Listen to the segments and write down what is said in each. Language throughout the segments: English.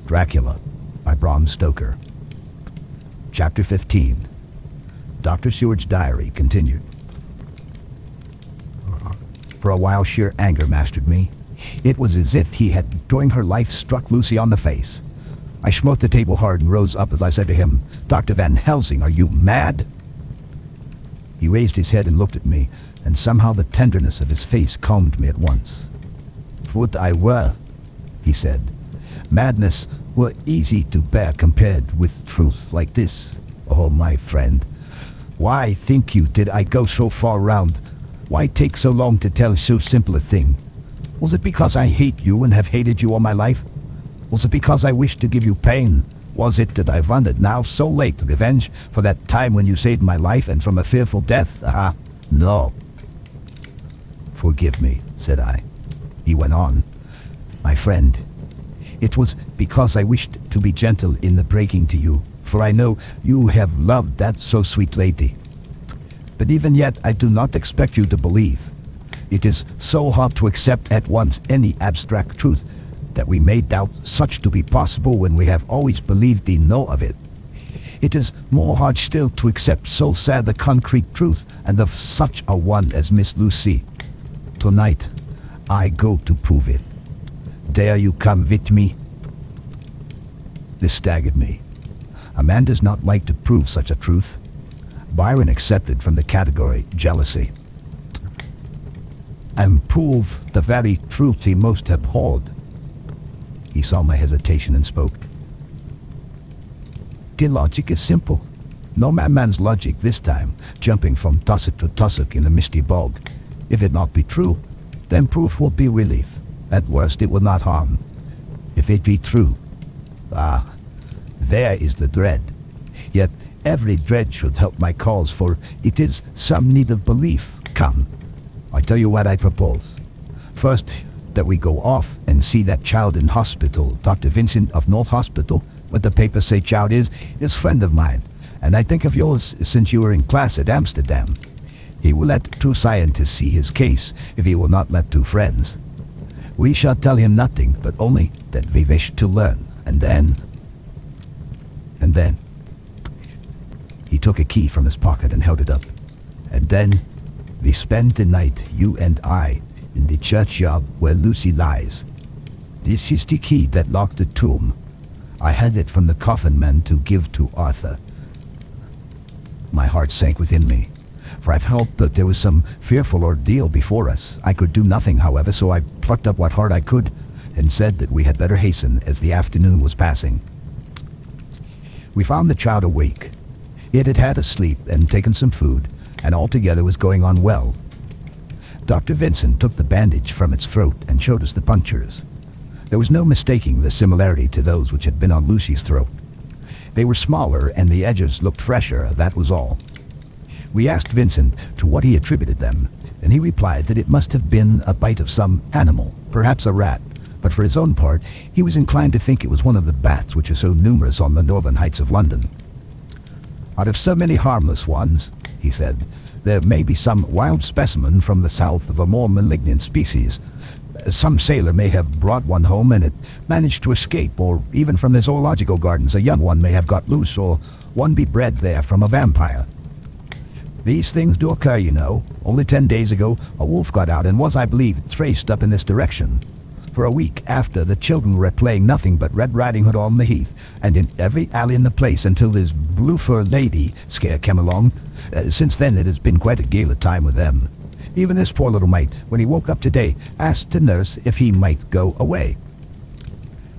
Dracula by Bram Stoker. Chapter 15. Dr. Seward's diary continued. For a while sheer anger mastered me. It was as if he had, during her life, struck Lucy on the face. I smote the table hard and rose up as I said to him, "Dr. Van Helsing, are you mad?" He raised his head and looked at me, and somehow the tenderness of his face calmed me at once. "Would I were," he said. "Madness were easy to bear compared with truth like this. Oh, my friend, why, think you, did I go so far round? Why take so long to tell so simple a thing? Was it because I hate you and have hated you all my life? Was it because I wished to give you pain? Was it that I wanted now so late revenge for that time when you saved my life and from a fearful death? Ah, no." "Forgive me," said I. He went on, "My friend, it was because I wished to be gentle in the breaking to you, for I know you have loved that so sweet lady. But even yet I do not expect you to believe. It is so hard to accept at once any abstract truth that we may doubt such to be possible when we have always believed the know of it. It is more hard still to accept so sad the concrete truth, and of such a one as Miss Lucy. Tonight, I go to prove it. Dare you come with me?" This staggered me. A man does not like to prove such a truth. Byron accepted from the category jealousy. "And prove the very truth he most abhorred." He saw my hesitation and spoke. "The logic is simple. No madman's logic this time, jumping from tussock to tussock in a misty bog. If it not be true, then proof will be relief. At worst it will not harm. If it be true, there is the dread. Yet every dread should help my cause, for it is some need of belief. Come, I tell you what I propose. First, that we go off and see that child in hospital. Dr. Vincent of North Hospital, what the papers say child is friend of mine, and I think of yours since you were in class at Amsterdam. He will let two scientists see his case, if he will not let two friends. We shall tell him nothing, but only that we wish to learn, and then... He took a key from his pocket and held it up. "And then we spend the night, you and I, in the churchyard where Lucy lies. This is the key that locked the tomb. I had it from the coffin man to give to Arthur." My heart sank within me, for I felt that there was some fearful ordeal before us. I could do nothing, however, so I plucked up what heart I could, and said that we had better hasten, as the afternoon was passing. We found the child awake. It had had a sleep and taken some food, and altogether was going on well. Dr. Vincent took the bandage from its throat and showed us the punctures. There was no mistaking the similarity to those which had been on Lucy's throat. They were smaller and the edges looked fresher, that was all. We asked Vincent to what he attributed them, and he replied that it must have been a bite of some animal, perhaps a rat, but for his own part he was inclined to think it was one of the bats which are so numerous on the northern heights of London. "Out of so many harmless ones," he said, "there may be some wild specimen from the south of a more malignant species. Some sailor may have brought one home and it managed to escape, or even from the zoological gardens a young one may have got loose, or one be bred there from a vampire. These things do occur, you know. Only 10 days ago a wolf got out and was, I believe, traced up in this direction. For a week after, the children were playing nothing but Red Riding Hood on the heath, and in every alley in the place, until this blue fur lady scare came along. Since then it has been quite a gala time with them. Even this poor little mite, when he woke up today, asked the nurse if he might go away.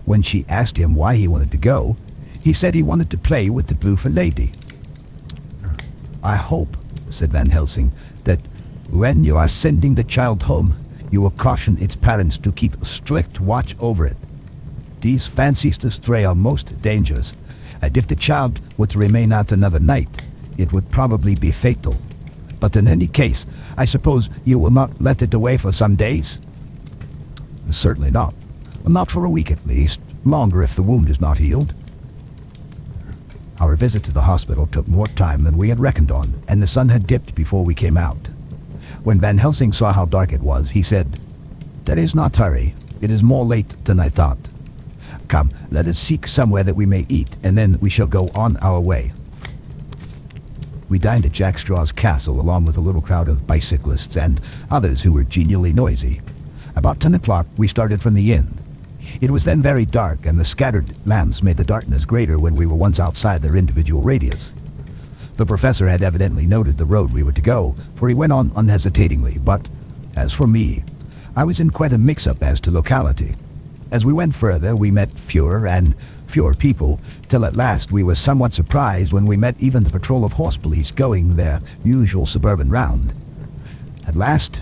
When she asked him why he wanted to go, he said he wanted to play with the blue fur lady. I hope," said Van Helsing, "that when you are sending the child home, you will caution its parents to keep strict watch over it. These fancies to stray are most dangerous, and if the child were to remain out another night, it would probably be fatal. But in any case, I suppose you will not let it away for some days?" "Certainly not. Not for a week at least. Longer if the wound is not healed." Our visit to the hospital took more time than we had reckoned on, and the sun had dipped before we came out. When Van Helsing saw how dark it was, he said, "That is not hurry. It is more late than I thought. Come, let us seek somewhere that we may eat, and then we shall go on our way. We dined at Jack Straw's castle along with a little crowd of bicyclists and others who were genially noisy. About 10 o'clock we started from the inn. It was then very dark, and the scattered lamps made the darkness greater when we were once outside their individual radius. The professor had evidently noted the road we were to go, for he went on unhesitatingly, but as for me, I was in quite a mix-up as to locality. As we went further, we met fewer and fewer people, till at last we were somewhat surprised when we met even the patrol of horse police going their usual suburban round. At last,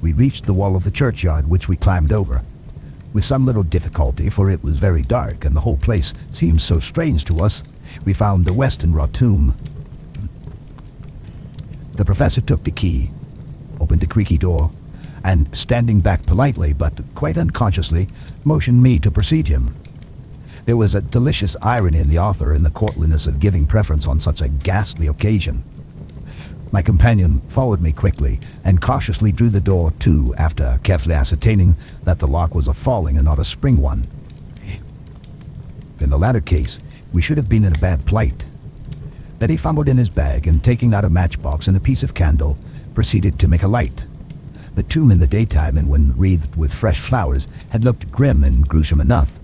we reached the wall of the churchyard, which we climbed over. With some little difficulty, for it was very dark and the whole place seemed so strange to us, we found the western tomb. The professor took the key, opened the creaky door, and standing back politely but quite unconsciously, motioned me to precede him. There was a delicious irony in the author in the courtliness of giving preference on such a ghastly occasion. My companion followed me quickly and cautiously drew the door to after carefully ascertaining that the lock was a falling and not a spring one. In the latter case, we should have been in a bad plight. Then he fumbled in his bag and, taking out a matchbox and a piece of candle, proceeded to make a light. The tomb in the daytime, and when wreathed with fresh flowers, had looked grim and gruesome enough.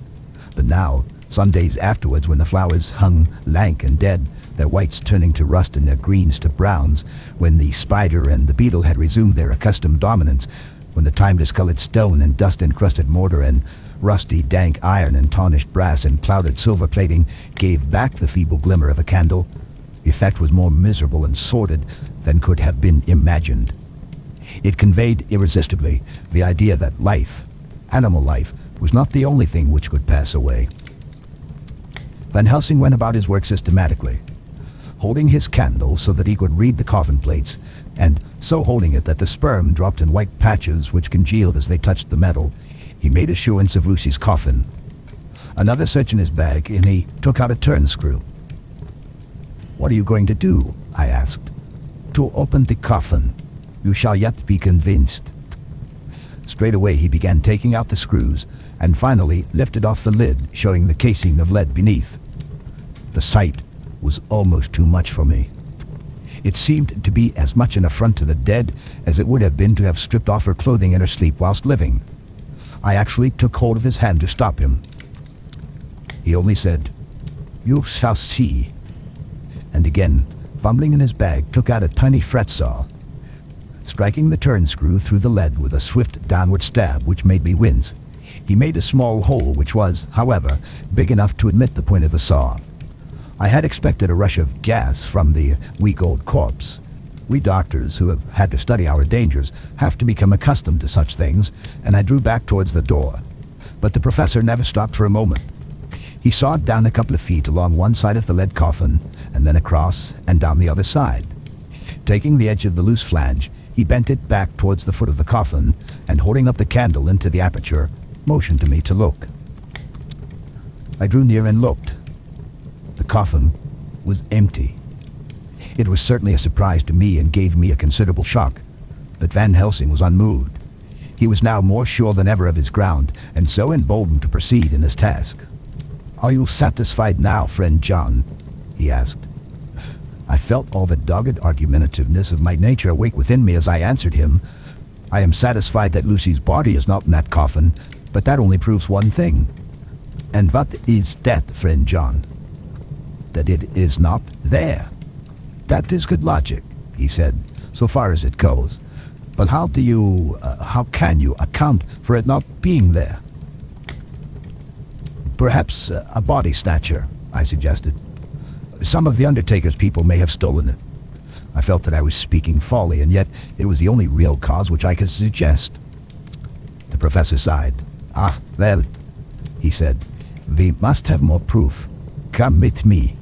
But now, some days afterwards, when the flowers hung lank and dead, their whites turning to rust and their greens to browns, when the spider and the beetle had resumed their accustomed dominance, when the time-discolored stone and dust-encrusted mortar and rusty, dank iron and tarnished brass and clouded silver plating gave back the feeble glimmer of a candle, the effect was more miserable and sordid than could have been imagined. It conveyed irresistibly the idea that life, animal life, was not the only thing which could pass away. Van Helsing went about his work systematically, holding his candle so that he could read the coffin plates, and so holding it that the sperm dropped in white patches which congealed as they touched the metal. He made assurance of Lucy's coffin. Another search in his bag, and he took out a turn screw. "What are you going to do?" I asked. "To open the coffin. You shall yet be convinced." Straight away he began taking out the screws, and finally lifted off the lid, showing the casing of lead beneath. The sight was almost too much for me. It seemed to be as much an affront to the dead as it would have been to have stripped off her clothing in her sleep whilst living. I actually took hold of his hand to stop him. He only said, "You shall see," and again, fumbling in his bag, took out a tiny fret saw. Striking the turn screw through the lead with a swift downward stab which made me wince, he made a small hole which was, however, big enough to admit the point of the saw. I had expected a rush of gas from the weak old corpse. We doctors, who have had to study our dangers, have to become accustomed to such things, and I drew back towards the door. But the professor never stopped for a moment. He sawed down a couple of feet along one side of the lead coffin, and then across and down the other side. Taking the edge of the loose flange, he bent it back towards the foot of the coffin, and holding up the candle into the aperture, motioned to me to look. I drew near and looked. The coffin was empty. It was certainly a surprise to me and gave me a considerable shock, but Van Helsing was unmoved. He was now more sure than ever of his ground, and so emboldened to proceed in his task. "Are you satisfied now, friend John?" he asked. I felt all the dogged argumentativeness of my nature awake within me as I answered him. "I am satisfied that Lucy's body is not in that coffin, but that only proves one thing." "And what is that, friend John?" "That it is not there." "That is good logic," he said, "so far as it goes. But how can you account for it not being there?" "Perhaps a body snatcher," I suggested. "Some of the Undertaker's people may have stolen it." I felt that I was speaking folly, and yet it was the only real cause which I could suggest. The professor sighed. "Ah, well," he said, "we must have more proof. Come with me."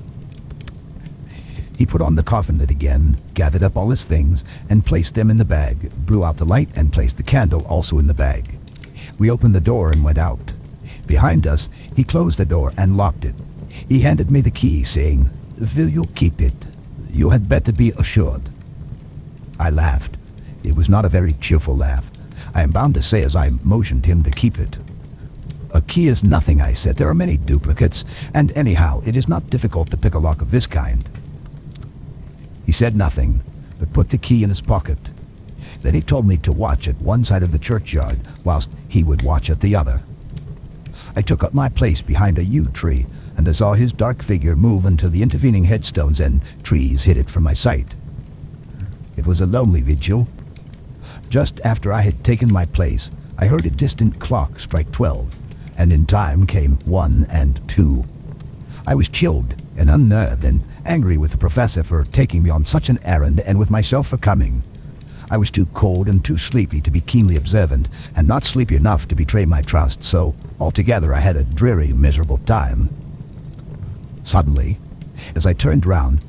He put on the coffin lid again, gathered up all his things, and placed them in the bag, blew out the light, and placed the candle also in the bag. We opened the door and went out. Behind us, he closed the door and locked it. He handed me the key, saying, "Will you keep it? You had better be assured." I laughed. It was not a very cheerful laugh, I am bound to say, as I motioned him to keep it. A key is nothing, I said. There are many duplicates, and anyhow, it is not difficult to pick a lock of this kind. He said nothing, but put the key in his pocket. Then he told me to watch at one side of the churchyard, whilst he would watch at the other. I took up my place behind a yew tree, and I saw his dark figure move until the intervening headstones and trees hid it from my sight. It was a lonely vigil. Just after I had taken my place, I heard a distant clock strike 12, and in time came 1 and 2. I was chilled and unnerved and angry with the professor for taking me on such an errand and with myself for coming. I was too cold and too sleepy to be keenly observant, and not sleepy enough to betray my trust, so altogether I had a dreary, miserable time. Suddenly, as I turned round,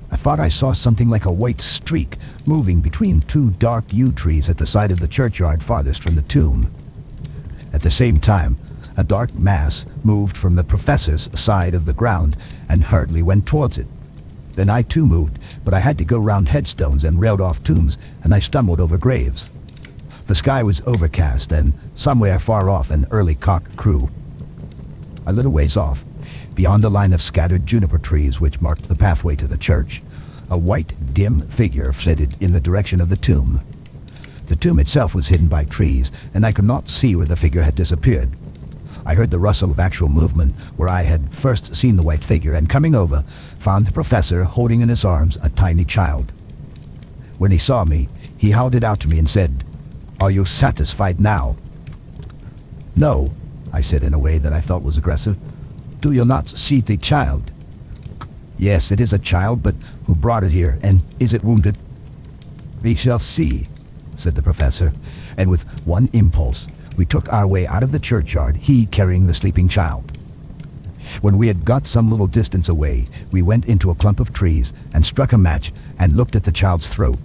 I thought I saw something like a white streak moving between 2 dark yew trees at the side of the churchyard farthest from the tomb. At the same time, a dark mass moved from the professor's side of the ground and hurriedly went towards it. Then I too moved, but I had to go round headstones and railed off tombs, and I stumbled over graves. The sky was overcast, and somewhere far off an early cock crew. A little ways off, beyond a line of scattered juniper trees which marked the pathway to the church, a white, dim figure flitted in the direction of the tomb. The tomb itself was hidden by trees, and I could not see where the figure had disappeared. I heard the rustle of actual movement where I had first seen the white figure, and coming over, found the professor holding in his arms a tiny child. When he saw me, he held it out to me and said, "Are you satisfied now?" "No," I said in a way that I felt was aggressive. "Do you not see the child?" "Yes, it is a child, but who brought it here, and is it wounded?" "We shall see," said the professor, and with one impulse, we took our way out of the churchyard, he carrying the sleeping child. When we had got some little distance away, we went into a clump of trees and struck a match and looked at the child's throat.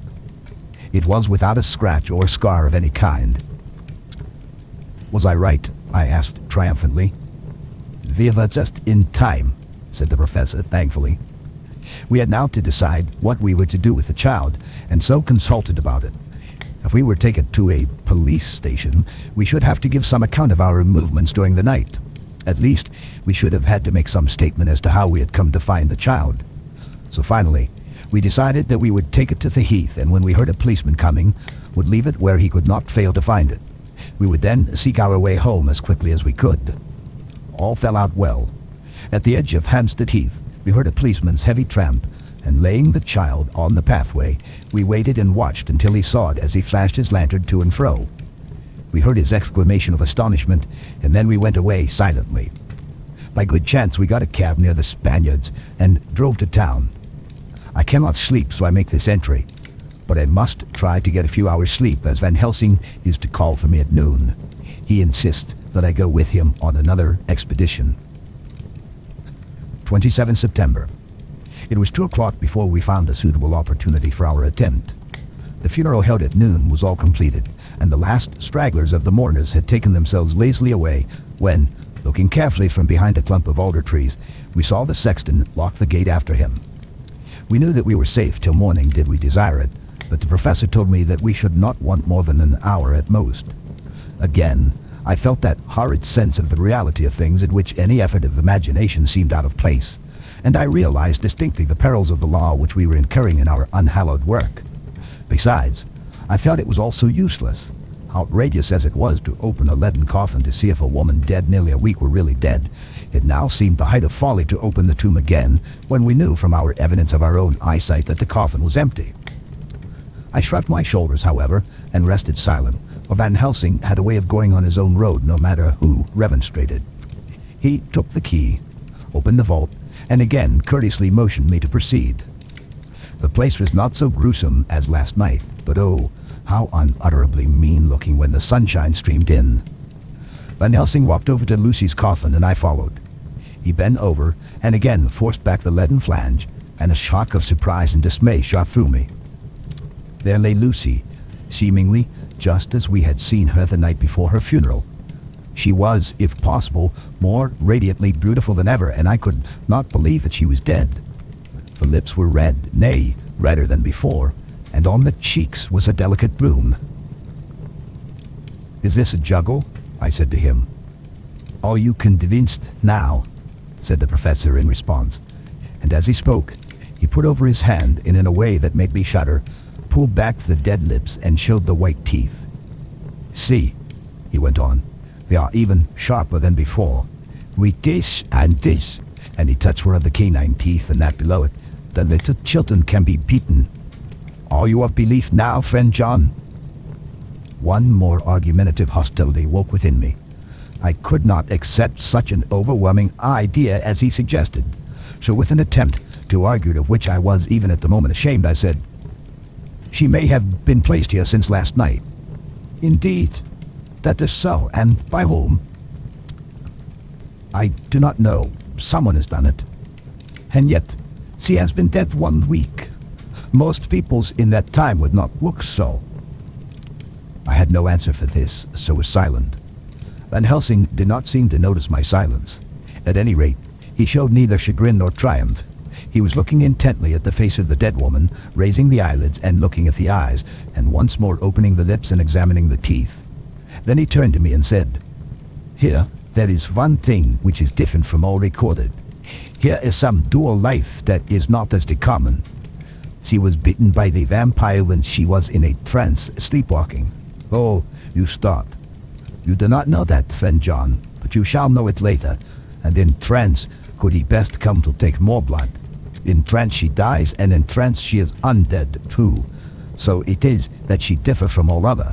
It was without a scratch or scar of any kind. "Was I right?" I asked triumphantly. "We were just in time," said the professor thankfully. We had now to decide what we were to do with the child, and so consulted about it. If we were taken to a police station, we should have to give some account of our movements during the night. At least, we should have had to make some statement as to how we had come to find the child. So finally, we decided that we would take it to the heath, and when we heard a policeman coming, would leave it where he could not fail to find it. We would then seek our way home as quickly as we could. All fell out well. At the edge of Hampstead Heath, we heard a policeman's heavy tramp, and laying the child on the pathway, we waited and watched until he saw it as he flashed his lantern to and fro. We heard his exclamation of astonishment, and then we went away silently. By good chance, we got a cab near the Spaniards and drove to town. I cannot sleep, so I make this entry, but I must try to get a few hours' sleep, as Van Helsing is to call for me at noon. He insists that I go with him on another expedition. 27 September. It was 2 o'clock before we found a suitable opportunity for our attempt. The funeral held at noon was all completed, and the last stragglers of the mourners had taken themselves lazily away when, looking carefully from behind a clump of alder trees, we saw the sexton lock the gate after him. We knew that we were safe till morning did we desire it, but the professor told me that we should not want more than an hour at most. Again, I felt that horrid sense of the reality of things in which any effort of imagination seemed out of place, and I realized distinctly the perils of the law which we were incurring in our unhallowed work. Besides, I felt it was all so useless. Outrageous as it was to open a leaden coffin to see if a woman dead nearly a week were really dead, it now seemed the height of folly to open the tomb again when we knew from our evidence of our own eyesight that the coffin was empty. I shrugged my shoulders, however, and rested silent, for Van Helsing had a way of going on his own road no matter who remonstrated. He took the key, opened the vault, and again courteously motioned me to proceed. The place was not so gruesome as last night, but oh, how unutterably mean-looking when the sunshine streamed in. Van Helsing walked over to Lucy's coffin, and I followed. He bent over and again forced back the leaden flange, and a shock of surprise and dismay shot through me. There lay Lucy, seemingly just as we had seen her the night before her funeral. She was, if possible, more radiantly beautiful than ever, and I could not believe that she was dead. The lips were red, nay, redder than before, and on the cheeks was a delicate bloom. "Is this a juggle?" I said to him. "Are you convinced now?" said the professor in response. And as he spoke, he put over his hand and in a way that made me shudder, pulled back the dead lips and showed the white teeth. "See," he went on, "they are even sharper than before. With this and this," and he touched one of the canine teeth and that below it, "the little children can be beaten. Are you of belief now, friend John?" One more argumentative hostility woke within me. I could not accept such an overwhelming idea as he suggested. So with an attempt to argue, of which I was even at the moment ashamed, I said, "She may have been placed here since last night." "Indeed, that is so, and by whom?" "I do not know. Someone has done it. And yet, she has been dead 1 week. Most peoples in that time would not look so." I had no answer for this, so was silent. Van Helsing did not seem to notice my silence. At any rate, he showed neither chagrin nor triumph. He was looking intently at the face of the dead woman, raising the eyelids and looking at the eyes, and once more opening the lips and examining the teeth. Then he turned to me and said, "Here, there is one thing which is different from all recorded. Here is some dual life that is not as the common. She was bitten by the vampire when she was in a trance, sleepwalking." "Oh, you start. You do not know that, friend John, but you shall know it later. And in trance could he best come to take more blood. In trance she dies, and in trance she is undead too. So it is that she differ from all other.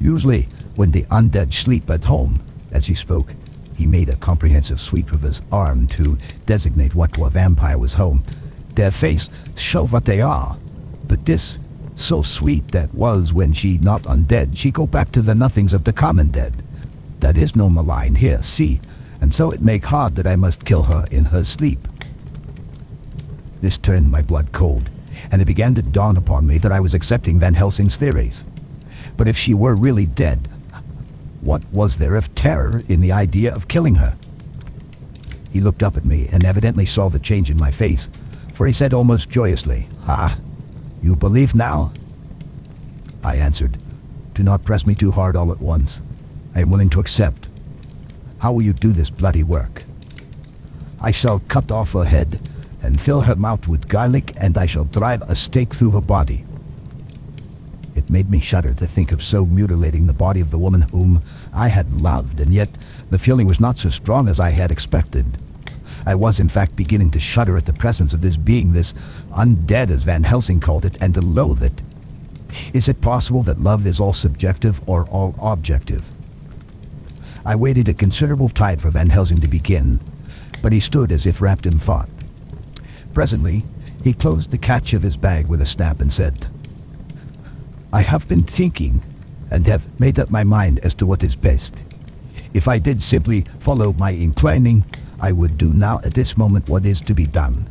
Usually, when the undead sleep at home," as he spoke, he made a comprehensive sweep of his arm to designate what to a vampire was home, "their face show what they are. But this, so sweet that was when she not undead, she go back to the nothings of the common dead. That is no malign here, see, and so it make hard that I must kill her in her sleep." This turned my blood cold, and it began to dawn upon me that I was accepting Van Helsing's theories. But if she were really dead, what was there of terror in the idea of killing her? He looked up at me and evidently saw the change in my face, for he said almost joyously, "Ah, you believe now?" I answered, "Do not press me too hard all at once. I am willing to accept. How will you do this bloody work?" "I shall cut off her head and fill her mouth with garlic, and I shall drive a stake through her body." It made me shudder to think of so mutilating the body of the woman whom I had loved, and yet the feeling was not so strong as I had expected. I was in fact beginning to shudder at the presence of this being, this undead as Van Helsing called it, and to loathe it. Is it possible that love is all subjective or all objective? I waited a considerable time for Van Helsing to begin, but he stood as if wrapped in thought. Presently, he closed the catch of his bag with a snap and said, "I have been thinking, and have made up my mind as to what is best. If I did simply follow my inclining, I would do now at this moment what is to be done.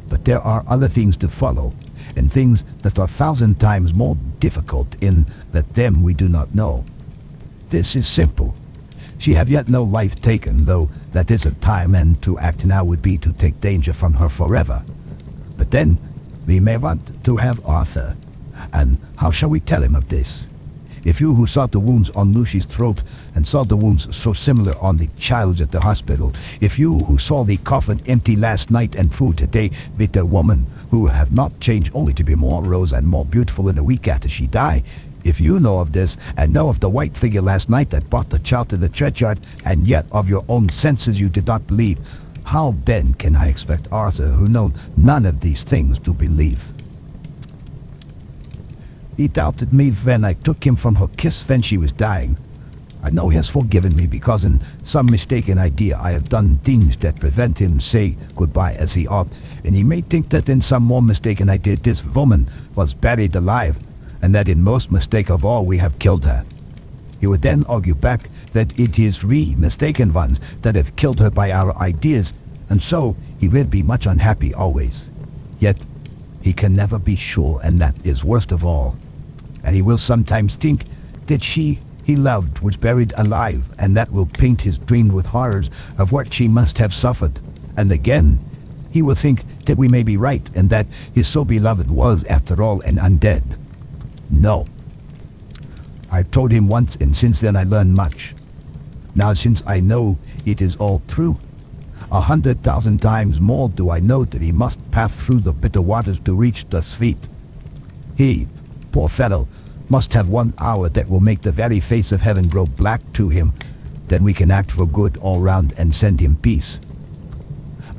But there are other things to follow, and things that are 1,000 times more difficult in that them we do not know. This is simple. She have yet no life taken, though that is a time, and to act now would be to take danger from her forever. But then we may want to have Arthur, and how shall we tell him of this? If you who saw the wounds on Lucy's throat and saw the wounds so similar on the child's at the hospital, if you who saw the coffin empty last night and full today with a woman who have not changed only to be more rose and more beautiful in a week after she died, if you know of this and know of the white figure last night that brought the child to the churchyard, and yet of your own senses you did not believe, how then can I expect Arthur, who knows none of these things, to believe? He doubted me when I took him from her kiss when she was dying. I know he has forgiven me because in some mistaken idea I have done things that prevent him say goodbye as he ought, and he may think that in some more mistaken idea this woman was buried alive, and that in most mistake of all we have killed her. He would then argue back that it is we mistaken ones that have killed her by our ideas, and so he will be much unhappy always. Yet he can never be sure, and that is worst of all. And he will sometimes think that she he loved was buried alive, and that will paint his dream with horrors of what she must have suffered. And again, he will think that we may be right, and that his so beloved was, after all, an undead. No. I've told him once, and since then I learned much. Now since I know it is all true, 100,000 times more do I know that he must pass through the bitter waters to reach the sweet. He, poor fellow, must have 1 hour that will make the very face of heaven grow black to him. Then we can act for good all round and send him peace.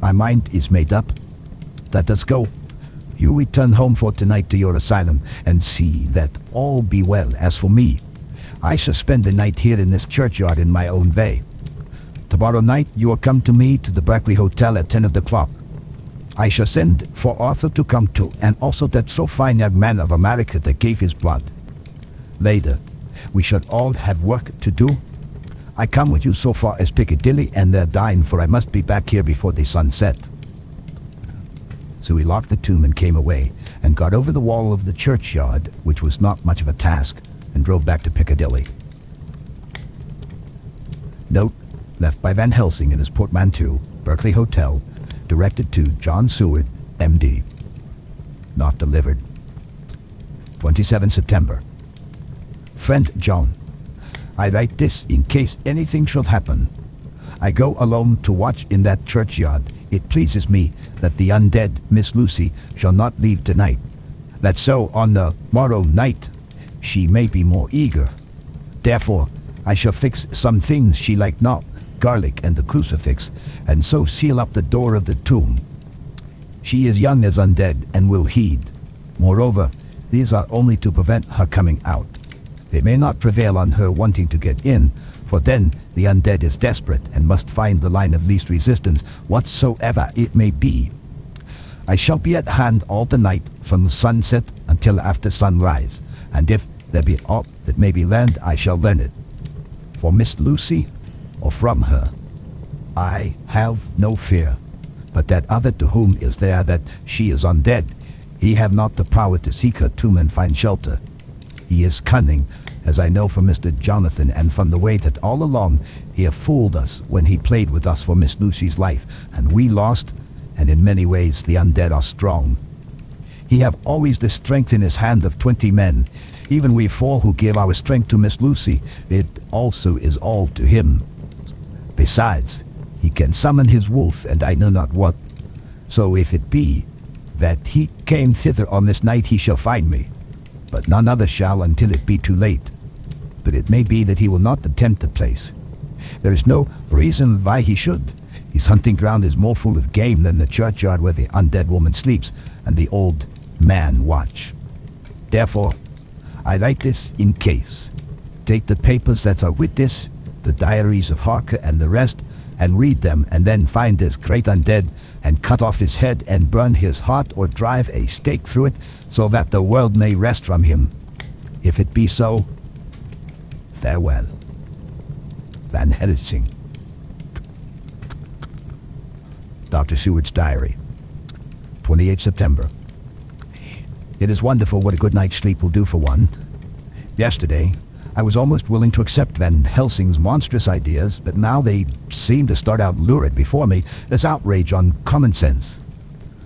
My mind is made up. Let us go. You return home for tonight to your asylum and see that all be well. As for me, I shall spend the night here in this churchyard in my own way. Tomorrow night you will come to me to the Berkeley Hotel at 10 o'clock. I shall send for Arthur to come too, and also that so fine young man of America that gave his blood. Later, we shall all have work to do. I come with you so far as Piccadilly and there dine, for I must be back here before the sun set. So we locked the tomb and came away, and got over the wall of the churchyard, which was not much of a task, and drove back to Piccadilly. Note left by Van Helsing in his portmanteau, Berkeley Hotel, directed to John Seward, M.D. Not delivered. 27 September. Friend John, I write this in case anything should happen. I go alone to watch in that churchyard. It pleases me that the undead Miss Lucy shall not leave tonight, that so on the morrow night she may be more eager. Therefore I shall fix some things she like not, garlic and the crucifix, and so seal up the door of the tomb. She is young as undead and will heed. Moreover, these are only to prevent her coming out. They may not prevail on her wanting to get in, for then the undead is desperate and must find the line of least resistance, whatsoever it may be. I shall be at hand all the night from the sunset until after sunrise, and if there be aught that may be learned, I shall learn it. For Miss Lucy, or from her, I have no fear, but that other to whom is there that she is undead, he have not the power to seek her tomb and find shelter. He is cunning, as I know from Mr. Jonathan, and from the way that all along he have fooled us when he played with us for Miss Lucy's life, and we lost, and in many ways the undead are strong. He have always the strength in his hand of 20 men, even we 4 who give our strength to Miss Lucy, it also is all to him. Besides, he can summon his wolf, and I know not what. So if it be that he came thither on this night, he shall find me, but none other shall until it be too late. But it may be that he will not attempt the place. There is no reason why he should. His hunting ground is more full of game than the churchyard where the undead woman sleeps and the old man watch. Therefore, I write this in case. Take the papers that are with this, the diaries of Harker and the rest, and read them, and then find this great undead, and cut off his head, and burn his heart, or drive a stake through it, so that the world may rest from him. If it be so, farewell. Van Helsing. Dr. Seward's Diary. 28 September. It is wonderful what a good night's sleep will do for one. Yesterday, I was almost willing to accept Van Helsing's monstrous ideas, but now they seem to start out lurid before me as outrage on common sense.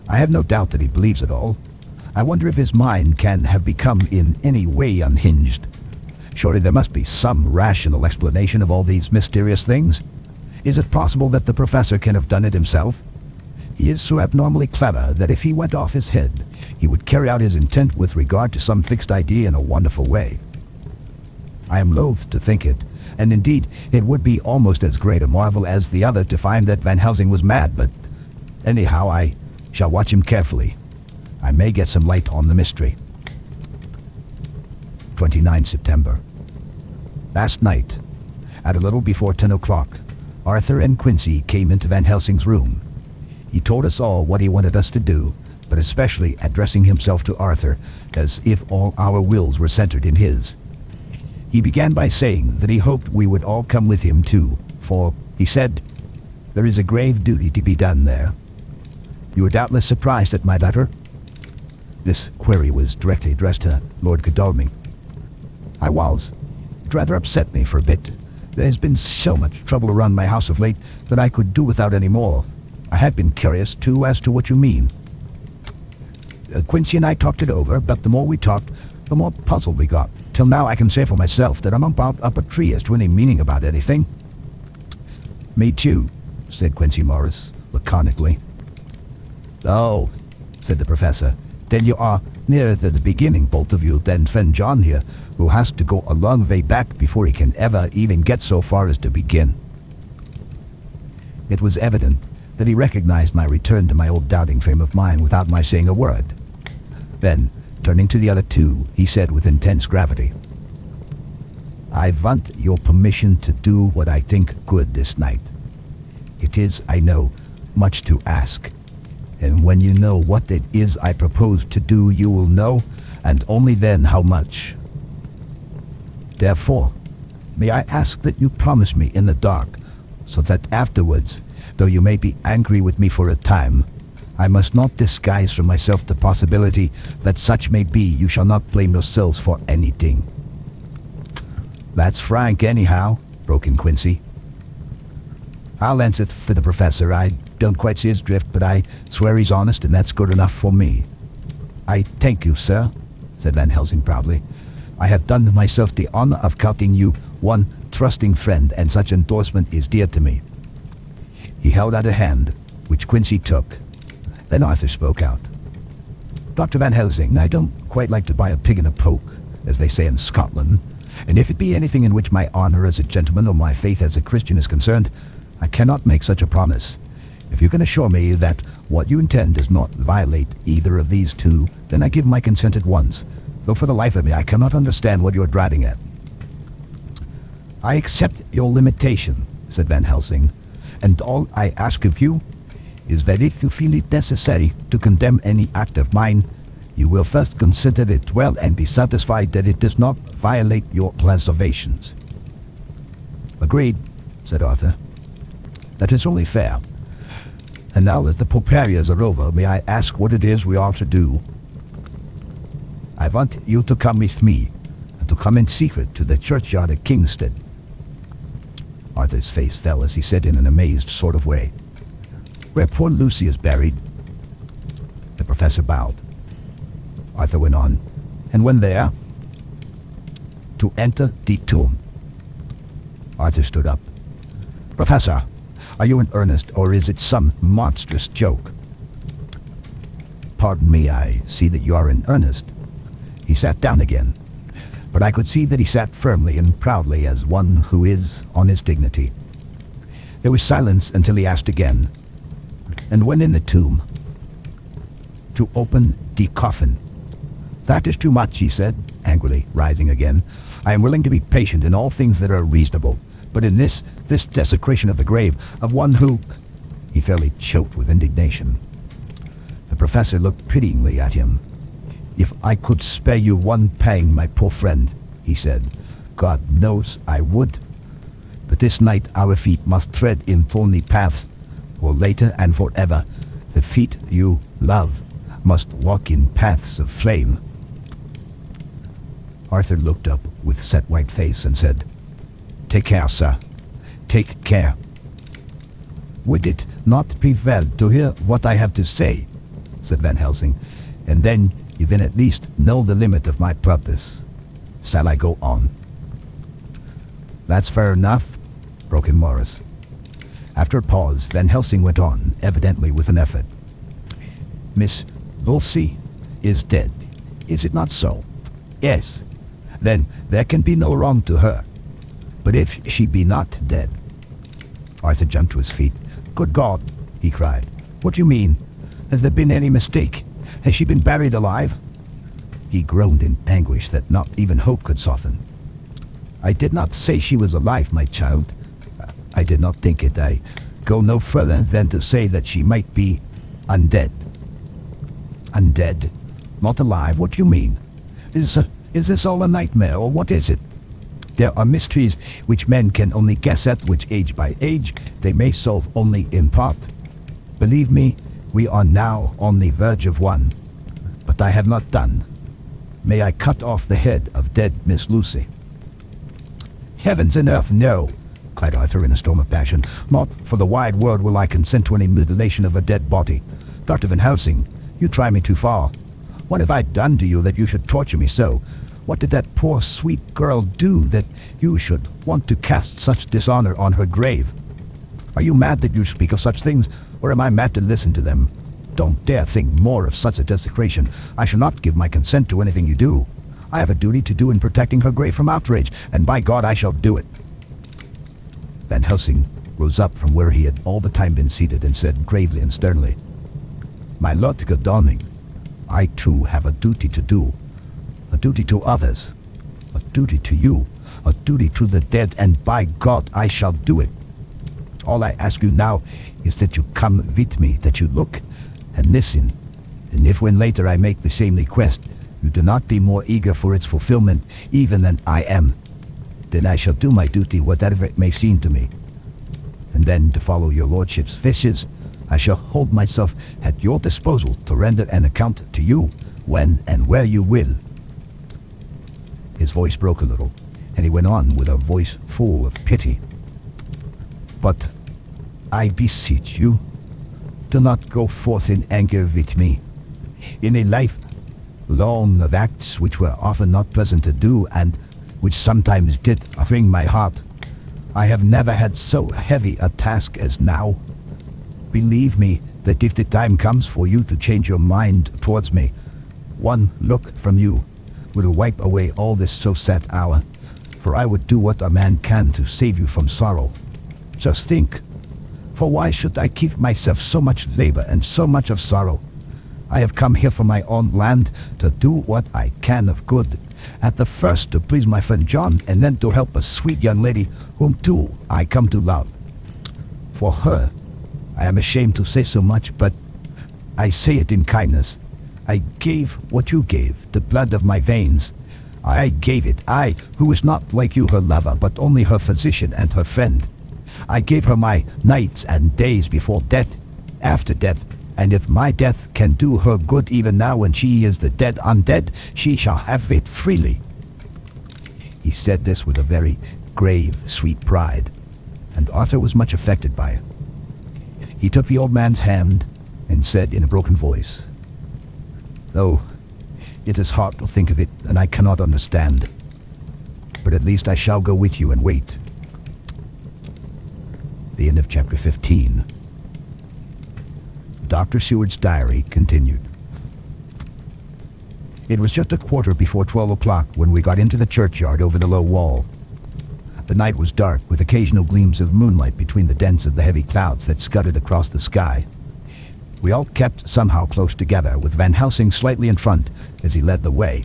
I have no doubt that he believes it all. I wonder if his mind can have become in any way unhinged. Surely there must be some rational explanation of all these mysterious things. Is it possible that the professor can have done it himself? He is so abnormally clever that if he went off his head, he would carry out his intent with regard to some fixed idea in a wonderful way. I am loath to think it, and indeed it would be almost as great a marvel as the other to find that Van Helsing was mad, but anyhow I shall watch him carefully. I may get some light on the mystery. 29 September. Last night, at a little before 10 o'clock, Arthur and Quincy came into Van Helsing's room. He told us all what he wanted us to do, but especially addressing himself to Arthur, as if all our wills were centered in his. He began by saying that he hoped we would all come with him too, for, he said, there is a grave duty to be done there. You are doubtless surprised at my letter? This query was directly addressed to Lord Godalming. I was. It rather upset me for a bit. There has been so much trouble around my house of late that I could do without any more. I had been curious, too, as to what you mean. Quincy and I talked it over, but the more we talked, the more puzzled we got. Till now I can say for myself that I'm about up a tree as to any meaning about anything. Me too, said Quincy Morris, laconically. Oh, said the professor. Then you are nearer to the beginning, both of you, than friend John here, who has to go a long way back before he can ever even get so far as to begin. It was evident that he recognized my return to my old doubting frame of mind without my saying a word. Then, turning to the other two, he said with intense gravity, I want your permission to do what I think good this night. It is, I know, much to ask. And when you know what it is I propose to do, you will know, and only then how much. Therefore, may I ask that you promise me in the dark, so that afterwards, though you may be angry with me for a time, I must not disguise from myself the possibility that such may be you shall not blame yourselves for anything. That's frank anyhow, broke in Quincy. I'll answer for the professor. I don't quite see his drift, but I swear he's honest, and that's good enough for me. I thank you, sir, said Van Helsing proudly. I have done myself the honor of counting you one trusting friend, and such endorsement is dear to me. He held out a hand, which Quincy took. Then Arthur spoke out. Dr. Van Helsing, I don't quite like to buy a pig in a poke, as they say in Scotland, and if it be anything in which my honor as a gentleman or my faith as a Christian is concerned, I cannot make such a promise. If you can assure me that what you intend does not violate either of these two, then I give my consent at once, though for the life of me I cannot understand what you are driving at. I accept your limitation, said Van Helsing, and all I ask of you is that if you feel it necessary to condemn any act of mine, you will first consider it well and be satisfied that it does not violate your preservations. Agreed, said Arthur. That is only fair. And now that the purparias are over, may I ask what it is we are to do? I want you to come with me, and to come in secret to the churchyard at Kingston. Arthur's face fell as he said in an amazed sort of way, Where poor Lucy is buried. The professor bowed. Arthur went on, and when there, to enter the tomb. Arthur stood up. Professor, are you in earnest, or is it some monstrous joke? Pardon me, I see that you are in earnest. He sat down again, but I could see that he sat firmly and proudly as one who is on his dignity. There was silence until he asked again, and when in the tomb, to open the coffin. That is too much, he said, angrily, rising again. I am willing to be patient in all things that are reasonable, but in this desecration of the grave of one who... He fairly choked with indignation. The professor looked pityingly at him. If I could spare you one pang, my poor friend, he said, God knows I would. But this night our feet must tread in thorny paths, or later and forever, the feet you love must walk in paths of flame. Arthur looked up with set white face and said, Take care, sir. Take care. Would it not be well to hear what I have to say? Said Van Helsing, and then you will at least know the limit of my purpose. Shall I go on? That's fair enough, broke in Morris. After a pause, Van Helsing went on, evidently with an effort. Miss Lucy is dead, is it not so? Yes. Then there can be no wrong to her. But if she be not dead... Arthur jumped to his feet. Good God, he cried. What do you mean? Has there been any mistake? Has she been buried alive? He groaned in anguish that not even hope could soften. I did not say she was alive, my child. I did not think it. I go no further than to say that she might be undead. Undead? Not alive? What do you mean? Is this all a nightmare, or what is it? There are mysteries which men can only guess at, which age by age they may solve only in part. Believe me, we are now on the verge of one. But I have not done. May I cut off the head of dead Miss Lucy? Heavens and earth, no, cried Arthur in a storm of passion. Not for the wide world will I consent to any mutilation of a dead body. Dr. Van Helsing, you try me too far. What have I done to you that you should torture me so? What did that poor sweet girl do that you should want to cast such dishonor on her grave? Are you mad that you speak of such things, or am I mad to listen to them? Don't dare think more of such a desecration. I shall not give my consent to anything you do. I have a duty to do in protecting her grave from outrage, and by God I shall do it." Van Helsing rose up from where he had all the time been seated and said gravely and sternly, "My Lord Godalming, I too have a duty to do. A duty to others. A duty to you. A duty to the dead, and by God I shall do it. All I ask you now is that you come with me, that you look and listen, and if when later I make the same request, you do not be more eager for its fulfillment even than I am, then I shall do my duty whatever it may seem to me. And then, to follow your lordship's wishes, I shall hold myself at your disposal to render an account to you when and where you will." His voice broke a little, and he went on with a voice full of pity. "But I beseech you, do not go forth in anger with me. In a life long of acts which were often not pleasant to do, and which sometimes did wring my heart, I have never had so heavy a task as now. Believe me that if the time comes for you to change your mind towards me, one look from you will wipe away all this so sad hour, for I would do what a man can to save you from sorrow. Just think, for why should I give myself so much labor and so much of sorrow? I have come here from my own land to do what I can of good, at the first to please my friend John, and then to help a sweet young lady whom too I come to love. For her, I am ashamed to say so much, but I say it in kindness. I gave what you gave, the blood of my veins. I gave it, I, who was not like you her lover, but only her physician and her friend. I gave her my nights and days before death, after death, and if my death can do her good even now when she is the dead undead, she shall have it freely." He said this with a very grave, sweet pride, and Arthur was much affected by it. He took the old man's hand and said in a broken voice, "Oh, it is hard to think of it, and I cannot understand. But at least I shall go with you and wait." The end of chapter 15. Dr. Seward's diary continued. It was just a quarter before 12 o'clock when we got into the churchyard over the low wall. The night was dark, with occasional gleams of moonlight between the dents of the heavy clouds that scudded across the sky. We all kept somehow close together, with Van Helsing slightly in front as he led the way.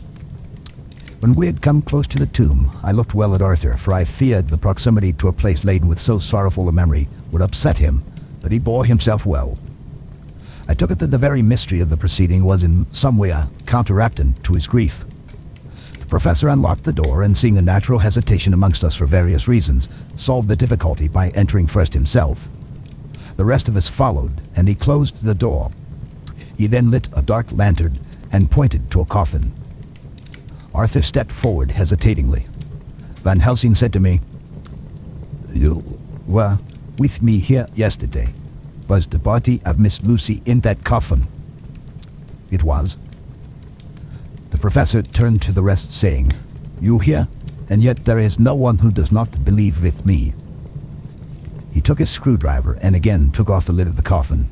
When we had come close to the tomb, I looked well at Arthur, for I feared the proximity to a place laden with so sorrowful a memory would upset him, but he bore himself well. I took it that the very mystery of the proceeding was in some way a counteractant to his grief. The professor unlocked the door, and seeing a natural hesitation amongst us for various reasons, solved the difficulty by entering first himself. The rest of us followed, and he closed the door. He then lit a dark lantern and pointed to a coffin. Arthur stepped forward hesitatingly. Van Helsing said to me, "You were with me here yesterday. Was the body of Miss Lucy in that coffin?" "It was." The professor turned to the rest, saying, "You hear, and yet there is no one who does not believe with me." He took his screwdriver and again took off the lid of the coffin.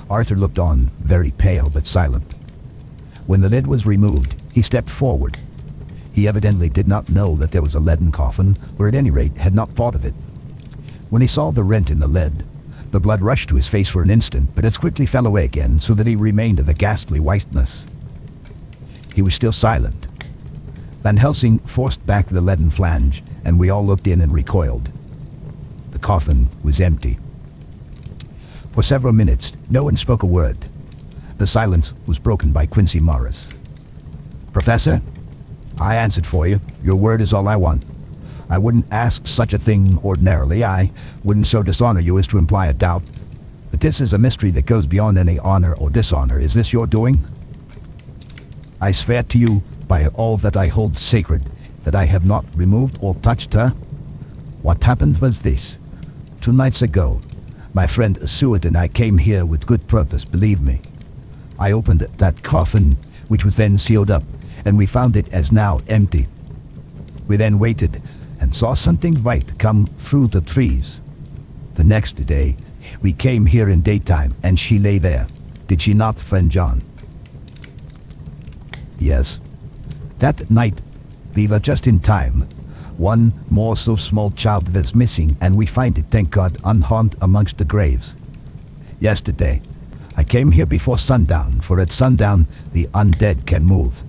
Arthur looked on, very pale but silent. When the lid was removed, he stepped forward. He evidently did not know that there was a leaden coffin, or at any rate had not thought of it. When he saw the rent in the lead, the blood rushed to his face for an instant, but as quickly fell away again, so that he remained of a ghastly whiteness. He was still silent. Van Helsing forced back the leaden flange, and we all looked in and recoiled. The coffin was empty. For several minutes, no one spoke a word. The silence was broken by Quincy Morris. "Professor, I answered for you. Your word is all I want. I wouldn't ask such a thing ordinarily. I wouldn't so dishonor you as to imply a doubt. But this is a mystery that goes beyond any honor or dishonor. Is this your doing?" "I swear to you, by all that I hold sacred, that I have not removed or touched her. What happened was this. 2 nights ago, my friend Seward and I came here with good purpose, believe me. I opened that coffin, which was then sealed up, and we found it as now empty. We then waited and saw something white come through the trees. The next day, we came here in daytime, and she lay there. Did she not, friend John? Yes. That night, we were just in time. One more so small child was missing, and we find it, thank God, unharmed amongst the graves. Yesterday, I came here before sundown, for at sundown the undead can move.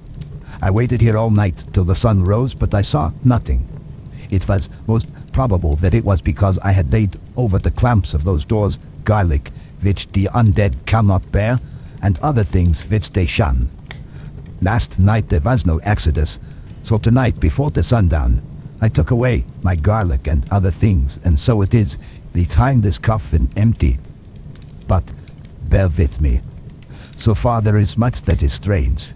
I waited here all night till the sun rose, but I saw nothing. It was most probable that it was because I had laid over the clamps of those doors garlic, which the undead cannot bear, and other things which they shun. Last night there was no exodus, so tonight before the sundown, I took away my garlic and other things, and so it is, we find this coffin empty. But bear with me. So far there is much that is strange.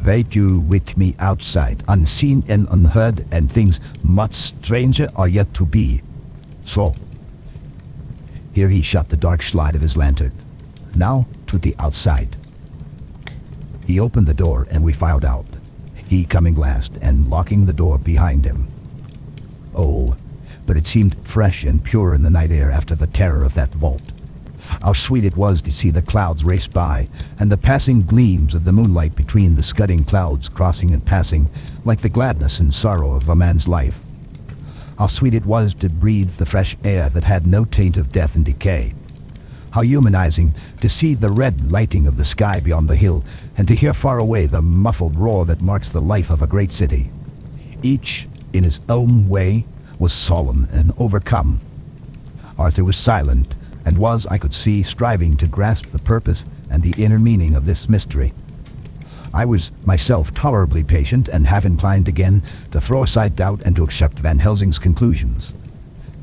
Wait you with me outside, unseen and unheard, and things much stranger are yet to be. So, here he shut the dark slide of his lantern. Now to the outside. He opened the door and we filed out, he coming last and locking the door behind him. Oh, but it seemed fresh and pure in the night air after the terror of that vault. How sweet it was to see the clouds race by, and the passing gleams of the moonlight between the scudding clouds crossing and passing, like the gladness and sorrow of a man's life. How sweet it was to breathe the fresh air that had no taint of death and decay. How humanizing to see the red lighting of the sky beyond the hill, and to hear far away the muffled roar that marks the life of a great city. Each, in his own way, was solemn and overcome. Arthur was silent, and was, I could see, striving to grasp the purpose and the inner meaning of this mystery. I was myself tolerably patient, and half inclined again to throw aside doubt and to accept Van Helsing's conclusions.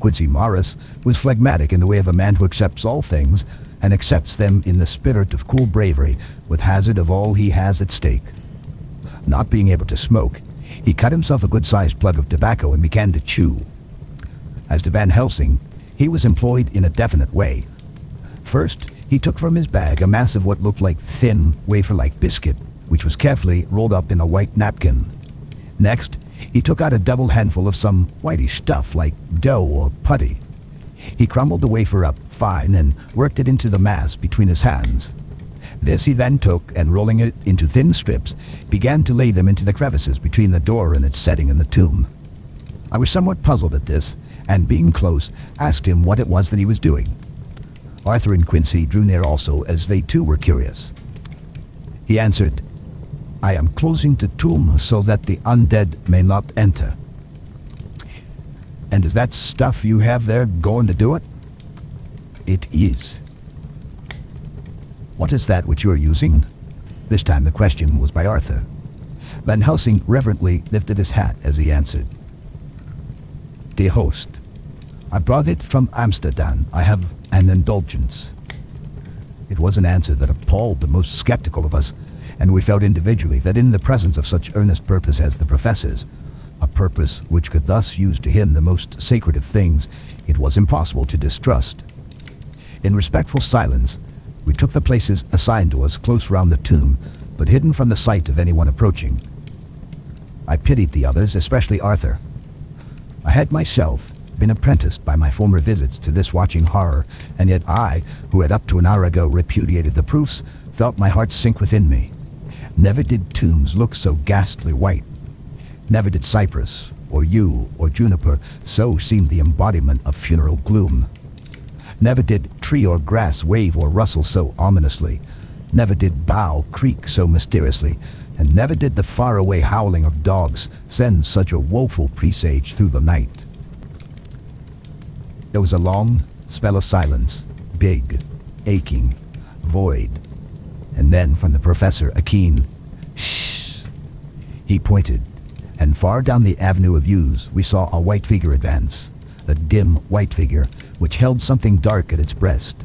Quincy Morris was phlegmatic in the way of a man who accepts all things, and accepts them in the spirit of cool bravery, with hazard of all he has at stake. Not being able to smoke, he cut himself a good-sized plug of tobacco and began to chew. As to Van Helsing, he was employed in a definite way. First, he took from his bag a mass of what looked like thin, wafer-like biscuit, which was carefully rolled up in a white napkin. Next, he took out a double handful of some whitish stuff like dough or putty. He crumbled the wafer up fine and worked it into the mass between his hands. This he then took, and rolling it into thin strips, began to lay them into the crevices between the door and its setting in the tomb. I was somewhat puzzled at this, and being close, asked him what it was that he was doing. Arthur and Quincy drew near also, as they too were curious. He answered, "I am closing the tomb so that the undead may not enter." "And is that stuff you have there going to do it?" "It is." "What is that which you are using?" This time the question was by Arthur. Van Helsing reverently lifted his hat as he answered, "Dear host, I brought it from Amsterdam. I have an indulgence." It was an answer that appalled the most skeptical of us, and we felt individually that in the presence of such earnest purpose as the professor's, a purpose which could thus use to him the most sacred of things, it was impossible to distrust. In respectful silence, we took the places assigned to us close round the tomb, but hidden from the sight of anyone approaching. I pitied the others, especially Arthur. I had myself been apprenticed by my former visits to this watching horror, and yet I, who had up to an hour ago repudiated the proofs, felt my heart sink within me. Never did tombs look so ghastly white. Never did cypress, or yew, or juniper so seem the embodiment of funeral gloom. Never did tree or grass wave or rustle so ominously. Never did bough creak so mysteriously, and never did the faraway howling of dogs send such a woeful presage through the night. There was a long spell of silence, big, aching, void, and then from the professor a keen "shh." He pointed, and far down the avenue of yews we saw a white figure advance, a dim white figure which held something dark at its breast.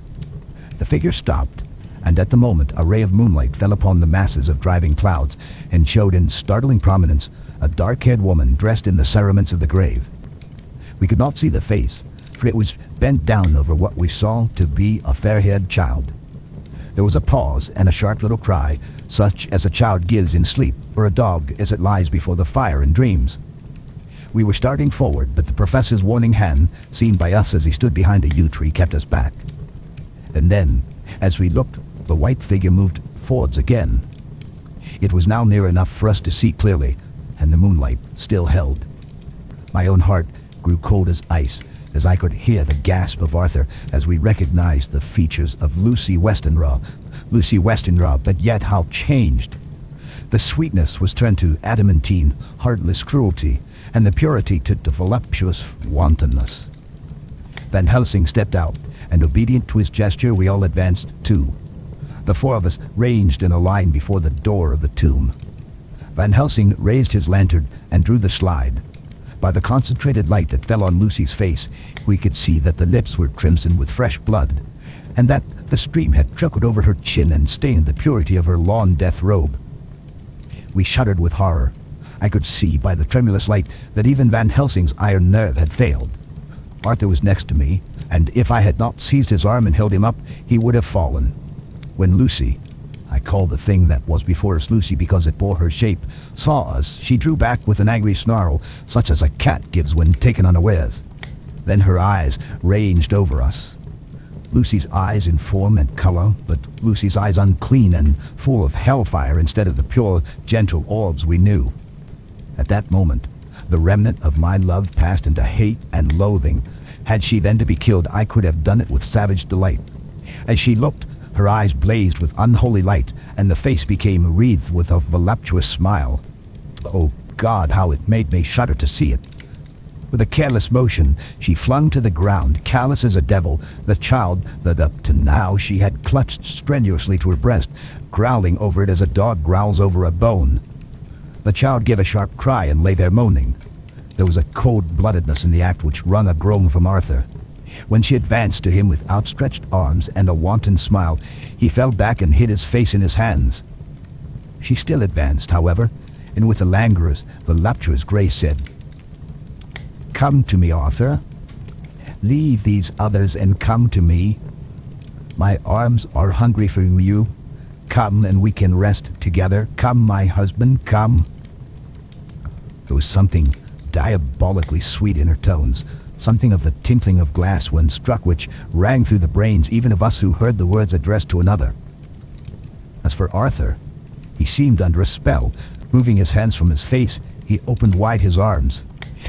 The figure stopped, and at the moment a ray of moonlight fell upon the masses of driving clouds and showed in startling prominence a dark-haired woman dressed in the cerements of the grave. We could not see the face, for it was bent down over what we saw to be a fair-haired child. There was a pause and a sharp little cry, such as a child gives in sleep, or a dog as it lies before the fire in dreams. We were starting forward, but the professor's warning hand, seen by us as he stood behind a yew tree, kept us back. And then, as we looked, the white figure moved forwards again. It was now near enough for us to see clearly, and the moonlight still held. My own heart grew cold as ice as I could hear the gasp of Arthur as we recognized the features of Lucy Westenra, but yet how changed. The sweetness was turned to adamantine, heartless cruelty, and the purity to voluptuous wantonness. Van Helsing stepped out, and obedient to his gesture, we all advanced too. The four of us ranged in a line before the door of the tomb. Van Helsing raised his lantern and drew the slide. By the concentrated light that fell on Lucy's face, we could see that the lips were crimson with fresh blood, and that the stream had trickled over her chin and stained the purity of her lawn death robe. We shuddered with horror. I could see by the tremulous light that even Van Helsing's iron nerve had failed. Arthur was next to me, and if I had not seized his arm and held him up, he would have fallen. When Lucy, I call the thing that was before us Lucy because it bore her shape, saw us, she drew back with an angry snarl, such as a cat gives when taken unawares. Then her eyes ranged over us. Lucy's eyes in form and color, but Lucy's eyes unclean and full of hellfire instead of the pure, gentle orbs we knew. At that moment, the remnant of my love passed into hate and loathing. Had she then to be killed, I could have done it with savage delight. As she looked, her eyes blazed with unholy light, and the face became wreathed with a voluptuous smile. Oh God, how it made me shudder to see it. With a careless motion, she flung to the ground, callous as a devil, the child that up to now she had clutched strenuously to her breast, growling over it as a dog growls over a bone. The child gave a sharp cry and lay there moaning. There was a cold-bloodedness in the act which wrung a groan from Arthur. When she advanced to him with outstretched arms and a wanton smile, he fell back and hid his face in his hands. She still advanced, however, and with a languorous, voluptuous grace said, "Come to me, Arthur. Leave these others and come to me. My arms are hungry for you. Come and we can rest together. Come, my husband, come." There was something diabolically sweet in her tones, something of the tinkling of glass when struck which rang through the brains even of us who heard the words addressed to another. As for Arthur, he seemed under a spell. Moving his hands from his face, he opened wide his arms.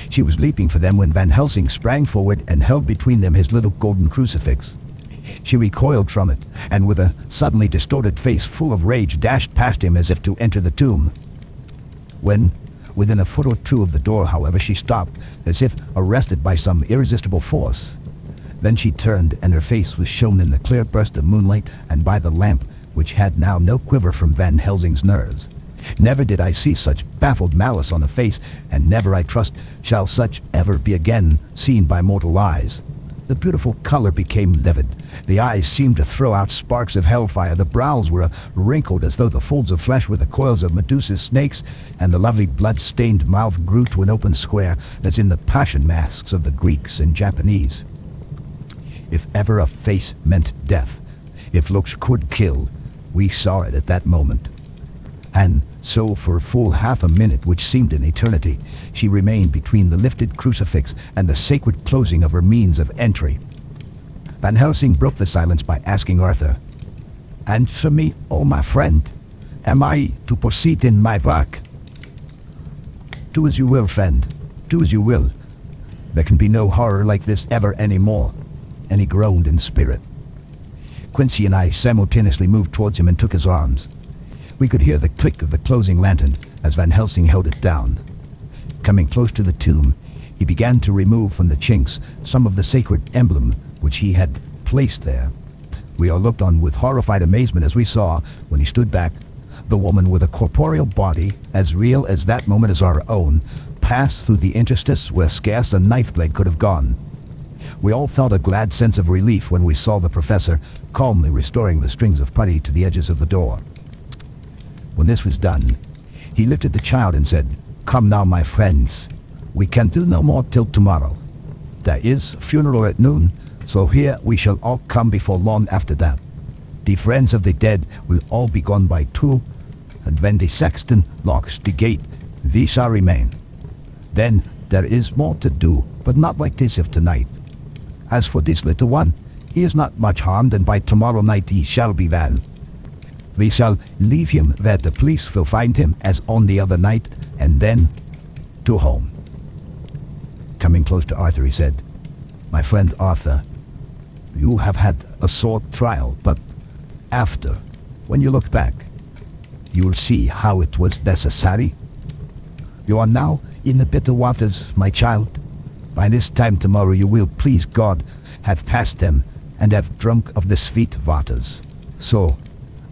She was leaping for them when Van Helsing sprang forward and held between them his little golden crucifix. She recoiled from it, and with a suddenly distorted face full of rage dashed past him as if to enter the tomb. When within a foot or two of the door, however, she stopped, as if arrested by some irresistible force. Then she turned, and her face was shown in the clear burst of moonlight and by the lamp, which had now no quiver from Van Helsing's nerves. Never did I see such baffled malice on a face, and never, I trust, shall such ever be again seen by mortal eyes. The beautiful color became livid. The eyes seemed to throw out sparks of hellfire. The brows were wrinkled as though the folds of flesh were the coils of Medusa's snakes, and the lovely blood-stained mouth grew to an open square, as in the passion masks of the Greeks and Japanese. If ever a face meant death, if looks could kill, we saw it at that moment. And so for full half a minute, which seemed an eternity, she remained between the lifted crucifix and the sacred closing of her means of entry. Van Helsing broke the silence by asking Arthur, "Answer me, oh my friend. Am I to proceed in my work?" "Do as you will, friend. Do as you will. There can be no horror like this ever any more." And he groaned in spirit. Quincy and I simultaneously moved towards him and took his arms. We could hear the click of the closing lantern as Van Helsing held it down. Coming close to the tomb, he began to remove from the chinks some of the sacred emblem which he had placed there. We all looked on with horrified amazement as we saw, when he stood back, the woman with a corporeal body as real as that moment as our own, pass through the interstice where scarce a knife blade could have gone. We all felt a glad sense of relief when we saw the professor calmly restoring the strings of putty to the edges of the door. When this was done, he lifted the child and said, "Come now, my friends. We can do no more till tomorrow. There is funeral at noon, so here we shall all come before long after that. The friends of the dead will all be gone by 2, and when the sexton locks the gate, we shall remain. Then There is more to do, but not like this of tonight. As for this little one, he is not much harmed, and by tomorrow night he shall be well. We shall leave him where the police will find him as on the other night, and then to home." Coming close to Arthur, he said, "My friend Arthur, you have had a sore trial, but after, when you look back, you will see how it was necessary. You are now in the bitter waters, my child. By this time tomorrow you will, please God, have passed them and have drunk of the sweet waters. So,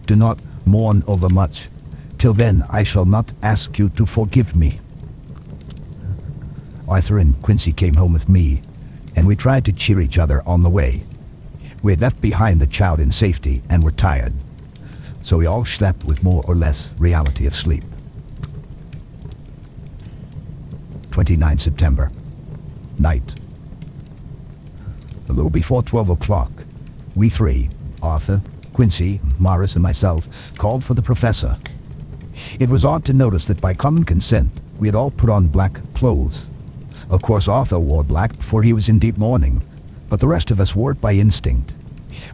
do not mourn over much. Till then I shall not ask you to forgive me." Arthur and Quincy came home with me, and we tried to cheer each other on the way. We had left behind the child in safety and were tired, so we all slept with more or less reality of sleep. 29 September. Night. A little before 12 o'clock, we three, Arthur, Quincy, Morris, and myself, called for the professor. It was odd to notice that by common consent, we had all put on black clothes. Of course, Arthur wore black, for he was in deep mourning, but the rest of us wore it by instinct.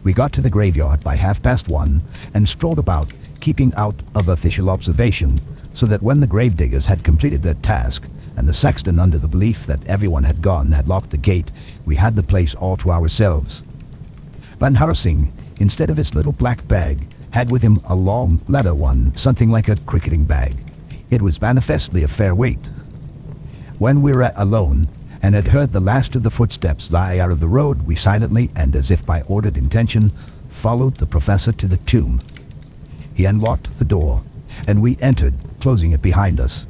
We got to the graveyard by 1:30 and strolled about, keeping out of official observation, so that when the gravediggers had completed their task, and the sexton, under the belief that everyone had gone, had locked the gate, we had the place all to ourselves. Van Helsing, instead of his little black bag, had with him a long leather one, something like a cricketing bag. It was manifestly of fair weight. When we were alone, and had heard the last of the footsteps die out of the road, we silently, and as if by ordered intention, followed the professor to the tomb. He unlocked the door, and we entered, closing it behind us.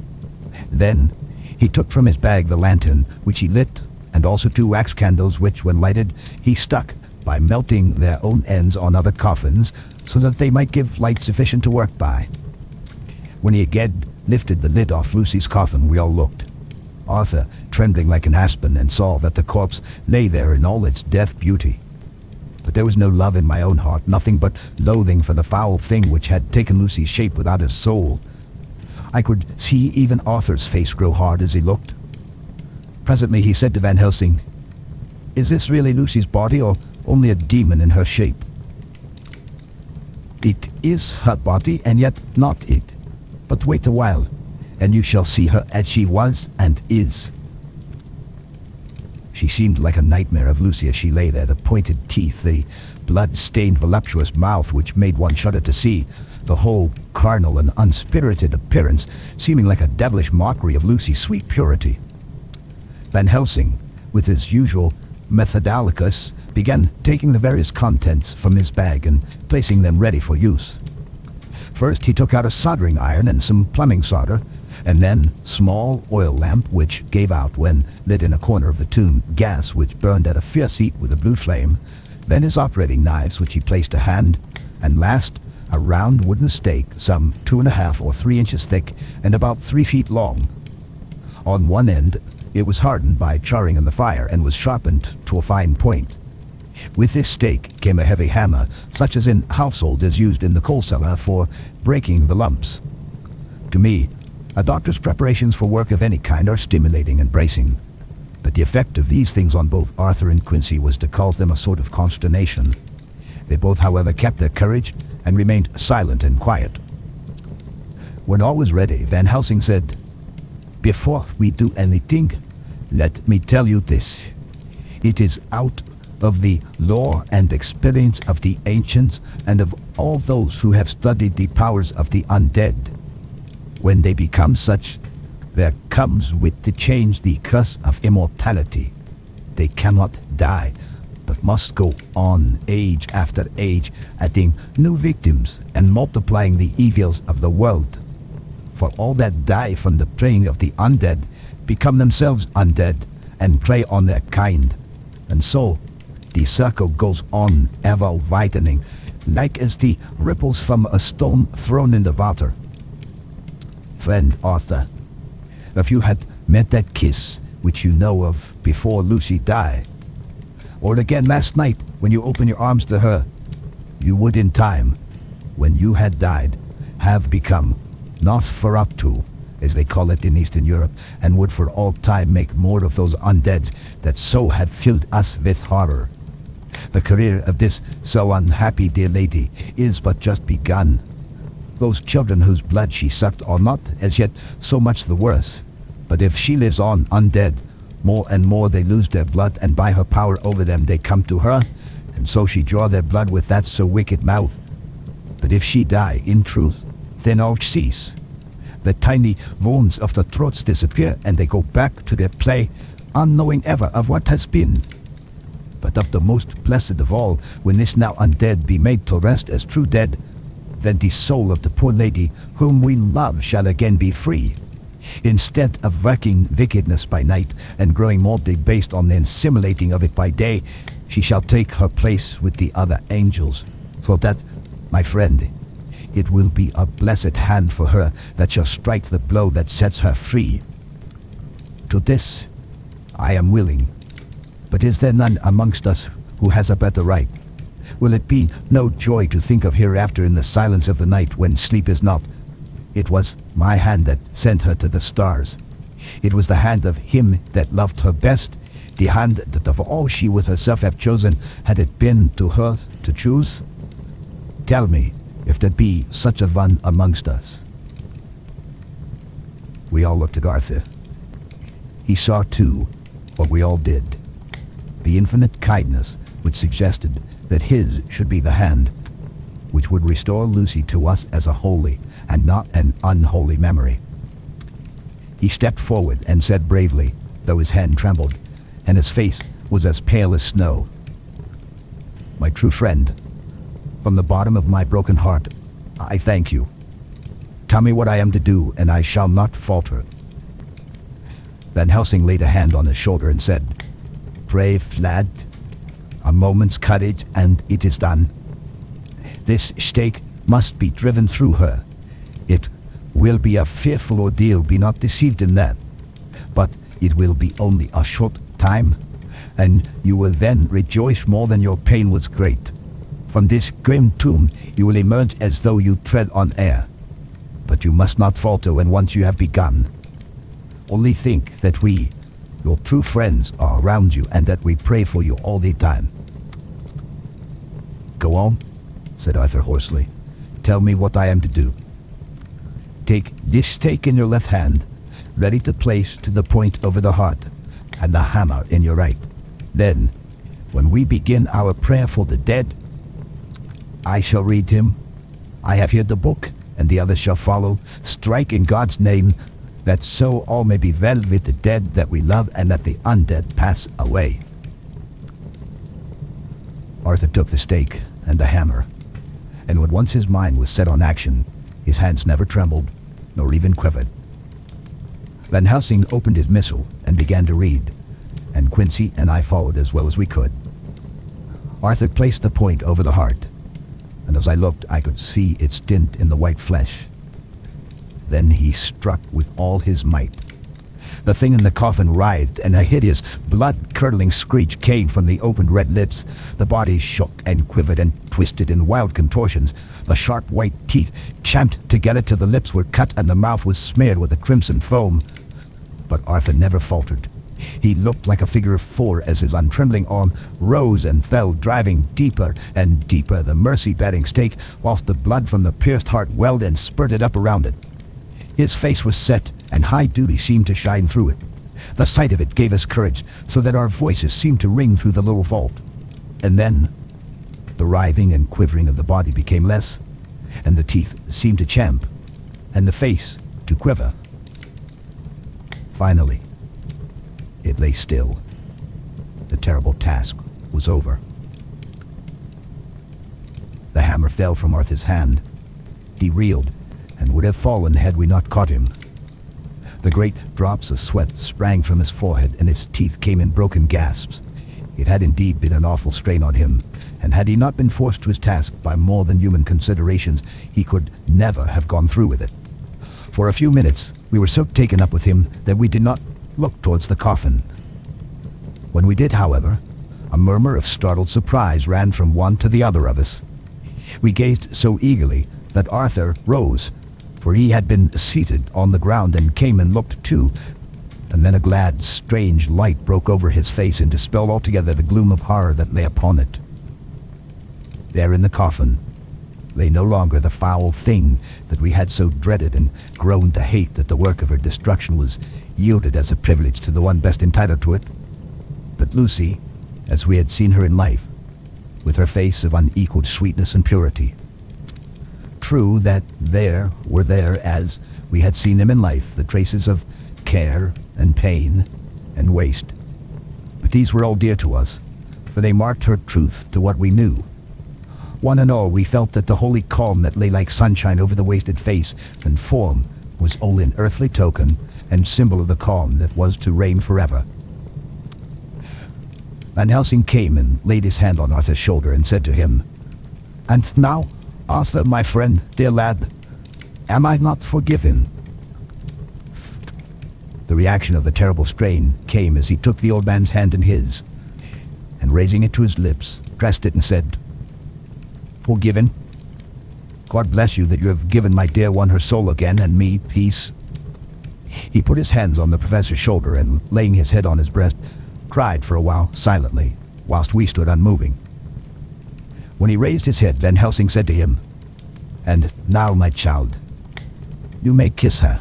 Then he took from his bag the lantern, which he lit, and also 2 wax candles, which, when lighted, he stuck by melting their own ends on other coffins, so that they might give light sufficient to work by. When he again lifted the lid off Lucy's coffin, we all looked. Arthur, trembling like an aspen, and saw that the corpse lay there in all its death beauty. But there was no love in my own heart, nothing but loathing for the foul thing which had taken Lucy's shape without a soul. I could see even Arthur's face grow hard as he looked. Presently he said to Van Helsing, "Is this really Lucy's body, or only a demon in her shape?" "It is her body, and yet not it. But wait a while, and you shall see her as she was and is." She seemed like a nightmare of Lucy as she lay there, the pointed teeth, the blood-stained voluptuous mouth which made one shudder to see, the whole carnal and unspirited appearance seeming like a devilish mockery of Lucy's sweet purity. Van Helsing, with his usual methodalicus, began taking the various contents from his bag and placing them ready for use. First he took out a soldering iron and some plumbing solder, and then small oil lamp which gave out, when lit in a corner of the tomb, gas which burned at a fierce heat with a blue flame, then his operating knives which he placed to hand, and last a round wooden stake some 2½ or 3 inches thick and about 3 feet long. On one end it was hardened by charring in the fire and was sharpened to a fine point. With this stake came a heavy hammer, such as in household is used in the coal cellar for breaking the lumps. To me, a doctor's preparations for work of any kind are stimulating and bracing, but the effect of these things on both Arthur and Quincy was to cause them a sort of consternation. They both, however, kept their courage and remained silent and quiet. When all was ready, Van Helsing said, "Before we do anything, let me tell you this. It is out of the lore and experience of the ancients and of all those who have studied the powers of the undead. When they become such, there comes with the change the curse of immortality. They cannot die, but must go on age after age, adding new victims and multiplying the evils of the world. For all that die from the preying of the undead become themselves undead and prey on their kind. And so, the circle goes on, ever widening, like as the ripples from a stone thrown in the water. Friend Arthur, if you had met that kiss which you know of before Lucy died, or again last night when you opened your arms to her, you would in time, when you had died, have become Nosferatu as they call it in Eastern Europe, and would for all time make more of those undeads that so have filled us with horror. The career of this so unhappy dear lady is but just begun. Those children whose blood she sucked are not as yet so much the worse, but if she lives on undead, more and more they lose their blood, and by her power over them they come to her, and so she draw their blood with that so wicked mouth. But if she die in truth, then all cease. The tiny wounds of the throats disappear, and they go back to their play, unknowing ever of what has been. But of the most blessed of all, when this now undead be made to rest as true dead, then the soul of the poor lady whom we love shall again be free. Instead of working wickedness by night and growing more debased on the assimilating of it by day, she shall take her place with the other angels, so that, my friend, it will be a blessed hand for her that shall strike the blow that sets her free. To this I am willing, but is there none amongst us who has a better right? Will it be no joy to think of hereafter in the silence of the night when sleep is not? It was my hand that sent her to the stars. It was the hand of him that loved her best, the hand that of all she would herself have chosen, had it been to her to choose. Tell me if there be such a one amongst us. We all looked at Arthur. He saw too what we all did, the infinite kindness which suggested that his should be the hand which would restore Lucy to us as a holy and not an unholy memory. He stepped forward and said bravely, though his hand trembled, and his face was as pale as snow, "My true friend, from the bottom of my broken heart, I thank you. Tell me what I am to do, and I shall not falter." Van Helsing laid a hand on his shoulder and said, "Brave lad, a moment's courage and it is done. This stake must be driven through her. It will be a fearful ordeal, be not deceived in that. But it will be only a short time, and you will then rejoice more than your pain was great. From this grim tomb you will emerge as though you tread on air. But you must not falter when once you have begun. Only think that we, your true friends, are around you, and that we pray for you all the time." "Go on," said Arthur hoarsely. "Tell me what I am to do." "Take this stake in your left hand, ready to place to the point over the heart, and the hammer in your right. Then, when we begin our prayer for the dead, I shall read him. I have here the book, and the others shall follow. Strike in God's name, that so all may be well with the dead that we love, and that the undead pass away." Arthur took the stake and the hammer, and when once his mind was set on action, his hands never trembled, nor even quivered. Van Helsing opened his missal and began to read, and Quincy and I followed as well as we could. Arthur placed the point over the heart, and as I looked I could see its dint in the white flesh. Then he struck with all his might. The thing in the coffin writhed, and a hideous, blood-curdling screech came from the opened red lips. The body shook and quivered and twisted in wild contortions. The sharp white teeth champed together till the lips were cut and the mouth was smeared with a crimson foam. But Arthur never faltered. He looked like a figure of four as his untrembling arm rose and fell, driving deeper and deeper the mercy-bearing stake, whilst the blood from the pierced heart welled and spurted up around it. His face was set, and high duty seemed to shine through it. The sight of it gave us courage, so that our voices seemed to ring through the little vault. And then, the writhing and quivering of the body became less, and the teeth seemed to champ, and the face to quiver. Finally, it lay still. The terrible task was over. The hammer fell from Arthur's hand. He reeled, and would have fallen had we not caught him. The great drops of sweat sprang from his forehead, and his teeth came in broken gasps. It had indeed been an awful strain on him, and had he not been forced to his task by more than human considerations, he could never have gone through with it. For a few minutes, we were so taken up with him that we did not look towards the coffin. When we did, however, a murmur of startled surprise ran from one to the other of us. We gazed so eagerly that Arthur rose, for he had been seated on the ground and came and looked too. And then a glad, strange light broke over his face and dispelled altogether the gloom of horror that lay upon it. There in the coffin lay no longer the foul thing that we had so dreaded and grown to hate, that the work of her destruction was yielded as a privilege to the one best entitled to it, but Lucy, as we had seen her in life, with her face of unequaled sweetness and purity. True that there, as we had seen them in life, the traces of care and pain and waste, but these were all dear to us, for they marked her truth to what we knew. One and all, we felt that the holy calm that lay like sunshine over the wasted face and form was all an earthly token and symbol of the calm that was to reign forever. Van Helsing came and laid his hand on Arthur's shoulder and said to him, "And now, Arthur, my friend, dear lad, am I not forgiven?" The reaction of the terrible strain came as he took the old man's hand in his, and raising it to his lips, pressed it and said, "Forgiven? God bless you that you have given my dear one her soul again, and me peace." He put his hands on the professor's shoulder and, laying his head on his breast, cried for a while silently, whilst we stood unmoving. When he raised his head, Van Helsing said to him, "And now, my child, you may kiss her.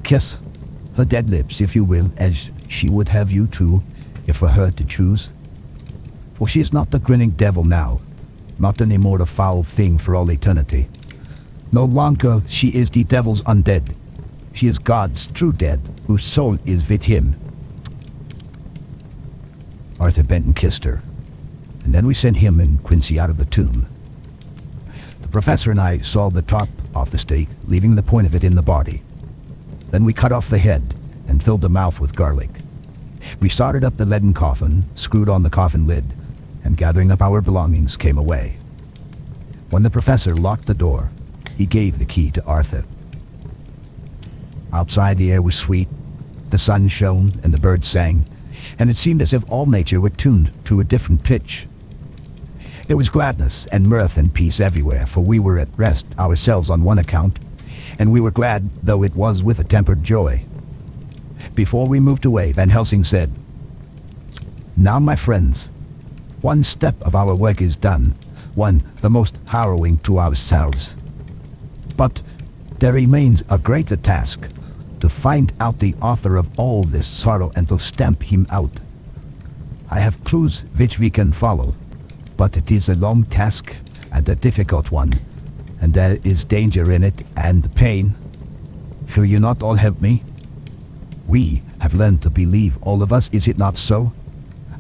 Kiss her dead lips, if you will, as she would have you to, if for her to choose. For she is not the grinning devil now, not any more the foul thing for all eternity. No longer she is the devil's undead. She is God's true dead, whose soul is with him." Arthur bent and kissed her, and then we sent him and Quincy out of the tomb. The professor and I sawed the top off the stake, leaving the point of it in the body. Then we cut off the head and filled the mouth with garlic. We soldered up the leaden coffin, screwed on the coffin lid, and gathering up our belongings, came away. When the professor locked the door, he gave the key to Arthur. Outside, the air was sweet, the sun shone, and the birds sang, and it seemed as if all nature were tuned to a different pitch. There was gladness and mirth and peace everywhere, for we were at rest ourselves on one account, and we were glad, though it was with a tempered joy. Before we moved away, Van Helsing said, "Now, my friends, one step of our work is done, one the most harrowing to ourselves. But there remains a greater task, to find out the author of all this sorrow and to stamp him out. I have clues which we can follow, but it is a long task and a difficult one, and there is danger in it and pain. Will you not all help me? We have learned to believe, all of us, is it not so?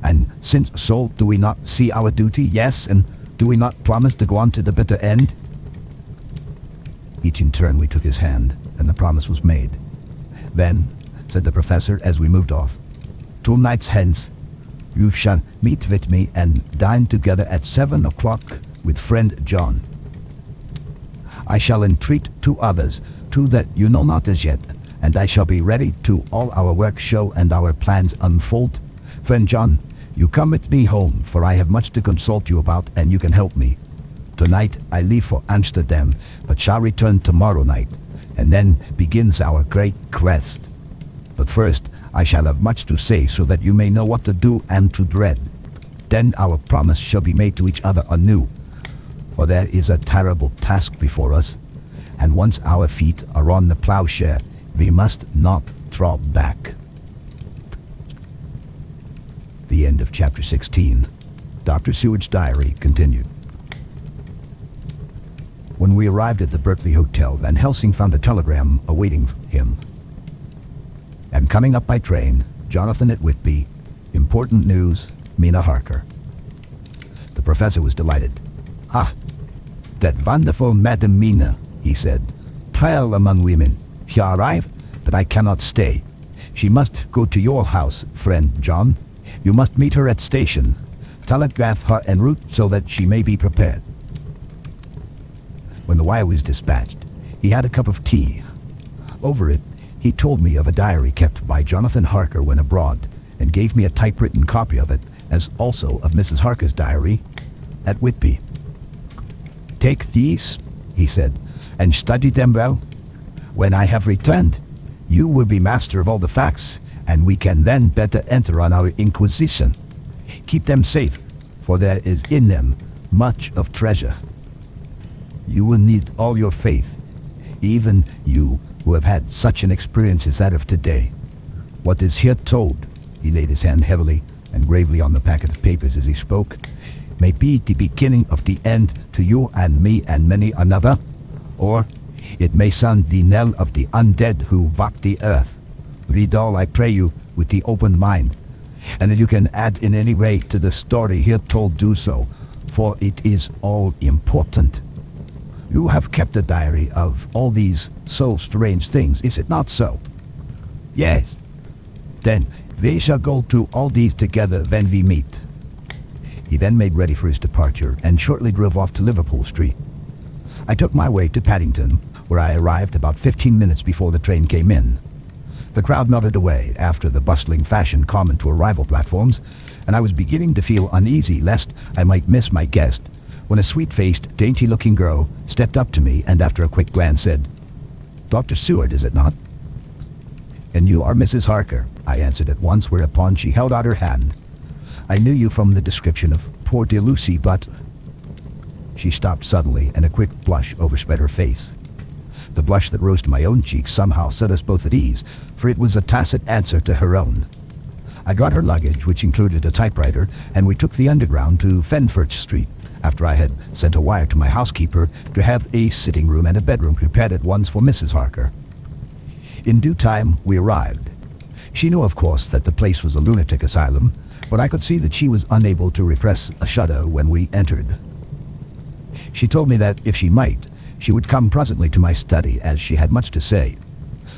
And since so, do we not see our duty? Yes, and do we not promise to go on to the bitter end?" Each in turn we took his hand, and the promise was made. "Then," said the professor as we moved off, "2 nights hence, you shall meet with me and dine together at 7 o'clock with friend John. I shall entreat 2 others, 2 that you know not as yet, and I shall be ready to all our work show and our plans unfold. Friend John, you come with me home, for I have much to consult you about, and you can help me. Tonight I leave for Amsterdam, but shall return tomorrow night, and then begins our great quest. But first I shall have much to say, so that you may know what to do and to dread. Then our promise shall be made to each other anew, for there is a terrible task before us, and once our feet are on the plowshare, we must not draw back." The end of chapter 16. Dr. Seward's diary continued. When we arrived at the Berkeley Hotel, Van Helsing found a telegram awaiting him. "Am coming up by train. Jonathan at Whitby. Important news. Mina Harker." The professor was delighted. "Ah, that wonderful Madam Mina," he said. "Pearl among women. She arrived, but I cannot stay. She must go to your house, friend John. You must meet her at station. Telegraph her en route so that she may be prepared." When the wire was dispatched, he had a cup of tea. Over it, he told me of a diary kept by Jonathan Harker when abroad, and gave me a typewritten copy of it, as also of Mrs. Harker's diary at Whitby. "Take these," he said, "and study them well. When I have returned, you will be master of all the facts, and we can then better enter on our inquisition. Keep them safe, for there is in them much of treasure. You will need all your faith, even you who have had such an experience as that of today. What is here told," he laid his hand heavily and gravely on the packet of papers as he spoke, "may be the beginning of the end to you and me and many another, or it may sound the knell of the undead who walk the earth. Read all, I pray you, with the open mind, and if you can add in any way to the story here told, do so, for it is all important. You have kept a diary of all these so strange things, is it not so?" "Yes." "Then we shall go through all these together when we meet." He then made ready for his departure and shortly drove off to Liverpool Street. I took my way to Paddington, where I arrived about 15 minutes before the train came in. The crowd melted away after the bustling fashion common to arrival platforms, and I was beginning to feel uneasy lest I might miss my guest, when a sweet-faced, dainty-looking girl stepped up to me and after a quick glance said, "Dr. Seward, is it not?" "And you are Mrs. Harker," I answered at once, whereupon she held out her hand. "I knew you from the description of poor dear Lucy, but—" She stopped suddenly, and a quick blush overspread her face. The blush that rose to my own cheek somehow set us both at ease, for it was a tacit answer to her own. I got her luggage, which included a typewriter, and we took the Underground to Fenford Street, after I had sent a wire to my housekeeper to have a sitting room and a bedroom prepared at once for Mrs. Harker. In due time, we arrived. She knew, of course, that the place was a lunatic asylum, but I could see that she was unable to repress a shudder when we entered. She told me that, if she might, she would come presently to my study, as she had much to say.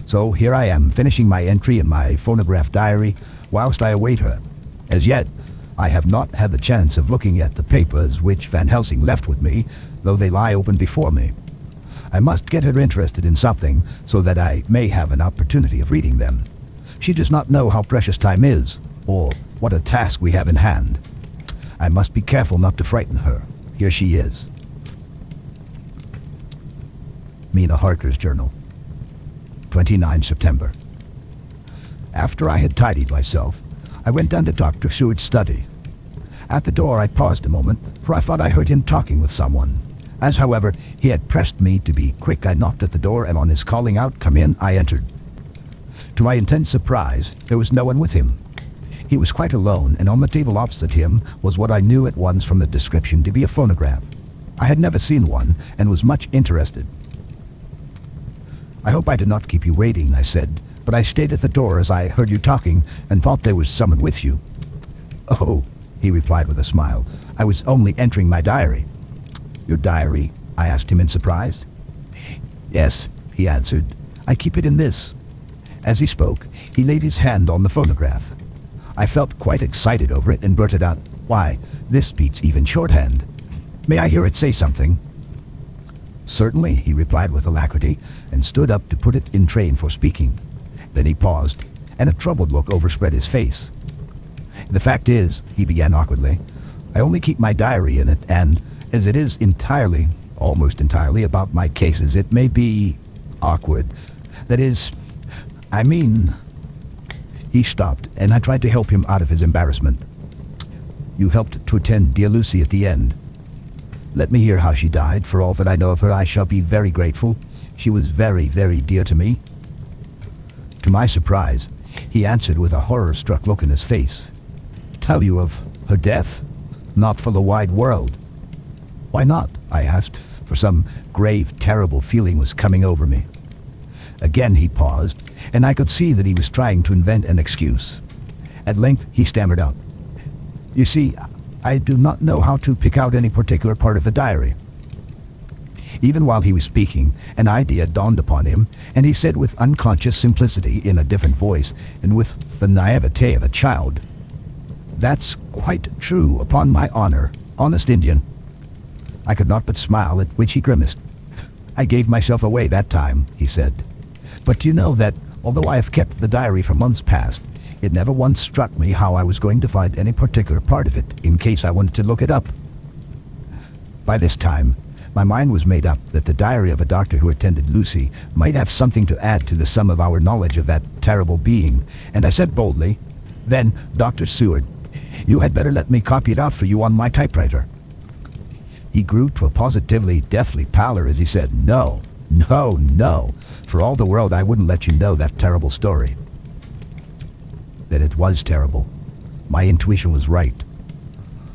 So here I am, finishing my entry in my phonograph diary, whilst I await her. As yet, I have not had the chance of looking at the papers which Van Helsing left with me, though they lie open before me. I must get her interested in something, so that I may have an opportunity of reading them. She does not know how precious time is, or what a task we have in hand. I must be careful not to frighten her. Here she is. Mina Harker's Journal, 29 September. After I had tidied myself, I went down to Dr. Seward's study. At the door I paused a moment, for I thought I heard him talking with someone. As, however, he had pressed me to be quick, I knocked at the door, and on his calling out, "Come in," I entered. To my intense surprise, there was no one with him. He was quite alone, and on the table opposite him was what I knew at once from the description to be a phonograph. I had never seen one, and was much interested. "I hope I did not keep you waiting," I said, "but I stayed at the door as I heard you talking and thought there was someone with you." "Oh," he replied with a smile, "I was only entering my diary." "Your diary?" I asked him in surprise. "Yes," he answered, "I keep it in this." As he spoke, he laid his hand on the phonograph. I felt quite excited over it and blurted out, "Why, this beats even shorthand. May I hear it say something?" "Certainly," he replied with alacrity, and stood up to put it in train for speaking. Then he paused, and a troubled look overspread his face. "The fact is," he began awkwardly, "I only keep my diary in it, and, as it is entirely, almost entirely, about my cases, it may be awkward. That is, I mean—" He stopped, and I tried to help him out of his embarrassment. "You helped to attend dear Lucy at the end. Let me hear how she died. For all that I know of her, I shall be very grateful. She was very, very dear to me." To my surprise, he answered with a horror-struck look in his face. "Tell you of her death? Not for the wide world." "Why not?" I asked, for some grave, terrible feeling was coming over me. Again he paused, and I could see that he was trying to invent an excuse. At length he stammered out, "You see, I do not know how to pick out any particular part of the diary." Even while he was speaking, an idea dawned upon him, and he said with unconscious simplicity in a different voice, and with the naivete of a child, "That's quite true, upon my honor, honest Indian." I could not but smile, at which he grimaced. "I gave myself away that time," he said. "But do you know that, although I have kept the diary for months past, it never once struck me how I was going to find any particular part of it, in case I wanted to look it up." By this time, My mind was made up that the diary of a doctor who attended Lucy might have something to add to the sum of our knowledge of that terrible being, and I said boldly, "Then, Dr. Seward, you had better let me copy it out for you on my typewriter." He grew to a positively deathly pallor as he said, "No, no, no. For all the world I wouldn't let you know that terrible story." That it was terrible. My intuition was right.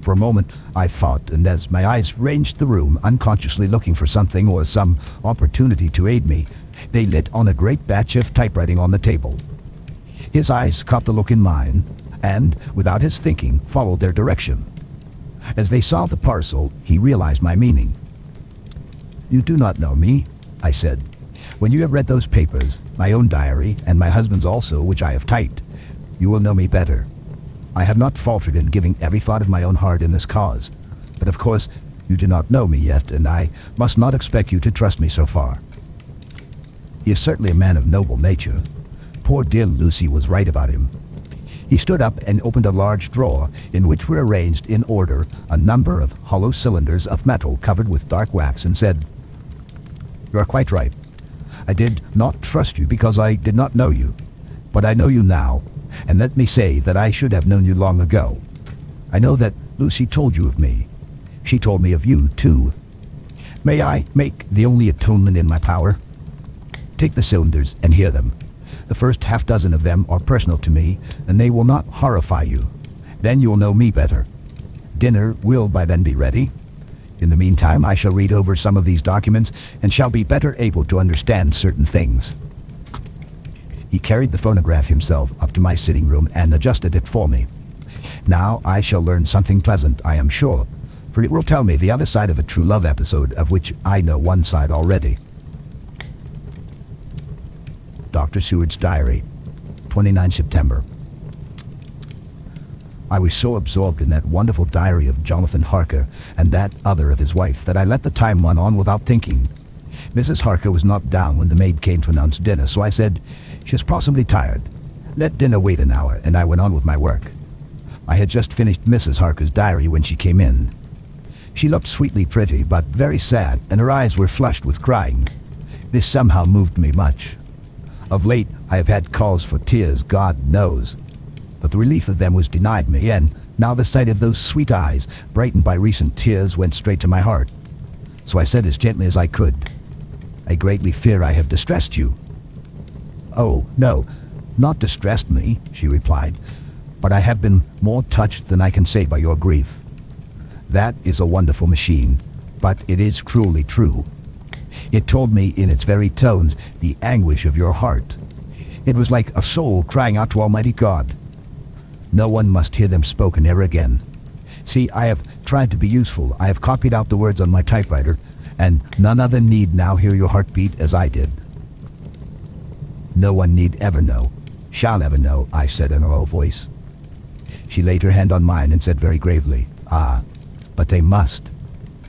For a moment I thought, and as my eyes ranged the room, unconsciously looking for something or some opportunity to aid me, they lit on a great batch of typewriting on the table. His eyes caught the look in mine, and, without his thinking, followed their direction. As they saw the parcel, he realized my meaning. "You do not know me," I said. "When you have read those papers, my own diary, and my husband's also, which I have typed, you will know me better. I have not faltered in giving every thought of my own heart in this cause, but of course you do not know me yet, and I must not expect you to trust me so far." He is certainly a man of noble nature. Poor dear Lucy was right about him. He stood up and opened a large drawer in which were arranged in order a number of hollow cylinders of metal covered with dark wax, and said, "You are quite right. I did not trust you because I did not know you, but I know you now, and let me say that I should have known you long ago. I know that Lucy told you of me. She told me of you, too. May I make the only atonement in my power? Take the cylinders and hear them. The first half dozen of them are personal to me, and they will not horrify you. Then you'll know me better. Dinner will by then be ready. In the meantime, I shall read over some of these documents and shall be better able to understand certain things." He carried the phonograph himself up to my sitting room and adjusted it for me. Now I shall learn something pleasant, I am sure, for it will tell me the other side of a true love episode of which I know one side already. Dr. Seward's Diary, 29 September. I was so absorbed in that wonderful diary of Jonathan Harker and that other of his wife that I let the time run on without thinking. Mrs. Harker was not down when the maid came to announce dinner, so I said, "She is possibly tired. Let dinner wait an hour," and I went on with my work. I had just finished Mrs. Harker's diary when she came in. She looked sweetly pretty, but very sad, and her eyes were flushed with crying. This somehow moved me much. Of late, I have had calls for tears, God knows. But the relief of them was denied me, and now the sight of those sweet eyes, brightened by recent tears, went straight to my heart. So I said as gently as I could, "I greatly fear I have distressed you." "Oh, no, not distressed me," she replied, "but I have been more touched than I can say by your grief. That is a wonderful machine, but it is cruelly true. It told me in its very tones the anguish of your heart. It was like a soul crying out to Almighty God. No one must hear them spoken ever again. See, I have tried to be useful. I have copied out the words on my typewriter, and none other need now hear your heartbeat as I did." "No one need ever know, shall ever know," I said in a low voice. She laid her hand on mine and said very gravely, "Ah, but they must."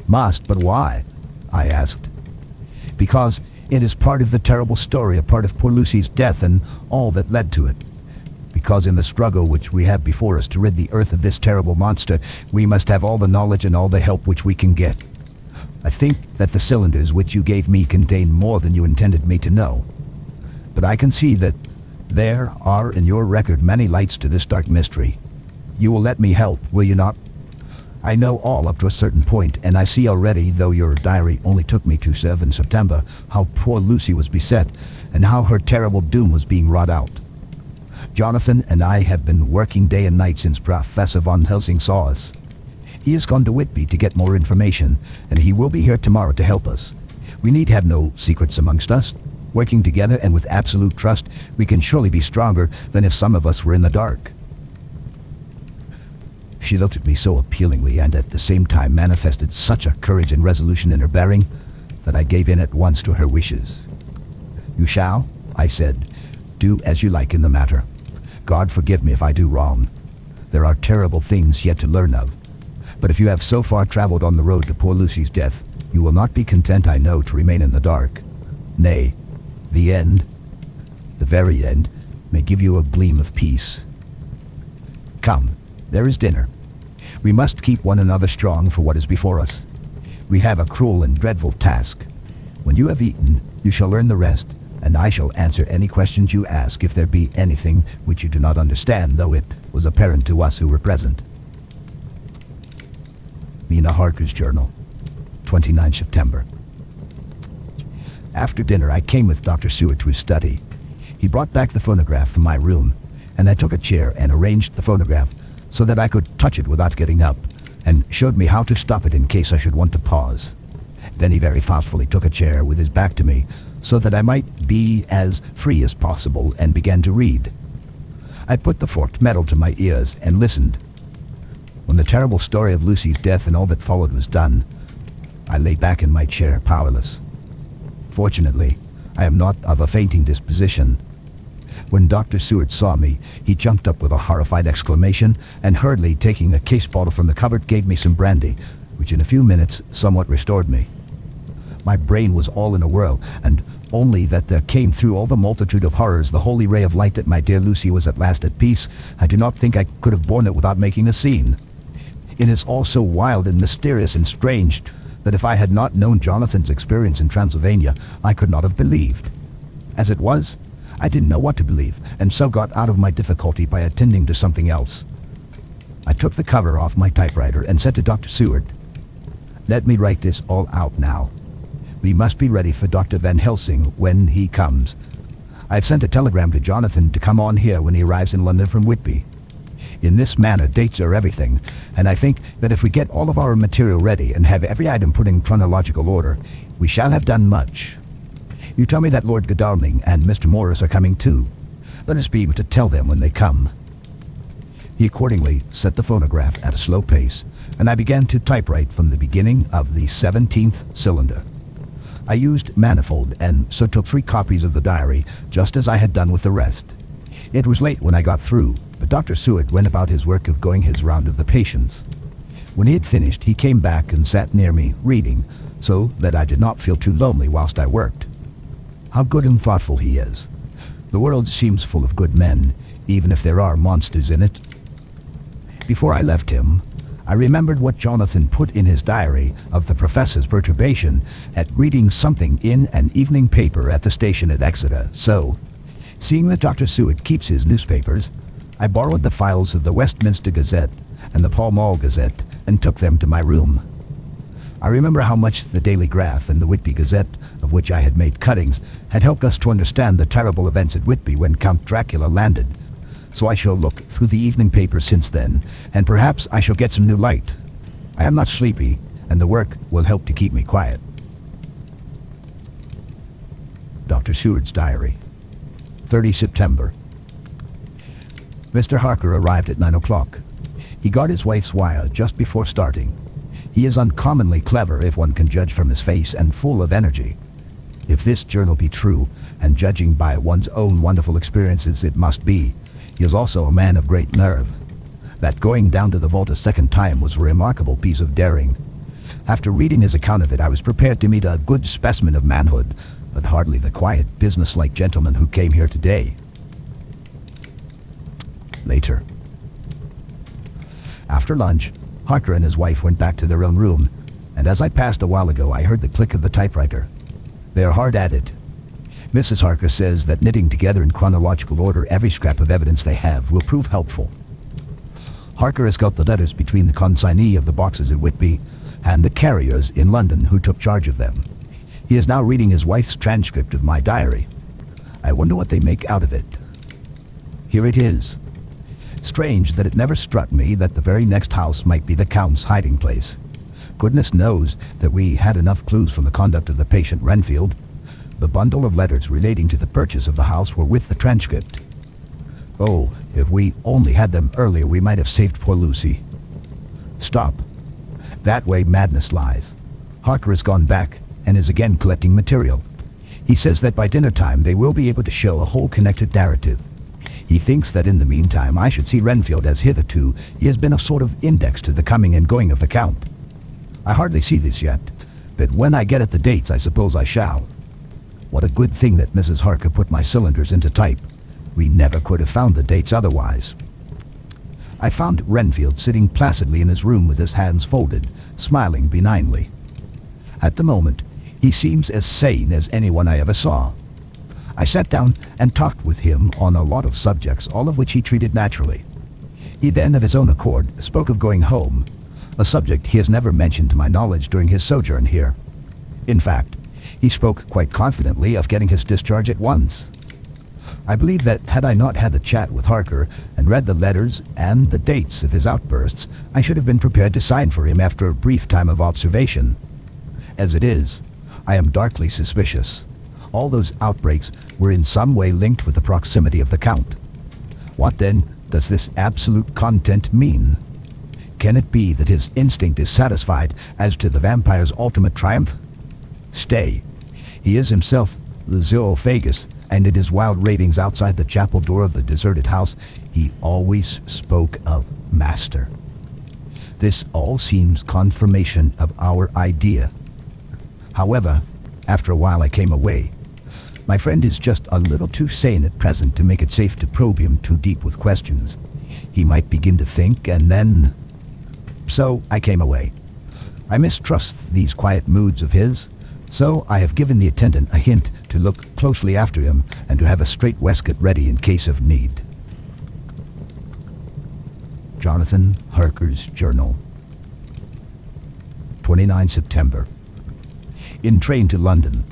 "Must, but why?" I asked. "Because it is part of the terrible story, a part of poor Lucy's death and all that led to it. Because in the struggle which we have before us to rid the earth of this terrible monster, we must have all the knowledge and all the help which we can get. I think that the cylinders which you gave me contain more than you intended me to know. But I can see that there are in your record many lights to this dark mystery. You will let me help, will you not? I know all up to a certain point, and I see already, though your diary only took me to 7 September, how poor Lucy was beset, and how her terrible doom was being wrought out. Jonathan and I have been working day and night since Professor von Helsing saw us. He has gone to Whitby to get more information, and he will be here tomorrow to help us. We need have no secrets amongst us. Working together and with absolute trust, we can surely be stronger than if some of us were in the dark." She looked at me so appealingly and at the same time manifested such a courage and resolution in her bearing that I gave in at once to her wishes. "You shall," I said, "do as you like in the matter. God forgive me if I do wrong. There are terrible things yet to learn of. But if you have so far traveled on the road to poor Lucy's death, you will not be content, I know, to remain in the dark. Nay, the end, the very end, may give you a gleam of peace. Come, there is dinner. We must keep one another strong for what is before us. we have a cruel and dreadful task. When you have eaten, you shall learn the rest, and I shall answer any questions you ask if there be anything which you do not understand, though it was apparent to us who were present. Mina Harker's journal, 29 September. After dinner, I came with Dr. Seward to his study. He brought back the phonograph from my room, and I took a chair and arranged the phonograph so that I could touch it without getting up, and showed me how to stop it in case I should want to pause. Then he very thoughtfully took a chair with his back to me so that I might be as free as possible, and began to read. I put the forked metal to my ears and listened. When the terrible story of Lucy's death and all that followed was done, I lay back in my chair, powerless. Fortunately, I am not of a fainting disposition. When Dr. Seward saw me, he jumped up with a horrified exclamation, and hurriedly taking a case bottle from the cupboard gave me some brandy, which in a few minutes somewhat restored me. My brain was all in a whirl, and only that there came through all the multitude of horrors the holy ray of light that my dear Lucy was at last at peace. I do not think I could have borne it without making a scene. It is all so wild and mysterious and strange that if I had not known Jonathan's experience in Transylvania, I could not have believed. As it was, I didn't know what to believe, and so got out of my difficulty by attending to something else. I took the cover off my typewriter and said to Dr. Seward, "Let me write this all out now. We must be ready for Dr. Van Helsing when he comes. I've sent a telegram to Jonathan to come on here when he arrives in London from Whitby. In this manner, dates are everything, and I think that if we get all of our material ready and have every item put in chronological order, we shall have done much. You tell me that Lord Godalming and Mr. Morris are coming too. Let us be able to tell them when they come." He accordingly set the phonograph at a slow pace, and I began to typewrite from the beginning of the 17th cylinder. I used manifold, and so took 3 copies of the diary, just as I had done with the rest. It was late when I got through, but Dr. Seward went about his work of going his round of the patients. When he had finished, he came back and sat near me, reading, so that I did not feel too lonely whilst I worked. How good and thoughtful he is. The world seems full of good men, even if there are monsters in it. Before I left him, I remembered what Jonathan put in his diary of the professor's perturbation at reading something in an evening paper at the station at Exeter, so, seeing that Dr. Seward keeps his newspapers, I borrowed the files of the Westminster Gazette and the Pall Mall Gazette and took them to my room. I remember how much the Daily Graph and the Whitby Gazette, of which I had made cuttings, had helped us to understand the terrible events at Whitby when Count Dracula landed. So I shall look through the evening paper since then, and perhaps I shall get some new light. I am not sleepy, and the work will help to keep me quiet. Dr. Seward's diary, 30 September. Mr. Harker arrived at 9 o'clock. He got his wife's wire just before starting. He is uncommonly clever, if one can judge from his face, and full of energy. If this journal be true, and judging by one's own wonderful experiences it must be, he is also a man of great nerve. That going down to the vault a second time was a remarkable piece of daring. After reading his account of it, I was prepared to meet a good specimen of manhood, but hardly the quiet, businesslike gentleman who came here today. Later. After lunch, Harker and his wife went back to their own room, and as I passed a while ago, I heard the click of the typewriter. They are hard at it. Mrs. Harker says that knitting together in chronological order every scrap of evidence they have will prove helpful. Harker has got the letters between the consignee of the boxes at Whitby and the carriers in London who took charge of them. He is now reading his wife's transcript of my diary. I wonder what they make out of it. Here it is. Strange that it never struck me that the very next house might be the Count's hiding place. Goodness knows that we had enough clues from the conduct of the patient Renfield. The bundle of letters relating to the purchase of the house were with the transcript. Oh, if we only had them earlier, we might have saved poor Lucy. Stop. That way madness lies. Harker has gone back and is again collecting material. He says that by dinner time they will be able to show a whole connected narrative. He thinks that in the meantime I should see Renfield, as hitherto he has been a sort of index to the coming and going of the Count. I hardly see this yet, but when I get at the dates I suppose I shall. What a good thing that Mrs. Harker put my cylinders into type. We never could have found the dates otherwise. I found Renfield sitting placidly in his room with his hands folded, smiling benignly. At the moment, he seems as sane as anyone I ever saw. I sat down and talked with him on a lot of subjects, all of which he treated naturally. He then, of his own accord, spoke of going home, a subject he has never mentioned to my knowledge during his sojourn here. In fact, he spoke quite confidently of getting his discharge at once. I believe that had I not had the chat with Harker and read the letters and the dates of his outbursts, I should have been prepared to sign for him after a brief time of observation. As it is, I am darkly suspicious. All those outbreaks were in some way linked with the proximity of the Count. What then does this absolute content mean? Can it be that his instinct is satisfied as to the vampire's ultimate triumph? Stay. He is himself the Zoophagus, and in his wild ravings outside the chapel door of the deserted house, he always spoke of Master. This all seems confirmation of our idea. However, after a while I came away. My friend is just a little too sane at present to make it safe to probe him too deep with questions. He might begin to think and then... So I came away. I mistrust these quiet moods of his, so I have given the attendant a hint to look closely after him and to have a straight waistcoat ready in case of need. Jonathan Harker's Journal. 29 September. In train to London.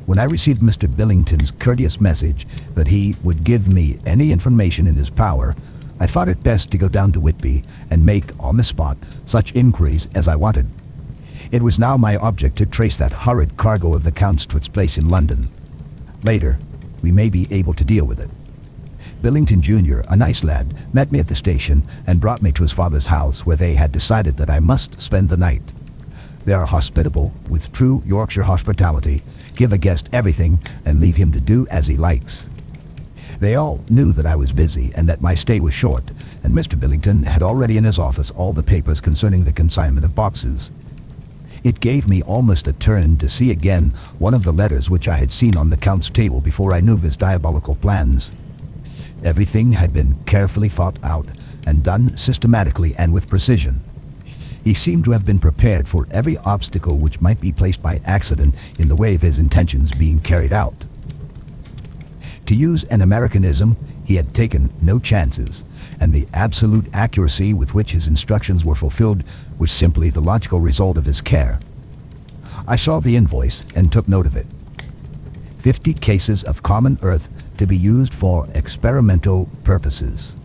When I received Mr. Billington's courteous message that he would give me any information in his power, I thought it best to go down to Whitby and make, on the spot, such inquiries as I wanted. It was now my object to trace that horrid cargo of the Count's to its place in London. Later, we may be able to deal with it. Billington Jr., a nice lad, met me at the station and brought me to his father's house, where they had decided that I must spend the night. They are hospitable, with true Yorkshire hospitality, give a guest everything, and leave him to do as he likes. They all knew that I was busy and that my stay was short, and Mr. Billington had already in his office all the papers concerning the consignment of boxes. It gave me almost a turn to see again one of the letters which I had seen on the Count's table before I knew of his diabolical plans. Everything had been carefully thought out and done systematically and with precision. He seemed to have been prepared for every obstacle which might be placed by accident in the way of his intentions being carried out. To use an Americanism, he had taken no chances, and the absolute accuracy with which his instructions were fulfilled was simply the logical result of his care. I saw the invoice and took note of it. 50 cases of common earth to be used for experimental purposes.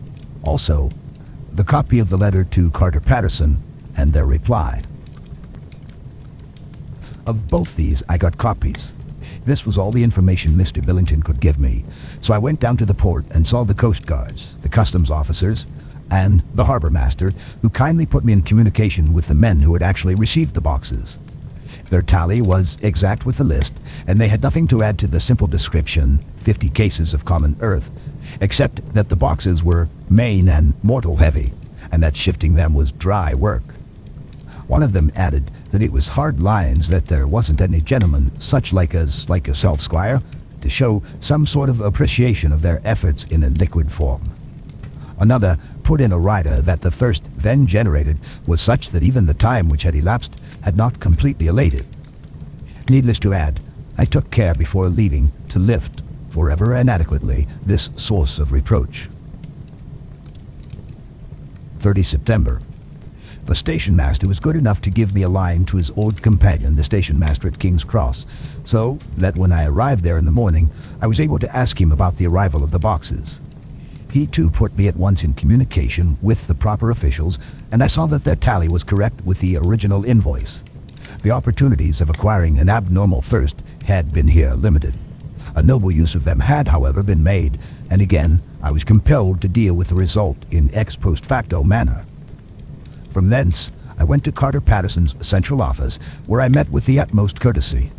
Also, the copy of the letter to Carter Patterson and their reply. Of both these I got copies. This was all the information Mr. Billington could give me, so I went down to the port and saw the Coast Guards, the customs officers, and the harbor master, who kindly put me in communication with the men who had actually received the boxes. Their tally was exact with the list, and they had nothing to add to the simple description, 50 cases of common earth, except that the boxes were main and mortal heavy, and that shifting them was dry work. One of them added that it was hard lines that there wasn't any gentleman, such like yourself, Squire, to show some sort of appreciation of their efforts in a liquid form. Another put in a rider that the thirst then generated was such that even the time which had elapsed had not completely allayed. Needless to add, I took care before leaving to lift, forever and adequately, this source of reproach. 30 September. The station master was good enough to give me a line to his old companion, the station master at King's Cross, so that when I arrived there in the morning, I was able to ask him about the arrival of the boxes. He too put me at once in communication with the proper officials, and I saw that their tally was correct with the original invoice. The opportunities of acquiring an abnormal thirst had been here limited. A noble use of them had, however, been made, and again I was compelled to deal with the result in ex post facto manner. From thence, I went to Carter Patterson's central office, where I met with the utmost courtesy.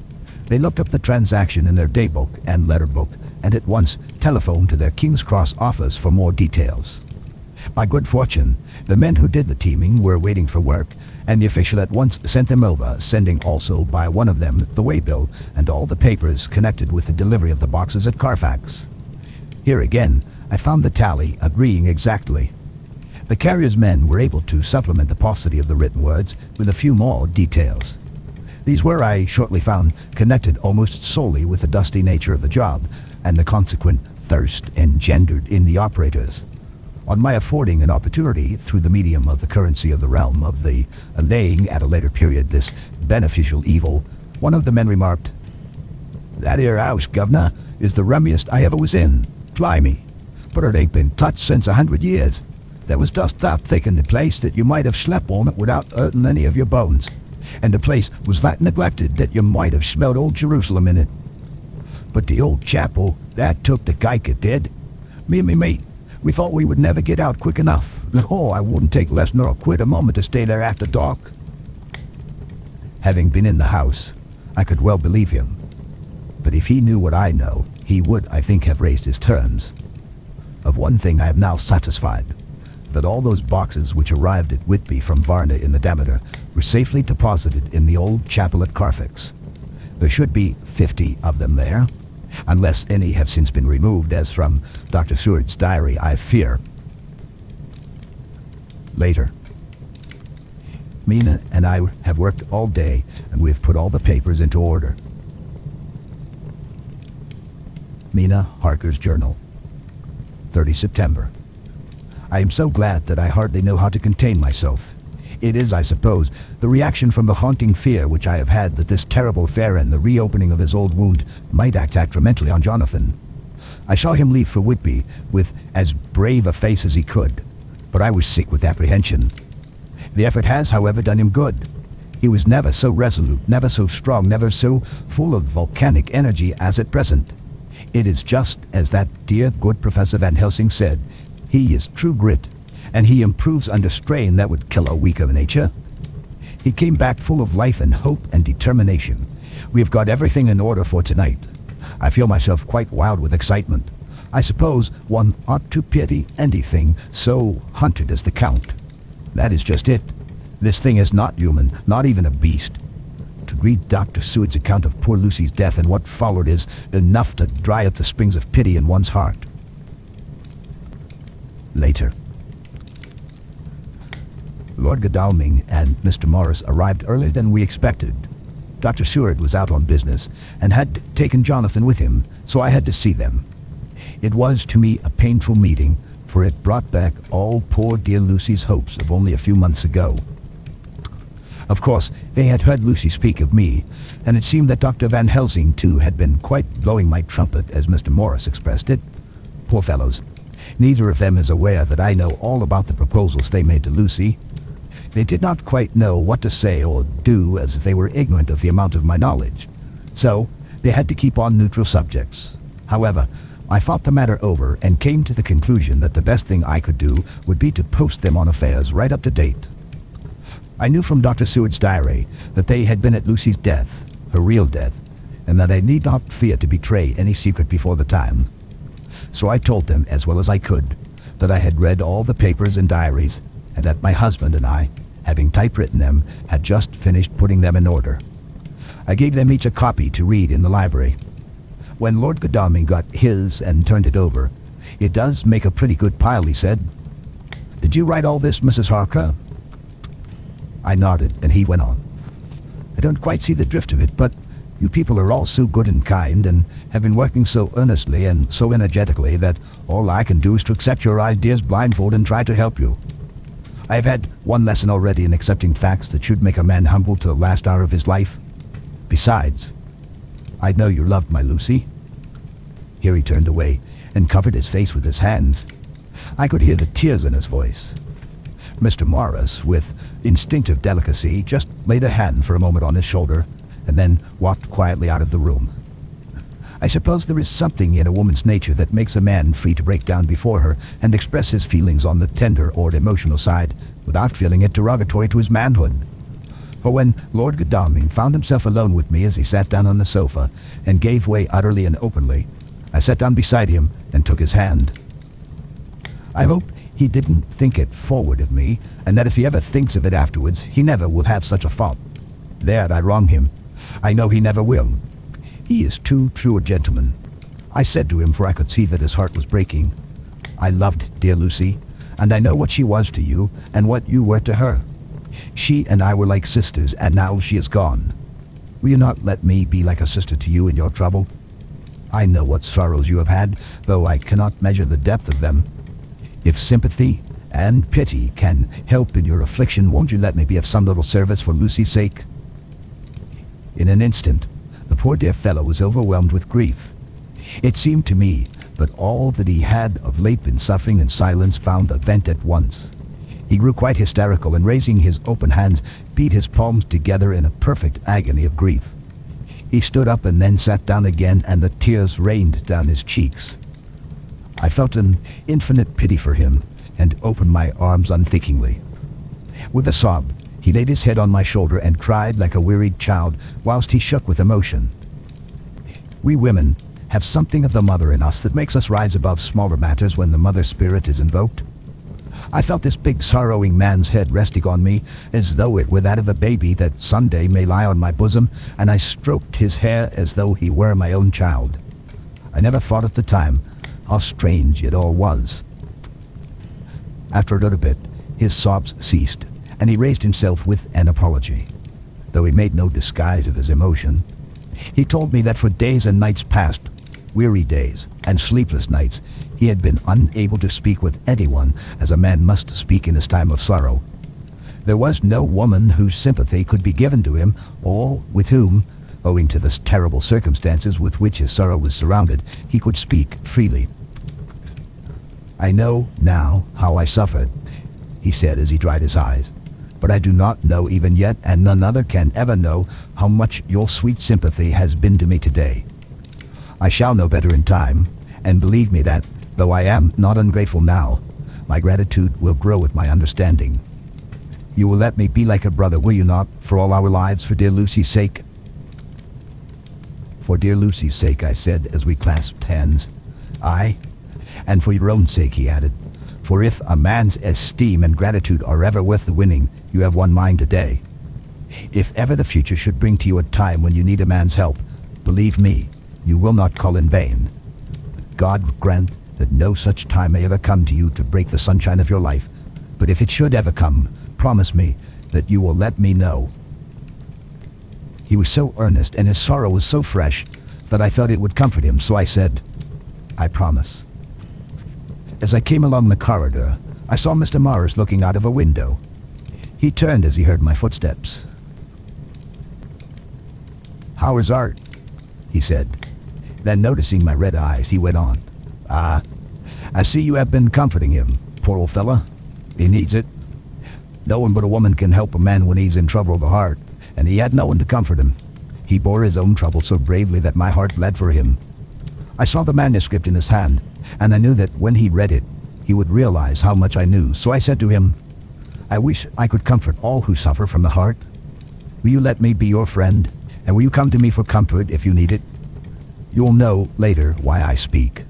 They looked up the transaction in their daybook and letter book, and at once telephoned to their King's Cross office for more details. By good fortune, the men who did the teaming were waiting for work, and the official at once sent them over, sending also by one of them the waybill and all the papers connected with the delivery of the boxes at Carfax. Here again, I found the tally agreeing exactly. The carrier's men were able to supplement the paucity of the written words with a few more details. These were, I shortly found, connected almost solely with the dusty nature of the job and the consequent thirst engendered in the operators. On my affording an opportunity, through the medium of the currency of the realm, of the allaying at a later period this beneficial evil, one of the men remarked, "That 'ere house, governor, is the rummiest I ever was in. Blimey, but it ain't been touched since 100 years. There was dust that thick in the place that you might have slept on it without hurting any of your bones. And the place was that neglected that you might have smelled old Jerusalem in it. But the old chapel, that took the kike, it did. Me and me mate, we thought we would never get out quick enough. Oh, I wouldn't take less nor a quid a moment to stay there after dark." Having been in the house, I could well believe him. But if he knew what I know, he would, I think, have raised his terms. Of one thing I am now satisfied, that all those boxes which arrived at Whitby from Varna in the Demeter were safely deposited in the old chapel at Carfax. There should be 50 of them there, unless any have since been removed, as from Dr. Seward's diary I fear. Later. Mina and I have worked all day, and we have put all the papers into order. Mina Harker's Journal, 30 September. I am so glad that I hardly know how to contain myself. It is, I suppose, the reaction from the haunting fear which I have had that this terrible affair and the reopening of his old wound might act detrimentally on Jonathan. I saw him leave for Whitby with as brave a face as he could, but I was sick with apprehension. The effort has, however, done him good. He was never so resolute, never so strong, never so full of volcanic energy as at present. It is just as that dear, good Professor Van Helsing said, he is true grit, and he improves under strain that would kill a weaker nature. He came back full of life and hope and determination. We have got everything in order for tonight. I feel myself quite wild with excitement. I suppose one ought to pity anything so hunted as the Count. That is just it. This thing is not human, not even a beast. To read Dr. Seward's account of poor Lucy's death and what followed is enough to dry up the springs of pity in one's heart. Later. Lord Godalming and Mr. Morris arrived earlier than we expected. Dr. Seward was out on business and had taken Jonathan with him, so I had to see them. It was to me a painful meeting, for it brought back all poor dear Lucy's hopes of only a few months ago. Of course, they had heard Lucy speak of me, and it seemed that Dr. Van Helsing, too, had been quite blowing my trumpet, as Mr. Morris expressed it. Poor fellows. Neither of them is aware that I know all about the proposals they made to Lucy. They did not quite know what to say or do, as they were ignorant of the amount of my knowledge. So, they had to keep on neutral subjects. However, I thought the matter over and came to the conclusion that the best thing I could do would be to post them on affairs right up to date. I knew from Dr. Seward's diary that they had been at Lucy's death, her real death, and that I need not fear to betray any secret before the time. So I told them, as well as I could, that I had read all the papers and diaries, and that my husband and I, having typewritten them, had just finished putting them in order. I gave them each a copy to read in the library. When Lord Godalming got his and turned it over, "It does make a pretty good pile," he said. "Did you write all this, Mrs. Harker?" I nodded, and he went on. "I don't quite see the drift of it, but you people are all so good and kind, and have been working so earnestly and so energetically that all I can do is to accept your ideas blindfold and try to help you. I have had one lesson already in accepting facts that should make a man humble to the last hour of his life. Besides, I know you loved my Lucy." Here he turned away and covered his face with his hands. I could hear the tears in his voice. Mr. Morris, with instinctive delicacy, just laid a hand for a moment on his shoulder and then walked quietly out of the room. I suppose there is something in a woman's nature that makes a man free to break down before her and express his feelings on the tender or emotional side without feeling it derogatory to his manhood. For when Lord Godalming found himself alone with me as he sat down on the sofa and gave way utterly and openly, I sat down beside him and took his hand. I hope he didn't think it forward of me, and that if he ever thinks of it afterwards, he never will have such a thought. There I wrong him. I know he never will. He is too true a gentleman. I said to him, for I could see that his heart was breaking, "I loved dear Lucy, and I know what she was to you and what you were to her. She and I were like sisters, and now she is gone. Will you not let me be like a sister to you in your trouble? I know what sorrows you have had, though I cannot measure the depth of them. If sympathy and pity can help in your affliction, won't you let me be of some little service for Lucy's sake?" In an instant, the poor dear fellow was overwhelmed with grief. It seemed to me that all that he had of late been suffering in silence found a vent at once. He grew quite hysterical, and raising his open hands, beat his palms together in a perfect agony of grief. He stood up and then sat down again, and the tears rained down his cheeks. I felt an infinite pity for him, and opened my arms unthinkingly. With a sob, he laid his head on my shoulder and cried like a wearied child, whilst he shook with emotion. We women have something of the mother in us that makes us rise above smaller matters when the mother spirit is invoked. I felt this big sorrowing man's head resting on me, as though it were that of a baby that someday may lie on my bosom, and I stroked his hair as though he were my own child. I never thought at the time how strange it all was. After a little bit, his sobs ceased, and he raised himself with an apology, though he made no disguise of his emotion. He told me that for days and nights past, weary days and sleepless nights, he had been unable to speak with anyone as a man must speak in his time of sorrow. There was no woman whose sympathy could be given to him, or with whom, owing to the terrible circumstances with which his sorrow was surrounded, he could speak freely. "I know now how I suffered," he said as he dried his eyes, "but I do not know even yet, and none other can ever know, how much your sweet sympathy has been to me today. I shall know better in time, and believe me that, though I am not ungrateful now, my gratitude will grow with my understanding. You will let me be like a brother, will you not, for all our lives, for dear Lucy's sake?" "For dear Lucy's sake," I said as we clasped hands. "Aye, and for your own sake," he added, "for if a man's esteem and gratitude are ever worth the winning, you have won mine today. If ever the future should bring to you a time when you need a man's help, believe me, you will not call in vain. God grant that no such time may ever come to you to break the sunshine of your life, but if it should ever come, promise me that you will let me know." He was so earnest, and his sorrow was so fresh, that I felt it would comfort him, so I said, "I promise." As I came along the corridor, I saw Mr. Morris looking out of a window. He turned as he heard my footsteps. "How is Art?" he said. Then noticing my red eyes, he went on, "Ah, I see you have been comforting him, poor old fella. He needs it. No one but a woman can help a man when he's in trouble of the heart, and he had no one to comfort him. He bore his own trouble so bravely that my heart bled for him." I saw the manuscript in his hand, and I knew that when he read it, he would realize how much I knew, so I said to him, "I wish I could comfort all who suffer from the heart. Will you let me be your friend, and will you come to me for comfort if you need it? You will know later why I speak."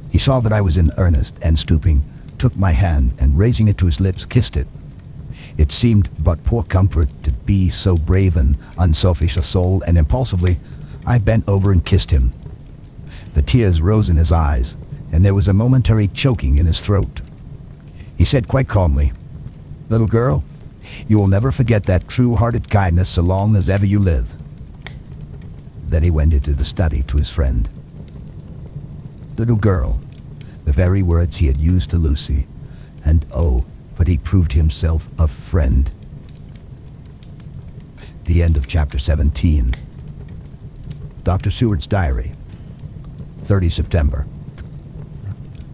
He saw that I was in earnest, and stooping, took my hand and raising it to his lips, kissed it. It seemed but poor comfort to be so brave and unselfish a soul, and impulsively I bent over and kissed him. The tears rose in his eyes, and there was a momentary choking in his throat. He said quite calmly, "Little girl, you will never forget that true-hearted kindness so long as ever you live." Then he went into the study to his friend. Little girl, the very words he had used to Lucy, and oh, but he proved himself a friend. The end of chapter 17. Dr. Seward's diary, 30 September.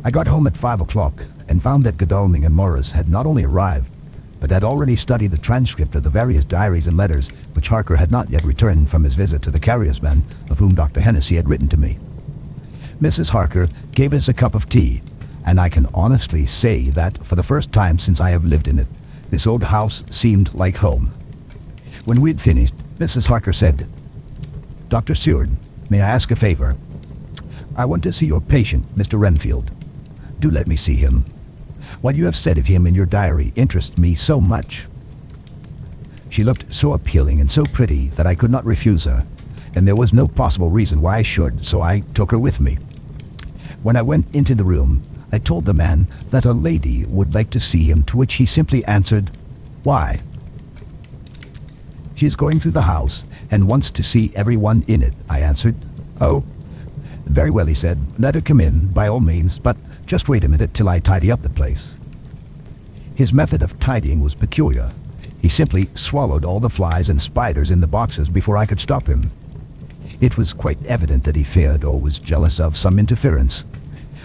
I got home at 5 o'clock and found that Godalming and Morris had not only arrived, but had already studied the transcript of the various diaries and letters which Harker had not yet returned from his visit to the carrier's man, of whom Dr. Hennessy had written to me. Mrs. Harker gave us a cup of tea, and I can honestly say that, for the first time since I have lived in it, this old house seemed like home. When we had finished, Mrs. Harker said, "Dr. Seward, may I ask a favor? I want to see your patient, Mr. Renfield. Do let me see him. What you have said of him in your diary interests me so much." She looked so appealing and so pretty that I could not refuse her, and there was no possible reason why I should, so I took her with me. When I went into the room, I told the man that a lady would like to see him, to which he simply answered, "Why?" She is going through the house and wants to see everyone in it, I answered. Oh, very well, he said. Let her come in, by all means, but just wait a minute till I tidy up the place. His method of tidying was peculiar. He simply swallowed all the flies and spiders in the boxes before I could stop him. It was quite evident that he feared or was jealous of some interference.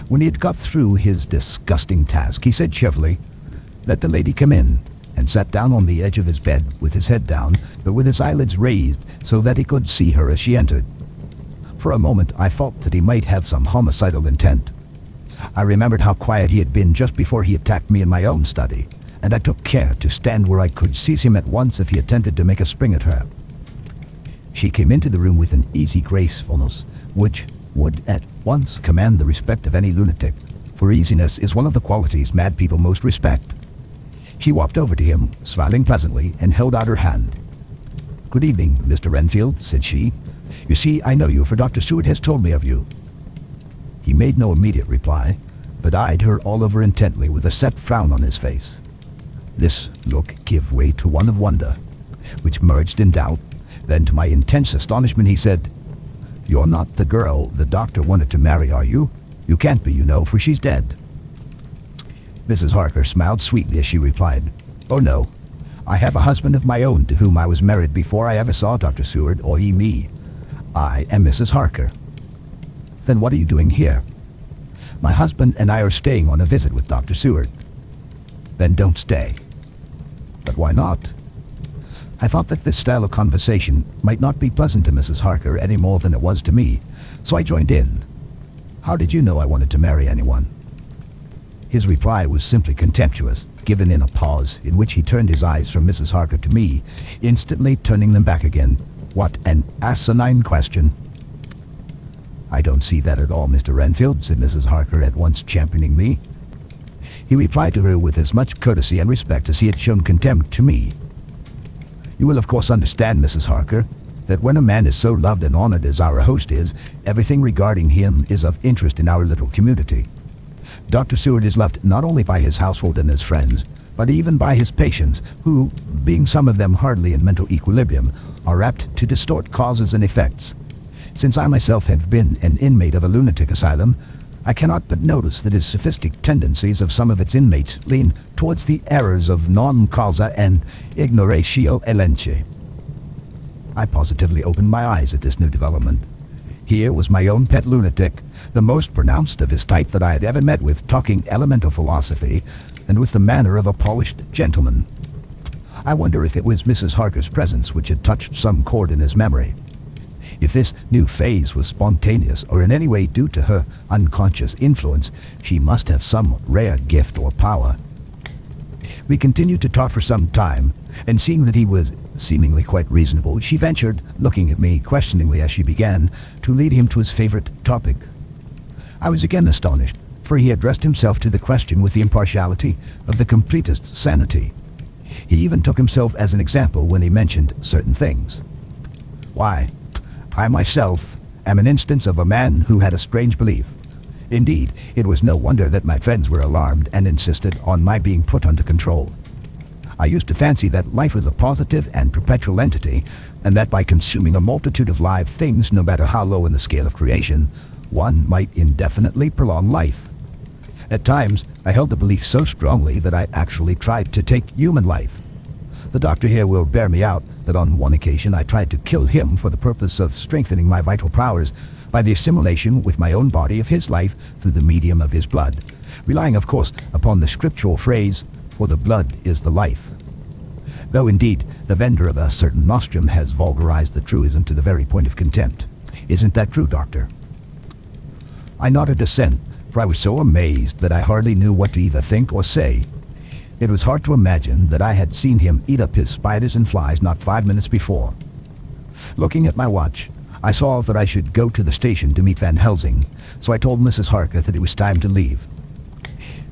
When he had got through his disgusting task, he said cheerfully, "Let the lady come in," and sat down on the edge of his bed with his head down, but with his eyelids raised so that he could see her as she entered. For a moment I thought that he might have some homicidal intent. I remembered how quiet he had been just before he attacked me in my own study, and I took care to stand where I could seize him at once if he attempted to make a spring at her. She came into the room with an easy gracefulness, which would at once command the respect of any lunatic, for easiness is one of the qualities mad people most respect. She walked over to him, smiling pleasantly, and held out her hand. "Good evening, Mr. Renfield," said she. "You see, I know you, for Dr. Seward has told me of you." He made no immediate reply, but eyed her all over intently with a set frown on his face. This look gave way to one of wonder, which merged in doubt. Then, to my intense astonishment, he said, "You're not the girl the doctor wanted to marry, are you? You can't be, you know, for she's dead." Mrs. Harker smiled sweetly as she replied, "Oh no, I have a husband of my own to whom I was married before I ever saw Dr. Seward or he me. I am Mrs. Harker." "Then what are you doing here?" "My husband and I are staying on a visit with Dr. Seward." "Then don't stay." "But why not?" I thought that this style of conversation might not be pleasant to Mrs. Harker any more than it was to me, so I joined in. "How did you know I wanted to marry anyone?" His reply was simply contemptuous, given in a pause in which he turned his eyes from Mrs. Harker to me, instantly turning them back again. "What an asinine question!" "I don't see that at all, Mr. Renfield," said Mrs. Harker, at once championing me. He replied to her with as much courtesy and respect as he had shown contempt to me. "You will of course understand, Mrs. Harker, that when a man is so loved and honored as our host is, everything regarding him is of interest in our little community. Dr. Seward is loved not only by his household and his friends, but even by his patients, who, being some of them hardly in mental equilibrium, are apt to distort causes and effects. Since I myself have been an inmate of a lunatic asylum, I cannot but notice that his sophistic tendencies of some of its inmates lean towards the errors of non causa and ignoratio elenchi." I positively opened my eyes at this new development. Here was my own pet lunatic, the most pronounced of his type that I had ever met with, talking elemental philosophy, and with the manner of a polished gentleman. I wonder if it was Mrs. Harker's presence which had touched some chord in his memory. If this new phase was spontaneous or in any way due to her unconscious influence, she must have some rare gift or power. We continued to talk for some time, and seeing that he was seemingly quite reasonable, she ventured, looking at me questioningly as she began, to lead him to his favorite topic. I was again astonished, for he addressed himself to the question with the impartiality of the completest sanity. He even took himself as an example when he mentioned certain things. "Why, I myself am an instance of a man who had a strange belief. Indeed, it was no wonder that my friends were alarmed and insisted on my being put under control. I used to fancy that life was a positive and perpetual entity, and that by consuming a multitude of live things, no matter how low in the scale of creation, one might indefinitely prolong life. At times, I held the belief so strongly that I actually tried to take human life. The doctor here will bear me out that on one occasion I tried to kill him for the purpose of strengthening my vital powers by the assimilation with my own body of his life through the medium of his blood, relying of course upon the scriptural phrase, "For the blood is the life." Though indeed the vendor of a certain nostrum has vulgarized the truism to the very point of contempt. Isn't that true, doctor? I nodded assent, for I was so amazed that I hardly knew what to either think or say. It was hard to imagine that I had seen him eat up his spiders and flies not 5 minutes before. Looking at my watch, I saw that I should go to the station to meet Van Helsing, so I told Mrs. Harker that it was time to leave.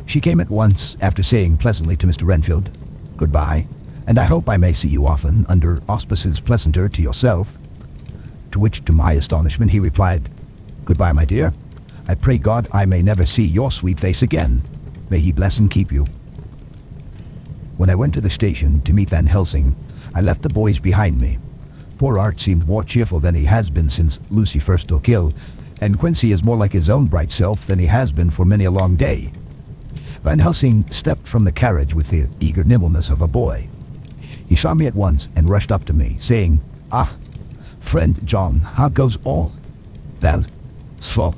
She came at once after saying pleasantly to Mr. Renfield, "Goodbye, and I hope I may see you often under auspices pleasanter to yourself." To which, to my astonishment, he replied, "Goodbye, my dear. I pray God I may never see your sweet face again. May he bless and keep you." When I went to the station to meet Van Helsing, I left the boys behind me. Poor Art seemed more cheerful than he has been since Lucy first took ill, and Quincy is more like his own bright self than he has been for many a long day. Van Helsing stepped from the carriage with the eager nimbleness of a boy. He saw me at once and rushed up to me, saying, "Ah, friend John, how goes all?" "Well, so,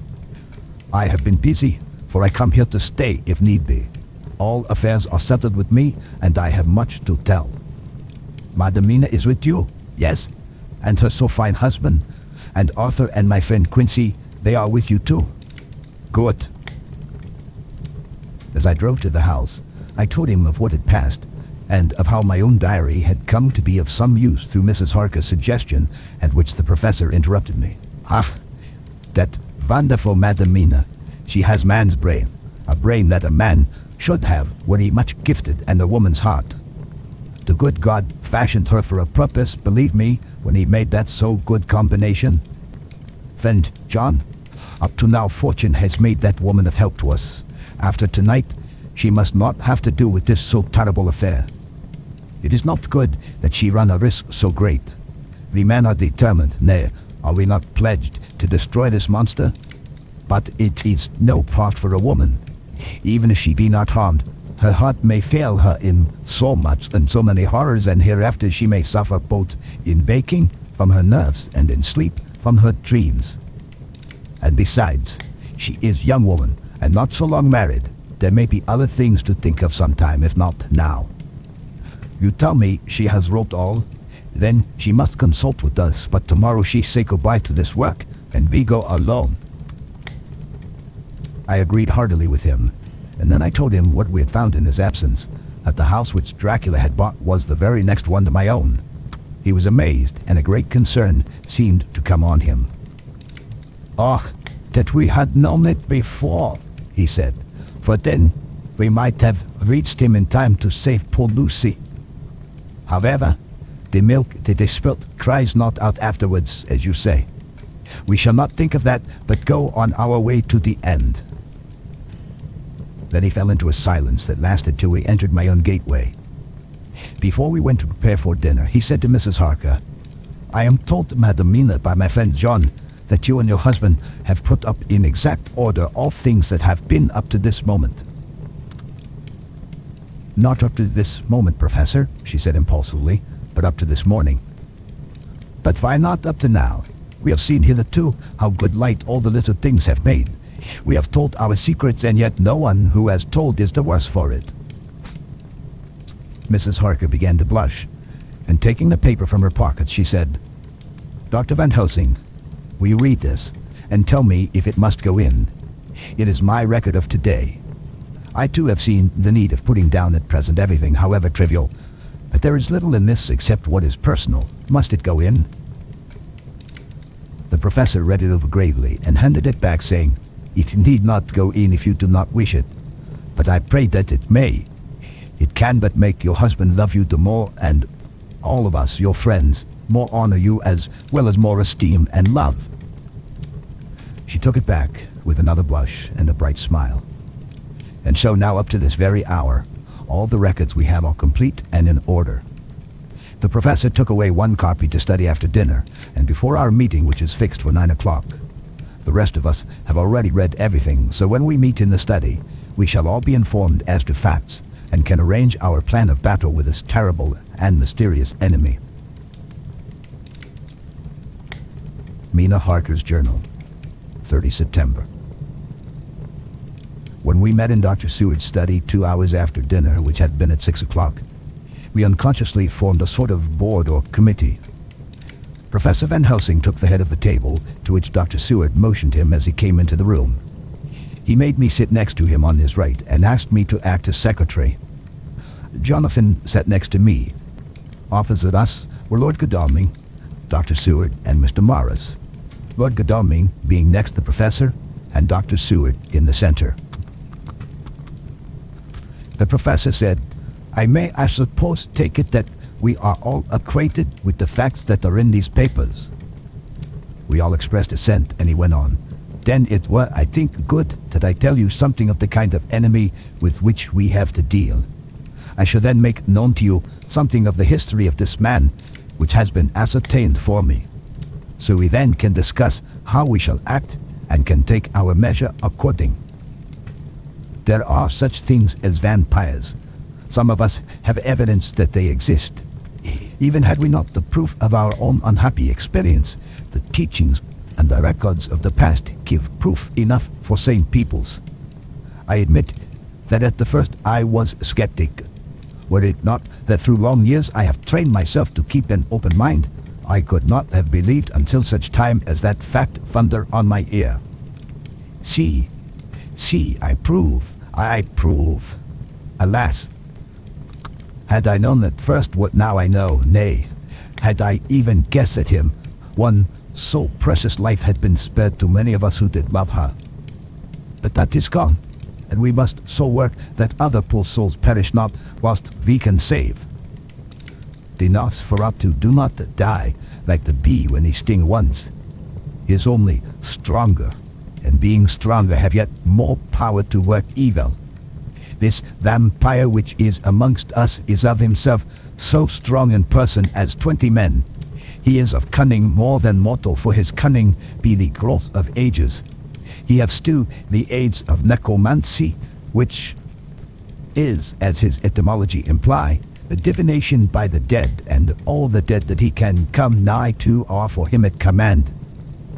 I have been busy, for I come here to stay if need be. All affairs are settled with me, and I have much to tell. Madamina is with you, yes, and her so fine husband, and Arthur and my friend Quincy, they are with you too. Good." As I drove to the house, I told him of what had passed, and of how my own diary had come to be of some use through Mrs. Harker's suggestion, at which the professor interrupted me. "Ah, that wonderful Madamina. She has man's brain, a brain that a man should have were he much gifted, and a woman's heart. The good God fashioned her for a purpose, believe me, when he made that so good combination. Friend John, up to now fortune has made that woman of help to us. After tonight, she must not have to do with this so terrible affair. It is not good that she run a risk so great. We men are determined, nay, are we not pledged to destroy this monster? But it is no part for a woman. Even if she be not harmed, her heart may fail her in so much and so many horrors, and hereafter she may suffer both in waking from her nerves and in sleep from her dreams. And besides, she is young woman, and not so long married. There may be other things to think of sometime, if not now. You tell me she has wrote all, then she must consult with us, but tomorrow she say goodbye to this work, and we go alone." I agreed heartily with him, and then I told him what we had found in his absence, that the house which Dracula had bought was the very next one to my own. He was amazed, and a great concern seemed to come on him. "Oh, that we had known it before," he said, "for then we might have reached him in time to save poor Lucy. However, the milk that is spilt cries not out afterwards, as you say. We shall not think of that, but go on our way to the end." Then he fell into a silence that lasted till we entered my own gateway. Before we went to prepare for dinner, he said to Mrs. Harker, "I am told, Madamina, by my friend John, that you and your husband have put up in exact order all things that have been up to this moment." "Not up to this moment, Professor," she said impulsively, "but up to this morning." "But why not up to now? We have seen hitherto how good light all the little things have made. We have told our secrets, and yet no one who has told is the worse for it." Mrs. Harker began to blush, and taking the paper from her pocket, she said, "Dr. Van Helsing, will you read this, and tell me if it must go in? It is my record of today. I too have seen the need of putting down at present everything, however trivial, but there is little in this except what is personal. Must it go in?" The professor read it over gravely and handed it back, saying, "It need not go in if you do not wish it, but I pray that it may. It can but make your husband love you the more, and all of us, your friends, more honor you, as well as more esteem and love." She took it back with another blush and a bright smile. "And so now up to this very hour, all the records we have are complete and in order. The professor took away one copy to study after dinner, and before our meeting, which is fixed for 9 o'clock. The rest of us have already read everything, so when we meet in the study, we shall all be informed as to facts, and can arrange our plan of battle with this terrible and mysterious enemy." Mina Harker's Journal, 30 September. When we met in Dr. Seward's study 2 hours after dinner, which had been at 6 o'clock, we unconsciously formed a sort of board or committee. Professor Van Helsing took the head of the table, to which Dr. Seward motioned him as he came into the room. He made me sit next to him on his right and asked me to act as secretary. Jonathan sat next to me. Opposite us were Lord Godalming, Dr. Seward, and Mr. Morris. Lord Godalming being next the professor, and Dr. Seward in the center. The professor said, "I may, I suppose, take it that we are all acquainted with the facts that are in these papers." We all expressed assent, and he went on, "Then it were, I think, good that I tell you something of the kind of enemy with which we have to deal. I shall then make known to you something of the history of this man, which has been ascertained for me. So we then can discuss how we shall act and can take our measure according. There are such things as vampires. Some of us have evidence that they exist. Even had we not the proof of our own unhappy experience, the teachings and the records of the past give proof enough for sane peoples. I admit that at the first I was skeptic. Were it not that through long years I have trained myself to keep an open mind, I could not have believed until such time as that fact thundered on my ear. See, I prove. Alas, had I known at first what now I know, nay, had I even guessed at him, one so precious life had been spared to many of us who did love her. But that is gone, and we must so work that other poor souls perish not whilst we can save. The Nosferatu do not die like the bee when he sting once. He is only stronger, and being stronger have yet more power to work evil. This vampire which is amongst us is of himself so strong in person as 20 men. He is of cunning more than mortal, for his cunning be the growth of ages. He have still the aids of necromancy, which is, as his etymology imply, the divination by the dead, and all the dead that he can come nigh to are for him at command.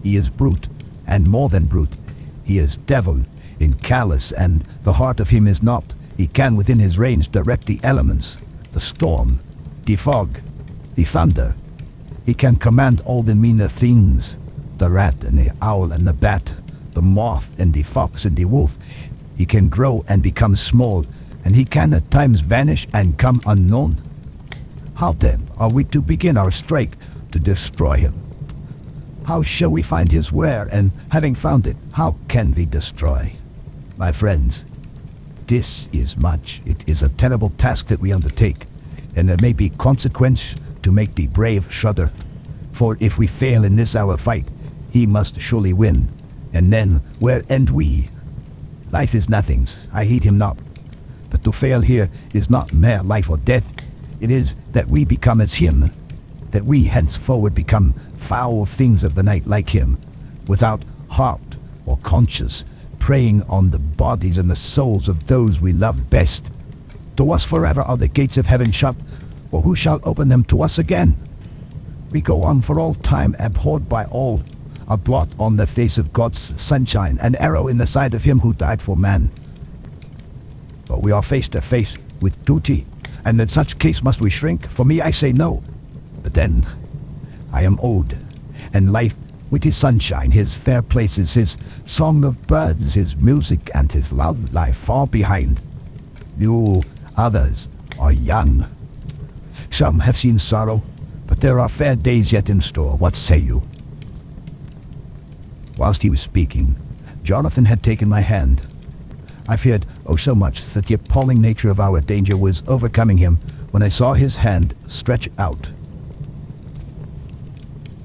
He is brute, and more than brute. He is devil in callous, and the heart of him is not. He can within his range direct the elements, the storm, the fog, the thunder. He can command all the meaner things, the rat and the owl and the bat, the moth and the fox and the wolf. He can grow and become small, and he can at times vanish and come unknown. How then are we to begin our strike to destroy him? How shall we find his where, and having found it, how can we destroy? My friends, this is much. It is a terrible task that we undertake, and there may be consequence to make the brave shudder. For if we fail in this our fight, he must surely win, and then where end we? Life is nothing's, I heed him not. But to fail here is not mere life or death. It is that we become as him, that we henceforward become foul things of the night like him, without heart or conscience, preying on the bodies and the souls of those we love best. To us forever are the gates of heaven shut, or who shall open them to us again? We go on for all time, abhorred by all, a blot on the face of God's sunshine, an arrow in the side of him who died for man. But we are face to face with duty, and in such case must we shrink? For me, I say no. But then, I am old, and life with his sunshine, his fair places, his song of birds, his music, and his love lie far behind. You others are young. Some have seen sorrow, but there are fair days yet in store. What say you? Whilst he was speaking, Jonathan had taken my hand. I feared, oh so much, that the appalling nature of our danger was overcoming him when I saw his hand stretch out.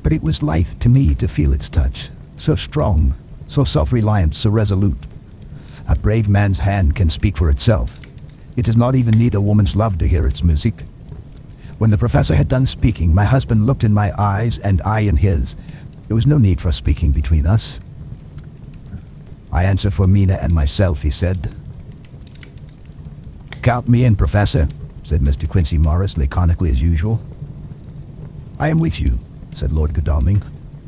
But it was life to me to feel its touch, so strong, so self-reliant, so resolute. A brave man's hand can speak for itself. It does not even need a woman's love to hear its music. When the professor had done speaking, my husband looked in my eyes and I in his. There was no need for speaking between us. I answer for Mina and myself, he said. Count me in, Professor, said Mr. Quincy Morris, laconically as usual. I am with you, said Lord Godalming,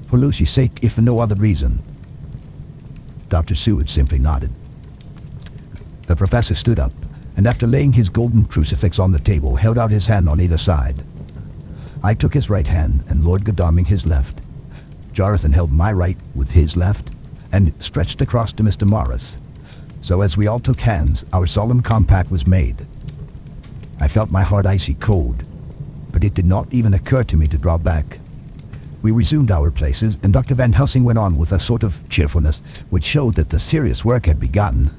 for Lucy's sake, if for no other reason. Dr. Seward simply nodded. The professor stood up, and after laying his golden crucifix on the table, held out his hand on either side. I took his right hand, and Lord Godalming his left. Jonathan held my right with his left, and stretched across to Mr. Morris. So as we all took hands, our solemn compact was made. I felt my heart icy cold, but it did not even occur to me to draw back. We resumed our places, and Dr. Van Helsing went on with a sort of cheerfulness which showed that the serious work had begun.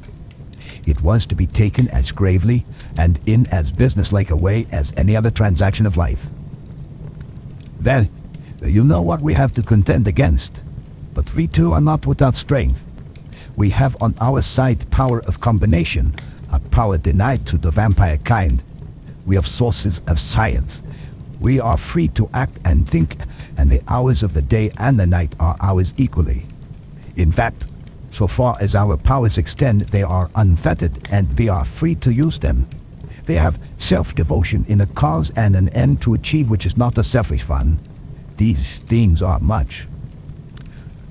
It was to be taken as gravely and in as businesslike a way as any other transaction of life. Well, you know what we have to contend against, but we too are not without strength. We have on our side power of combination, a power denied to the vampire kind. We have sources of science. We are free to act and think, and the hours of the day and the night are ours equally. In fact, so far as our powers extend, they are unfettered, and we are free to use them. They have self-devotion in a cause and an end to achieve which is not a selfish one. These things are much.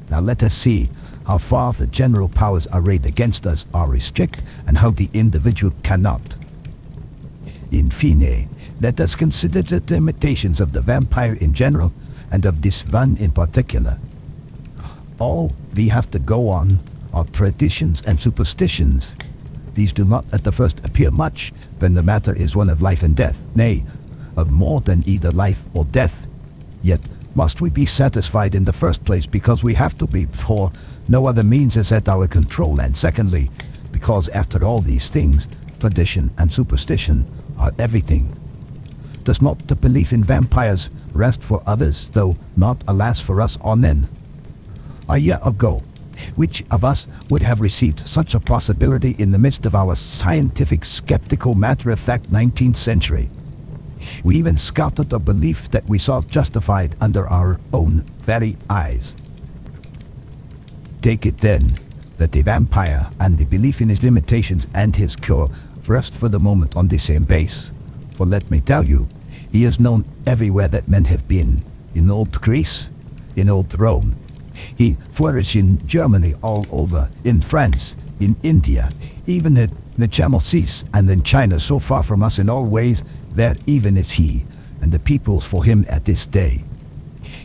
Now let us see how far the general powers arrayed against us are restricted, and how the individual cannot. In fine, let us consider the limitations of the vampire in general, and of this one in particular. All we have to go on are traditions and superstitions. These do not at the first appear much, when the matter is one of life and death, nay, of more than either life or death. Yet must we be satisfied in the first place because we have to be, for no other means is at our control, and secondly, because after all these things, tradition and superstition are everything. Does not the belief in vampires rest for others, though not, alas, for us or men? A year ago, which of us would have received such a possibility in the midst of our scientific, skeptical, matter-of-fact 19th century? We even scouted a belief that we saw justified under our own very eyes. Take it then that the vampire and the belief in his limitations and his cure rest for the moment on the same base. For let me tell you, he is known everywhere that men have been. In old Greece, in old Rome. He flourished in Germany all over, in France, in India, even in the Channel Seas, and in China, so far from us in all ways, there even is he, and the peoples for him at this day.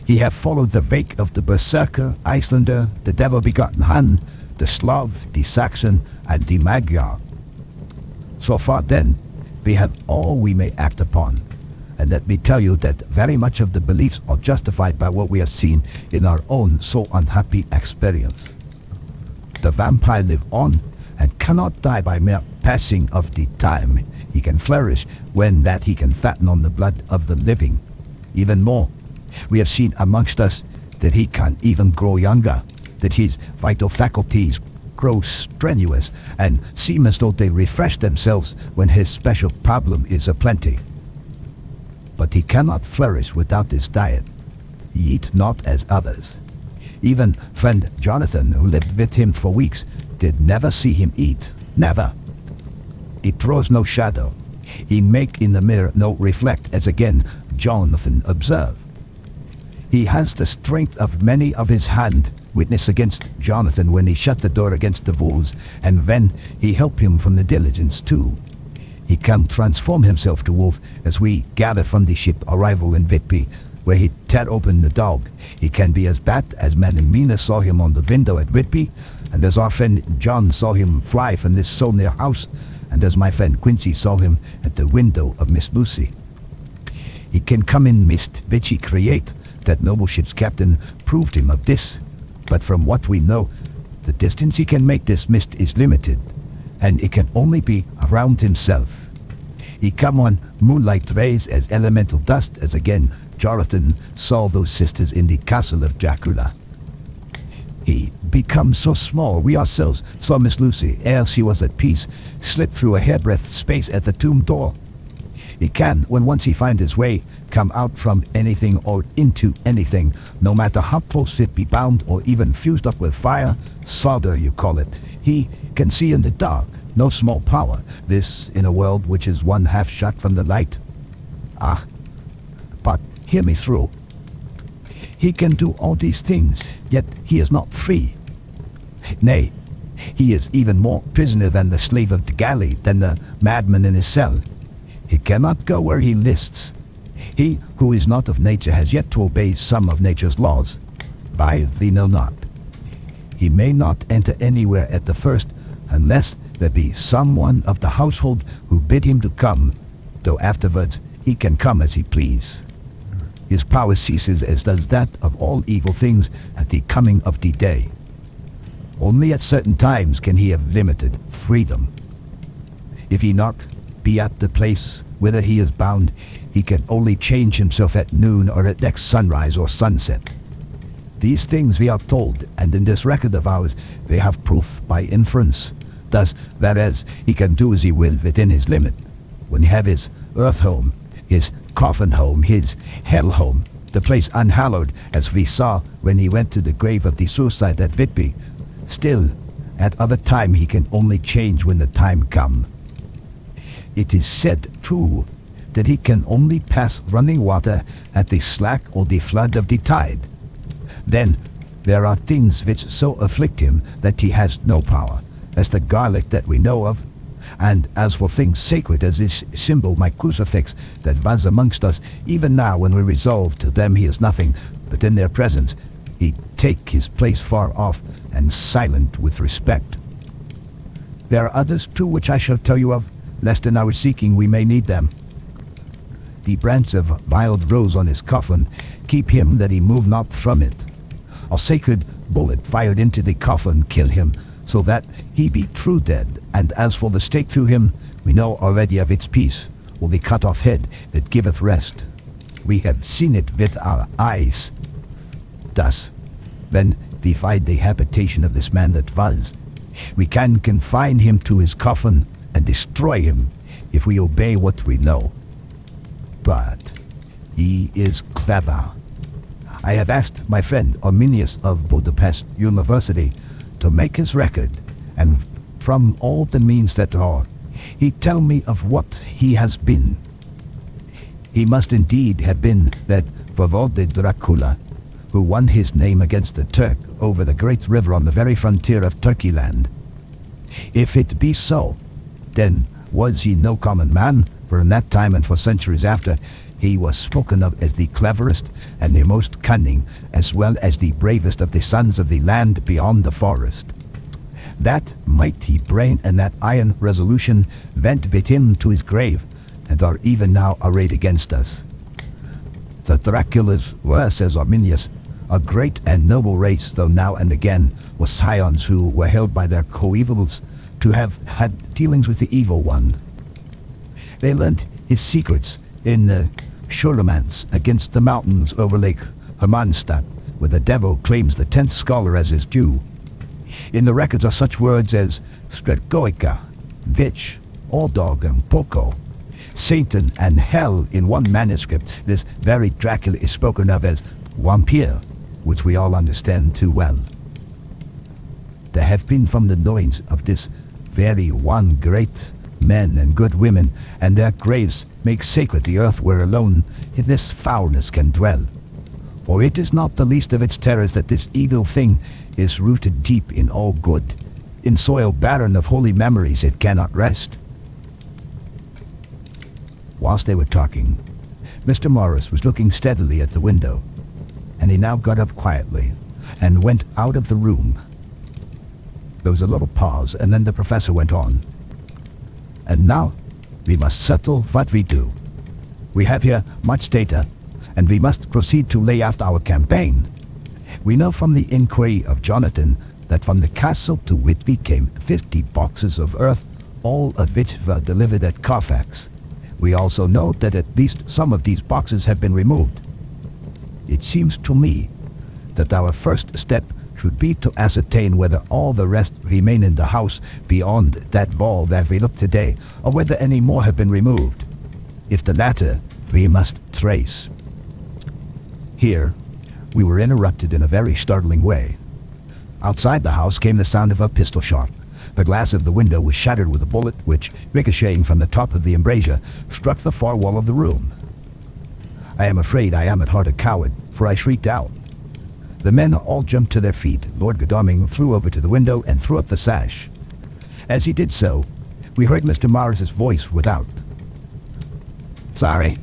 He have followed the wake of the Berserker, Icelander, the devil-begotten Hun, the Slav, the Saxon, and the Magyar. So far then, we have all we may act upon. And let me tell you that very much of the beliefs are justified by what we have seen in our own so unhappy experience. The vampire live on and cannot die by mere passing of the time. He can flourish when that he can fatten on the blood of the living. Even more, we have seen amongst us that he can even grow younger, that his vital faculties grow strenuous and seem as though they refresh themselves when his special problem is aplenty. But he cannot flourish without his diet. He eat not as others. Even friend Jonathan, who lived with him for weeks, did never see him eat. Never. He throws no shadow. He make in the mirror no reflect, as again Jonathan observed. He has the strength of many of his hand. Witness against Jonathan when he shut the door against the wolves, and when he helped him from the diligence too. He can transform himself to wolf as we gather from the ship arrival in Whitby, where he tear open the dog. He can be as bad as Madam Mina saw him on the window at Whitby, and as our friend John saw him fly from this so near house, and as my friend Quincy saw him at the window of Miss Lucy. He can come in mist, which he create. That noble ship's captain proved him of this, but from what we know, the distance he can make this mist is limited, and it can only be around himself. He come on moonlight rays as elemental dust, as again Jonathan saw those sisters in the castle of Dracula. He becomes so small, we ourselves saw Miss Lucy, ere she was at peace, slip through a hairbreadth space at the tomb door. He can, when once he find his way, come out from anything or into anything, no matter how close it be bound or even fused up with fire, solder you call it. He can see in the dark, no small power, this in a world which is one half shut from the light. Ah, but hear me through. He can do all these things, yet he is not free. Nay, he is even more prisoner than the slave of the galley, than the madman in his cell. He cannot go where he lists. He who is not of nature has yet to obey some of nature's laws. Why, we know not. He may not enter anywhere at the first, unless there be someone of the household who bid him to come, though afterwards he can come as he please. His power ceases as does that of all evil things at the coming of the day. Only at certain times can he have limited freedom. If he not be at the place whither he is bound, he can only change himself at noon or at next sunrise or sunset. These things we are told, and in this record of ours they have proof by inference. Thus, whereas he can do as he will within his limit, when he have his earth home, his coffin home, his hell home, the place unhallowed, as we saw when he went to the grave of the suicide at Whitby. Still, at other time he can only change when the time come. It is said, too, that he can only pass running water at the slack or the flood of the tide. Then there are things which so afflict him that he has no power, as the garlic that we know of. And as for things sacred as this symbol, my crucifix, that was amongst us, even now when we resolve to them he is nothing, but in their presence he take his place far off and silent with respect. There are others too which I shall tell you of, lest in our seeking we may need them. The branch of wild rose on his coffin keep him that he move not from it. A sacred bullet fired into the coffin kill him, so that he be true dead. And as for the stake through him, we know already of its piece, or the cut off head that giveth rest. We have seen it with our eyes. Thus, when we find the habitation of this man that was, we can confine him to his coffin and destroy him if we obey what we know. But he is clever. I have asked my friend Arminius of Budapest University to make his record, and from all the means that are, he tell me of what he has been. He must indeed have been that Voivode Dracula, who won his name against the Turk over the great river on the very frontier of Turkey land. If it be so, then was he no common man, for in that time and for centuries after, he was spoken of as the cleverest and the most cunning, as well as the bravest of the sons of the land beyond the forest. That mighty brain and that iron resolution went with him to his grave, and are even now arrayed against us. The Draculas were, says Arminius, a great and noble race, though now and again were scions who were held by their coevals to have had dealings with the evil one. They learned his secrets in the Schurlemans against the mountains over Lake Hermannstadt, where the devil claims the 10th scholar as his due. In the records are such words as Stregoica, Witch, Ordog, and Poco. Satan and Hell in one manuscript. This very Dracula is spoken of as Vampire, which we all understand too well. There have been from the loins of this very one great men and good women, and their graves make sacred the earth where alone in this foulness can dwell. For it is not the least of its terrors that this evil thing is rooted deep in all good. In soil barren of holy memories it cannot rest. Whilst they were talking, Mr. Morris was looking steadily at the window, and he now got up quietly and went out of the room. There was a little pause, and then the professor went on. And now we must settle what we do. We have here much data, and we must proceed to lay out our campaign. We know from the inquiry of Jonathan that from the castle to Whitby came 50 boxes of earth, all of which were delivered at Carfax. We also know that at least some of these boxes have been removed. It seems to me that our first step should be to ascertain whether all the rest remain in the house beyond that wall that we look today, or whether any more have been removed. If the latter, we must trace. Here, we were interrupted in a very startling way. Outside the house came the sound of a pistol shot. The glass of the window was shattered with a bullet which, ricocheting from the top of the embrasure, struck the far wall of the room. I am afraid I am at heart a coward, for I shrieked out. The men all jumped to their feet. Lord Godalming flew over to the window and threw up the sash. As he did so, we heard Mr. Morris's voice without. "Sorry.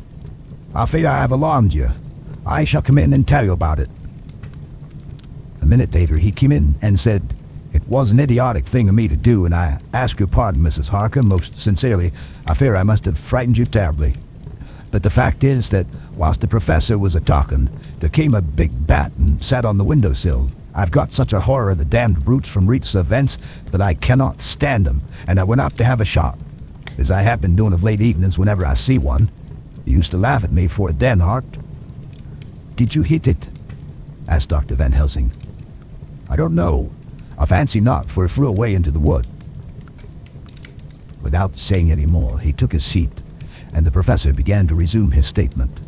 I fear I have alarmed you. I shall come in and tell you about it." A minute later he came in and said, "It was an idiotic thing of me to do, and I ask your pardon, Mrs. Harker, most sincerely. I fear I must have frightened you terribly. But the fact is that whilst the professor was a-talking, there came a big bat and sat on the windowsill. I've got such a horror of the damned brutes from recent events that I cannot stand them, and I went out to have a shot, as I have been doing of late evenings whenever I see one. You used to laugh at me for it then, Hart." "Did you hit it?" asked Dr. Van Helsing. "I don't know. I fancy not, for it flew away into the wood." Without saying any more, he took his seat, and the professor began to resume his statement.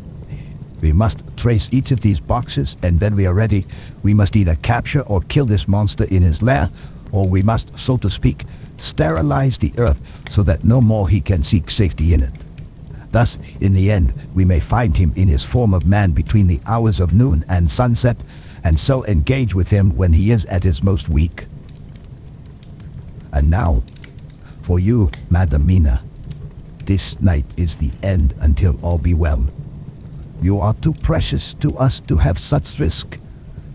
We must trace each of these boxes, and when we are ready, we must either capture or kill this monster in his lair, or we must, so to speak, sterilize the earth so that no more he can seek safety in it. Thus, in the end, we may find him in his form of man between the hours of noon and sunset, and so engage with him when he is at his most weak. And now, for you, Madam Mina, this night is the end until all be well. You are too precious to us to have such risk.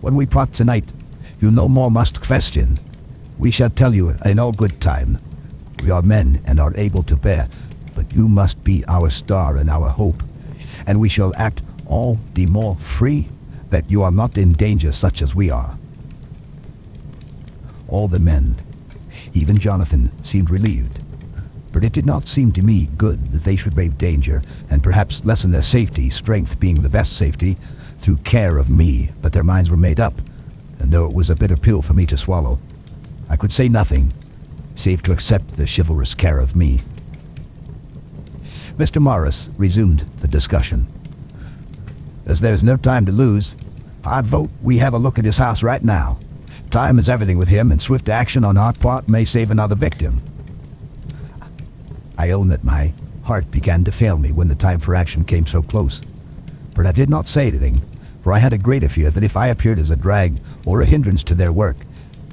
When we part tonight, you no more must question. We shall tell you in all good time. We are men and are able to bear, but you must be our star and our hope, and we shall act all the more free that you are not in danger such as we are. All the men, even Jonathan, seemed relieved, but it did not seem to me good that they should brave danger and perhaps lessen their safety, strength being the best safety, through care of me. But their minds were made up, and though it was a bitter pill for me to swallow, I could say nothing, save to accept the chivalrous care of me. Mr. Morris resumed the discussion. As there's no time to lose, I'd vote we have a look at his house right now. Time is everything with him, and swift action on our part may save another victim. I own that my heart began to fail me when the time for action came so close. But I did not say anything, for I had a greater fear that if I appeared as a drag or a hindrance to their work,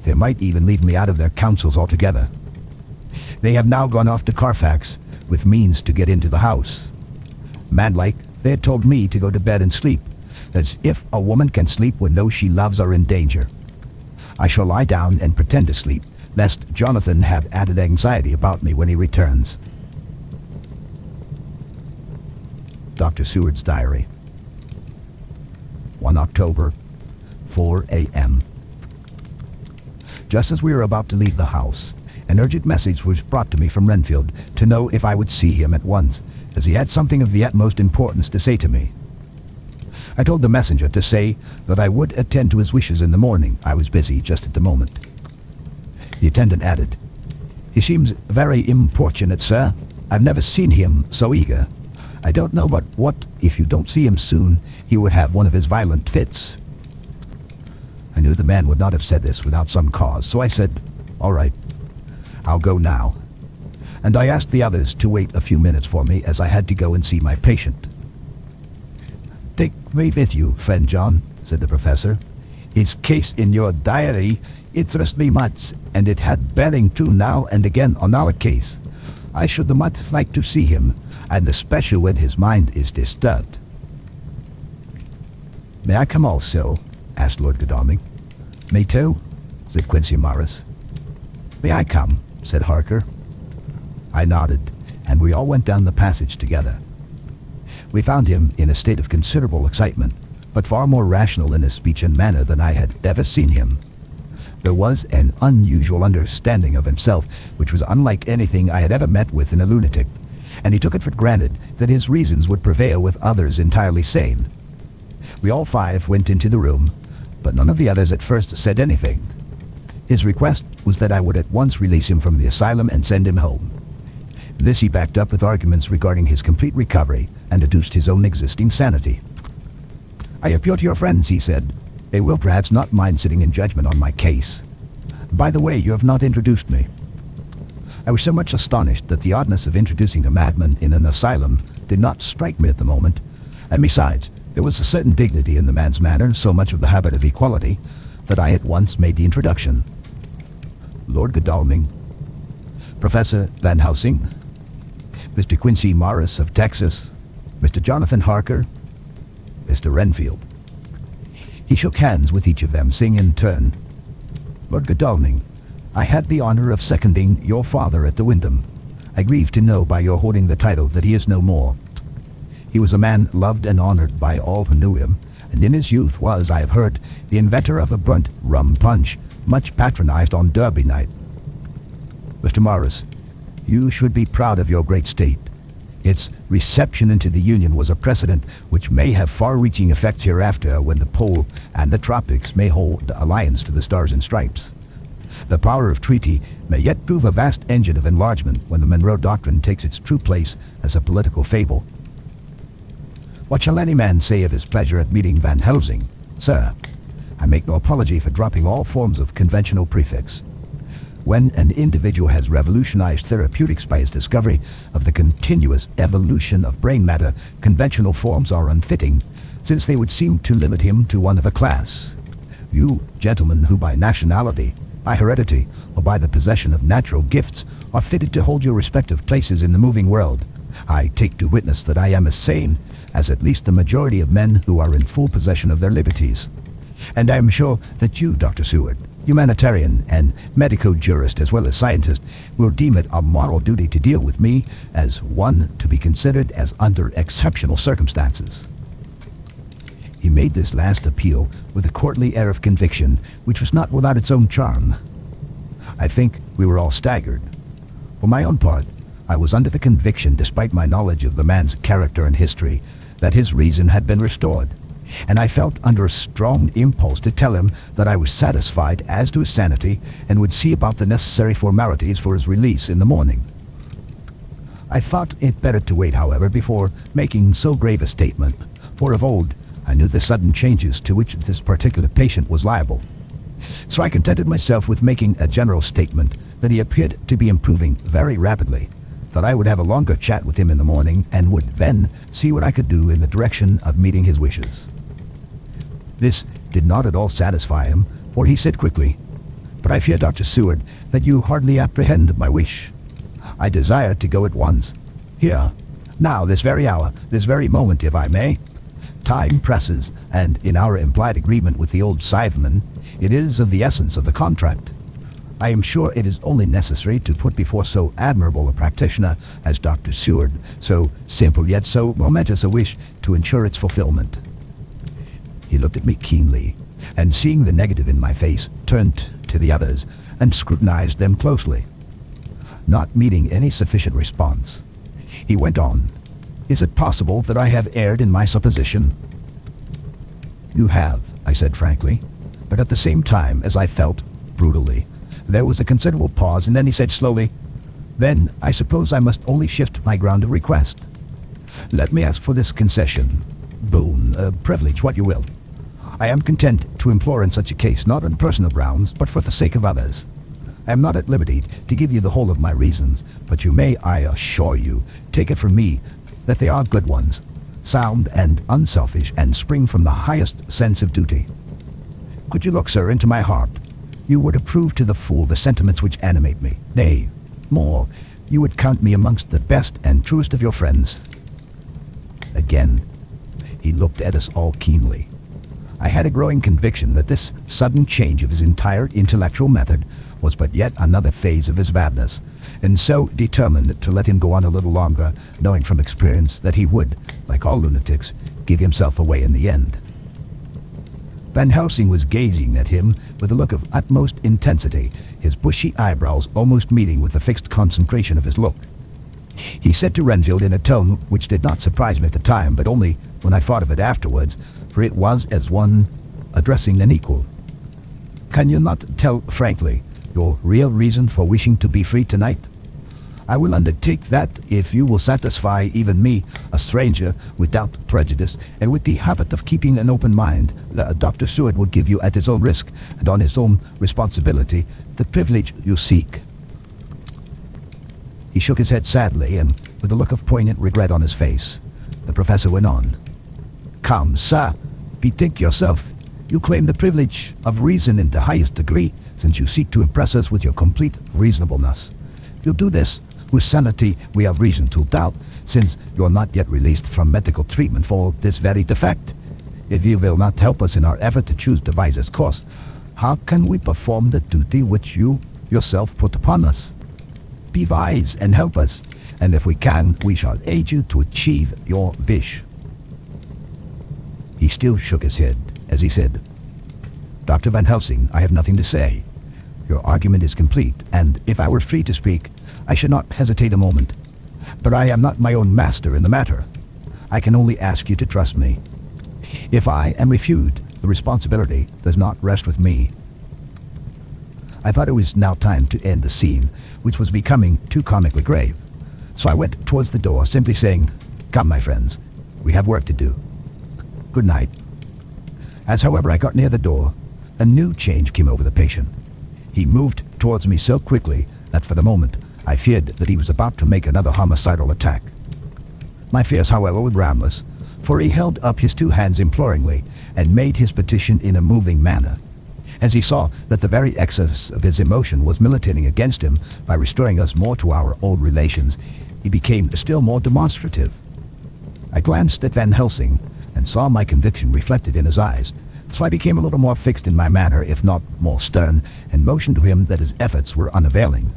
they might even leave me out of their counsels altogether. They have now gone off to Carfax, with means to get into the house. Manlike, they had told me to go to bed and sleep, as if a woman can sleep when those she loves are in danger. I shall lie down and pretend to sleep, lest Jonathan have added anxiety about me when he returns. Dr. Seward's Diary. 1 October, 4 a.m. Just as we were about to leave the house, an urgent message was brought to me from Renfield to know if I would see him at once, as he had something of the utmost importance to say to me. I told the messenger to say that I would attend to his wishes in the morning. I was busy just at the moment. The attendant added, "He seems very importunate, sir. I've never seen him so eager. I don't know but what, if you don't see him soon, he would have one of his violent fits." I knew the man would not have said this without some cause, so I said, "All right, I'll go now." And I asked the others to wait a few minutes for me, as I had to go and see my patient. "Take me with you, friend John," said the professor. "His case in your diary interests me much, and it had bearing too now and again on our case. I should much like to see him, and especially when his mind is disturbed." "May I come also?" asked Lord Godalming. "Me too," said Quincy Morris. "May I come?" said Harker. I nodded, and we all went down the passage together. We found him in a state of considerable excitement, but far more rational in his speech and manner than I had ever seen him. There was an unusual understanding of himself which was unlike anything I had ever met with in a lunatic, and he took it for granted that his reasons would prevail with others entirely sane. We all five went into the room, but none of the others at first said anything. His request was that I would at once release him from the asylum and send him home. This he backed up with arguments regarding his complete recovery and adduced his own existing sanity. "I appeal to your friends," he said. "They will perhaps not mind sitting in judgment on my case. By the way, you have not introduced me." I was so much astonished that the oddness of introducing a madman in an asylum did not strike me at the moment, and besides, there was a certain dignity in the man's manner, so much of the habit of equality, that I at once made the introduction. Lord Godalming, Professor Van Helsing, Mr. Quincy Morris of Texas, Mr. Jonathan Harker, Mr. Renfield. He shook hands with each of them, saying in turn, "Lord Godalming, I had the honor of seconding your father at the Wyndham. I grieve to know by your holding the title that he is no more. He was a man loved and honored by all who knew him, and in his youth was, I have heard, the inventor of a burnt rum punch, much patronized on Derby night. Mr. Morris, you should be proud of your great state. Its reception into the Union was a precedent which may have far-reaching effects hereafter when the Pole and the Tropics may hold alliance to the Stars and Stripes. The power of treaty may yet prove a vast engine of enlargement when the Monroe Doctrine takes its true place as a political fable. What shall any man say of his pleasure at meeting Van Helsing? Sir, I make no apology for dropping all forms of conventional prefix. When an individual has revolutionized therapeutics by his discovery of the continuous evolution of brain matter, conventional forms are unfitting, since they would seem to limit him to one of a class. You, gentlemen, who by nationality, by heredity, or by the possession of natural gifts, are fitted to hold your respective places in the moving world, I take to witness that I am as sane as at least the majority of men who are in full possession of their liberties. And I am sure that you, Dr. Seward, humanitarian and medico-jurist as well as scientist, will deem it a moral duty to deal with me as one to be considered as under exceptional circumstances. He made this last appeal with a courtly air of conviction, which was not without its own charm. I think we were all staggered. For my own part, I was under the conviction, despite my knowledge of the man's character and history, that his reason had been restored, and I felt under a strong impulse to tell him that I was satisfied as to his sanity and would see about the necessary formalities for his release in the morning. I thought it better to wait, however, before making so grave a statement, for of old I knew the sudden changes to which this particular patient was liable. So I contented myself with making a general statement that he appeared to be improving very rapidly, that I would have a longer chat with him in the morning, and would then see what I could do in the direction of meeting his wishes. This did not at all satisfy him, for he said quickly, "But I fear, Dr. Seward, that you hardly apprehend my wish. I desire to go at once. Here, now, this very hour, this very moment, if I may. Time presses, and in our implied agreement with the old scytheman, it is of the essence of the contract. I am sure it is only necessary to put before so admirable a practitioner as Dr. Seward so simple yet so momentous a wish to ensure its fulfillment." He looked at me keenly, and seeing the negative in my face, turned to the others and scrutinized them closely. Not meeting any sufficient response, he went on, "Is it possible that I have erred in my supposition?" "You have," I said frankly, but at the same time, as I felt, brutally. There was a considerable pause, and then he said slowly, "Then I suppose I must only shift my ground of request. Let me ask for this concession, boon, privilege, what you will. I am content to implore in such a case, not on personal grounds, but for the sake of others. I am not at liberty to give you the whole of my reasons, but you may, I assure you, take it from me that they are good ones, sound and unselfish, and spring from the highest sense of duty. Could you look, sir, into my heart, you would approve to the full the sentiments which animate me. Nay, more, you would count me amongst the best and truest of your friends." Again, he looked at us all keenly. I had a growing conviction that this sudden change of his entire intellectual method was but yet another phase of his madness, and so determined to let him go on a little longer, knowing from experience that he would, like all lunatics, give himself away in the end. Van Helsing was gazing at him with a look of utmost intensity, his bushy eyebrows almost meeting with the fixed concentration of his look. He said to Renfield in a tone which did not surprise me at the time, but only when I thought of it afterwards, for it was as one addressing an equal, "Can you not tell frankly your real reason for wishing to be free tonight? I will undertake that if you will satisfy even me, a stranger, without prejudice, and with the habit of keeping an open mind, Dr. Seward will give you at his own risk and on his own responsibility the privilege you seek." He shook his head sadly, and with a look of poignant regret on his face, the professor went on, "Come, sir, bethink yourself. You claim the privilege of reason in the highest degree, since you seek to impress us with your complete reasonableness. You do this, whose sanity we have reason to doubt, since you are not yet released from medical treatment for this very defect. If you will not help us in our effort to choose the wisest course, how can we perform the duty which you yourself put upon us? Be wise and help us, and if we can, we shall aid you to achieve your wish." He still shook his head as he said, "Dr. Van Helsing, I have nothing to say. Your argument is complete, and if I were free to speak, I should not hesitate a moment. But I am not my own master in the matter. I can only ask you to trust me. If I am refused, the responsibility does not rest with me. I thought it was now time to end the scene, which was becoming too comically grave. So I went towards the door, simply saying, "Come, my friends, we have work to do. Good night." As, however, I got near the door, a new change came over the patient. He moved towards me so quickly that for the moment I feared that he was about to make another homicidal attack. My fears, however, were groundless, for he held up his two hands imploringly and made his petition in a moving manner. As he saw that the very excess of his emotion was militating against him by restoring us more to our old relations, he became still more demonstrative. I glanced at Van Helsing and saw my conviction reflected in his eyes, so I became a little more fixed in my manner, if not more stern, and motioned to him that his efforts were unavailing.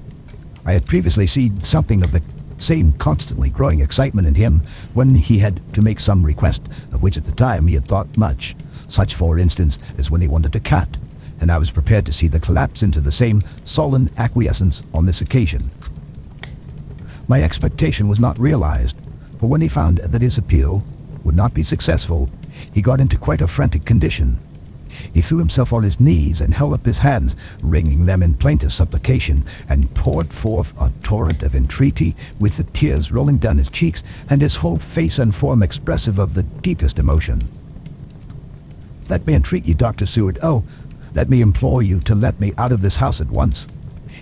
I had previously seen something of the same constantly growing excitement in him when he had to make some request of which at the time he had thought much, such for instance as when he wanted a cat, and I was prepared to see the collapse into the same sullen acquiescence on this occasion. My expectation was not realized, for when he found that his appeal would not be successful, he got into quite a frantic condition. He threw himself on his knees and held up his hands, wringing them in plaintive supplication, and poured forth a torrent of entreaty, with the tears rolling down his cheeks, and his whole face and form expressive of the deepest emotion. "Let me entreat you, Dr. Seward, oh, let me implore you to let me out of this house at once.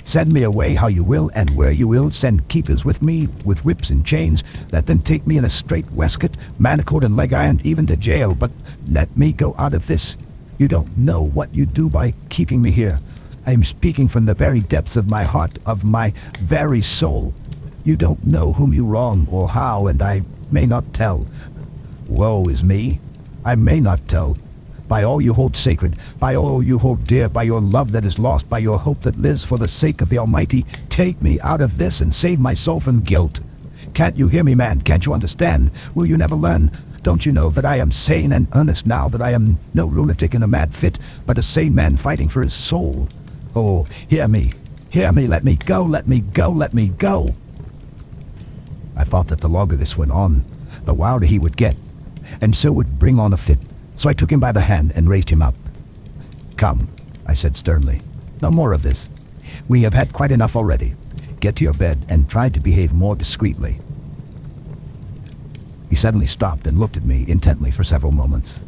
Send me away how you will, and where you will. Send keepers with me, with whips and chains. Let them take me in a straight waistcoat, manacled and leg iron, even to jail. But let me go out of this. You don't know what you do by keeping me here. I am speaking from the very depths of my heart, of my very soul. You don't know whom you wrong or how, and I may not tell. Woe is me. I may not tell. By all you hold sacred, by all you hold dear, by your love that is lost, by your hope that lives, for the sake of the Almighty, take me out of this and save my soul from guilt. Can't you hear me, man? Can't you understand? Will you never learn? Don't you know that I am sane and earnest now, that I am no lunatic in a mad fit, but a sane man fighting for his soul? Oh, hear me, let me go, let me go, let me go." I thought that the longer this went on, the wilder he would get, and so would bring on a fit. So I took him by the hand and raised him up. "Come," I said sternly. "No more of this. We have had quite enough already. Get to your bed and try to behave more discreetly." He suddenly stopped and looked at me intently for several moments.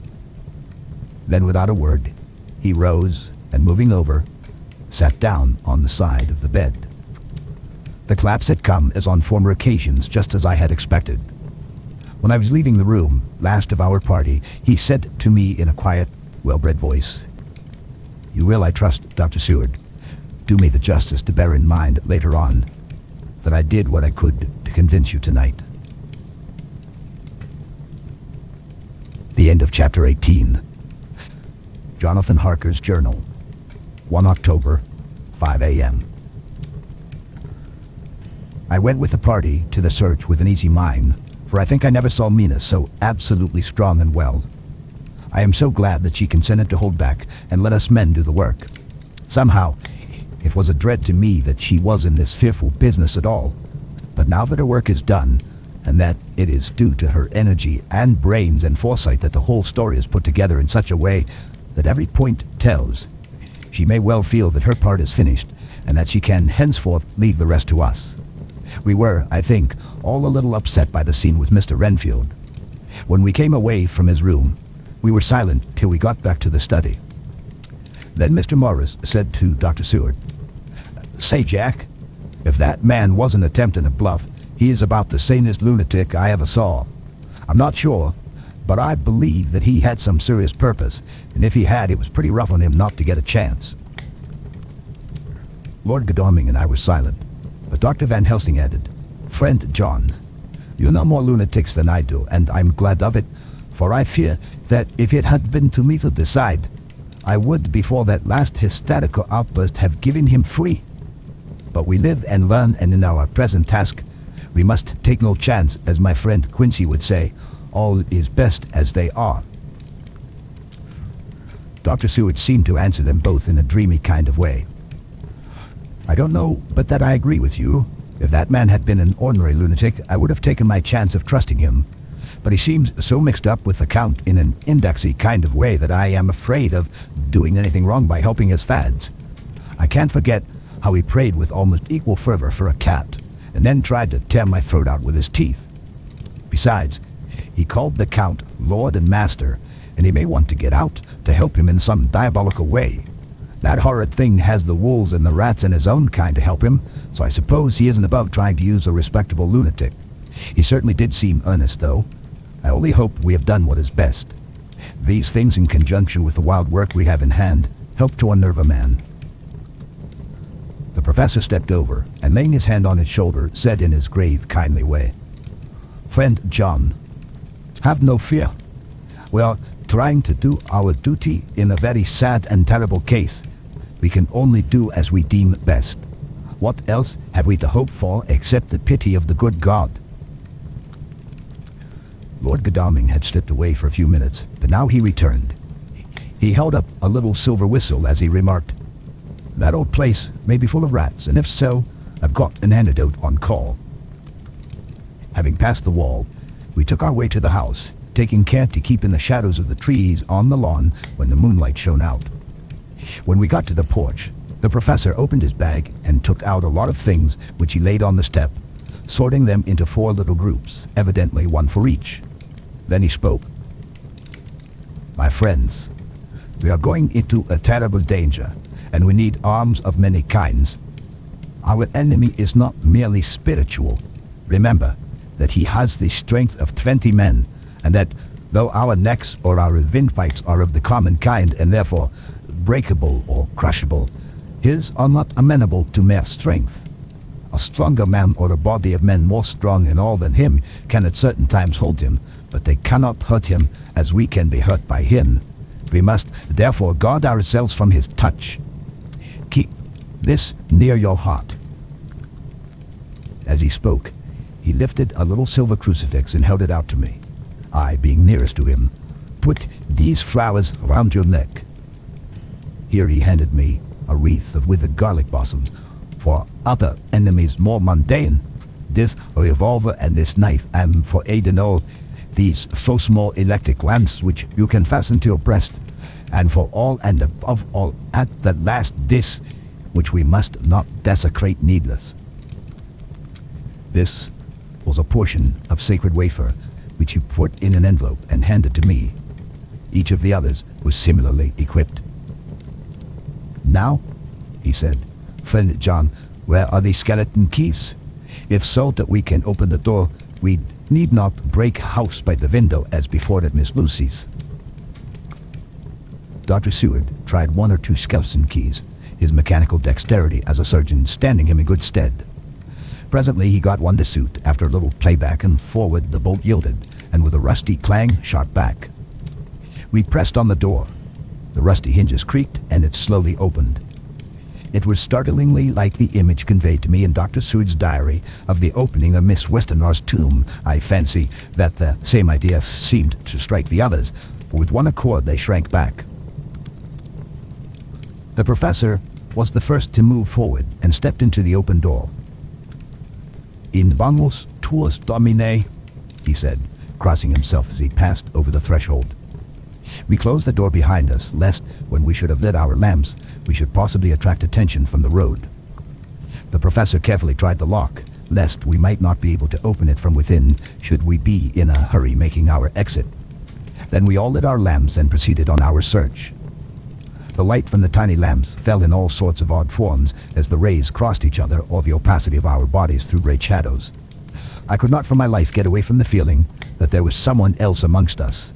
Then without a word, he rose and, moving over, sat down on the side of the bed. The collapse had come as on former occasions, just as I had expected. When I was leaving the room, last of our party, he said to me in a quiet, well-bred voice, "You will, I trust, Dr. Seward, do me the justice to bear in mind later on that I did what I could to convince you tonight." The end of Chapter 18. Jonathan Harker's Journal, 1 October, 5 a.m. I went with the party to the search with an easy mind, for I think I never saw Mina so absolutely strong and well. I am so glad that she consented to hold back and let us men do the work. Somehow, it was a dread to me that she was in this fearful business at all. But now that her work is done, and that it is due to her energy and brains and foresight that the whole story is put together in such a way that every point tells, she may well feel that her part is finished, and that she can henceforth leave the rest to us. We were, I think, all a little upset by the scene with Mr. Renfield. When we came away from his room, we were silent till we got back to the study. Then Mr. Morris said to Dr. Seward, "Say, Jack, if that man wasn't attempting a bluff, he is about the sanest lunatic I ever saw. I'm not sure, but I believe that he had some serious purpose, and if he had, it was pretty rough on him not to get a chance." Lord Godalming and I were silent, but Dr. Van Helsing added, "Friend John, you know more lunatics than I do, and I'm glad of it, for I fear that if it had been to me to decide, I would, before that last hysterical outburst, have given him free. But we live and learn, and in our present task, we must take no chance, as my friend Quincy would say, all is best as they are." Dr. Seward seemed to answer them both in a dreamy kind of way. "I don't know but that I agree with you. If that man had been an ordinary lunatic, I would have taken my chance of trusting him. But he seems so mixed up with the Count in an indexy kind of way that I am afraid of doing anything wrong by helping his fads. I can't forget how he prayed with almost equal fervor for a cat, and then tried to tear my throat out with his teeth. Besides, he called the Count Lord and Master, and he may want to get out to help him in some diabolical way. That horrid thing has the wolves and the rats and his own kind to help him, so I suppose he isn't above trying to use a respectable lunatic. He certainly did seem earnest, though. I only hope we have done what is best. These things, in conjunction with the wild work we have in hand, help to unnerve a man. The professor stepped over, and laying his hand on his shoulder, said in his grave, kindly way, "Friend John, have no fear. We are trying to do our duty in a very sad and terrible case. We can only do as we deem best. What else have we to hope for except the pity of the good God?" Lord Godalming had slipped away for a few minutes, but now he returned. He held up a little silver whistle as he remarked, "That old place may be full of rats, and if so, I've got an antidote on call." Having passed the wall, we took our way to the house, taking care to keep in the shadows of the trees on the lawn when the moonlight shone out. When we got to the porch, the professor opened his bag and took out a lot of things which he laid on the step, sorting them into 4 little groups, evidently one for each. Then he spoke. "My friends, we are going into a terrible danger, and we need arms of many kinds. Our enemy is not merely spiritual. Remember that he has the strength of 20 men, and that though our necks or our windpipes are of the common kind and therefore breakable or crushable, his are not amenable to mere strength. A stronger man or a body of men more strong in all than him can at certain times hold him, but they cannot hurt him as we can be hurt by him. We must therefore guard ourselves from his touch. Keep this near your heart." As he spoke, he lifted a little silver crucifix and held it out to me. I, being nearest to him, "Put these flowers round your neck." Here he handed me a wreath of withered garlic blossoms. For other enemies more mundane, this revolver and this knife, and for Adenol, these so small electric lamps which you can fasten to your breast, and for all and above all, at the last, this, which we must not desecrate needless. This was a portion of sacred wafer, which he put in an envelope and handed to me. Each of the others was similarly equipped. "Now," he said, "Friend John, where are the skeleton keys? If so that we can open the door, we need not break house by the window as before at Miss Lucy's." Dr. Seward tried 1 or 2 skeleton keys, his mechanical dexterity as a surgeon standing him in good stead. Presently he got one to suit. After a little playback and forward, the bolt yielded, and with a rusty clang, shot back. We pressed on the door. The rusty hinges creaked, and it slowly opened. It was startlingly like the image conveyed to me in Dr. Seward's diary of the opening of Miss Westenra's tomb. I fancy that the same idea seemed to strike the others, for with one accord they shrank back. The professor was the first to move forward and stepped into the open door. "In vamos tuus domine," he said, crossing himself as he passed over the threshold. We closed the door behind us, lest, when we should have lit our lamps, we should possibly attract attention from the road. The professor carefully tried the lock, lest we might not be able to open it from within should we be in a hurry making our exit. Then we all lit our lamps and proceeded on our search. The light from the tiny lamps fell in all sorts of odd forms as the rays crossed each other or the opacity of our bodies threw great shadows. I could not for my life get away from the feeling that there was someone else amongst us.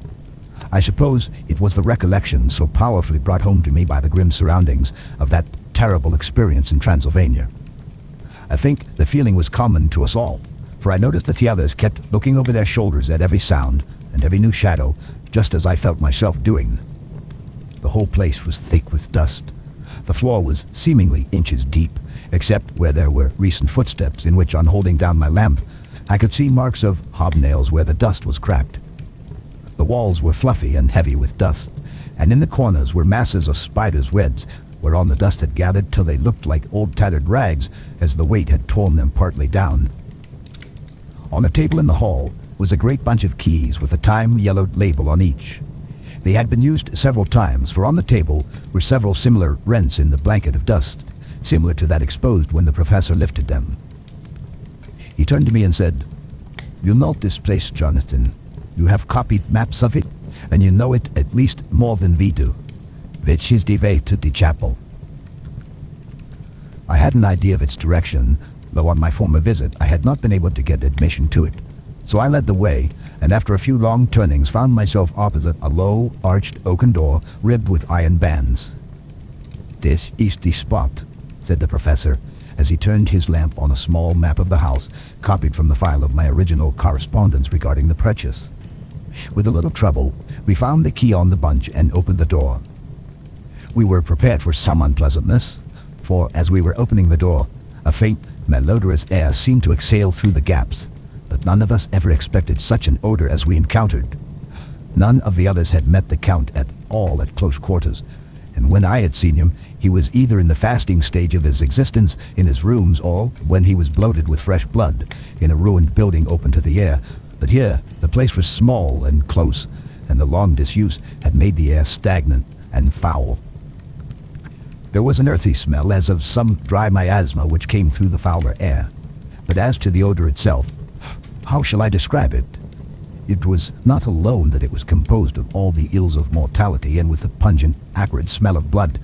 I suppose it was the recollection so powerfully brought home to me by the grim surroundings of that terrible experience in Transylvania. I think the feeling was common to us all, for I noticed that the others kept looking over their shoulders at every sound and every new shadow, just as I felt myself doing. The whole place was thick with dust. The floor was seemingly inches deep, except where there were recent footsteps in which, on holding down my lamp, I could see marks of hobnails where the dust was cracked. The walls were fluffy and heavy with dust, and in the corners were masses of spiders' webs, whereon the dust had gathered till they looked like old tattered rags as the weight had torn them partly down. On a table in the hall was a great bunch of keys with a time-yellowed label on each. They had been used several times, for on the table were several similar rents in the blanket of dust, similar to that exposed when the professor lifted them. He turned to me and said, "You know this place, Jonathan. You have copied maps of it, and you know it at least more than we do. Which is the way to the chapel?" I had an idea of its direction, though on my former visit I had not been able to get admission to it. So I led the way, and after a few long turnings found myself opposite a low, arched oaken door ribbed with iron bands. "This is the spot," said the professor, as he turned his lamp on a small map of the house, copied from the file of my original correspondence regarding the purchase. With a little trouble, we found the key on the bunch and opened the door. We were prepared for some unpleasantness, for as we were opening the door, a faint, malodorous air seemed to exhale through the gaps, but none of us ever expected such an odor as we encountered. None of the others had met the Count at all at close quarters, and when I had seen him, he was either in the fasting stage of his existence in his rooms or when he was bloated with fresh blood in a ruined building open to the air. But here, the place was small and close, and the long disuse had made the air stagnant and foul. There was an earthy smell as of some dry miasma which came through the fouler air. But as to the odor itself, how shall I describe it? It was not alone that it was composed of all the ills of mortality and with the pungent, acrid smell of blood,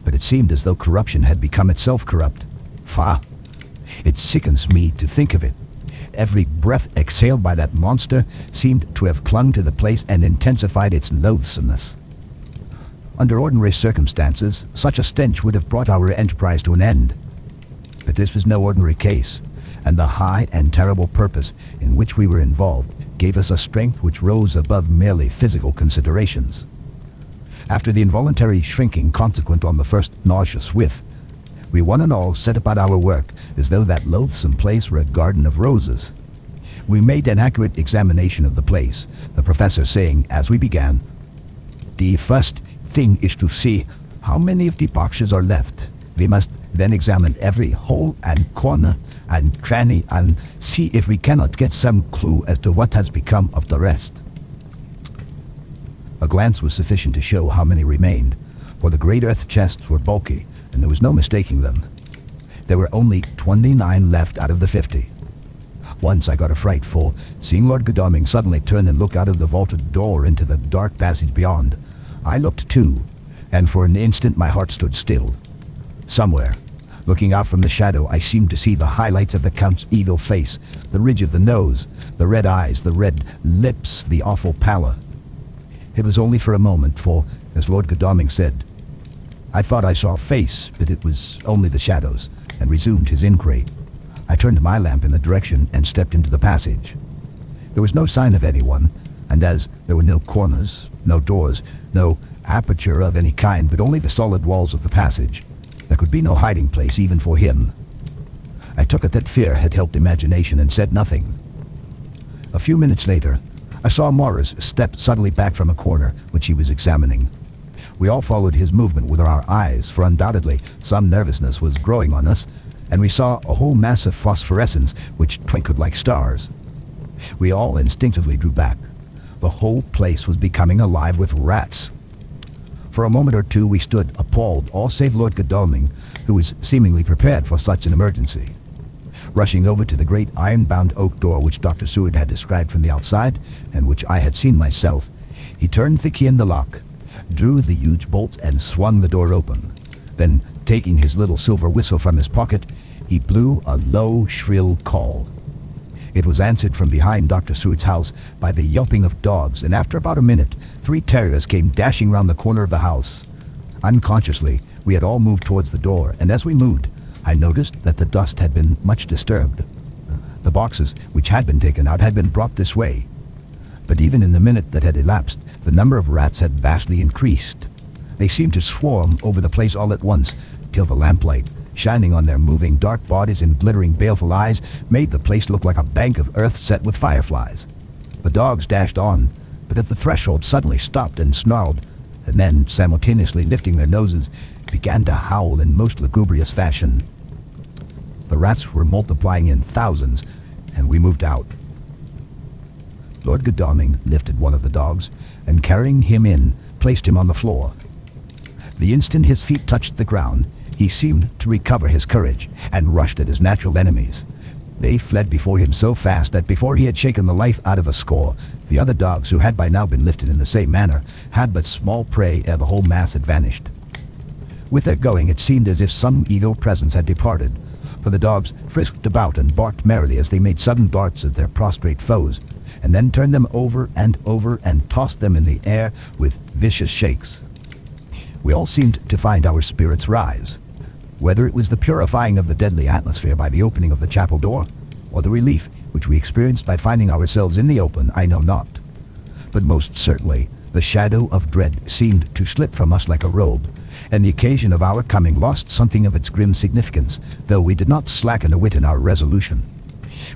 but it seemed as though corruption had become itself corrupt. Faugh! It sickens me to think of it. Every breath exhaled by that monster seemed to have clung to the place and intensified its loathsomeness. Under ordinary circumstances, such a stench would have brought our enterprise to an end. But this was no ordinary case, and the high and terrible purpose in which we were involved gave us a strength which rose above merely physical considerations. After the involuntary shrinking consequent on the first nauseous whiff, we one and all set about our work as though that loathsome place were a garden of roses. We made an accurate examination of the place, the professor saying as we began, "The first thing is to see how many of the boxes are left. We must then examine every hole and corner and cranny and see if we cannot get some clue as to what has become of the rest." A glance was sufficient to show how many remained, for the great earth chests were bulky, and there was no mistaking them. There were only 29 left out of the 50. Once I got a fright, for seeing Lord Godalming suddenly turn and look out of the vaulted door into the dark passage beyond, I looked too, and for an instant my heart stood still. Somewhere, looking out from the shadow, I seemed to see the highlights of the Count's evil face, the ridge of the nose, the red eyes, the red lips, the awful pallor. It was only for a moment, for, as Lord Godalming said, "I thought I saw a face, but it was only the shadows," and resumed his inquiry. I turned my lamp in the direction and stepped into the passage. There was no sign of anyone, and as there were no corners, no doors, no aperture of any kind, but only the solid walls of the passage, there could be no hiding place even for him. I took it that fear had helped imagination and said nothing. A few minutes later, I saw Morris step suddenly back from a corner which he was examining. We all followed his movement with our eyes, for undoubtedly some nervousness was growing on us, and we saw a whole mass of phosphorescence which twinkled like stars. We all instinctively drew back. The whole place was becoming alive with rats. For a moment or two we stood appalled, all save Lord Godalming, who was seemingly prepared for such an emergency. Rushing over to the great iron-bound oak door which Dr. Seward had described from the outside, and which I had seen myself, he turned the key in the lock, drew the huge bolt and swung the door open. Then, taking his little silver whistle from his pocket, he blew a low, shrill call. It was answered from behind Dr. Seward's house by the yelping of dogs, and after about a minute, 3 terriers came dashing round the corner of the house. Unconsciously, we had all moved towards the door, and as we moved, I noticed that the dust had been much disturbed. The boxes, which had been taken out, had been brought this way. But even in the minute that had elapsed, the number of rats had vastly increased. They seemed to swarm over the place all at once, till the lamplight, shining on their moving dark bodies and glittering baleful eyes, made the place look like a bank of earth set with fireflies. The dogs dashed on, but at the threshold suddenly stopped and snarled, and then, simultaneously lifting their noses, began to howl in most lugubrious fashion. The rats were multiplying in thousands, and we moved out. Lord Godalming lifted one of the dogs, and carrying him in, placed him on the floor. The instant his feet touched the ground, He seemed to recover his courage and rushed at his natural enemies. They fled before him so fast that before he had shaken the life out of a score, the other dogs, who had by now been lifted in the same manner, had but small prey ere the whole mass had vanished. With their going, it seemed as if some evil presence had departed, for the dogs frisked about and barked merrily as they made sudden darts at their prostrate foes, and then turned them over and tossed them in the air with vicious shakes. We all seemed to find our spirits rise. Whether it was the purifying of the deadly atmosphere by the opening of the chapel door, or the relief which we experienced by finding ourselves in the open, I know not. But most certainly, the shadow of dread seemed to slip from us like a robe, and the occasion of our coming lost something of its grim significance, though we did not slacken a whit in our resolution.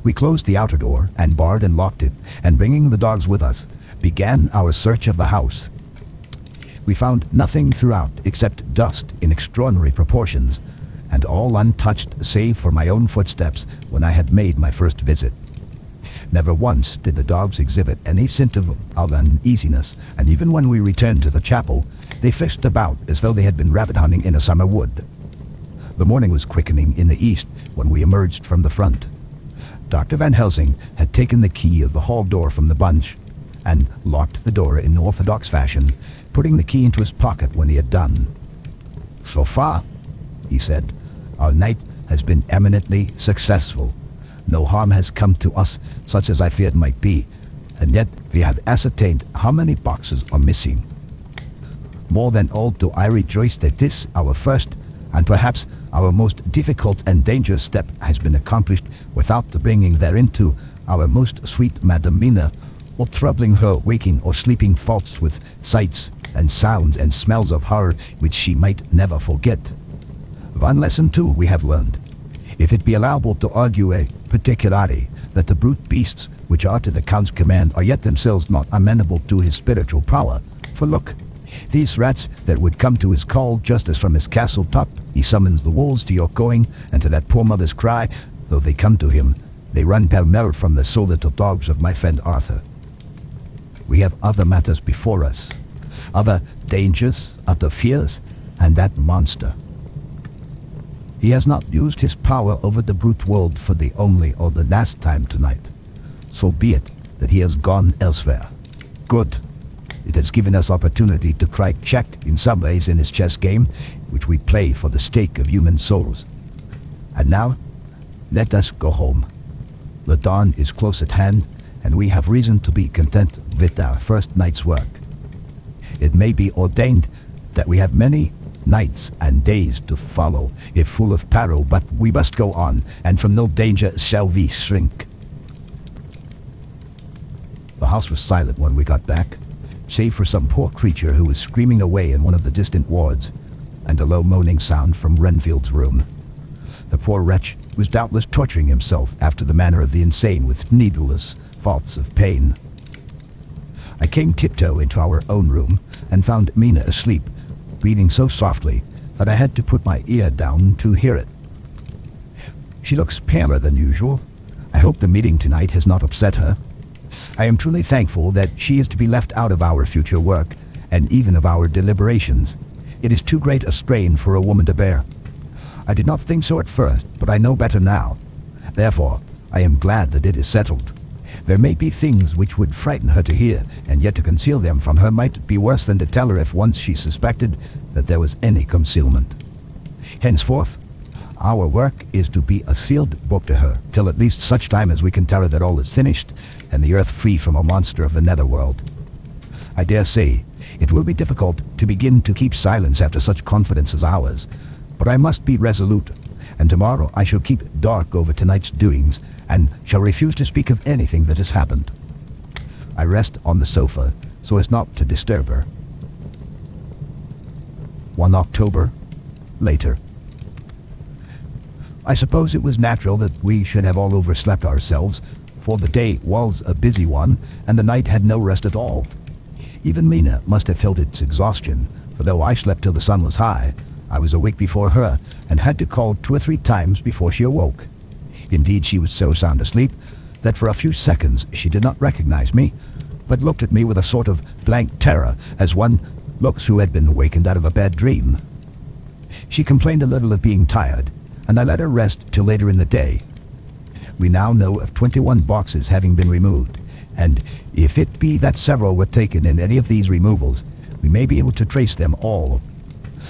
We closed the outer door, and barred and locked it, and bringing the dogs with us, began our search of the house. We found nothing throughout except dust in extraordinary proportions, and all untouched save for my own footsteps when I had made my first visit. Never once did the dogs exhibit any symptom of uneasiness, and even when we returned to the chapel, they fished about as though they had been rabbit hunting in a summer wood. The morning was quickening in the east when we emerged from the front. Dr. Van Helsing had taken the key of the hall door from the bunch and locked the door in orthodox fashion, putting the key into his pocket when he had done. "So far," he said, "our night has been eminently successful. No harm has come to us, such as I feared might be, and yet we have ascertained how many boxes are missing. More than all do I rejoice that this, our first, and perhaps our most difficult and dangerous step, has been accomplished without the bringing thereinto our most sweet Madam Mina, or troubling her waking or sleeping thoughts with sights and sounds and smells of horror which she might never forget. One lesson too we have learned, if it be allowable to argue a particularity, that the brute beasts which are to the Count's command are yet themselves not amenable to his spiritual power. For look, these rats that would come to his call just as from his castle top he summons the wolves to your going, and to that poor mother's cry, though they come to him, they run pell-mell from the so little dogs of my friend Arthur. We have other matters before us, other dangers, other fears, and that monster. He has not used his power over the brute world for the only or the last time tonight. So be it that he has gone elsewhere. Good. It has given us opportunity to cry check in some ways in his chess game, which we play for the stake of human souls. And now, let us go home. The dawn is close at hand, and we have reason to be content with our first night's work. It may be ordained that we have many nights and days to follow, if full of peril, but we must go on, and from no danger shall we shrink." The house was silent when we got back, save for some poor creature who was screaming away in one of the distant wards, and a low moaning sound from Renfield's room. The poor wretch was doubtless torturing himself after the manner of the insane with needless thoughts of pain. I came tiptoe into our own room and found Mina asleep, breathing so softly that I had to put my ear down to hear it. She looks paler than usual. I hope the meeting tonight has not upset her. I am truly thankful that she is to be left out of our future work, and even of our deliberations. It is too great a strain for a woman to bear. I did not think so at first, but I know better now. Therefore, I am glad that it is settled. There may be things which would frighten her to hear, and yet to conceal them from her might be worse than to tell her if once she suspected that there was any concealment. Henceforth, our work is to be a sealed book to her, till at least such time as we can tell her that all is finished, and the earth free from a monster of the netherworld. I dare say it will be difficult to begin to keep silence after such confidence as ours, but I must be resolute, and tomorrow I shall keep dark over tonight's doings, and shall refuse to speak of anything that has happened. I rest on the sofa, so as not to disturb her. 1 October, later. I suppose it was natural that we should have all overslept ourselves, for the day was a busy one, and the night had no rest at all. Even Mina must have felt its exhaustion, for though I slept till the sun was high, I was awake before her, and had to call 2 or 3 times before she awoke. Indeed, she was so sound asleep that for a few seconds she did not recognize me, but looked at me with a sort of blank terror, as one looks who had been awakened out of a bad dream. She complained a little of being tired, and I let her rest till later in the day. We now know of 21 boxes having been removed, and if it be that several were taken in any of these removals, we may be able to trace them all.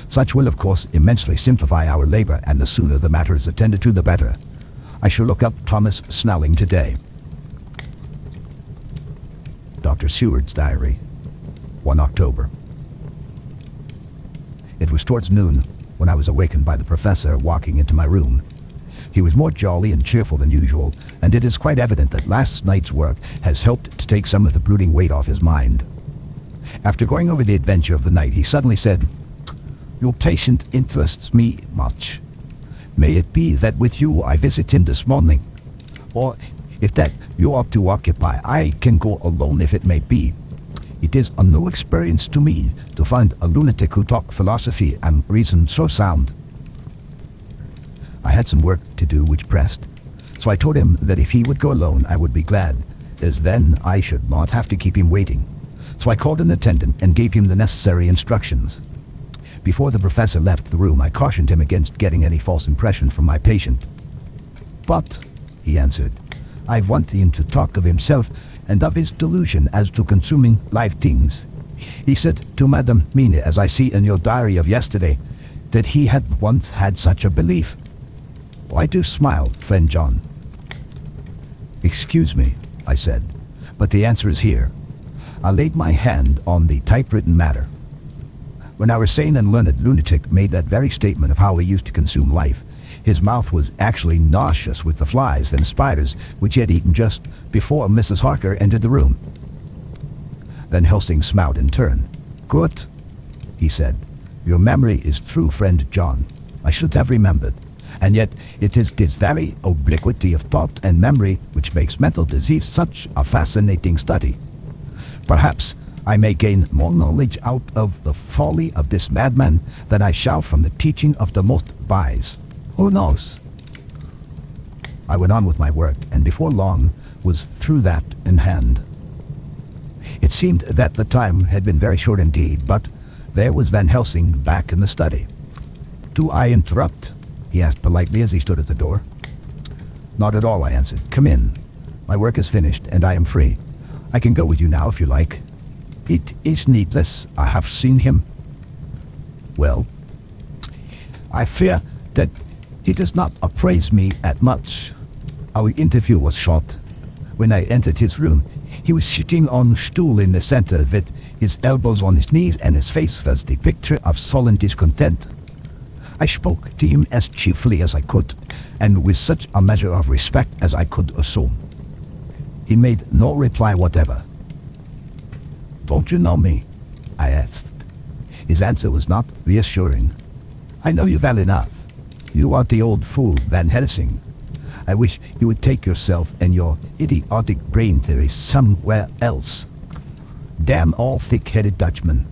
Such will, of course, immensely simplify our labor, and the sooner the matter is attended to, the better. I shall look up Thomas Snelling today. Dr. Seward's Diary, 1 October. It was towards noon when I was awakened by the professor walking into my room. He was more jolly and cheerful than usual, and it is quite evident that last night's work has helped to take some of the brooding weight off his mind. After going over the adventure of the night, he suddenly said, "Your patient interests me much. May it be that with you I visit him this morning, or if that you are to occupy, I can go alone if it may be. It is a new experience to me to find a lunatic who talk philosophy and reason so sound." I had some work to do which pressed, so I told him that if he would go alone I would be glad, as then I should not have to keep him waiting. So I called an attendant and gave him the necessary instructions. Before the professor left the room, I cautioned him against getting any false impression from my patient. "But," he answered, "I want him to talk of himself and of his delusion as to consuming live things. He said to Madame Mine, as I see in your diary of yesterday, that he had once had such a belief." "I do smile, friend John." "Excuse me," I said, "but the answer is here." I laid my hand on the typewritten matter. When our sane and learned lunatic made that very statement of how he used to consume life, his mouth was actually nauseous with the flies and spiders which he had eaten just before Mrs. Harker entered the room. Van Helsing smiled in turn. "Good," he said. "Your memory is true, friend John. I should have remembered. And yet it is this very obliquity of thought and memory which makes mental disease such a fascinating study. Perhaps I may gain more knowledge out of the folly of this madman than I shall from the teaching of the most wise. Who knows?" I went on with my work, and before long was through that in hand. It seemed that the time had been very short indeed, but there was Van Helsing back in the study. "Do I interrupt?" he asked politely as he stood at the door. "Not at all," I answered. "Come in. My work is finished, and I am free. I can go with you now if you like." "It is needless. I have seen him." "Well?" "I fear that he does not appraise me at much. Our interview was short. When I entered his room, he was sitting on a stool in the center with his elbows on his knees, and his face was the picture of sullen discontent. I spoke to him as cheerfully as I could, and with such a measure of respect as I could assume. He made no reply whatever. "Don't you know me?" I asked. His answer was not reassuring. "I know you well enough. You are the old fool Van Helsing. I wish you would take yourself and your idiotic brain theory somewhere else. Damn all thick-headed Dutchmen.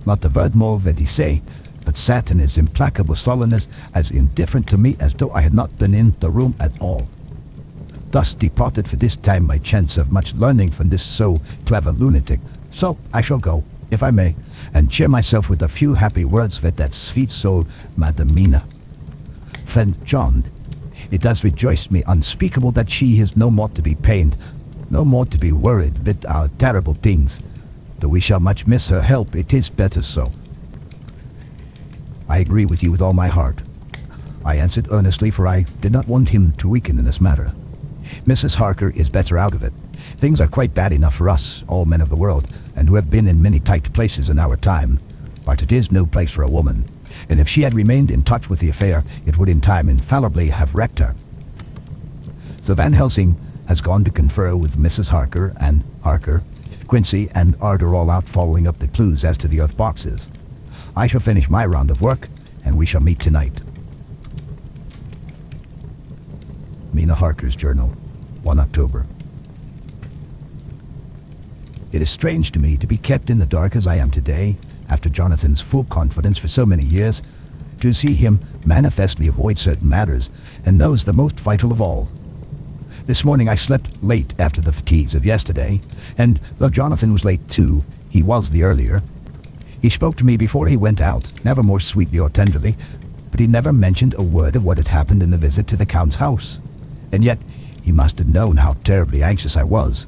Not a word more would he say, but sat in his implacable sullenness as indifferent to me as though I had not been in the room at all. Thus departed for this time my chance of much learning from this so clever lunatic. So I shall go, if I may, and cheer myself with a few happy words with that sweet soul, Madame Mina. Friend John, it does rejoice me unspeakable that she is no more to be pained, no more to be worried with our terrible things. Though we shall much miss her help, it is better so." "I agree with you with all my heart," I answered earnestly, for I did not want him to weaken in this matter. "Mrs. Harker is better out of it. Things are quite bad enough for us, all men of the world, and who have been in many tight places in our time. But it is no place for a woman, and if she had remained in touch with the affair, it would in time infallibly have wrecked her. So Van Helsing has gone to confer with Mrs. Harker, and Harker, Quincy, and Art are all out following up the clues as to the earth boxes. I shall finish my round of work, and we shall meet tonight." Mina Harker's Journal, 1 October. It is strange to me to be kept in the dark as I am today, after Jonathan's full confidence for so many years, to see him manifestly avoid certain matters, and those the most vital of all. This morning I slept late after the fatigues of yesterday, and though Jonathan was late too, he was the earlier. He spoke to me before he went out, never more sweetly or tenderly, but he never mentioned a word of what had happened in the visit to the Count's house. And yet, he must have known how terribly anxious I was.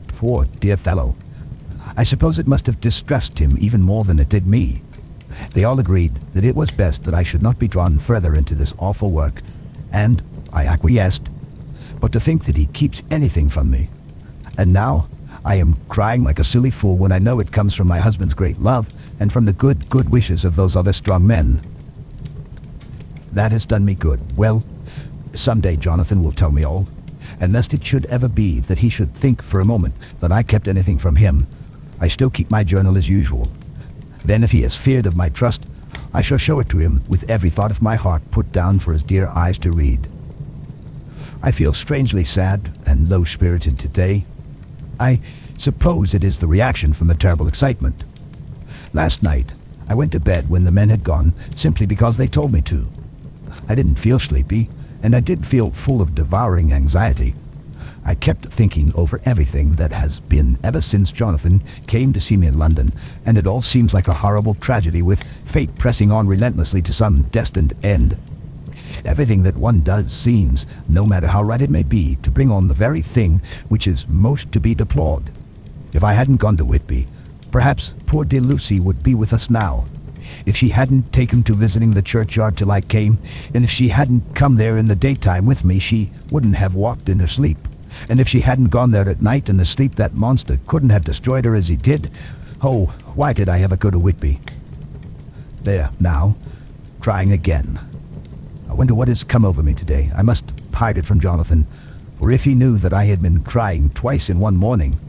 Poor dear fellow. I suppose it must have distressed him even more than it did me. They all agreed that it was best that I should not be drawn further into this awful work, and I acquiesced. But to think that he keeps anything from me. And now, I am crying like a silly fool when I know it comes from my husband's great love and from the good wishes of those other strong men. That has done me good. Well, someday Jonathan will tell me all, and lest it should ever be that he should think for a moment that I kept anything from him, I still keep my journal as usual. Then if he has feared of my trust, I shall show it to him with every thought of my heart put down for his dear eyes to read. I feel strangely sad and low-spirited today. I suppose it is the reaction from the terrible excitement. Last night, I went to bed when the men had gone simply because they told me to. I didn't feel sleepy, and I did feel full of devouring anxiety. I kept thinking over everything that has been ever since Jonathan came to see me in London, and it all seems like a horrible tragedy with fate pressing on relentlessly to some destined end. Everything that one does seems, no matter how right it may be, to bring on the very thing which is most to be deplored. If I hadn't gone to Whitby, perhaps poor dear Lucy would be with us now. If she hadn't taken to visiting the churchyard till I came, and if she hadn't come there in the daytime with me, she wouldn't have walked in her sleep. And if she hadn't gone there at night in the sleep, that monster couldn't have destroyed her as he did. Oh, why did I ever go to Whitby? There, now, crying again. I wonder what has come over me today. I must hide it from Jonathan, for if he knew that I had been crying twice in one morning,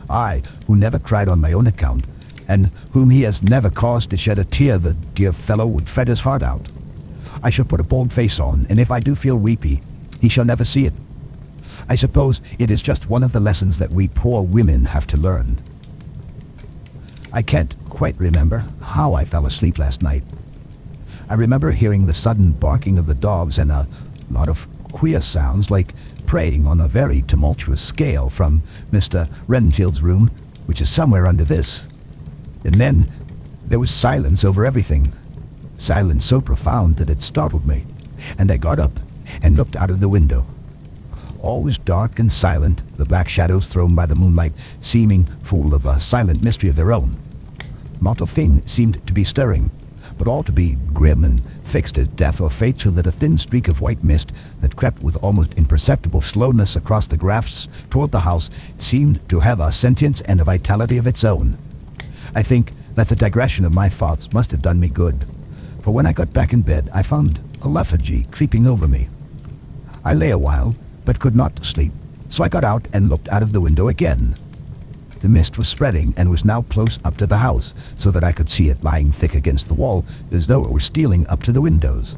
I, who never cried on my own account, and whom he has never caused to shed a tear, the dear fellow would fret his heart out. I shall put a bold face on, and if I do feel weepy, he shall never see it. I suppose it is just one of the lessons that we poor women have to learn. I can't quite remember how I fell asleep last night. I remember hearing the sudden barking of the dogs and a lot of queer sounds like praying on a very tumultuous scale from Mr. Renfield's room, which is somewhere under this. And then there was silence over everything. Silence so profound that it startled me, and I got up and looked out of the window. All was dark and silent, the black shadows thrown by the moonlight seeming full of a silent mystery of their own. Not a thing seemed to be stirring, but all to be grim and fixed as death or fate, so that a thin streak of white mist that crept with almost imperceptible slowness across the grass toward the house seemed to have a sentience and a vitality of its own. I think that the digression of my thoughts must have done me good, for when I got back in bed I found a lethargy creeping over me. I lay a while, but could not sleep, so I got out and looked out of the window again. The mist was spreading and was now close up to the house, so that I could see it lying thick against the wall, as though it were stealing up to the windows.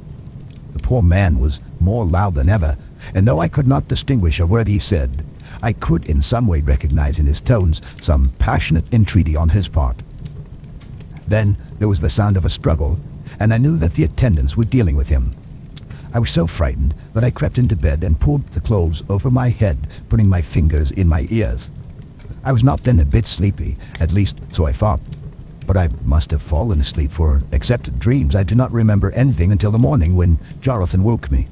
The poor man was more loud than ever, and though I could not distinguish a word he said, I could in some way recognize in his tones some passionate entreaty on his part. Then there was the sound of a struggle, and I knew that the attendants were dealing with him. I was so frightened that I crept into bed and pulled the clothes over my head, putting my fingers in my ears. I was not then a bit sleepy, at least so I thought, but I must have fallen asleep, for except dreams I do not remember anything until the morning when Jonathan woke me.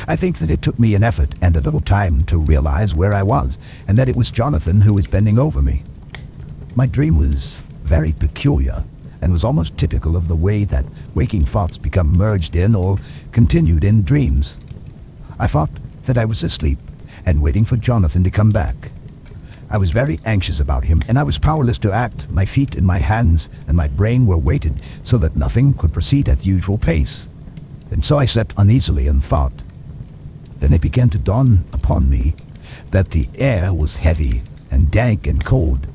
I think that it took me an effort and a little time to realize where I was, and that it was Jonathan who was bending over me. My dream was very peculiar, and was almost typical of the way that waking thoughts become merged in or continued in dreams. I thought that I was asleep and waiting for Jonathan to come back. I was very anxious about him, and I was powerless to act. My feet and my hands and my brain were weighted so that nothing could proceed at the usual pace. And so I slept uneasily and thought. Then it began to dawn upon me that the air was heavy and dank and cold.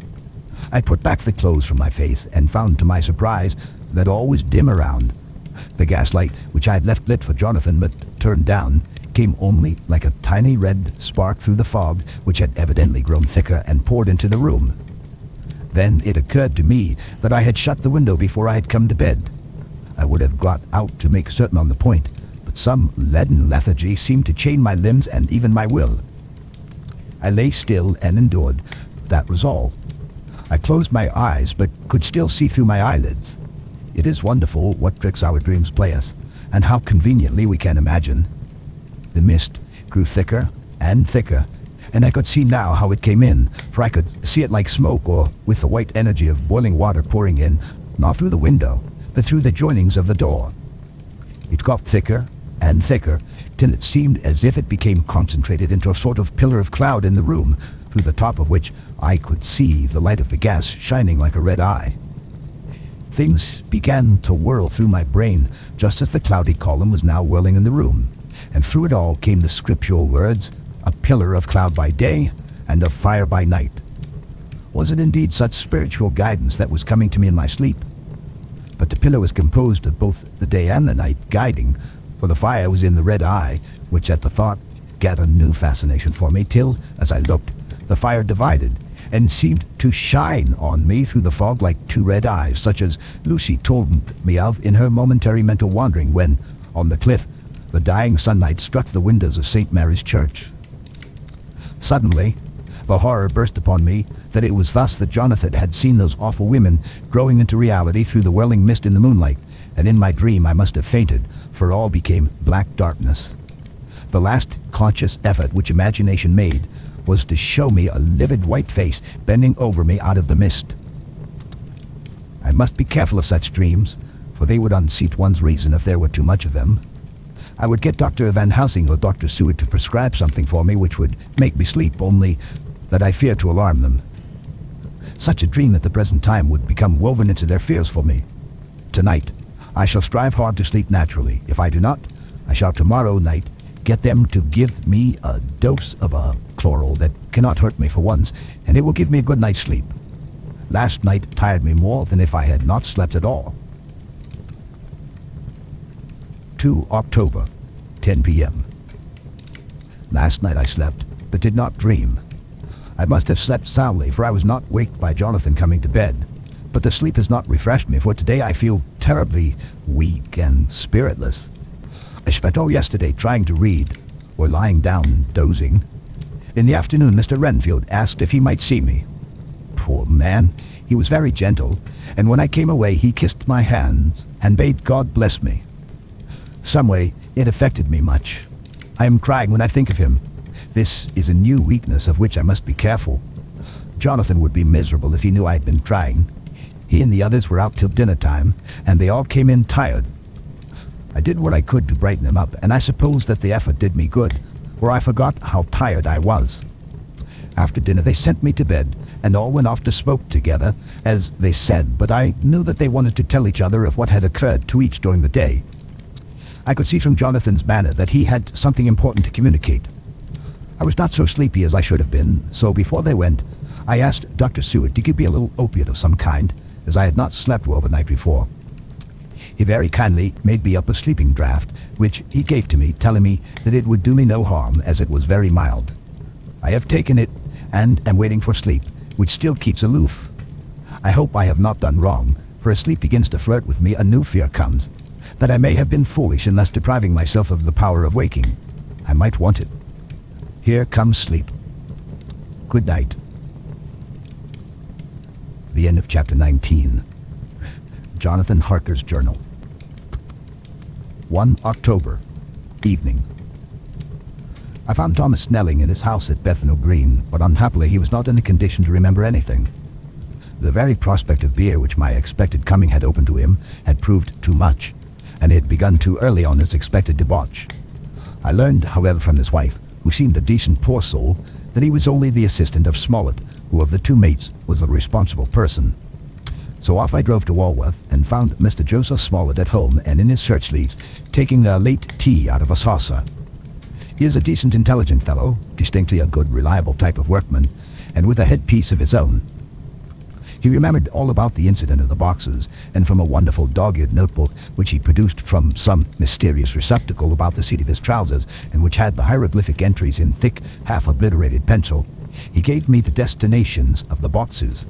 I put back the clothes from my face and found to my surprise that all was dim around. The gaslight, which I had left lit for Jonathan but turned down, came only like a tiny red spark through the fog, which had evidently grown thicker and poured into the room. Then it occurred to me that I had shut the window before I had come to bed. I would have got out to make certain on the point, but some leaden lethargy seemed to chain my limbs and even my will. I lay still and endured. That was all. I closed my eyes, but could still see through my eyelids. It is wonderful what tricks our dreams play us, and how conveniently we can imagine. The mist grew thicker and thicker, and I could see now how it came in, for I could see it like smoke or with the white energy of boiling water pouring in, not through the window, but through the joinings of the door. It got thicker and thicker, till it seemed as if it became concentrated into a sort of pillar of cloud in the room, through the top of which I could see the light of the gas shining like a red eye. Things began to whirl through my brain, just as the cloudy column was now whirling in the room, and through it all came the scriptural words, "A pillar of cloud by day, and of fire by night." Was it indeed such spiritual guidance that was coming to me in my sleep? But the pillar was composed of both the day and the night guiding, for the fire was in the red eye, which at the thought gathered a new fascination for me, till, as I looked, the fire divided, and seemed to shine on me through the fog like two red eyes, such as Lucy told me of in her momentary mental wandering when, on the cliff, the dying sunlight struck the windows of St. Mary's Church. Suddenly, the horror burst upon me that it was thus that Jonathan had seen those awful women growing into reality through the whirling mist in the moonlight, and in my dream I must have fainted, for all became black darkness. The last conscious effort which imagination made was to show me a livid white face bending over me out of the mist. I must be careful of such dreams, for they would unseat one's reason if there were too much of them. I would get Dr. Van Helsing or Dr. Seward to prescribe something for me which would make me sleep, only that I feared to alarm them. Such a dream at the present time would become woven into their fears for me. Tonight, I shall strive hard to sleep naturally. If I do not, I shall tomorrow night get them to give me a dose of a chloral that cannot hurt me for once, and it will give me a good night's sleep. Last night tired me more than if I had not slept at all. 2 October, 10 p.m. Last night I slept, but did not dream. I must have slept soundly, for I was not waked by Jonathan coming to bed. But the sleep has not refreshed me, for today I feel terribly weak and spiritless. I spent all yesterday trying to read, or lying down dozing. In the afternoon, Mr. Renfield asked if he might see me. Poor man, he was very gentle, and when I came away he kissed my hands and bade God bless me. Some way, it affected me much. I am crying when I think of him. This is a new weakness of which I must be careful. Jonathan would be miserable if he knew I had been crying. He and the others were out till dinner time, and they all came in tired. I did what I could to brighten them up, and I suppose that the effort did me good, for I forgot how tired I was. After dinner they sent me to bed, and all went off to smoke together, as they said, but I knew that they wanted to tell each other of what had occurred to each during the day. I could see from Jonathan's manner that he had something important to communicate. I was not so sleepy as I should have been, so before they went, I asked Dr. Seward to give me a little opiate of some kind, as I had not slept well the night before. He very kindly made me up a sleeping draught, which he gave to me, telling me that it would do me no harm, as it was very mild. I have taken it, and am waiting for sleep, which still keeps aloof. I hope I have not done wrong, for as sleep begins to flirt with me, a new fear comes, that I may have been foolish in thus depriving myself of the power of waking. I might want it. Here comes sleep. Good night. The end of chapter 19. Jonathan Harker's journal. 1 October, evening. I found Thomas Snelling in his house at Bethnal Green, but unhappily he was not in a condition to remember anything. The very prospect of beer which my expected coming had opened to him had proved too much, and he had begun too early on his expected debauch. I learned, however, from his wife, who seemed a decent poor soul, that he was only the assistant of Smollett, who of the two mates was the responsible person. So off I drove to Walworth and found Mr. Joseph Smollett at home and in his shirt sleeves, taking a late tea out of a saucer. He is a decent, intelligent fellow, distinctly a good, reliable type of workman, and with a headpiece of his own. He remembered all about the incident of the boxes, and from a wonderful dog-eared notebook which he produced from some mysterious receptacle about the seat of his trousers, and which had the hieroglyphic entries in thick, half-obliterated pencil, he gave me the destinations of the boxes.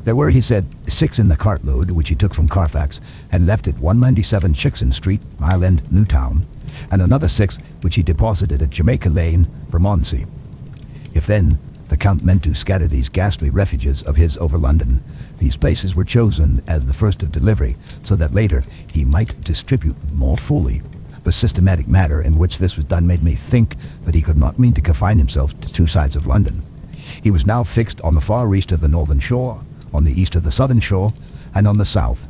There were, he said, 6 in the cartload, which he took from Carfax, and left at 197 Chickson Street, Mile End, Newtown, and another 6 which he deposited at Jamaica Lane, Bermondsey. If then the The Count meant to scatter these ghastly refuges of his over London. These places were chosen as the first of delivery, so that later he might distribute more fully. The systematic manner in which this was done made me think that he could not mean to confine himself to two sides of London. He was now fixed on the far east of the northern shore, on the east of the southern shore, and on the south.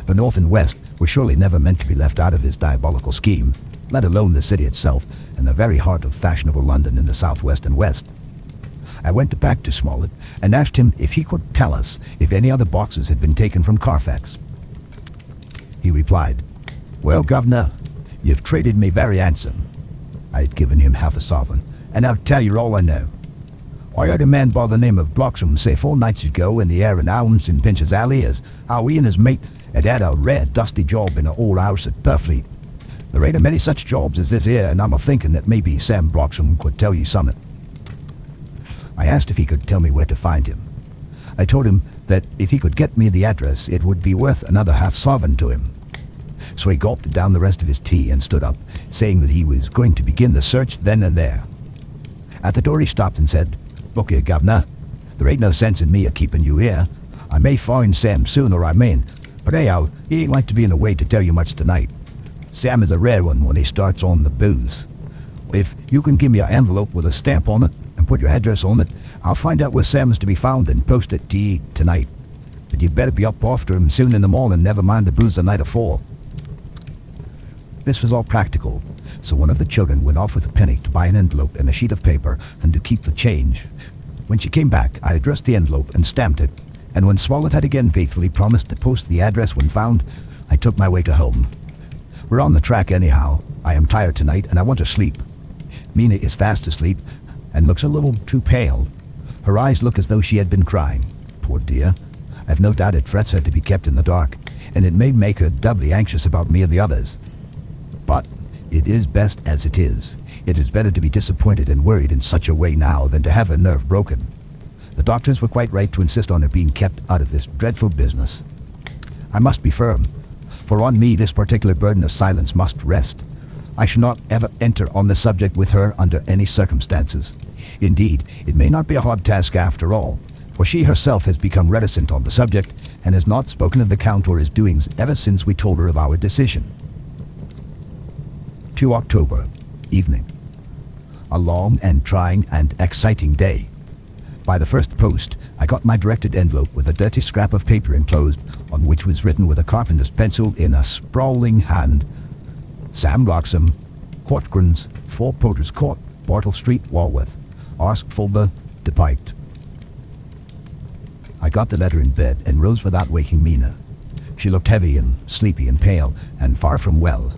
The north and west were surely never meant to be left out of his diabolical scheme, let alone the city itself and the very heart of fashionable London in the southwest and west. I went back to Smollett and asked him if he could tell us if any other boxes had been taken from Carfax. He replied, "Well, Governor, you've treated me very handsome." I had given him half a sovereign, "and I'll tell you all I know. I heard a man by the name of Bloxham say 4 nights ago in the Hare and Hounds in Pinch's Alley as how he and his mate had a rare dusty job in an old house at Purfleet. There ain't a many such jobs as this here, and I'm a-thinking that maybe Sam Bloxham could tell you something." I asked if he could tell me where to find him. I told him that if he could get me the address, it would be worth another half sovereign to him. So he gulped down the rest of his tea and stood up, saying that he was going to begin the search then and there. At the door he stopped and said, "Look here, Governor, there ain't no sense in me a-keeping you here. I may find Sam soon or I mayn't, but anyhow, he ain't like to be in the way to tell you much tonight. Sam is a rare one when he starts on the booze. If you can give me an envelope with a stamp on it and put your address on it, I'll find out where Sam is to be found and post it to ye tonight. But you'd better be up after him soon in the morning, never mind the booze the night afore." This was all practical, so one of the children went off with a penny to buy an envelope and a sheet of paper and to keep the change. When she came back, I addressed the envelope and stamped it, and when Smollett had again faithfully promised to post the address when found, I took my way to home. We're on the track anyhow. I am tired tonight and I want to sleep. Mina is fast asleep and looks a little too pale. Her eyes look as though she had been crying. Poor dear. I've no doubt it frets her to be kept in the dark, and it may make her doubly anxious about me and the others. But it is best as it is. It is better to be disappointed and worried in such a way now than to have her nerve broken. The doctors were quite right to insist on her being kept out of this dreadful business. I must be firm, for on me this particular burden of silence must rest. I shall not ever enter on the subject with her under any circumstances. Indeed, it may not be a hard task after all, for she herself has become reticent on the subject and has not spoken of the Count or his doings ever since we told her of our decision. 2 October, evening. A long and trying and exciting day. By the first post, I got my directed envelope with a dirty scrap of paper enclosed, on which was written with a carpenter's pencil in a sprawling hand, "Sam Bloxham, Courtgrins, 4 Porter's Court, Bartle Street, Walworth. Ask Fulber, Depiked." I got the letter in bed and rose without waking Mina. She looked heavy and sleepy and pale and far from well.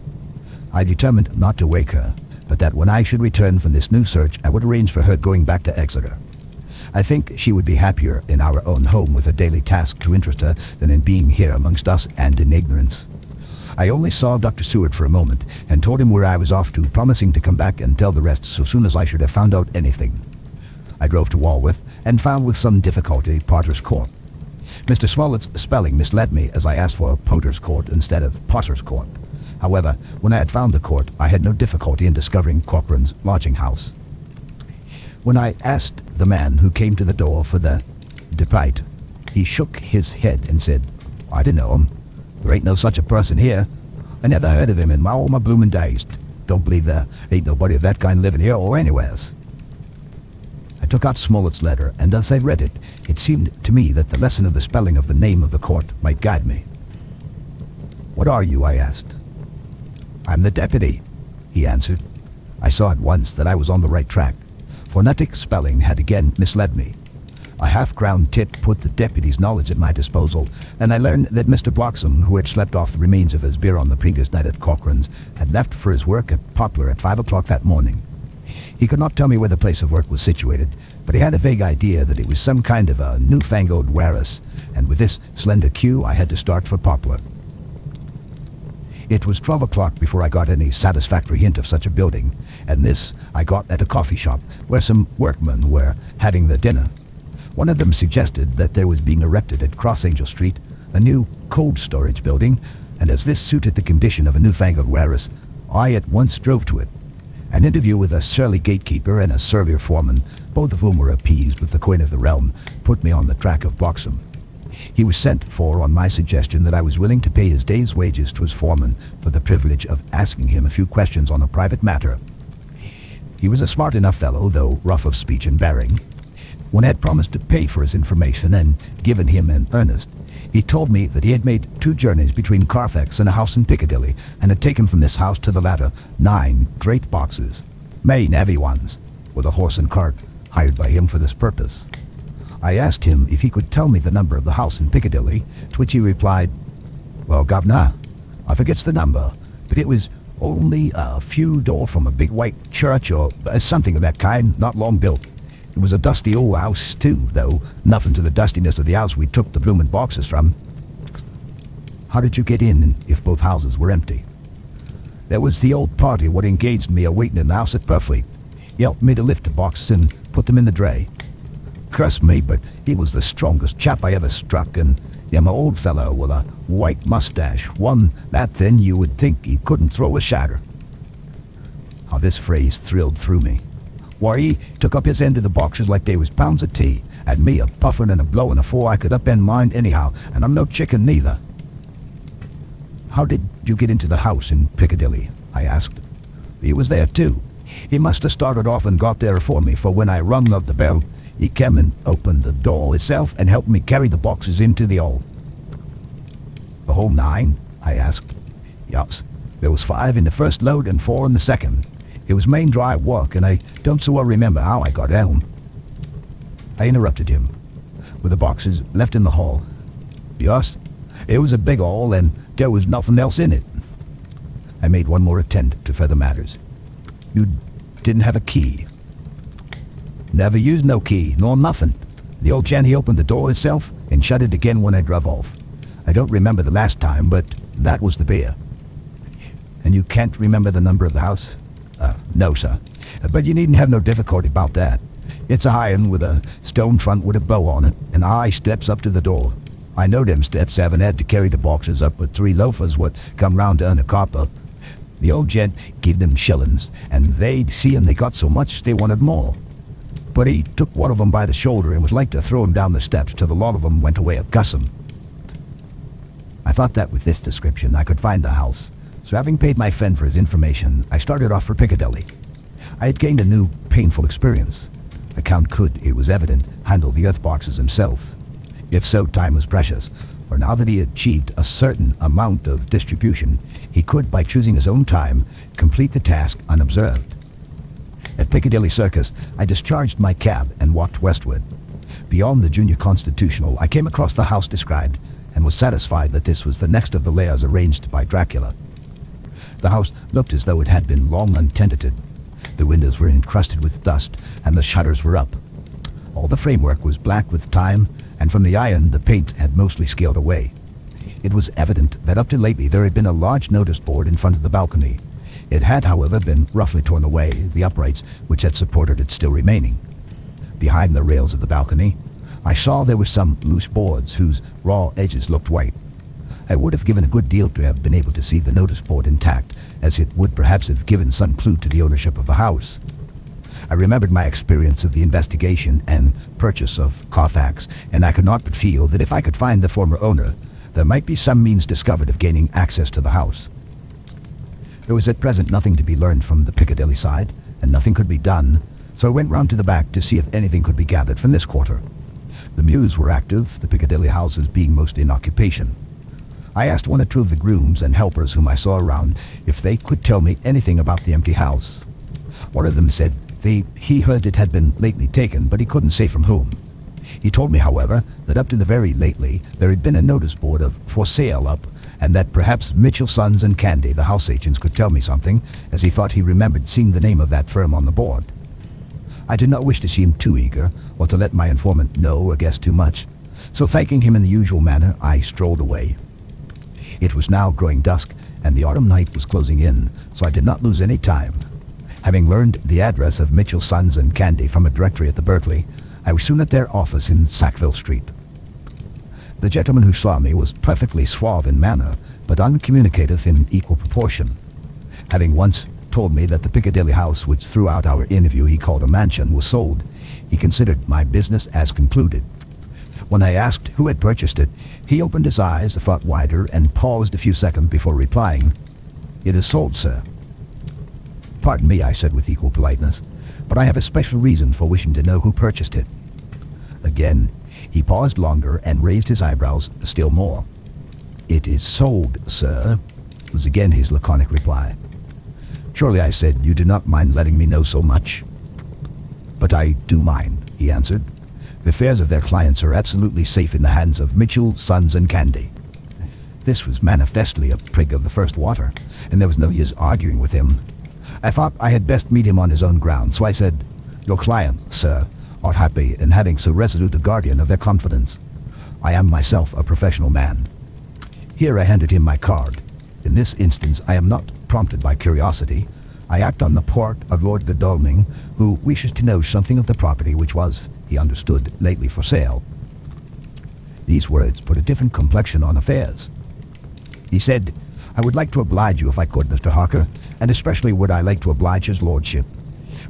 I determined not to wake her, but that when I should return from this new search, I would arrange for her going back to Exeter. I think she would be happier in our own home with a daily task to interest her than in being here amongst us and in ignorance. I only saw Dr. Seward for a moment and told him where I was off to, promising to come back and tell the rest so soon as I should have found out anything. I drove to Walworth and found with some difficulty Potter's Court. Mr. Smollett's spelling misled me, as I asked for Potter's Court instead of Potter's Court. However, when I had found the court, I had no difficulty in discovering Corcoran's lodging house. When I asked the man who came to the door for the Depite, he shook his head and said, "I didn't know him. There ain't no such a person here. I never heard of him in all my bloomin' days. Don't believe there ain't nobody of that kind living here or anywheres." I took out Smollett's letter, and as I read it, it seemed to me that the lesson of the spelling of the name of the court might guide me. "What are you?" I asked. "I'm the deputy," he answered. I saw at once that I was on the right track. Phonetic spelling had again misled me. A half-crown tip put the deputy's knowledge at my disposal, and I learned that Mr. Bloxham, who had slept off the remains of his beer on the previous night at Corcoran's, had left for his work at Poplar at 5 o'clock that morning. He could not tell me where the place of work was situated, but he had a vague idea that it was some kind of a newfangled warehouse, and with this slender cue I had to start for Poplar. It was 12 o'clock before I got any satisfactory hint of such a building, and this I got at a coffee shop where some workmen were having their dinner. One of them suggested that there was being erected at Cross Angel Street a new cold storage building, and as this suited the condition of a newfangled warehouse, I at once drove to it. An interview with a surly gatekeeper and a surveyor foreman, both of whom were appeased with the coin of the realm, put me on the track of Boxham. He was sent for on my suggestion that I was willing to pay his day's wages to his foreman for the privilege of asking him a few questions on a private matter. He was a smart enough fellow, though rough of speech and bearing. When I had promised to pay for his information and given him an earnest, he told me that he had made 2 journeys between Carfax and a house in Piccadilly, and had taken from this house to the latter 9 great boxes, main heavy ones, with a horse and cart hired by him for this purpose. I asked him if he could tell me the number of the house in Piccadilly, to which he replied, "Well, governor, I forgets the number, but it was only a few door from a big white church or something of that kind, not long built. It was a dusty old house too, though nothing to the dustiness of the house we took the bloomin' boxes from." "How did you get in if both houses were empty?" "There was the old party what engaged me a-waiting in the house at Purfleet. He helped me to lift the boxes and put them in the dray. Curse me, but he was the strongest chap I ever struck, and him a old fellow with a white mustache, one that thin you would think he couldn't throw a shatter." How this phrase thrilled through me. Why, he took up his end of the boxes like they was pounds of tea, and me a puffin' and a blowin' afore I could upend mine anyhow, and I'm no chicken neither. "How did you get into the house in Piccadilly?" I asked. "He was there too. He must have started off and got there afore me, for when I rung up the bell, he came and opened the door himself and helped me carry the boxes into the hall." "The whole 9? I asked. "Yups. There was 5 in the first load and 4 in the second. It was main dry work, and I don't so well remember how I got home." I interrupted him. "Were the boxes left in the hall?" "Yes. It was a big hall, and there was nothing else in it." I made one more attempt to further matters. "You didn't have a key?" "Never used no key, nor nothing. The old gent, he opened the door himself and shut it again when I drove off. I don't remember the last time, but that was the beer." "And you can't remember the number of the house?" "No, sir. But you needn't have no difficulty about that. It's a high un with a stone front with a bow on it, and high steps up to the door. I know them steps haven't had to carry the boxes up with 3 loafers what come round to earn a copper. The old gent gave them shillings, and they'd see 'em they got so much they wanted more. But he took one of 'em by the shoulder and was like to throw him down the steps till the lot of 'em went away a cussing." I thought that with this description I could find the house, so having paid my friend for his information, I started off for Piccadilly. I had gained a new, painful experience. The Count could, it was evident, handle the earth boxes himself. If so, time was precious, for now that he had achieved a certain amount of distribution, he could, by choosing his own time, complete the task unobserved. At Piccadilly Circus, I discharged my cab and walked westward. Beyond the Junior Constitutional, I came across the house described, and was satisfied that this was the next of the layers arranged by Dracula. The house looked as though it had been long untenanted. The windows were encrusted with dust, and the shutters were up. All the framework was black with time, and from the iron the paint had mostly scaled away. It was evident that up to lately there had been a large notice board in front of the balcony. It had, however, been roughly torn away, the uprights which had supported it still remaining. Behind the rails of the balcony, I saw there were some loose boards whose raw edges looked white. I would have given a good deal to have been able to see the notice board intact, as it would perhaps have given some clue to the ownership of the house. I remembered my experience of the investigation and purchase of Carfax, and I could not but feel that if I could find the former owner, there might be some means discovered of gaining access to the house. There was at present nothing to be learned from the Piccadilly side, and nothing could be done, so I went round to the back to see if anything could be gathered from this quarter. The mews were active, the Piccadilly houses being most in occupation. I asked one or two of the grooms and helpers whom I saw around if they could tell me anything about the empty house. One of them said he heard it had been lately taken, but he couldn't say from whom. He told me, however, that up to the very lately there had been a notice board of "for sale" up, and that perhaps Mitchell, Sons and Candy, the house agents, could tell me something, as he thought he remembered seeing the name of that firm on the board. I did not wish to seem too eager, or to let my informant know or guess too much, so thanking him in the usual manner, I strolled away. It was now growing dusk, and the autumn night was closing in, so I did not lose any time. Having learned the address of Mitchell, Sons and Candy from a directory at the Berkeley, I was soon at their office in Sackville Street. The gentleman who saw me was perfectly suave in manner, but uncommunicative in equal proportion. Having once told me that the Piccadilly house, which throughout our interview he called a mansion, was sold. He considered my business as concluded. When I asked who had purchased it, he opened his eyes, thought wider, and paused a few seconds before replying, "It is sold, sir." "Pardon me," I said with equal politeness, "but I have a special reason for wishing to know who purchased it." Again, he paused longer and raised his eyebrows still more. "It is sold, sir," was again his laconic reply. "Surely," I said, "you do not mind letting me know so much?" "But I do mind," he answered. "The affairs of their clients are absolutely safe in the hands of Mitchell, Sons and Candy." This was manifestly a prig of the first water, and there was no use arguing with him. I thought I had best meet him on his own ground, so I said, "Your client, sir, are happy in having so resolute a guardian of their confidence. I am myself a professional man." Here I handed him my card. In this instance, I am not prompted by curiosity. I act on the part of Lord Godalming, who wishes to know something of the property which was, he understood, lately for sale. These words put a different complexion on affairs. He said, "I would like to oblige you if I could, Mr. Harker, and especially would I like to oblige his lordship.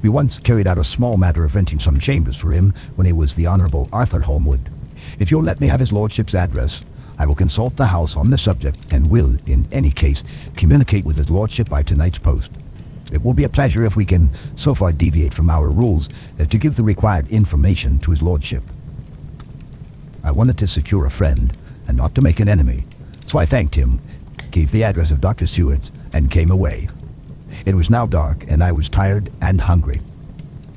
We once carried out a small matter of renting some chambers for him when he was the Honourable Arthur Holmwood. If you'll let me have his lordship's address, I will consult the house on the subject and will, in any case, communicate with his lordship by tonight's post. It will be a pleasure if we can so far deviate from our rules as to give the required information to his lordship." I wanted to secure a friend and not to make an enemy, so I thanked him, gave the address of Dr. Seward's, and came away. It was now dark, and I was tired and hungry.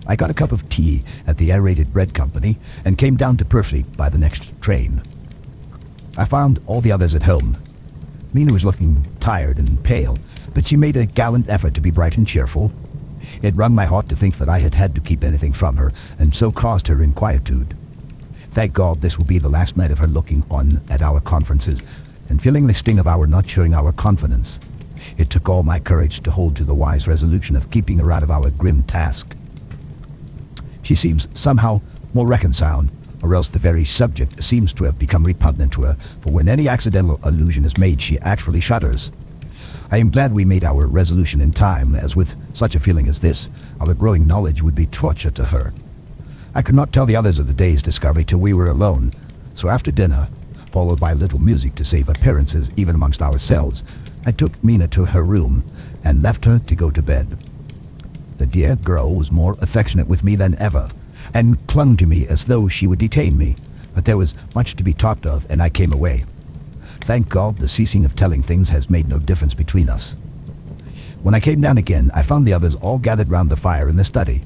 I got a cup of tea at the Aerated Bread Company and came down to Purfleet by the next train. I found all the others at home. Mina was looking tired and pale, but she made a gallant effort to be bright and cheerful. It wrung my heart to think that I had had to keep anything from her, and so caused her inquietude. Thank God this will be the last night of her looking on at our conferences, and feeling the sting of our not showing our confidence. It took all my courage to hold to the wise resolution of keeping her out of our grim task. She seems somehow more reconciled, or else the very subject seems to have become repugnant to her, for when any accidental allusion is made, she actually shudders. I am glad we made our resolution in time, as with such a feeling as this, our growing knowledge would be torture to her. I could not tell the others of the day's discovery till we were alone, so after dinner, followed by a little music to save appearances even amongst ourselves, I took Mina to her room and left her to go to bed. The dear girl was more affectionate with me than ever, and clung to me as though she would detain me, but there was much to be talked of, and I came away. Thank God the ceasing of telling things has made no difference between us. When I came down again, I found the others all gathered round the fire in the study.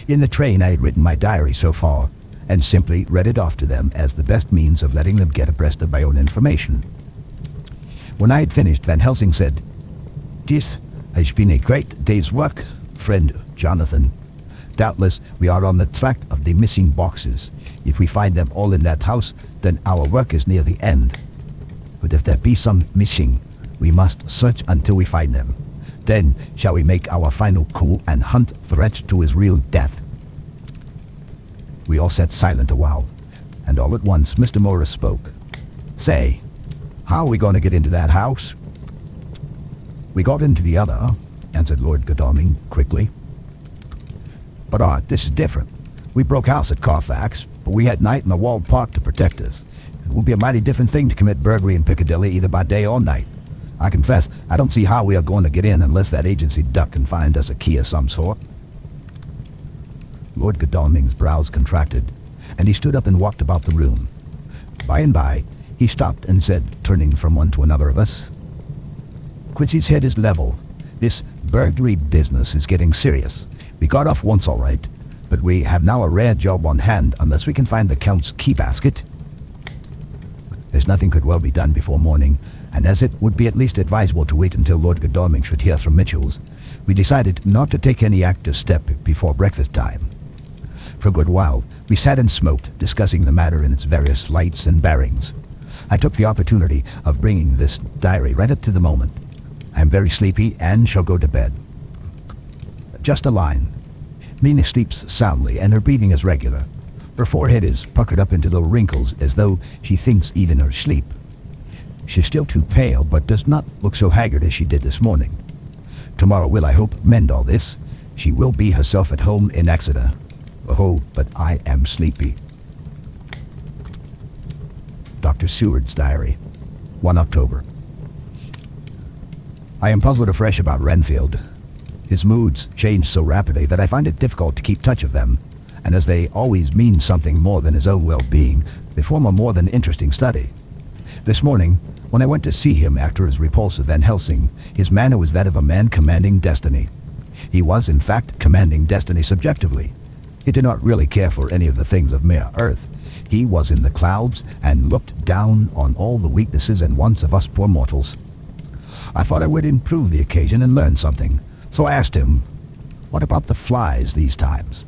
In the train I had written my diary so far, and simply read it off to them as the best means of letting them get abreast of my own information. When I had finished, Van Helsing said, "This has been a great day's work, friend Jonathan. Doubtless we are on the track of the missing boxes. If we find them all in that house, then our work is near the end. But if there be some missing, we must search until we find them. Then shall we make our final coup and hunt Threat to his real death." We all sat silent a while, and all at once Mr. Morris spoke. "Say, how are we going to get into that house?" "We got into the other," answered Lord Godalming quickly. "But this is different. We broke house at Carfax, but we had night in the walled park to protect us. It will be a mighty different thing to commit burglary in Piccadilly either by day or night. I confess, I don't see how we are going to get in unless that agency duck can find us a key of some sort." Lord Godalming's brows contracted, and he stood up and walked about the room. By and by, he stopped and said, turning from one to another of us, "Quincy's head is level. This burglary business is getting serious. We got off once all right, but we have now a rare job on hand unless we can find the Count's key basket. There's nothing could well be done before morning, and as it would be at least advisable to wait until Lord Godalming should hear from Mitchell's, we decided not to take any active step before breakfast time. For a good while, we sat and smoked, discussing the matter in its various lights and bearings. I took the opportunity of bringing this diary right up to the moment. I am very sleepy and shall go to bed. Just a line. Mina sleeps soundly, and her breathing is regular. Her forehead is puckered up into little wrinkles, as though she thinks even in her sleep. She's still too pale, but does not look so haggard as she did this morning. tomorrow will, I hope, mend all this. She will be herself at home in Exeter. Oh, but I am sleepy. Dr. Seward's Diary, 1 October. I am puzzled afresh about Renfield. His moods change so rapidly that I find it difficult to keep touch of them, and as they always mean something more than his own well-being, they form a more than interesting study. This morning, when I went to see him after his repulse of Van Helsing, his manner was that of a man commanding destiny. He was, in fact, commanding destiny subjectively. He did not really care for any of the things of mere earth. He was in the clouds and looked down on all the weaknesses and wants of us poor mortals. I thought I would improve the occasion and learn something, so I asked him, "What about the flies these times?"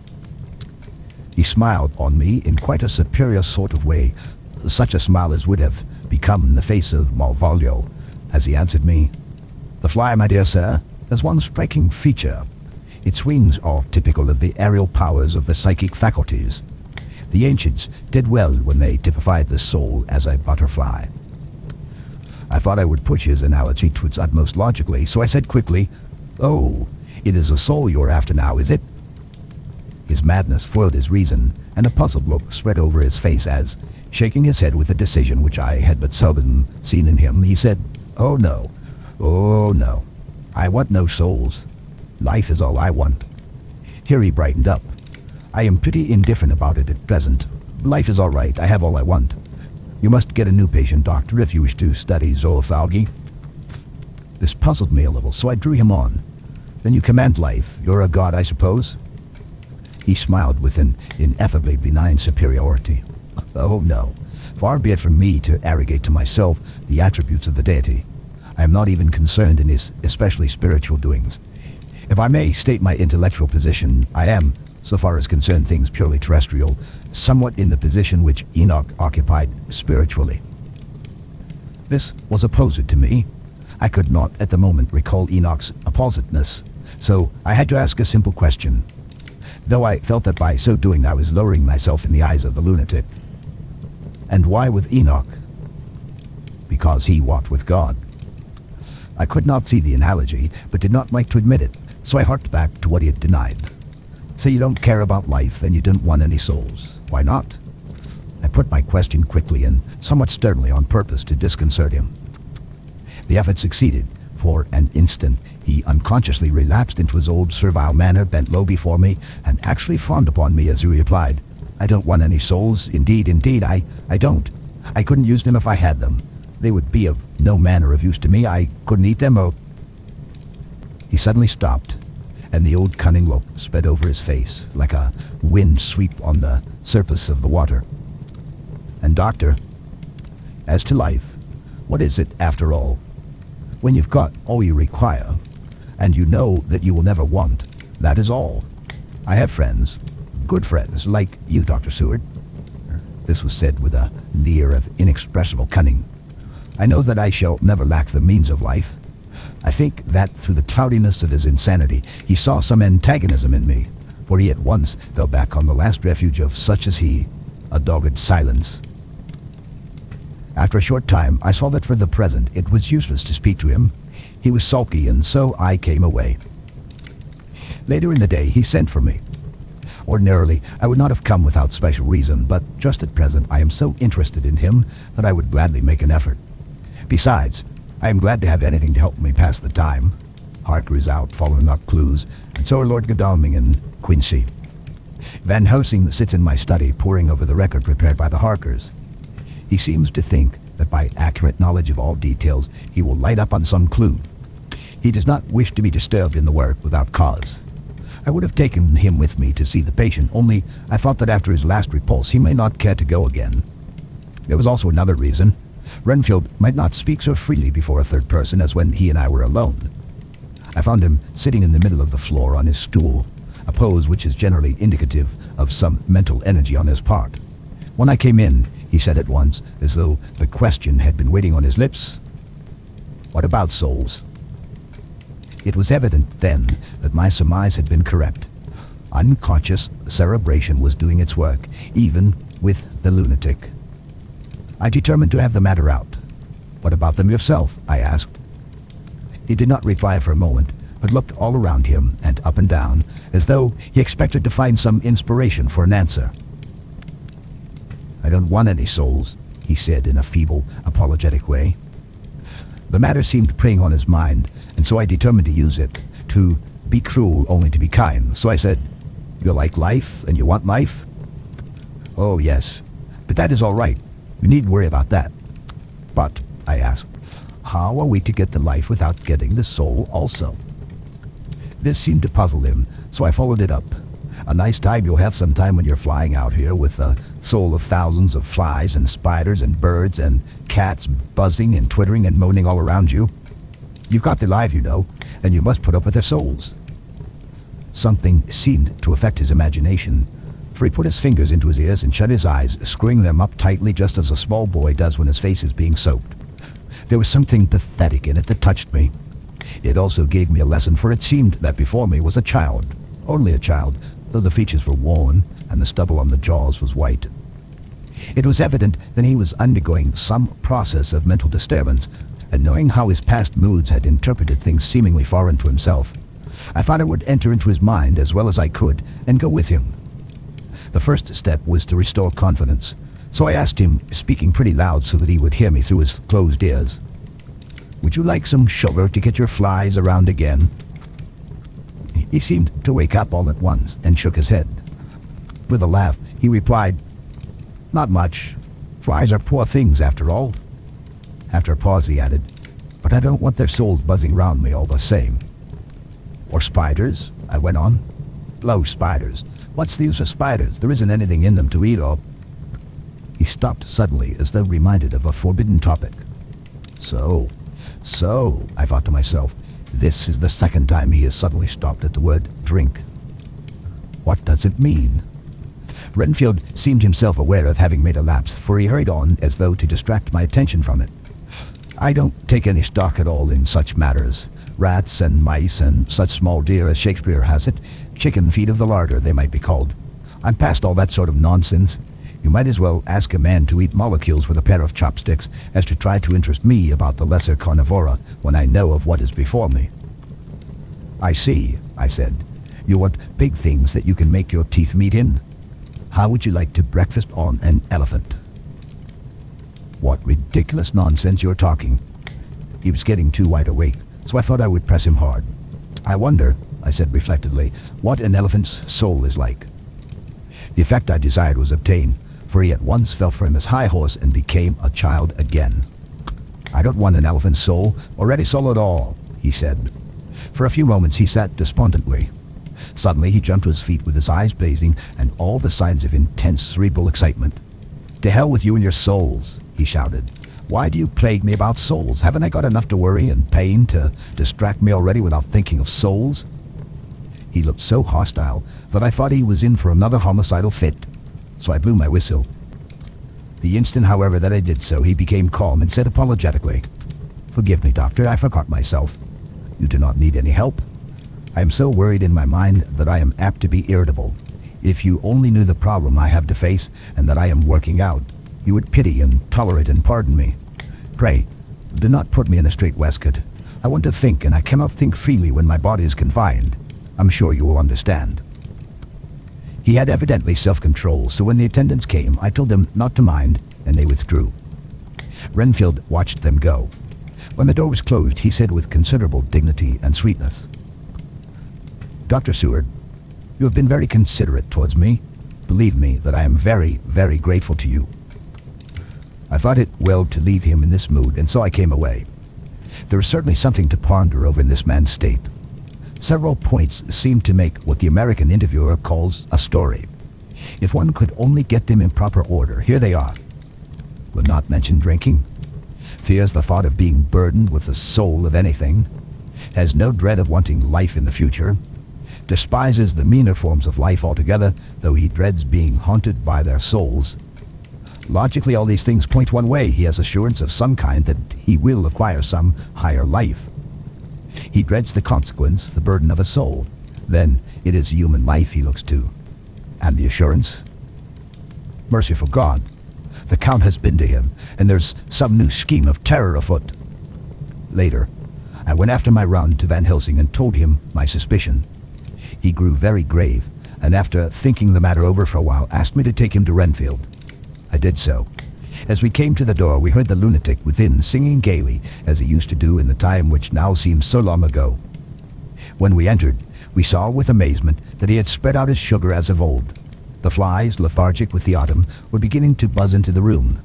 He smiled on me in quite a superior sort of way, such a smile as would have become in the face of Malvolio, as he answered me, "The fly, my dear sir, has one striking feature. Its wings are typical of the aerial powers of the psychic faculties. The ancients did well when they typified the soul as a butterfly." I thought I would push his analogy to its utmost logically, so I said quickly, "Oh, it is a soul you're after now, is it?" His madness foiled his reason, and a puzzled look spread over his face as, shaking his head with a decision which I had but seldom seen in him, he said, "Oh no, I want no souls. Life is all I want." Here he brightened up. "I am pretty indifferent about it at present. Life is all right, I have all I want. You must get a new patient, doctor, if you wish to study zoophagy." This puzzled me a little, so I drew him on. "Then you command life. You're a god, I suppose?" He smiled with an ineffably benign superiority. "Oh no, far be it from me to arrogate to myself the attributes of the deity. I am not even concerned in his especially spiritual doings. If I may state my intellectual position, I am, so far as concerned things purely terrestrial, somewhat in the position which Enoch occupied spiritually." This was opposed to me. I could not at the moment recall Enoch's appositeness, so I had to ask a simple question, though I felt that by so doing I was lowering myself in the eyes of the lunatic. "And why with Enoch?" "Because he walked with God." I could not see the analogy, but did not like to admit it, so I harked back to what he had denied. "So you don't care about life, and you don't want any souls. Why not?" I put my question quickly and somewhat sternly on purpose to disconcert him. The effort succeeded. For an instant, he unconsciously relapsed into his old servile manner, bent low before me, and actually fawned upon me as he replied, "I don't want any souls. Indeed, I don't. I couldn't use them if I had them. They would be of no manner of use to me. I couldn't eat them or—" He suddenly stopped, and the old cunning look spread over his face like a wind sweep on the surface of the water. "And doctor, as to life, what is it after all? When you've got all you require, and you know that you will never want, that is all. I have friends, good friends, like you, Dr. Seward." This was said with a leer of inexpressible cunning. "I know that I shall never lack the means of life. I think that through the cloudiness of his insanity, he saw some antagonism in me, for he at once fell back on the last refuge of such as he, a dogged silence. After a short time, I saw that for the present it was useless to speak to him. He was sulky, and so I came away. Later in the day, he sent for me. Ordinarily, I would not have come without special reason, but just at present I am so interested in him that I would gladly make an effort. Besides, I am glad to have anything to help me pass the time. Harker is out following up clues, and so are Lord Godalming and Quincy. Van Helsing sits in my study poring over the record prepared by the Harkers. He seems to think that by accurate knowledge of all details he will light up on some clue. He does not wish to be disturbed in the work without cause. I would have taken him with me to see the patient, only I thought that after his last repulse he may not care to go again. There was also another reason. Renfield might not speak so freely before a third person as when he and I were alone. I found him sitting in the middle of the floor on his stool, a pose which is generally indicative of some mental energy on his part. When I came in, he said at once, as though the question had been waiting on his lips, "What about souls?" It was evident then that my surmise had been correct. Unconscious cerebration was doing its work, even with the lunatic. I determined to have the matter out. "What about them yourself?" I asked. He did not reply for a moment, but looked all around him and up and down, as though he expected to find some inspiration for an answer. "I don't want any souls," he said in a feeble, apologetic way. The matter seemed preying on his mind, and so I determined to use it, to be cruel only to be kind. So I said, "You like life, and you want life?" "Oh, yes, but that is all right. You needn't worry about that." "But," I asked, "how are we to get the life without getting the soul also?" This seemed to puzzle him, so I followed it up. "A nice time you'll have sometime when you're flying out here with the soul of thousands of flies and spiders and birds and cats buzzing and twittering and moaning all around you. You've got the live, you know, and you must put up with their souls." Something seemed to affect his imagination, for he put his fingers into his ears and shut his eyes, screwing them up tightly just as a small boy does when his face is being soaked. There was something pathetic in it that touched me. It also gave me a lesson, for it seemed that before me was a child, only a child, though the features were worn and the stubble on the jaws was white. It was evident that he was undergoing some process of mental disturbance, and knowing how his past moods had interpreted things seemingly foreign to himself, I thought I would enter into his mind as well as I could and go with him. The first step was to restore confidence, so I asked him, speaking pretty loud so that he would hear me through his closed ears, "Would you like some sugar to get your flies around again?" He seemed to wake up all at once and shook his head. With a laugh, he replied, "Not much. Flies are poor things after all." After a pause, he added, "But I don't want their souls buzzing round me all the same." "Or spiders?" I went on. "Blow spiders. What's the use of spiders? There isn't anything in them to eat or—" He stopped suddenly, as though reminded of a forbidden topic. So, I thought to myself, this is the second time he has suddenly stopped at the word drink. What does it mean? Renfield seemed himself aware of having made a lapse, for he hurried on as though to distract my attention from it. "I don't take any stock at all in such matters. Rats and mice and such small deer, as Shakespeare has it, chicken feet of the larder, they might be called. I'm past all that sort of nonsense. You might as well ask a man to eat molecules with a pair of chopsticks as to try to interest me about the lesser carnivora when I know of what is before me." "I see," I said. "You want big things that you can make your teeth meet in? How would you like to breakfast on an elephant?" "What ridiculous nonsense you're talking." He was getting too wide awake, so I thought I would press him hard. "I wonder," I said reflectively, "what an elephant's soul is like." The effect I desired was obtained, for he at once fell from his high horse and became a child again. "I don't want an elephant's soul, or any soul at all," he said. For a few moments he sat despondently. Suddenly he jumped to his feet with his eyes blazing and all the signs of intense cerebral excitement. "To hell with you and your souls," he shouted. "Why do you plague me about souls? Haven't I got enough to worry and pain to distract me already without thinking of souls?" He looked so hostile that I thought he was in for another homicidal fit, so I blew my whistle. The instant, however, that I did so, he became calm and said apologetically, "Forgive me, Doctor, I forgot myself. You do not need any help. I am so worried in my mind that I am apt to be irritable. If you only knew the problem I have to face and that I am working out, you would pity and tolerate and pardon me. Pray, do not put me in a straight waistcoat. I want to think, and I cannot think freely when my body is confined. I'm sure you will understand." He had evidently self-control, so when the attendants came, I told them not to mind, and they withdrew. Renfield watched them go. When the door was closed, he said with considerable dignity and sweetness, "Dr. Seward, you have been very considerate towards me. Believe me that I am very, very grateful to you." I thought it well to leave him in this mood, and so I came away. There is certainly something to ponder over in this man's state. Several points seem to make what the American interviewer calls a story. If one could only get them in proper order, here they are. Will not mention drinking. Fears the thought of being burdened with the soul of anything. Has no dread of wanting life in the future. Despises the meaner forms of life altogether, though he dreads being haunted by their souls. Logically, all these things point one way. He has assurance of some kind that he will acquire some higher life. He dreads the consequence, the burden of a soul. Then it is human life he looks to. And the assurance? Merciful God, the Count has been to him, and there's some new scheme of terror afoot. Later, I went after my round to Van Helsing and told him my suspicion. He grew very grave, and after thinking the matter over for a while, asked me to take him to Renfield. I did so. As we came to the door, we heard the lunatic within singing gaily, as he used to do in the time which now seems so long ago. When we entered, we saw with amazement that he had spread out his sugar as of old. The flies, lethargic with the autumn, were beginning to buzz into the room.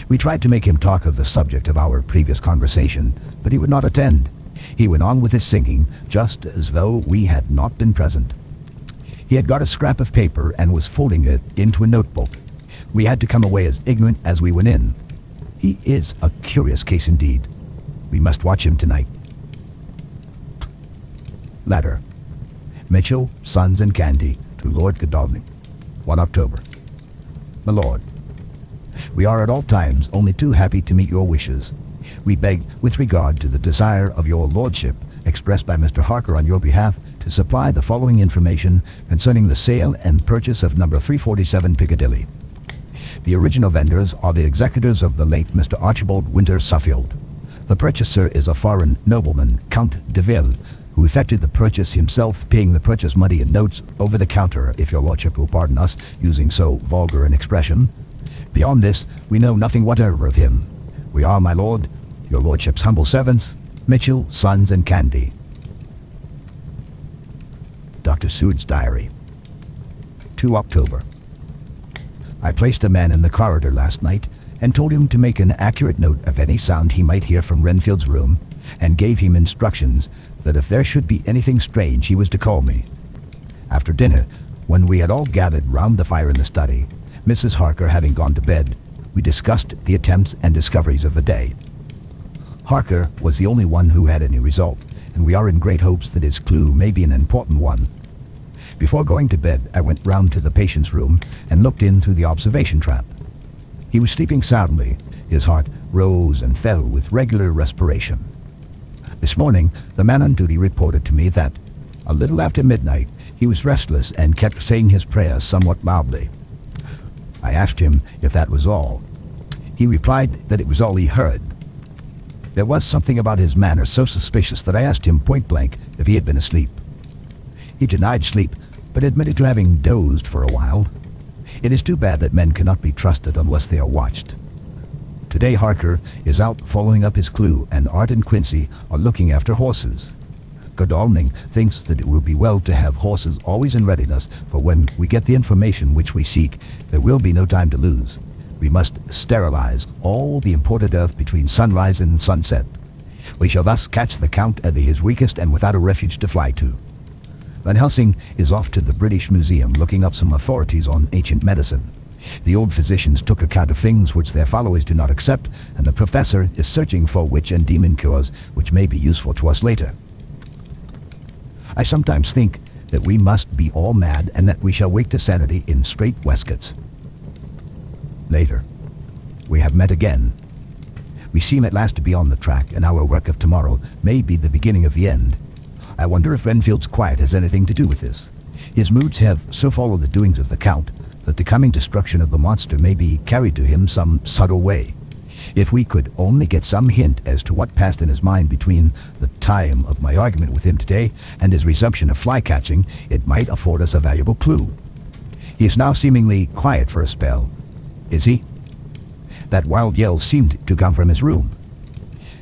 We tried to make him talk of the subject of our previous conversation, but he would not attend. He went on with his singing, just as though we had not been present. He had got a scrap of paper and was folding it into a notebook. We had to come away as ignorant as we went in. He is a curious case indeed. We must watch him tonight. Letter. Mitchell, Sons and Candy, to Lord Godalming. 1 October. My Lord, we are at all times only too happy to meet your wishes. We beg, with regard to the desire of your lordship, expressed by Mr. Harker on your behalf, to supply the following information concerning the sale and purchase of number 347 Piccadilly. The original vendors are the executors of the late Mr. Archibald Winter Suffield. The purchaser is a foreign nobleman, Count de Ville, who effected the purchase himself, paying the purchase money in notes over the counter, if your lordship will pardon us using so vulgar an expression. Beyond this, we know nothing whatever of him. We are, my lord, your lordship's humble servants, Mitchell, Sons and Candy. Dr. Seward's Diary. 2 October. I placed a man in the corridor last night and told him to make an accurate note of any sound he might hear from Renfield's room, and gave him instructions that if there should be anything strange he was to call me. After dinner, when we had all gathered round the fire in the study, Mrs. Harker having gone to bed, we discussed the attempts and discoveries of the day. Harker was the only one who had any result, and we are in great hopes that his clue may be an important one. Before going to bed, I went round to the patient's room and looked in through the observation trap. He was sleeping soundly. His heart rose and fell with regular respiration. This morning, the man on duty reported to me that, a little after midnight, he was restless and kept saying his prayers somewhat loudly. I asked him if that was all. He replied that it was all he heard. There was something about his manner so suspicious that I asked him point blank if he had been asleep. He denied sleep, but admitted to having dozed for a while. It is too bad that men cannot be trusted unless they are watched. Today Harker is out following up his clue, and Art and Quincy are looking after horses. Godalming thinks that it will be well to have horses always in readiness, for when we get the information which we seek, there will be no time to lose. We must sterilize all the imported earth between sunrise and sunset. We shall thus catch the Count at his weakest and without a refuge to fly to. Van Helsing is off to the British Museum looking up some authorities on ancient medicine. The old physicians took account of things which their followers do not accept, and the professor is searching for witch and demon cures which may be useful to us later. I sometimes think that we must be all mad and that we shall wake to sanity in strait waistcoats. Later. We have met again. We seem at last to be on the track, and our work of tomorrow may be the beginning of the end. I wonder if Renfield's quiet has anything to do with this. His moods have so followed the doings of the Count that the coming destruction of the monster may be carried to him some subtle way. If we could only get some hint as to what passed in his mind between the time of my argument with him today and his resumption of fly-catching, it might afford us a valuable clue. He is now seemingly quiet for a spell. Is he? That wild yell seemed to come from his room.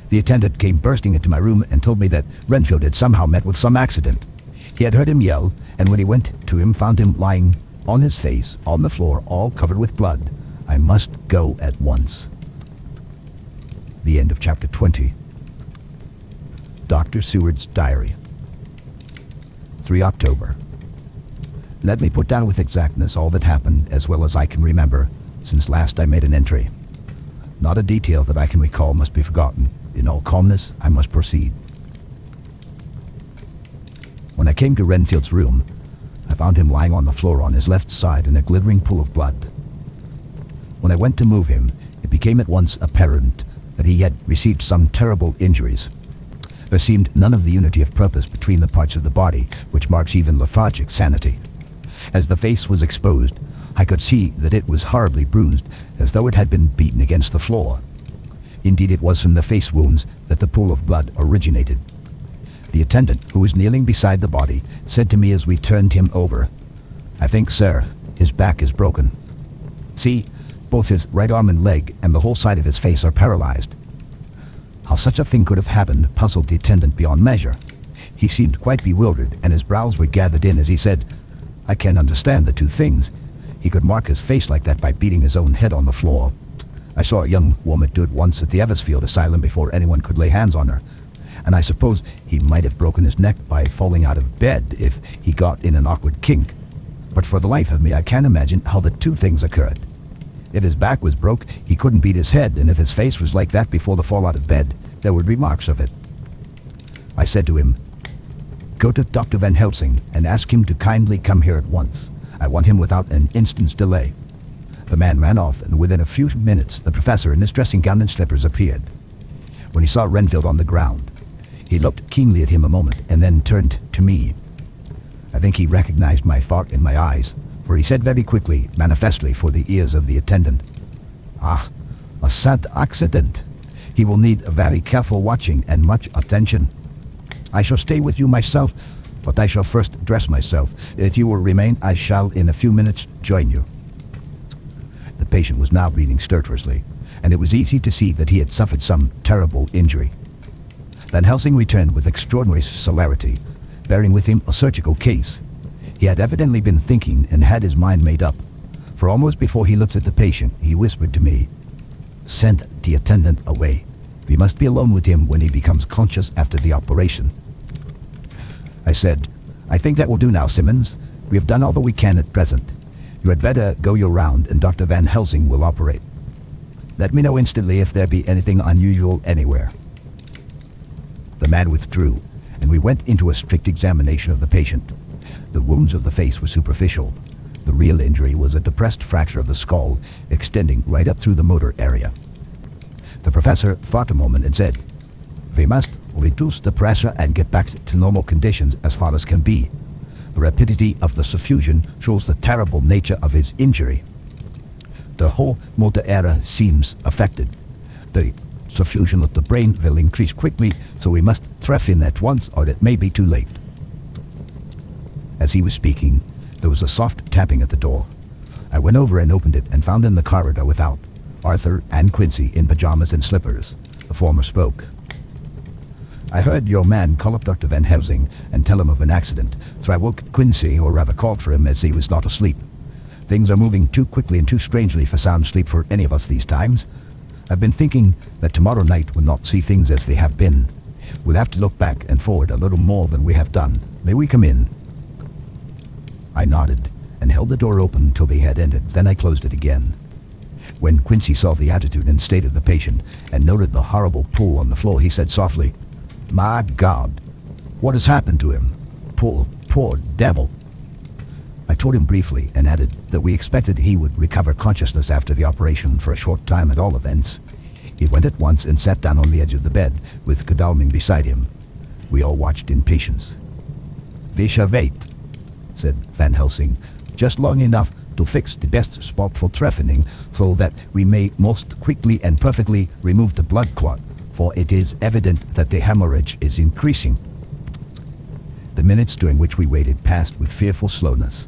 The attendant came bursting into my room and told me that Renfield had somehow met with some accident. He had heard him yell, and when he went to him found him lying on his face, on the floor, all covered with blood. I must go at once. The end of chapter 20. Dr. Seward's Diary. 3 October. Let me put down with exactness all that happened as well as I can remember since last I made an entry. Not a detail that I can recall must be forgotten. In all calmness, I must proceed. When I came to Renfield's room, I found him lying on the floor on his left side in a glittering pool of blood. When I went to move him, it became at once apparent that he had received some terrible injuries. There seemed none of the unity of purpose between the parts of the body which marks even lethargic sanity. As the face was exposed, I could see that it was horribly bruised, as though it had been beaten against the floor. Indeed, it was from the face wounds that the pool of blood originated. The attendant, who was kneeling beside the body, said to me as we turned him over, "I think, sir, his back is broken. See, both his right arm and leg and the whole side of his face are paralyzed." How such a thing could have happened puzzled the attendant beyond measure. He seemed quite bewildered, and his brows were gathered in as he said, "I can't understand the two things. He could mark his face like that by beating his own head on the floor. I saw a young woman do it once at the Eversfield Asylum before anyone could lay hands on her. And I suppose he might have broken his neck by falling out of bed if he got in an awkward kink. But for the life of me, I can't imagine how the two things occurred. If his back was broke, he couldn't beat his head, and if his face was like that before the fall out of bed, there would be marks of it." I said to him, "Go to Dr. Van Helsing and ask him to kindly come here at once. I want him without an instant's delay." The man ran off, and within a few minutes the professor in his dressing gown and slippers appeared. When he saw Renfield on the ground, he looked keenly at him a moment and then turned to me. I think he recognized my thought in my eyes, for he said very quickly, manifestly for the ears of the attendant, "Ah, a sad accident. He will need very careful watching and much attention. I shall stay with you myself, but I shall first dress myself. If you will remain, I shall in a few minutes join you." The patient was now breathing stertorously, and it was easy to see that he had suffered some terrible injury. Van Helsing returned with extraordinary celerity, bearing with him a surgical case. He had evidently been thinking and had his mind made up, for almost before he looked at the patient, he whispered to me, "Send the attendant away. We must be alone with him when he becomes conscious after the operation." I said, "I think that will do now, Simmons. We have done all that we can at present. You had better go your round, and Dr. Van Helsing will operate. Let me know instantly if there be anything unusual anywhere." The man withdrew, and we went into a strict examination of the patient. The wounds of the face were superficial. The real injury was a depressed fracture of the skull, extending right up through the motor area. The professor thought a moment and said, "We must reduce the pressure and get back to normal conditions as far as can be. The rapidity of the suffusion shows the terrible nature of his injury. The whole motor area seems affected. The suffusion of the brain will increase quickly, so we must trephine at once or it may be too late." As he was speaking, there was a soft tapping at the door. I went over and opened it and found in the corridor without Arthur and Quincy in pajamas and slippers. The former spoke. "I heard your man call up Dr. Van Helsing and tell him of an accident, so I woke Quincy, or rather called for him as he was not asleep. Things are moving too quickly and too strangely for sound sleep for any of us these times. I've been thinking that tomorrow night will not see things as they have been. We'll have to look back and forward a little more than we have done. May we come in?" I nodded and held the door open till they had ended, then I closed it again. When Quincy saw the attitude and state of the patient and noted the horrible pool on the floor, he said softly, "My God, what has happened to him? Poor devil." I told him briefly and added that we expected he would recover consciousness after the operation for a short time at all events. He went at once and sat down on the edge of the bed with Godalming beside him. We all watched in patience. "We shall wait," said Van Helsing, "just long enough to fix the best spot for trephining so that we may most quickly and perfectly remove the blood clot, for it is evident that the hemorrhage is increasing." The minutes during which we waited passed with fearful slowness.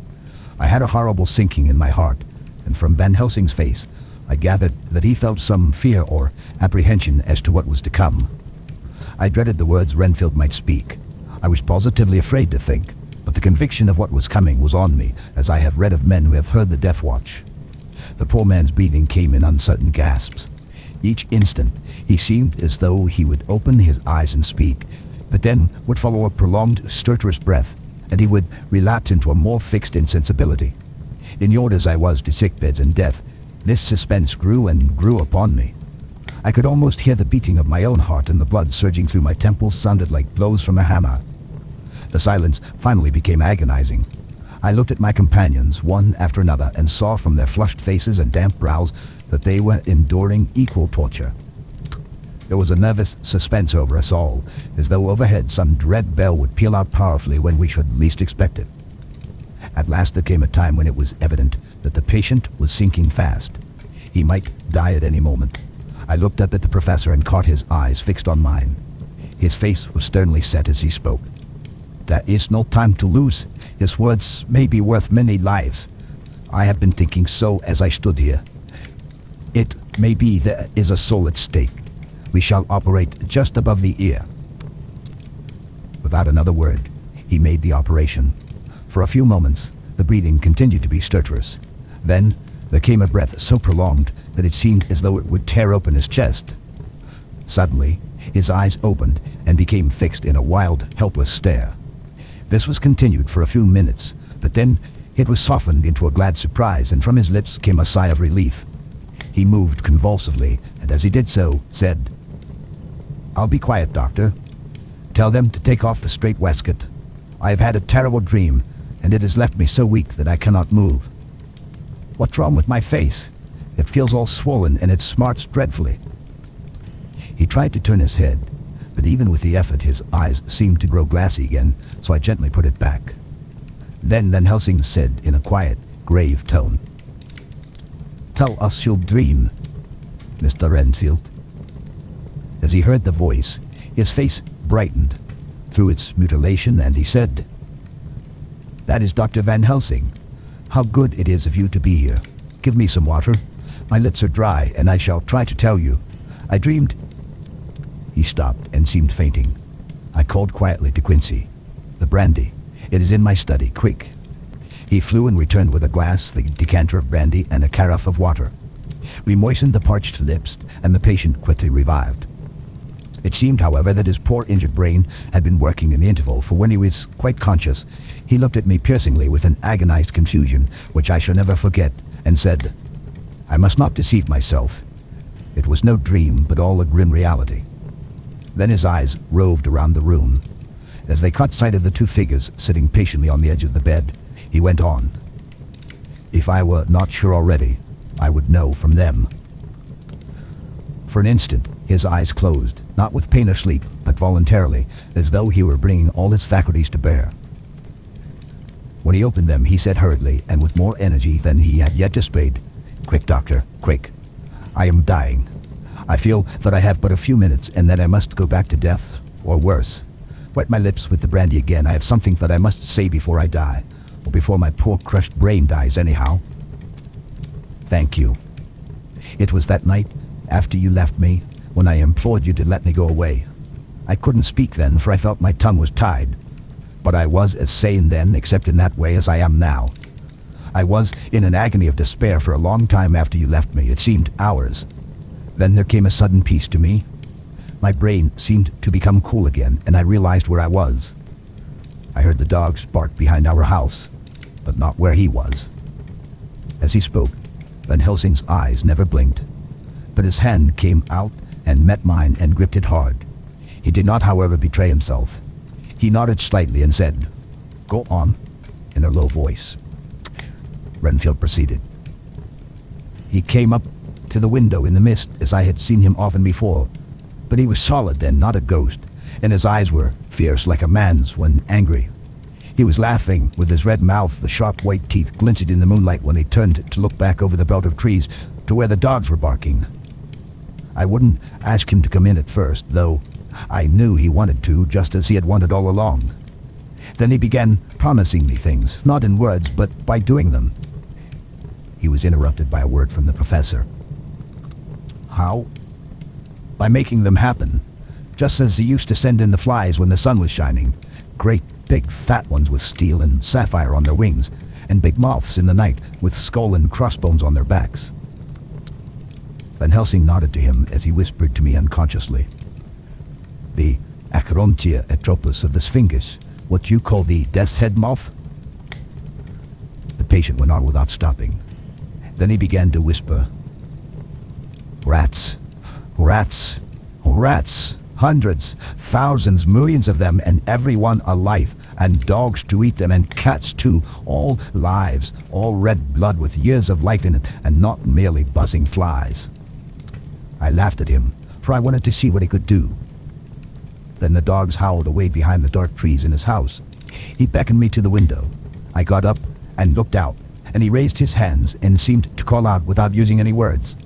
I had a horrible sinking in my heart, and from Van Helsing's face I gathered that he felt some fear or apprehension as to what was to come. I dreaded the words Renfield might speak. I was positively afraid to think, but the conviction of what was coming was on me, as I have read of men who have heard the death watch. The poor man's breathing came in uncertain gasps. Each instant he seemed as though he would open his eyes and speak, but then would follow a prolonged stertorous breath, and he would relapse into a more fixed insensibility. Inured as I was to sickbeds and death, this suspense grew and grew upon me. I could almost hear the beating of my own heart, and the blood surging through my temples sounded like blows from a hammer. The silence finally became agonizing. I looked at my companions, one after another, and saw from their flushed faces and damp brows that they were enduring equal torture. There was a nervous suspense over us all, as though overhead some dread bell would peal out powerfully when we should least expect it. At last there came a time when it was evident that the patient was sinking fast. He might die at any moment. I looked up at the professor and caught his eyes fixed on mine. His face was sternly set as he spoke. There is no time to lose. His words may be worth many lives. I have been thinking so as I stood here. It may be there is a soul at stake. We shall operate just above the ear. Without another word, he made the operation. For a few moments, the breathing continued to be stertorous. Then, there came a breath so prolonged that it seemed as though it would tear open his chest. Suddenly, his eyes opened and became fixed in a wild, helpless stare. This was continued for a few minutes, but then it was softened into a glad surprise, and from his lips came a sigh of relief. He moved convulsively, and as he did so, said, "I'll be quiet, Doctor. Tell them to take off the strait waistcoat. I have had a terrible dream, and it has left me so weak that I cannot move. What's wrong with my face? It feels all swollen and it smarts dreadfully." He tried to turn his head, but even with the effort his eyes seemed to grow glassy again, so I gently put it back. Then Van Helsing said in a quiet, grave tone, "Tell us your dream, Mr. Renfield." As he heard the voice, his face brightened through its mutilation, and he said, "That is Dr. Van Helsing. How good it is of you to be here. Give me some water. My lips are dry, and I shall try to tell you. I dreamed—" He stopped and seemed fainting. I called quietly to Quincy. "The brandy. It is in my study. Quick." He flew and returned with a glass, the decanter of brandy, and a carafe of water. We moistened the parched lips, and the patient quickly revived. It seemed, however, that his poor injured brain had been working in the interval, for when he was quite conscious, he looked at me piercingly with an agonized confusion, which I shall never forget, and said, "I must not deceive myself. It was no dream, but all a grim reality." Then his eyes roved around the room. As they caught sight of the two figures sitting patiently on the edge of the bed, he went on, "If I were not sure already, I would know from them." For an instant, his eyes closed, not with pain or sleep, but voluntarily, as though he were bringing all his faculties to bear. When he opened them, he said hurriedly, and with more energy than he had yet displayed, "Quick, Doctor, quick. I am dying. I feel that I have but a few minutes, and that I must go back to death, or worse. Wet my lips with the brandy again. I have something that I must say before I die, or before my poor crushed brain dies anyhow." "Thank you. It was that night, after you left me, when I implored you to let me go away. I couldn't speak then, for I felt my tongue was tied. But I was as sane then, except in that way, as I am now. I was in an agony of despair for a long time after you left me. It seemed hours. Then there came a sudden peace to me. My brain seemed to become cool again, and I realized where I was. I heard the dogs bark behind our house, but not where he was." As he spoke, Van Helsing's eyes never blinked, but his hand came out and met mine and gripped it hard. He did not, however, betray himself. He nodded slightly and said, "Go on," in a low voice. Renfield proceeded. "He came up to the window in the mist as I had seen him often before, but he was solid then, not a ghost, and his eyes were fierce like a man's when angry. He was laughing with his red mouth. The sharp white teeth glinted in the moonlight when he turned to look back over the belt of trees to where the dogs were barking. I wouldn't ask him to come in at first, though I knew he wanted to, just as he had wanted all along. Then he began promising me things, not in words, but by doing them." He was interrupted by a word from the professor. "How?" "By making them happen, just as he used to send in the flies when the sun was shining. Great big fat ones with steel and sapphire on their wings, and big moths in the night with skull and crossbones on their backs." Van Helsing nodded to him as he whispered to me unconsciously, "The Acherontia atropos of the Sphinx, what you call the death's head moth?" The patient went on without stopping. Then he began to whisper, "Rats, rats, rats, hundreds, thousands, millions of them, and every one alive, and dogs to eat them, and cats too, all lives, all red blood with years of life in it, and not merely buzzing flies." I laughed at him, for I wanted to see what he could do. Then the dogs howled away behind the dark trees in his house. He beckoned me to the window. I got up and looked out, and he raised his hands and seemed to call out without using any words.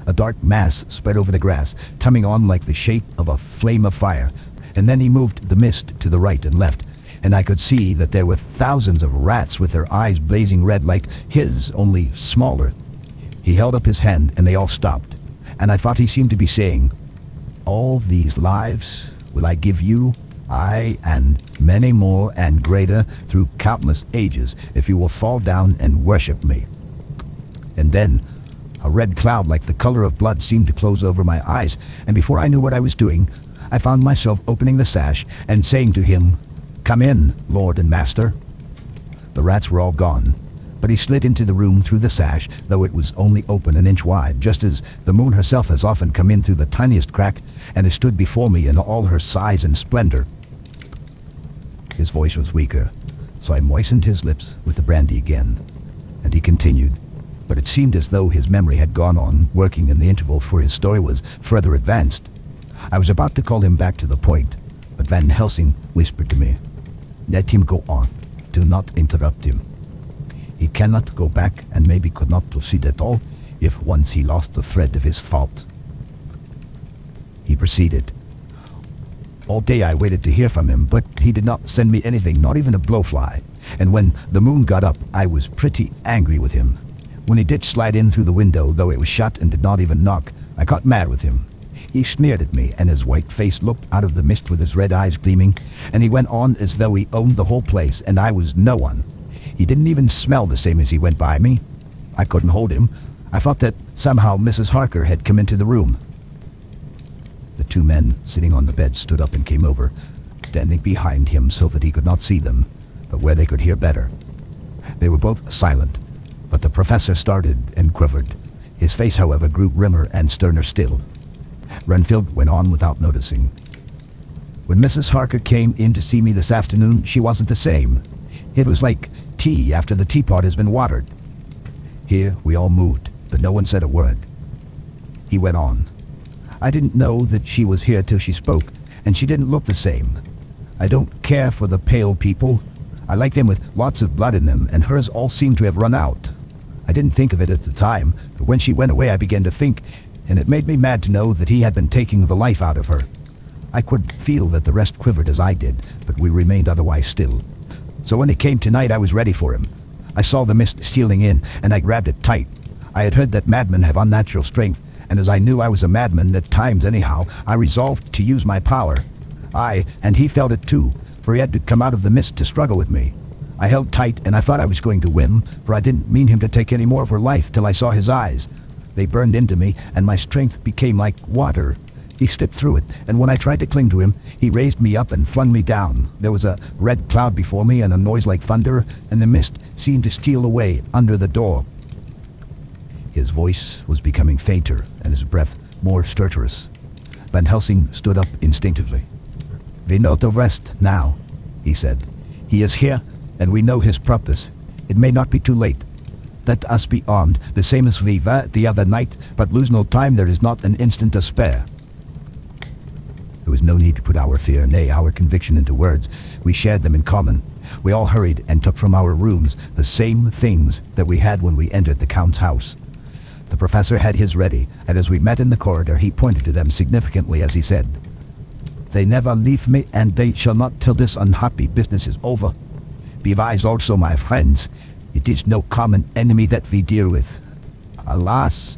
A dark mass spread over the grass, coming on like the shape of a flame of fire. And then he moved the mist to the right and left, and I could see that there were thousands of rats with their eyes blazing red like his, only smaller. He held up his hand and they all stopped, and I thought he seemed to be saying, "All these lives will I give you, I and many more and greater through countless ages, if you will fall down and worship me." And then a red cloud like the color of blood seemed to close over my eyes, and before I knew what I was doing, I found myself opening the sash and saying to him, "Come in, Lord and Master." The rats were all gone, but he slid into the room through the sash, though it was only open an inch wide, just as the moon herself has often come in through the tiniest crack and has stood before me in all her size and splendor. His voice was weaker, so I moistened his lips with the brandy again, and he continued, but it seemed as though his memory had gone on working in the interval, for his story was further advanced. I was about to call him back to the point, but Van Helsing whispered to me, "Let him go on. Do not interrupt him. He cannot go back and maybe could not proceed at all if once he lost the thread of his thought." He proceeded. "All day I waited to hear from him, but he did not send me anything, not even a blowfly. And when the moon got up, I was pretty angry with him. When he did slide in through the window, though it was shut and did not even knock, I got mad with him. He sneered at me, and his white face looked out of the mist with his red eyes gleaming, and he went on as though he owned the whole place, and I was no one. He didn't even smell the same as he went by me. I couldn't hold him. I thought that somehow Mrs. Harker had come into the room." The two men sitting on the bed stood up and came over, standing behind him so that he could not see them, but where they could hear better. They were both silent, but the professor started and quivered. His face, however, grew grimmer and sterner still. Renfield went on without noticing. "When Mrs. Harker came in to see me this afternoon, she wasn't the same. It was like tea after the teapot has been watered." Here we all moved, but no one said a word. He went on. "I didn't know that she was here till she spoke, and she didn't look the same. I don't care for the pale people. I like them with lots of blood in them, and hers all seemed to have run out. I didn't think of it at the time, but when she went away I began to think, and it made me mad to know that he had been taking the life out of her. I could feel that the rest quivered as I did, but we remained otherwise still. So when he came tonight, I was ready for him. I saw the mist stealing in, and I grabbed it tight. I had heard that madmen have unnatural strength, and as I knew I was a madman at times anyhow, I resolved to use my power. And he felt it too, for he had to come out of the mist to struggle with me. I held tight, and I thought I was going to win, for I didn't mean him to take any more of her life till I saw his eyes. They burned into me, and my strength became like water. He slipped through it, and when I tried to cling to him, he raised me up and flung me down. There was a red cloud before me and a noise like thunder, and the mist seemed to steal away under the door." His voice was becoming fainter, and his breath more stertorous. Van Helsing stood up instinctively. "We know the rest now," he said. "He is here, and we know his purpose. It may not be too late. Let us be armed, the same as we were the other night, but lose no time, there is not an instant to spare." There was no need to put our fear, nay, our conviction into words. We shared them in common. We all hurried and took from our rooms the same things that we had when we entered the Count's house. The professor had his ready, and as we met in the corridor, he pointed to them significantly as he said, "They never leave me, and they shall not till this unhappy business is over. Be wise also, my friends. It is no common enemy that we deal with. Alas,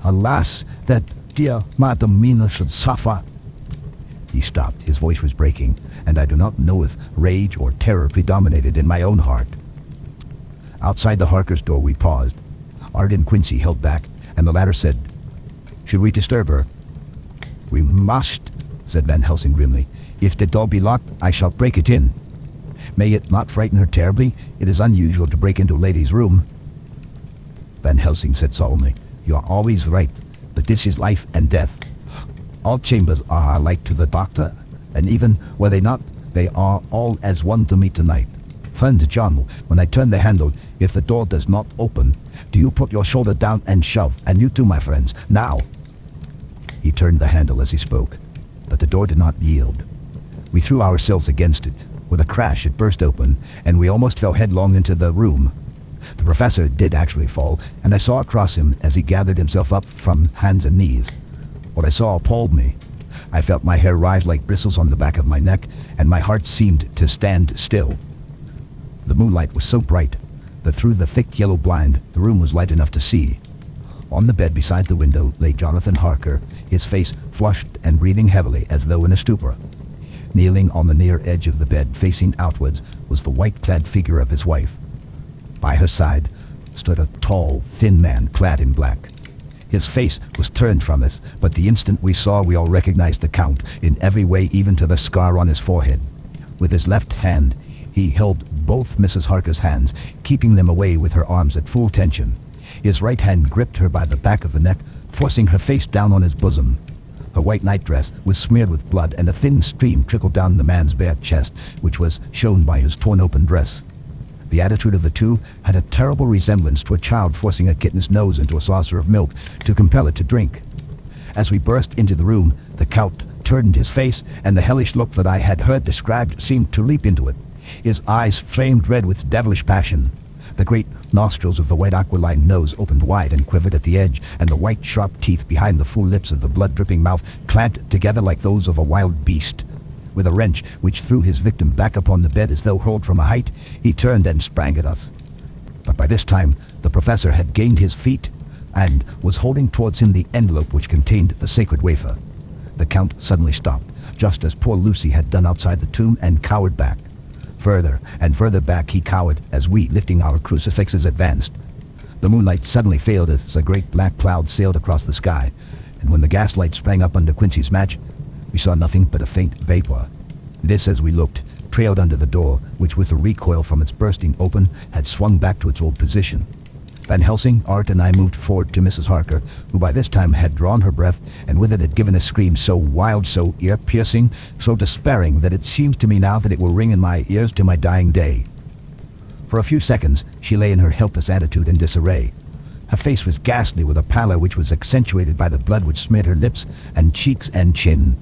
alas, that dear Madam Mina should suffer." He stopped. His voice was breaking, and I do not know if rage or terror predominated in my own heart. Outside the Harkers' door we paused. Art and Quincy held back, and the latter said, "Should we disturb her?" "We must," said Van Helsing grimly. "If the door be locked, I shall break it in. May it not frighten her terribly? It is unusual to break into a lady's room." Van Helsing said solemnly, "You are always right, but this is life and death. All chambers are alike to the doctor, and even were they not, they are all as one to me tonight. Friend John, when I turn the handle, if the door does not open, do you put your shoulder down and shove, and you too, my friends, now." He turned the handle as he spoke, but the door did not yield. We threw ourselves against it. With a crash it burst open, and we almost fell headlong into the room. The professor did actually fall, and I saw across him as he gathered himself up from hands and knees. What I saw appalled me. I felt my hair rise like bristles on the back of my neck, and my heart seemed to stand still. The moonlight was so bright that through the thick yellow blind, the room was light enough to see. On the bed beside the window lay Jonathan Harker, his face flushed and breathing heavily as though in a stupor. Kneeling on the near edge of the bed, facing outwards, was the white-clad figure of his wife. By her side stood a tall, thin man clad in black. His face was turned from us, but the instant we saw, we all recognized the Count in every way, even to the scar on his forehead. With his left hand, he held both Mrs. Harker's hands, keeping them away with her arms at full tension. His right hand gripped her by the back of the neck, forcing her face down on his bosom. Her white nightdress was smeared with blood, and a thin stream trickled down the man's bare chest, which was shown by his torn-open dress. The attitude of the two had a terrible resemblance to a child forcing a kitten's nose into a saucer of milk to compel it to drink. As we burst into the room, the Count turned his face, and the hellish look that I had heard described seemed to leap into it. His eyes flamed red with devilish passion. The great nostrils of the white aquiline nose opened wide and quivered at the edge, and the white sharp teeth behind the full lips of the blood-dripping mouth clamped together like those of a wild beast. With a wrench which threw his victim back upon the bed as though hurled from a height, he turned and sprang at us. But by this time, the professor had gained his feet and was holding towards him the envelope which contained the sacred wafer. The Count suddenly stopped, just as poor Lucy had done outside the tomb, and cowered back. Further and further back he cowered as we, lifting our crucifixes, advanced. The moonlight suddenly failed as a great black cloud sailed across the sky, and when the gaslight sprang up under Quincy's match, we saw nothing but a faint vapor. This, as we looked, trailed under the door, which with a recoil from its bursting open had swung back to its old position. Van Helsing, Art, and I moved forward to Mrs. Harker, who by this time had drawn her breath, and with it had given a scream so wild, so ear-piercing, so despairing, that it seems to me now that it will ring in my ears to my dying day. For a few seconds she lay in her helpless attitude in disarray. Her face was ghastly, with a pallor which was accentuated by the blood which smeared her lips and cheeks and chin.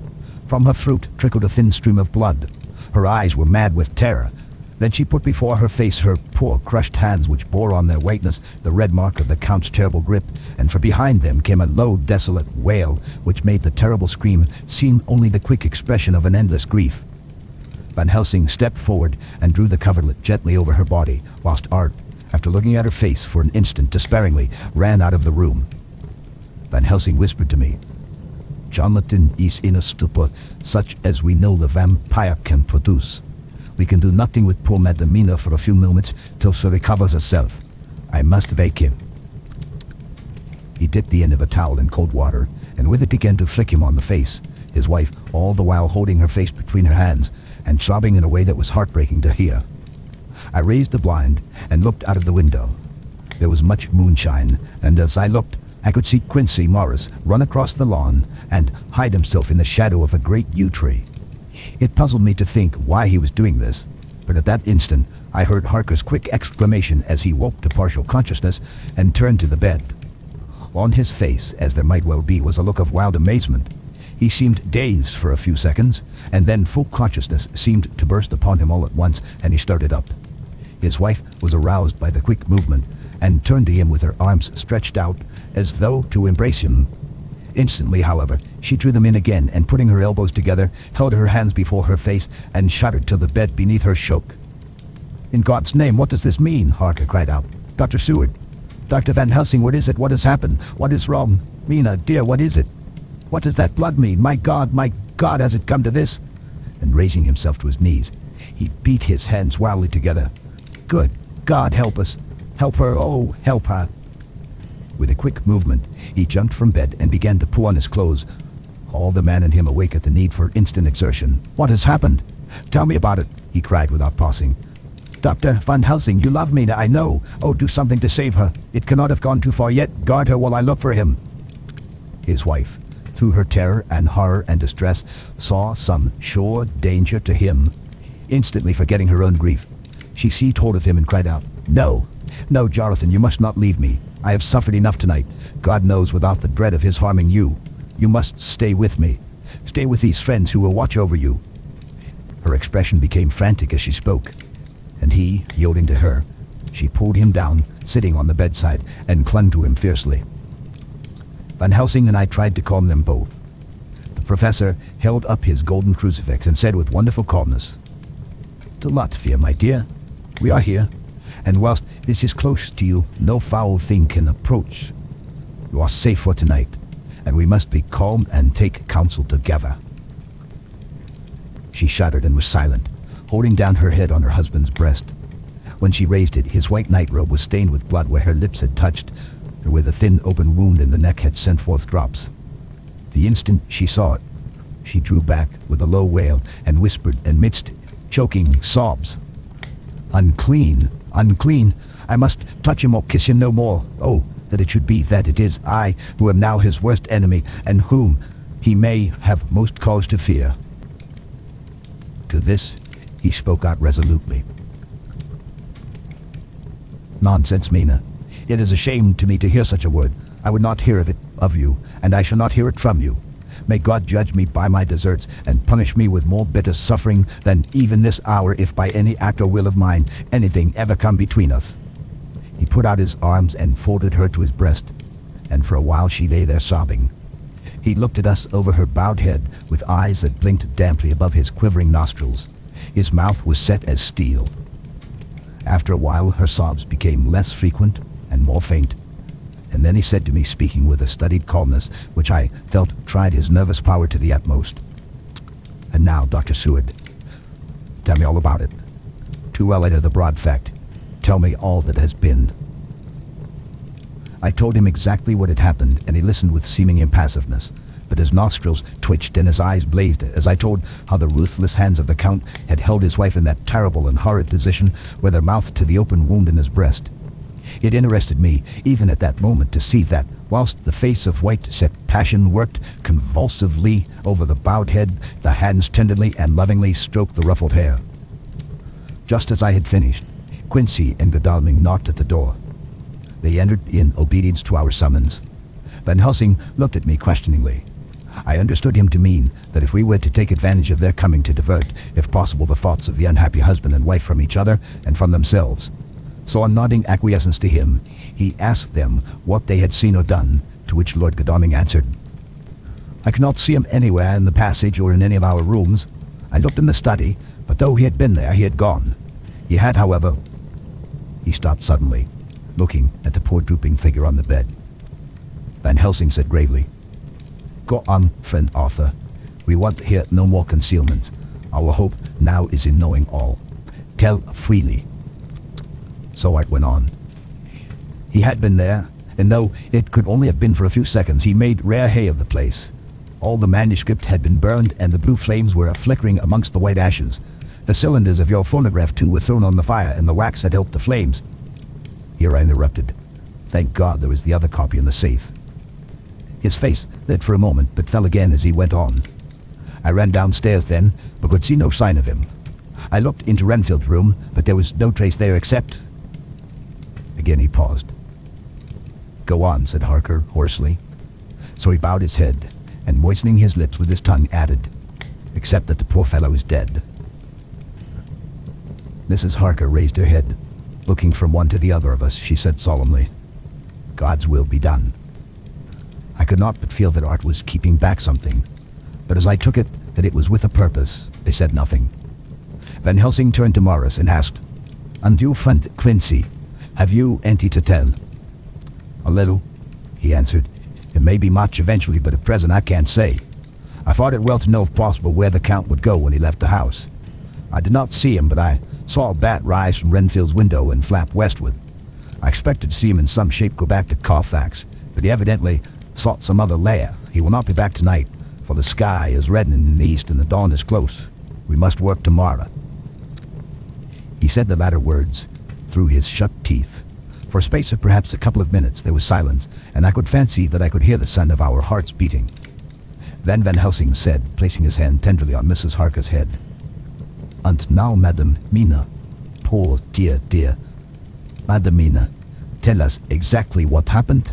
From her throat trickled a thin stream of blood. Her eyes were mad with terror. Then she put before her face her poor crushed hands, which bore on their whiteness the red mark of the Count's terrible grip, and from behind them came a low, desolate wail, which made the terrible scream seem only the quick expression of an endless grief. Van Helsing stepped forward and drew the coverlet gently over her body, whilst Art, after looking at her face for an instant despairingly, ran out of the room. Van Helsing whispered to me, "Jonathan is in a stupor such as we know the vampire can produce. We can do nothing with poor Madamina for a few moments till she recovers herself. I must wake him." He dipped the end of a towel in cold water, and with it began to flick him on the face, his wife all the while holding her face between her hands and sobbing in a way that was heartbreaking to hear. I raised the blind and looked out of the window. There was much moonshine, and as I looked, I could see Quincy Morris run across the lawn and hide himself in the shadow of a great yew tree. It puzzled me to think why he was doing this, but at that instant I heard Harker's quick exclamation as he woke to partial consciousness and turned to the bed. On his face, as there might well be, was a look of wild amazement. He seemed dazed for a few seconds, and then full consciousness seemed to burst upon him all at once, and he started up. His wife was aroused by the quick movement, and turned to him with her arms stretched out, as though to embrace him. Instantly, however, she drew them in again, and putting her elbows together, held her hands before her face, and shuddered till the bed beneath her shook. "In God's name, what does this mean?" Harker cried out. "Dr. Seward! Dr. Van Helsing, what is it? What has happened? What is wrong? Mina, dear, what is it? What does that blood mean? My God, has it come to this?" And raising himself to his knees, he beat his hands wildly together. "Good God, help us! Help her, oh, help her!" With a quick movement, he jumped from bed and began to pull on his clothes, all the man in him awake at the need for instant exertion. "What has happened? Tell me about it," he cried without pausing. "Dr. Van Helsing, you love me, I know. Oh, do something to save her. It cannot have gone too far yet. Guard her while I look for him." His wife, through her terror and horror and distress, saw some sure danger to him. Instantly forgetting her own grief, she seized hold of him and cried out, "No, no, Jonathan, you must not leave me. I have suffered enough tonight, God knows, without the dread of his harming you. You must stay with me. Stay with these friends who will watch over you." Her expression became frantic as she spoke, and he, yielding to her, she pulled him down, sitting on the bedside, and clung to him fiercely. Van Helsing and I tried to calm them both. The professor held up his golden crucifix and said with wonderful calmness, "Do not fear, my dear. We are here, and whilst this is close to you, no foul thing can approach. You are safe for tonight, and we must be calm and take counsel together." She shuddered and was silent, holding down her head on her husband's breast. When she raised it, his white nightrobe was stained with blood where her lips had touched, and where the thin open wound in the neck had sent forth drops. The instant she saw it, she drew back with a low wail and whispered amidst choking sobs, "Unclean, unclean! I must touch him or kiss him no more. Oh, that it should be that it is I who am now his worst enemy, and whom he may have most cause to fear." To this, he spoke out resolutely. "Nonsense, Mina. It is a shame to me to hear such a word. I would not hear of it of you, and I shall not hear it from you. May God judge me by my deserts, and punish me with more bitter suffering than even this hour, if by any act or will of mine anything ever come between us." He put out his arms and folded her to his breast, and for a while she lay there sobbing. He looked at us over her bowed head with eyes that blinked damply above his quivering nostrils. His mouth was set as steel. After a while her sobs became less frequent and more faint, and then he said to me, speaking with a studied calmness which I felt tried his nervous power to the utmost, "And now, Dr. Seward, tell me all about it. Too well I know the broad fact. Tell me all that has been." I told him exactly what had happened, and he listened with seeming impassiveness, but his nostrils twitched and his eyes blazed as I told how the ruthless hands of the Count had held his wife in that terrible and horrid position with her mouth to the open wound in his breast. It interested me, even at that moment, to see that, whilst the face of white-set passion worked convulsively over the bowed head, the hands tenderly and lovingly stroked the ruffled hair. Just as I had finished, Quincy and Godalming knocked at the door. They entered in obedience to our summons. Van Helsing looked at me questioningly. I understood him to mean that if we were to take advantage of their coming to divert, if possible, the thoughts of the unhappy husband and wife from each other and from themselves. So on nodding acquiescence to him, he asked them what they had seen or done, to which Lord Godalming answered, "I cannot see him anywhere in the passage or in any of our rooms. I looked in the study, but though he had been there, he had gone. He had, however—" He stopped suddenly, looking at the poor drooping figure on the bed. Van Helsing said gravely, "Go on, friend Arthur. We want here no more concealments. Our hope now is in knowing all. Tell freely." So Art went on. He had been there, and though it could only have been for a few seconds, he made rare hay of the place. All the manuscript had been burned, and the blue flames were flickering amongst the white ashes. The cylinders of your phonograph, too, were thrown on the fire, and the wax had helped the flames. Here I interrupted. Thank God there was the other copy in the safe. His face lit for a moment, but fell again as he went on. I ran downstairs then, but could see no sign of him. I looked into Renfield's room, but there was no trace there except... Again he paused. "Go on," said Harker hoarsely. So he bowed his head, and moistening his lips with his tongue, added, "Except that the poor fellow is dead." Mrs. Harker raised her head. Looking from one to the other of us, she said solemnly, "God's will be done." I could not but feel that Art was keeping back something, but as I took it that it was with a purpose, they said nothing. Van Helsing turned to Morris and asked, "And you, friend Quincy, have you anything to tell?" "A little," he answered. "It may be much eventually, but at present I can't say. I thought it well to know if possible where the Count would go when he left the house. I did not see him, but I saw a bat rise from Renfield's window and flap westward. I expected to see him in some shape go back to Carfax, but he evidently sought some other lair. He will not be back tonight, for the sky is reddening in the east and the dawn is close. We must work tomorrow." He said the latter words through his shut teeth. For a space of perhaps a couple of minutes there was silence, and I could fancy that I could hear the sound of our hearts beating. Then Van Helsing said, placing his hand tenderly on Mrs. Harker's head, "And now, Madam Mina, poor dear, Madam Mina, tell us exactly what happened.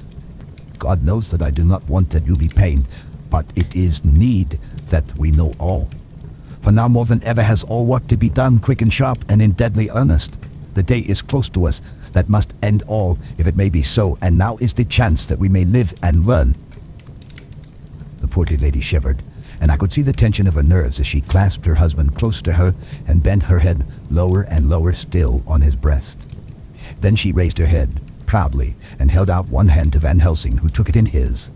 God knows that I do not want that you be pained, but it is need that we know all. For now more than ever has all work to be done quick and sharp and in deadly earnest. The day is close to us. That must end all, if it may be so, and now is the chance that we may live and learn." The poor dear lady shivered, and I could see the tension of her nerves as she clasped her husband close to her and bent her head lower and lower still on his breast. Then she raised her head, proudly, and held out one hand to Van Helsing, who took it in his,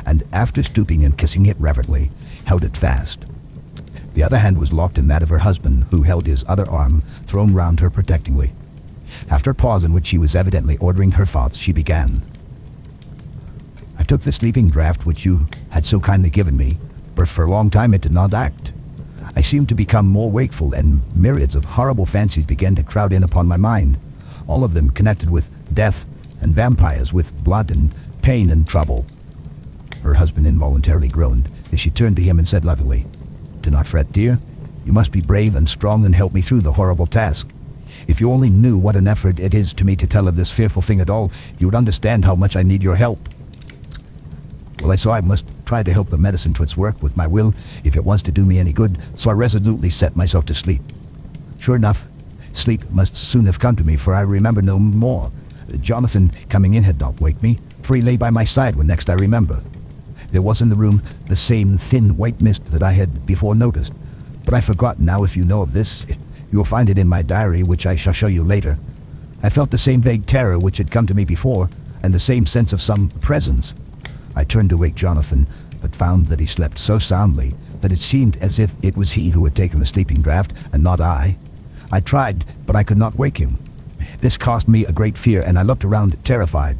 and after stooping and kissing it reverently, held it fast. The other hand was locked in that of her husband, who held his other arm thrown round her protectingly. After a pause in which she was evidently ordering her thoughts, she began. "I took the sleeping draught which you had so kindly given me, but for a long time it did not act. I seemed to become more wakeful, and myriads of horrible fancies began to crowd in upon my mind, all of them connected with death and vampires, with blood and pain and trouble." Her husband involuntarily groaned as she turned to him and said lovingly, "Do not fret, dear. You must be brave and strong and help me through the horrible task. If you only knew what an effort it is to me to tell of this fearful thing at all, you would understand how much I need your help." Well, I saw I must try to help the medicine to its work with my will if it was to do me any good, so I resolutely set myself to sleep. Sure enough, sleep must soon have come to me, for I remember no more. Jonathan, coming in, had not waked me, for he lay by my side when next I remember. There was in the room the same thin white mist that I had before noticed, but I forgot now. If you know of this, you will find it in my diary, which I shall show you later. I felt the same vague terror which had come to me before, and the same sense of some presence. I turned to wake Jonathan, but found that he slept so soundly that it seemed as if it was he who had taken the sleeping draught, and not I. I tried, but I could not wake him. This caused me a great fear, and I looked around terrified.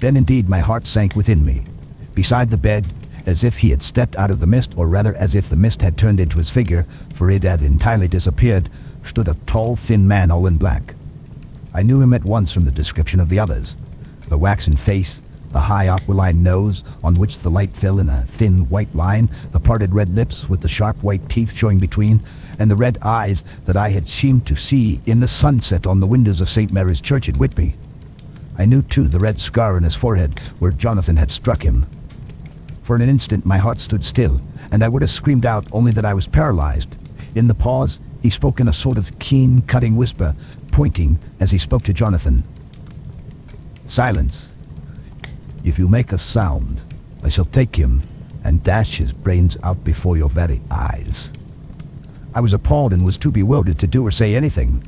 Then indeed my heart sank within me. Beside the bed, as if he had stepped out of the mist, or rather as if the mist had turned into his figure, for it had entirely disappeared, stood a tall, thin man all in black. I knew him at once from the description of the others. The waxen face, the high aquiline nose, on which the light fell in a thin white line, the parted red lips with the sharp white teeth showing between, and the red eyes that I had seemed to see in the sunset on the windows of St. Mary's Church at Whitby. I knew, too, the red scar on his forehead where Jonathan had struck him. For an instant my heart stood still, and I would have screamed out, only that I was paralyzed. In the pause, he spoke in a sort of keen, cutting whisper, pointing, as he spoke to Jonathan. "Silence. If you make a sound, I shall take him and dash his brains out before your very eyes." I was appalled and was too bewildered to do or say anything.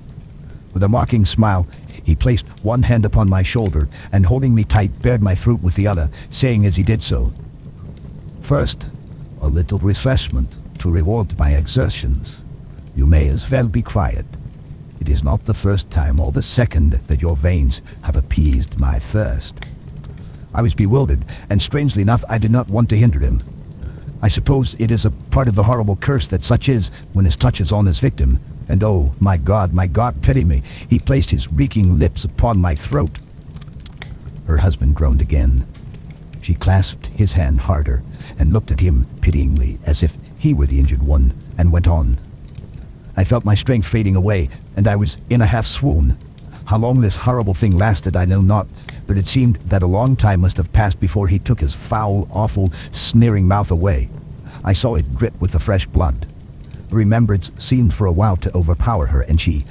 With a mocking smile, he placed one hand upon my shoulder, and holding me tight, bared my throat with the other, saying as he did so, "First, a little refreshment to reward my exertions. You may as well be quiet. It is not the first time or the second that your veins have appeased my thirst." I was bewildered, and strangely enough I did not want to hinder him. I suppose it is a part of the horrible curse that such is when his touch is on his victim, and oh, my God, pity me, he placed his reeking lips upon my throat. Her husband groaned again. She clasped his hand harder, and looked at him pityingly, as if he were the injured one, and went on. I felt my strength fading away, and I was in a half-swoon. How long this horrible thing lasted I know not, but it seemed that a long time must have passed before he took his foul, awful, sneering mouth away. I saw it drip with the fresh blood. The remembrance seemed for a while to overpower her, and she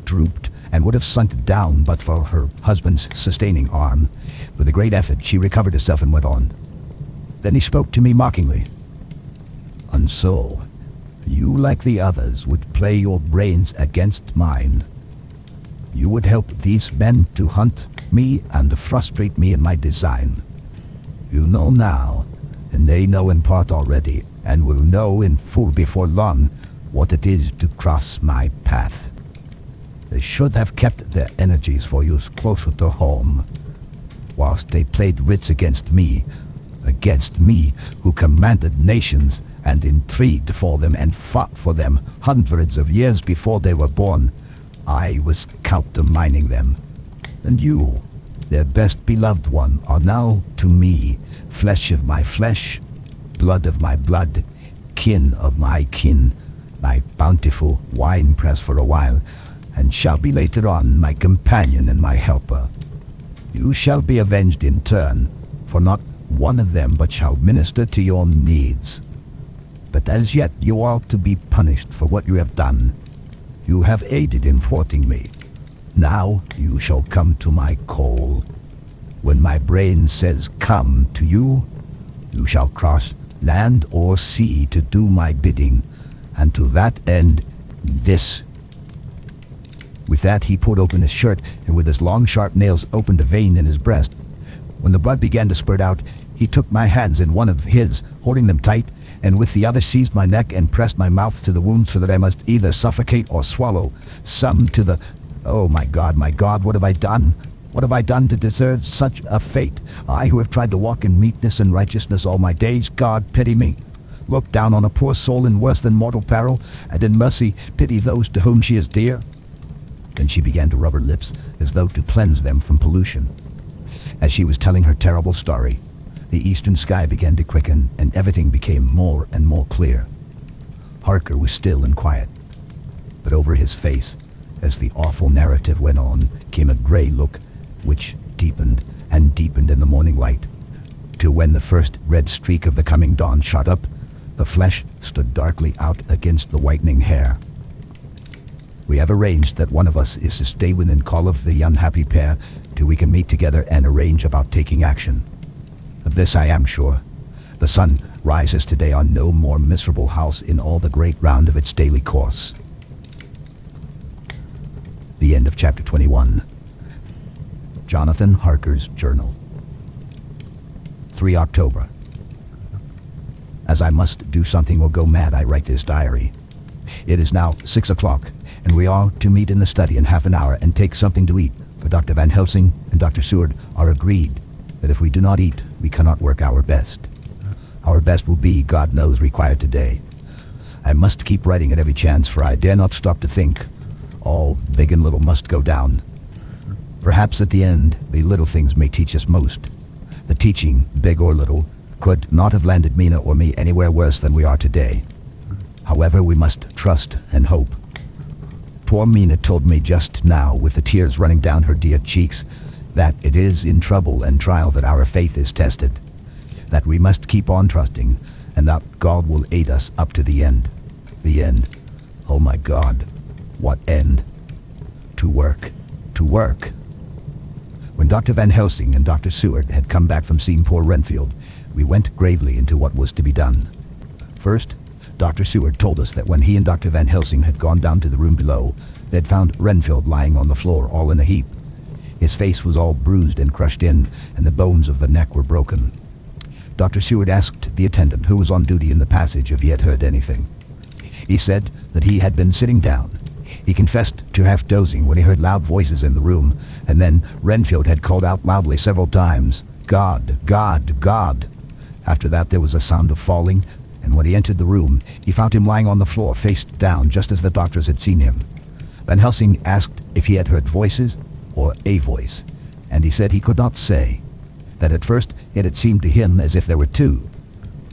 drooped and would have sunk down but for her husband's sustaining arm. With a great effort she recovered herself and went on. Then he spoke to me mockingly. "And so, you, like the others, would play your brains against mine. You would help these men to hunt me and frustrate me in my design. You know now, and they know in part already, and will know in full before long, what it is to cross my path. They should have kept their energies for use closer to home, whilst they played wits against me who commanded nations and intrigued for them and fought for them hundreds of years before they were born. I was countermining them. And you, their best beloved one, are now to me flesh of my flesh, blood of my blood, kin of my kin, my bountiful winepress for a while, and shall be later on my companion and my helper. You shall be avenged in turn, for not one of them but shall minister to your needs. But as yet you are to be punished for what you have done. You have aided in thwarting me. Now you shall come to my call. When my brain says come to you, you shall cross land or sea to do my bidding, and to that end, this. With that he pulled open his shirt, and with his long sharp nails opened a vein in his breast. When the blood began to spurt out, he took my hands in one of his, holding them tight, and with the other seized my neck and pressed my mouth to the wound so that I must either suffocate or swallow some to the... Oh, my God, what have I done? What have I done to deserve such a fate? I who have tried to walk in meekness and righteousness all my days, God, pity me. Look down on a poor soul in worse than mortal peril, and in mercy pity those to whom she is dear. Then she began to rub her lips as though to cleanse them from pollution. As she was telling her terrible story, the eastern sky began to quicken, and everything became more and more clear. Harker was still and quiet, but over his face, as the awful narrative went on, came a gray look, which deepened and deepened in the morning light, till when the first red streak of the coming dawn shot up, the flesh stood darkly out against the whitening hair. We have arranged that one of us is to stay within call of the unhappy pair till we can meet together and arrange about taking action. Of this I am sure. The sun rises today on no more miserable house in all the great round of its daily course. The end of chapter 21. Jonathan Harker's Journal. 3 October. As I must do something or go mad, I write this diary. It is now 6 o'clock, and we are to meet in the study in half an hour and take something to eat, for Dr. Van Helsing and Dr. Seward are agreed that if we do not eat, we cannot work our best. Our best will be, God knows, required today. I must keep writing at every chance, for I dare not stop to think. All, big and little, must go down. Perhaps at the end, the little things may teach us most. The teaching, big or little, could not have landed Mina or me anywhere worse than we are today. However, we must trust and hope. Poor Mina told me just now, with the tears running down her dear cheeks, that it is in trouble and trial that our faith is tested, that we must keep on trusting, and that God will aid us up to the end. The end. Oh my God, what end? To work, to work. When Dr. Van Helsing and Dr. Seward had come back from seeing poor Renfield, we went gravely into what was to be done. First, Dr. Seward told us that when he and Dr. Van Helsing had gone down to the room below, they had found Renfield lying on the floor, all in a heap. His face was all bruised and crushed in, and the bones of the neck were broken. Dr. Seward asked the attendant who was on duty in the passage if he had heard anything. He said that he had been sitting down. He confessed to half dozing when he heard loud voices in the room, and then Renfield had called out loudly several times, "God, God, God." After that there was a sound of falling, and when he entered the room, he found him lying on the floor, face down, just as the doctors had seen him. Van Helsing asked if he had heard voices, or a voice, and he said he could not say, that at first it had seemed to him as if there were two,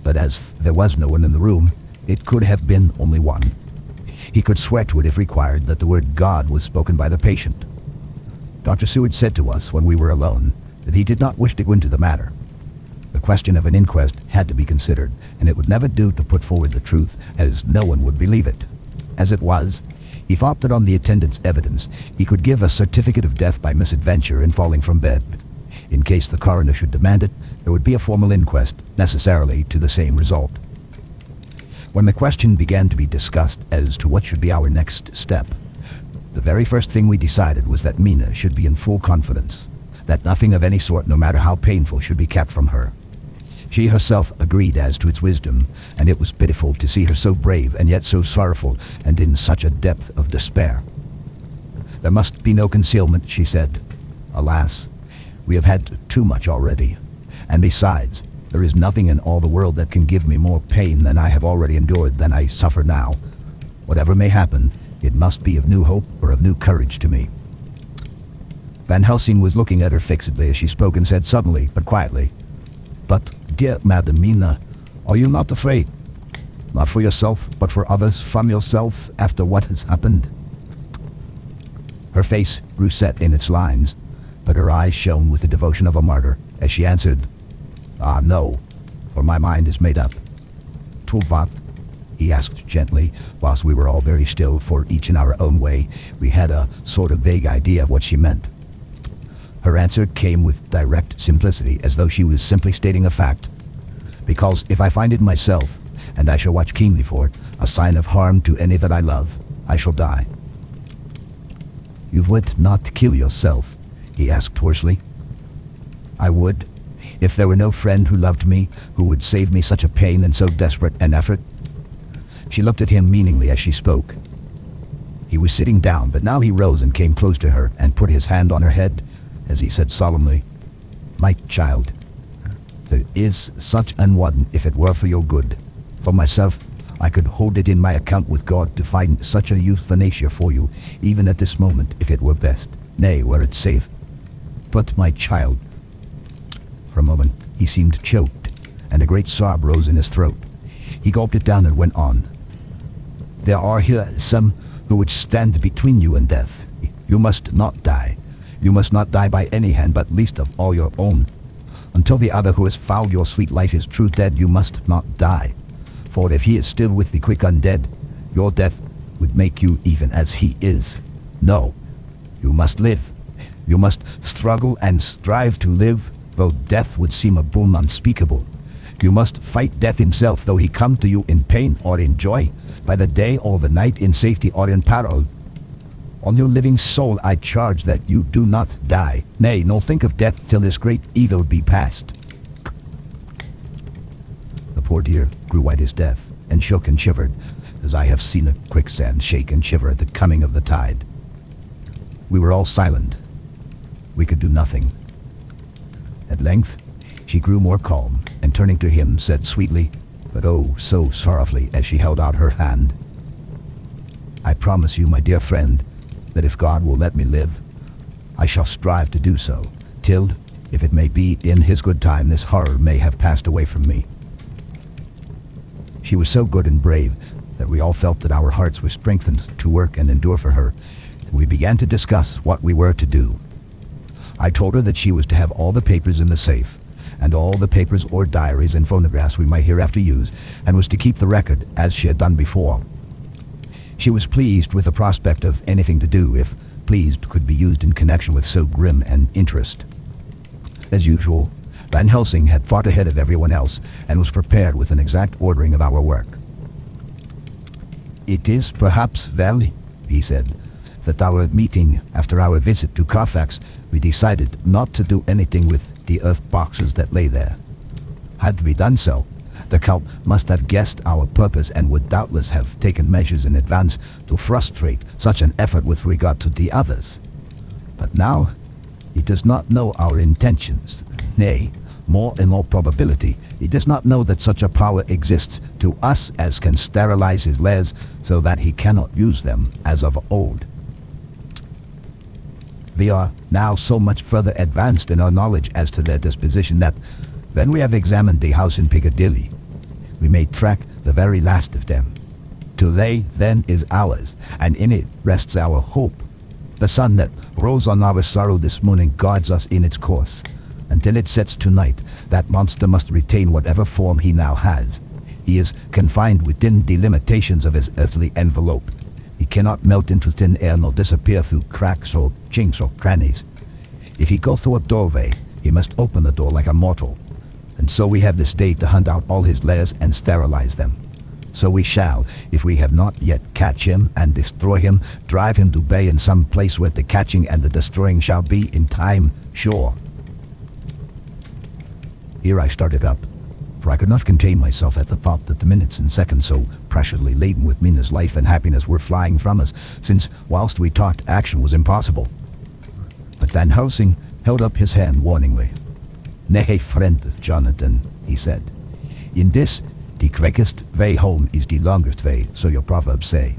but as there was no one in the room, it could have been only one. He could swear to it if required that the word God was spoken by the patient. Dr. Seward said to us when we were alone that he did not wish to go into the matter. The question of an inquest had to be considered, and it would never do to put forward the truth, as no one would believe it. As it was, he thought that on the attendant's evidence he could give a certificate of death by misadventure in falling from bed. In case the coroner should demand it, there would be a formal inquest, necessarily to the same result. When the question began to be discussed as to what should be our next step, the very first thing we decided was that Mina should be in full confidence, that nothing of any sort, no matter how painful, should be kept from her. She herself agreed as to its wisdom, and it was pitiful to see her so brave and yet so sorrowful and in such a depth of despair. There must be no concealment, she said. Alas, we have had too much already, and besides, there is nothing in all the world that can give me more pain than I have already endured than I suffer now. Whatever may happen, it must be of new hope or of new courage to me. Van Helsing was looking at her fixedly as she spoke and said suddenly, but quietly, "But, dear Madam Mina, are you not afraid? Not for yourself, but for others, from yourself, after what has happened?" Her face grew set in its lines, but her eyes shone with the devotion of a martyr as she answered, "Ah, no, for my mind is made up." "To what?" he asked gently, whilst we were all very still, for each in our own way we had a sort of vague idea of what she meant. Her answer came with direct simplicity, as though she was simply stating a fact. Because if I find it myself, and I shall watch keenly for it, a sign of harm to any that I love, I shall die. You would not kill yourself? He asked hoarsely. I would, if there were no friend who loved me, who would save me such a pain and so desperate an effort. She looked at him meaningly as she spoke. He was sitting down, but now he rose and came close to her and put his hand on her head, as he said solemnly, My child, there is such an one if it were for your good. For myself, I could hold it in my account with God to find such a euthanasia for you, even at this moment, if it were best, nay, were it safe. But my child... For a moment, he seemed choked, and a great sob rose in his throat. He gulped it down and went on. There are here some who would stand between you and death. You must not die. You must not die by any hand, but least of all your own. Until the other who has fouled your sweet life is true dead, you must not die. For if he is still with the quick undead, your death would make you even as he is. No, you must live. You must struggle and strive to live, though death would seem a boon unspeakable. You must fight death himself, though he come to you in pain or in joy, by the day or the night, in safety or in peril. On your living soul I charge that you do not die, nay, nor think of death till this great evil be past. The poor dear grew white as death, and shook and shivered, as I have seen a quicksand shake and shiver at the coming of the tide. We were all silent. We could do nothing. At length, she grew more calm, and turning to him, said sweetly, but oh, so sorrowfully, as she held out her hand, I promise you, my dear friend, that if God will let me live, I shall strive to do so, till, if it may be in his good time, this horror may have passed away from me. She was so good and brave that we all felt that our hearts were strengthened to work and endure for her, and we began to discuss what we were to do. I told her that she was to have all the papers in the safe, and all the papers or diaries and phonographs we might hereafter use, and was to keep the record as she had done before. She was pleased with the prospect of anything to do, if pleased could be used in connection with so grim an interest. As usual, Van Helsing had fought ahead of everyone else, and was prepared with an exact ordering of our work. It is perhaps well, he said, that our meeting after our visit to Carfax, we decided not to do anything with the earth boxes that lay there. Had we done so, the Count must have guessed our purpose and would doubtless have taken measures in advance to frustrate such an effort with regard to the others. But now, he does not know our intentions. Nay, more in all probability, he does not know that such a power exists to us as can sterilize his lairs so that he cannot use them as of old. We are now so much further advanced in our knowledge as to their disposition that, when we have examined the house in Piccadilly, we may track the very last of them. To they, then, is ours, and in it rests our hope. The sun that rose on our sorrow this morning guards us in its course. Until it sets tonight, that monster must retain whatever form he now has. He is confined within the limitations of his earthly envelope. He cannot melt into thin air nor disappear through cracks or chinks or crannies. If he go through a doorway, he must open the door like a mortal. And so we have this day to hunt out all his lairs and sterilize them. So we shall, if we have not yet catch him and destroy him, drive him to bay in some place where the catching and the destroying shall be in time sure. Here I started up, for I could not contain myself at the thought that the minutes and seconds so preciously laden with Mina's life and happiness were flying from us, since whilst we talked action was impossible. But Van Helsing held up his hand warningly. Nay, friend Jonathan, he said, in this, the quickest way home is the longest way, so your proverbs say.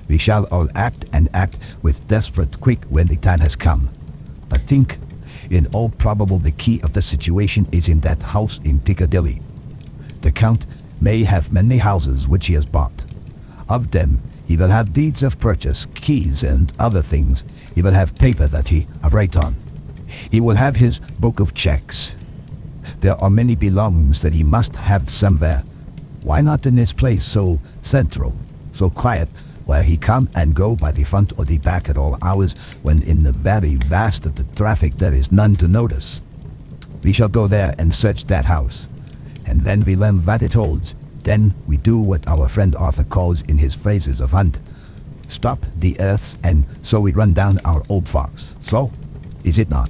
We shall all act and act with desperate quick when the time has come. I think, in all probable the key of the situation is in that house in Piccadilly. The Count may have many houses which he has bought. Of them, he will have deeds of purchase, keys, and other things. He will have paper that he write on. He will have his book of checks. There are many belongings that he must have somewhere. Why not in this place so central, so quiet, where he come and go by the front or the back at all hours, when in the very vast of the traffic there is none to notice? We shall go there and search that house, and then we learn what it holds. Then we do what our friend Arthur calls in his phrases of hunt, stop the earths, and so we run down our old fox. So, is it not?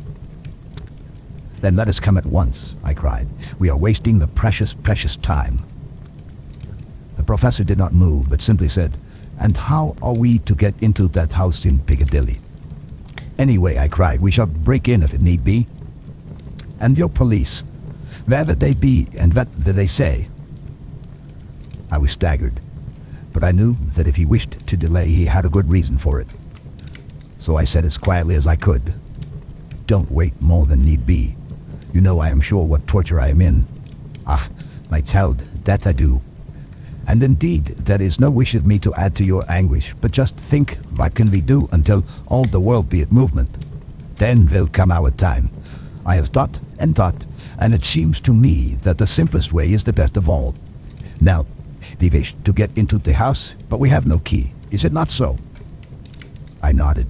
Then let us come at once, I cried. We are wasting the precious, precious time. The professor did not move, but simply said, and how are we to get into that house in Piccadilly? Anyway, I cried, we shall break in if it need be. And your police, where would they be, and what do they say? I was staggered, but I knew that if he wished to delay, he had a good reason for it. So I said as quietly as I could, don't wait more than need be. You know I am sure what torture I am in. Ah, my child, that I do. And indeed, there is no wish of me to add to your anguish, but just think, what can we do until all the world be at movement? Then will come our time. I have thought, and it seems to me that the simplest way is the best of all. Now, we wish to get into the house, but we have no key. Is it not so? I nodded.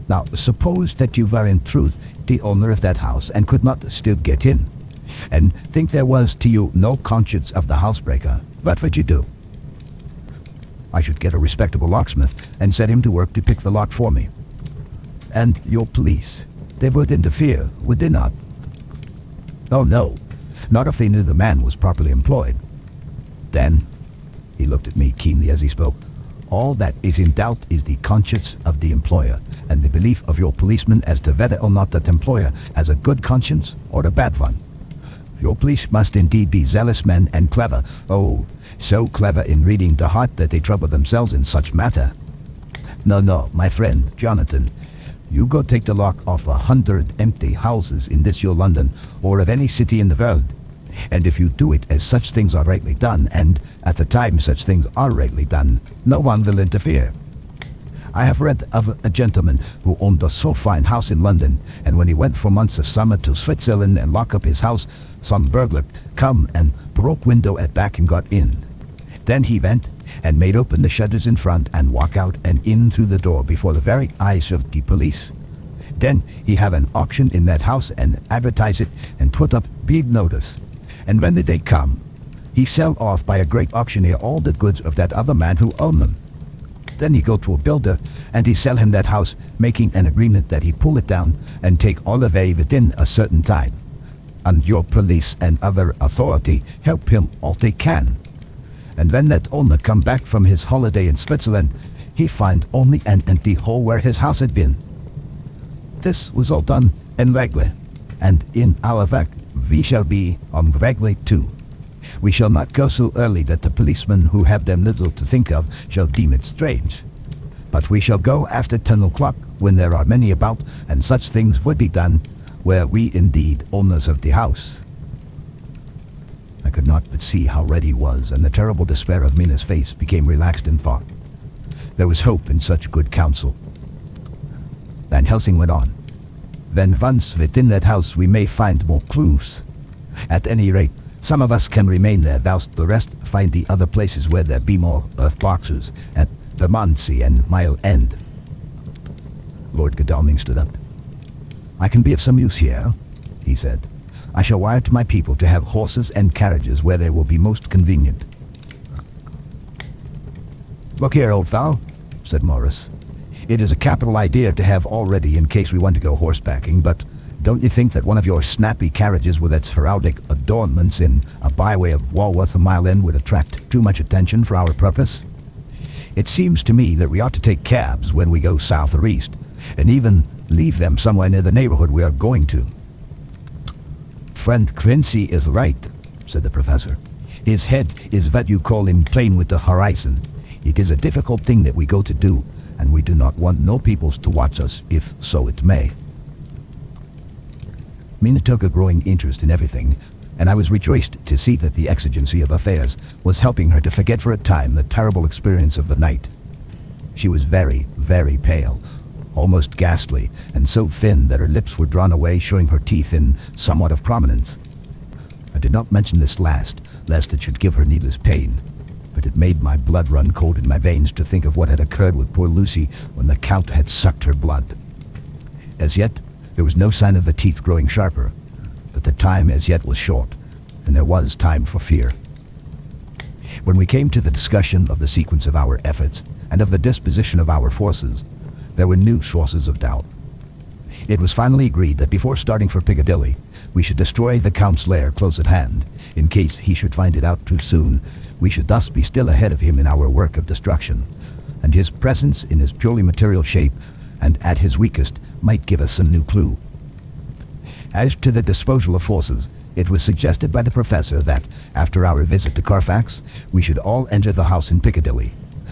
Now, suppose that you were in truth the owner of that house and could not still get in, and think there was to you no conscience of the housebreaker. What would you do? I should get a respectable locksmith and set him to work to pick the lock for me. And your police, they would interfere, would they not? Oh no, not if they knew the man was properly employed. Then, he looked at me keenly as he spoke, all that is in doubt is the conscience of the employer, and the belief of your policeman as to whether or not that employer has a good conscience or a bad one. Your police must indeed be zealous men and clever. Oh, so clever in reading the heart that they trouble themselves in such matter. No, my friend, Jonathan, you go take the lock off 100 empty houses in this your London, or of any city in the world. And if you do it as such things are rightly done, and at the time such things are rightly done, no one will interfere. I have read of a gentleman who owned a so fine house in London, and when he went for months of summer to Switzerland and lock up his house, some burglar come and broke window at back and got in. Then he went and made open the shutters in front and walk out and in through the door before the very eyes of the police. Then he have an auction in that house and advertise it and put up big notice. And when they come, he sell off by a great auctioneer all the goods of that other man who owned them. Then he go to a builder and he sell him that house, making an agreement that he pull it down and take all away within a certain time. And your police and other authority help him all they can. And when that owner come back from his holiday in Switzerland, he find only an empty hole where his house had been. This was all done in Regle, and in our work we shall be on Regle too. We shall not go so early that the policemen who have them little to think of shall deem it strange. But we shall go after 10 o'clock, when there are many about, and such things would be done, were we indeed owners of the house. I could not but see how red he was, and the terrible despair of Mina's face became relaxed in thought. There was hope in such good counsel. Van Helsing went on. Then once within that house we may find more clues. At any rate, some of us can remain there, whilst the rest find the other places where there be more earth boxes, at Bermondsey and Mile End. Lord Godalming stood up. I can be of some use here, he said. I shall wire to my people to have horses and carriages where they will be most convenient. Look here, old fellow, said Morris. It is a capital idea to have all ready in case we want to go horsebacking, but don't you think that one of your snappy carriages with its heraldic adornments in a byway of Walworth or Mile End would attract too much attention for our purpose? It seems to me that we ought to take cabs when we go south or east, and even leave them somewhere near the neighborhood we are going to. Friend Quincy is right, said the professor. His head is what you call in plane with the horizon. It is a difficult thing that we go to do, and we do not want no peoples to watch us, if so it may. Mina took a growing interest in everything, and I was rejoiced to see that the exigency of affairs was helping her to forget for a time the terrible experience of the night. She was very, very pale, almost ghastly, and so thin that her lips were drawn away, showing her teeth in somewhat of prominence. I did not mention this last, lest it should give her needless pain. But it made my blood run cold in my veins to think of what had occurred with poor Lucy when the Count had sucked her blood. As yet, there was no sign of the teeth growing sharper, but the time as yet was short, and there was time for fear. When we came to the discussion of the sequence of our efforts and of the disposition of our forces, there were new sources of doubt. It was finally agreed that before starting for Piccadilly, we should destroy the Count's lair close at hand, in case he should find it out too soon. We should thus be still ahead of him in our work of destruction, and his presence in his purely material shape and at his weakest might give us some new clue. As to the disposal of forces, it was suggested by the professor that, after our visit to Carfax, we should all enter the house in Piccadilly,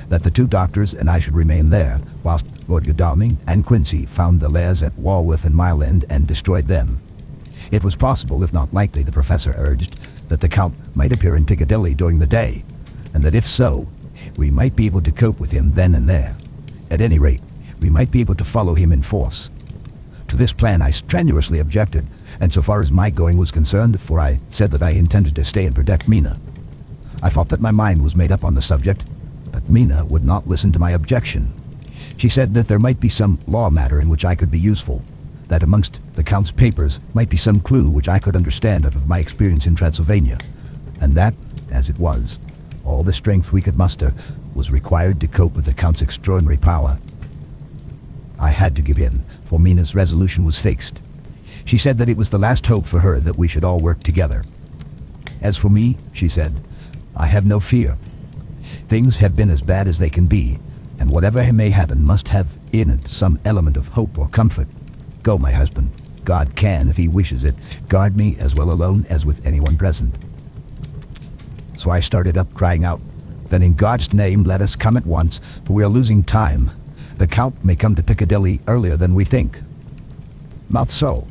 that the two doctors and I should remain there, whilst Lord Godalming and Quincy found the lairs at Walworth and Mile End and destroyed them. It was possible, if not likely, the professor urged, that the Count might appear in Piccadilly during the day, and that if so, we might be able to cope with him then and there. At any rate, we might be able to follow him in force. To this plan I strenuously objected, and so far as my going was concerned, for I said that I intended to stay and protect Mina. I thought that my mind was made up on the subject, but Mina would not listen to my objection. She said that there might be some law matter in which I could be useful, that amongst the Count's papers might be some clue which I could understand out of my experience in Transylvania, and that, as it was, all the strength we could muster was required to cope with the Count's extraordinary power. I had to give in, for Mina's resolution was fixed. She said that it was the last hope for her that we should all work together. As for me, she said, I have no fear. Things have been as bad as they can be, and whatever may happen must have in it some element of hope or comfort. Go, my husband. God can, if he wishes it, guard me as well alone as with anyone present. So I started up, crying out, Then in God's name let us come at once, for we are losing time. The Count may come to Piccadilly earlier than we think. Not so,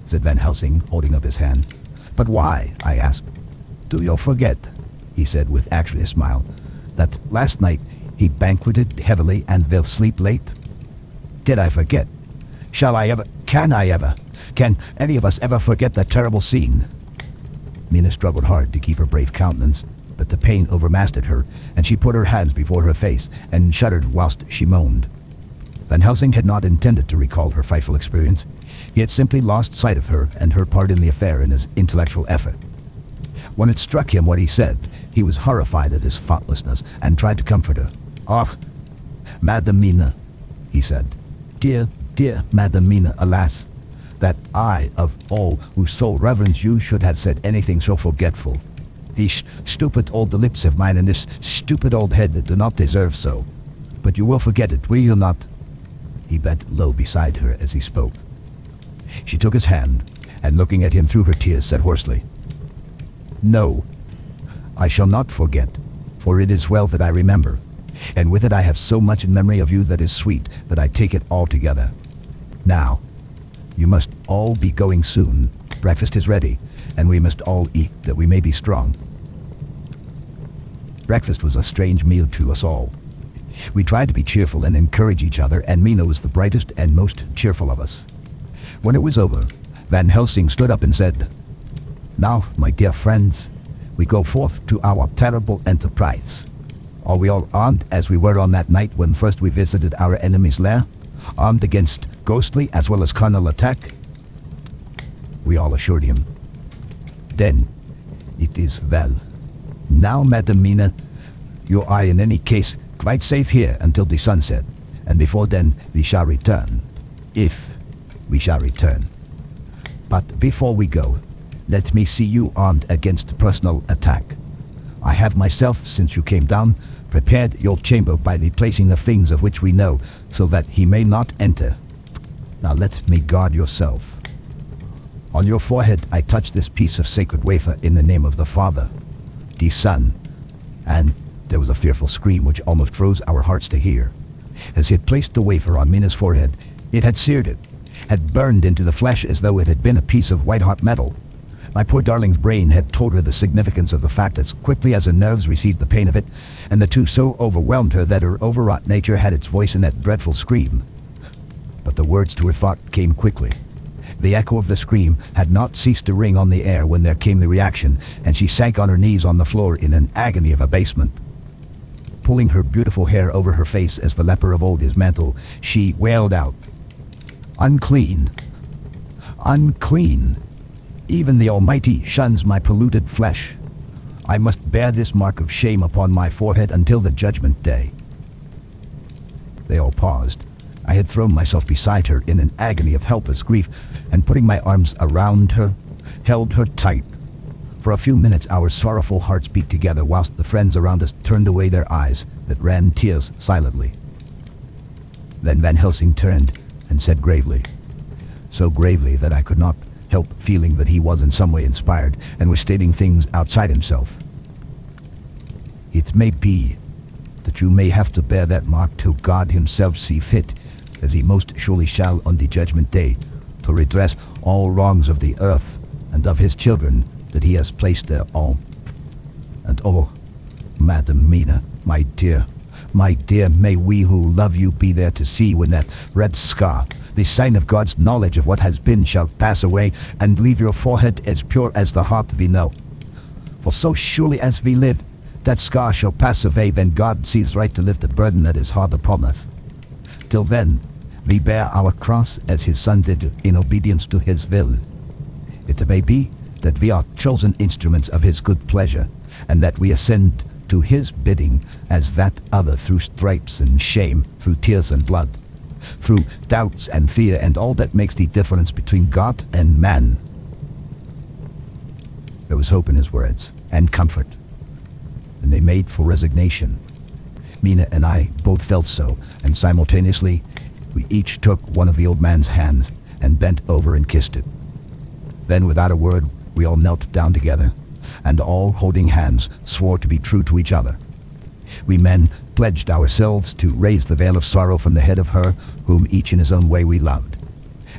said Van Helsing, holding up his hand. But why? I asked. Do you forget, he said with actually a smile, that last night he banqueted heavily and will sleep late? Did I forget? Shall I ever? Can I ever? Can any of us ever forget that terrible scene? Mina struggled hard to keep her brave countenance, but the pain overmastered her, and she put her hands before her face and shuddered whilst she moaned. Van Helsing had not intended to recall her frightful experience. He had simply lost sight of her and her part in the affair in his intellectual effort. When it struck him what he said, he was horrified at his thoughtlessness and tried to comfort her. "Ah, Madam Mina," he said. "Dear, dear Madam Mina, alas, that I, of all who so reverence you, should have said anything so forgetful. These stupid old lips of mine and this stupid old head that do not deserve so. But you will forget it, will you not?" He bent low beside her as he spoke. She took his hand, and looking at him through her tears, said hoarsely, "No, I shall not forget, for it is well that I remember, and with it I have so much in memory of you that is sweet that I take it all together. Now, you must all be going soon. Breakfast is ready, and we must all eat that we may be strong." Breakfast was a strange meal to us all. We tried to be cheerful and encourage each other, and Mina was the brightest and most cheerful of us. When it was over, Van Helsing stood up and said, "Now, my dear friends, we go forth to our terrible enterprise. Are we all armed as we were on that night when first we visited our enemy's lair? Armed against ghostly as well as carnal attack?" We all assured him. "Then, it is well. Now, Madam Mina, you are in any case quite safe here until the sunset, and before then we shall return. If we shall return. But before we go, let me see you armed against personal attack. I have myself, since you came down, prepared your chamber by the placing of things of which we know, so that he may not enter. Now let me guard yourself. On your forehead I touch this piece of sacred wafer in the name of the Father, the Son," and there was a fearful scream which almost froze our hearts to hear. As he had placed the wafer on Mina's forehead, it had seared it, had burned into the flesh as though it had been a piece of white-hot metal. My poor darling's brain had told her the significance of the fact as quickly as her nerves received the pain of it, and the two so overwhelmed her that her overwrought nature had its voice in that dreadful scream. But the words to her thought came quickly. The echo of the scream had not ceased to ring on the air when there came the reaction, and she sank on her knees on the floor in an agony of abasement. Pulling her beautiful hair over her face as the leper of old his mantle, she wailed out, "Unclean! Unclean! Even the Almighty shuns my polluted flesh. I must bear this mark of shame upon my forehead until the judgment day." They all paused. I had thrown myself beside her in an agony of helpless grief, and putting my arms around her, held her tight. For a few minutes our sorrowful hearts beat together whilst the friends around us turned away their eyes that ran tears silently. Then Van Helsing turned and said gravely, so gravely that I could not help feeling that he was in some way inspired and was stating things outside himself. "It may be that you may have to bear that mark till God himself see fit, as he most surely shall on the judgment day, to redress all wrongs of the earth and of his children that he has placed there all. And oh, Madam Mina, my dear, may we who love you be there to see when that red scar, the sign of God's knowledge of what has been, shall pass away, and leave your forehead as pure as the heart we know. For so surely as we live, that scar shall pass away, then God sees right to lift the burden that is hard upon us. Till then, we bear our cross as his Son did in obedience to his will. It may be that we are chosen instruments of his good pleasure, and that we ascend to his bidding as that other through stripes and shame, through tears and blood, through doubts and fear and all that makes the difference between God and man." There was hope in his words, and comfort, and they made for resignation. Mina and I both felt so, and simultaneously we each took one of the old man's hands and bent over and kissed it. Then without a word we all knelt down together, and all holding hands swore to be true to each other. We men pledged ourselves to raise the veil of sorrow from the head of her whom each in his own way we loved,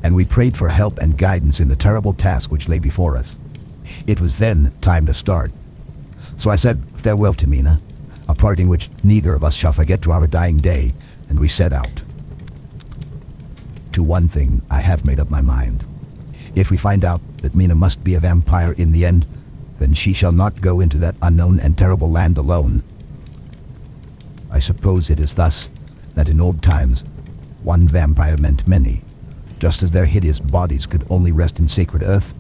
and we prayed for help and guidance in the terrible task which lay before us. It was then time to start. So I said farewell to Mina, a parting which neither of us shall forget to our dying day, and we set out. To one thing I have made up my mind. If we find out that Mina must be a vampire in the end, then she shall not go into that unknown and terrible land alone. I suppose it is thus that in old times one vampire meant many. Just as their hideous bodies could only rest in sacred earth,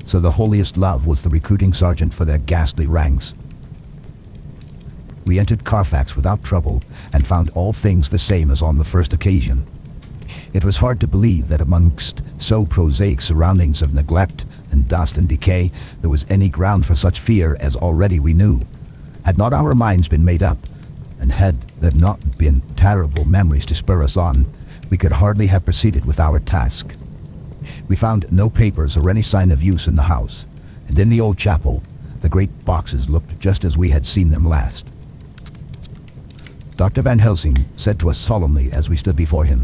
so the holiest love was the recruiting sergeant for their ghastly ranks. We entered Carfax without trouble and found all things the same as on the first occasion. It was hard to believe that amongst so prosaic surroundings of neglect and dust and decay there was any ground for such fear as already we knew. Had not our minds been made up, and had there not been terrible memories to spur us on, we could hardly have proceeded with our task. We found no papers or any sign of use in the house, and in the old chapel the great boxes looked just as we had seen them last. Dr. Van Helsing said to us solemnly as we stood before him,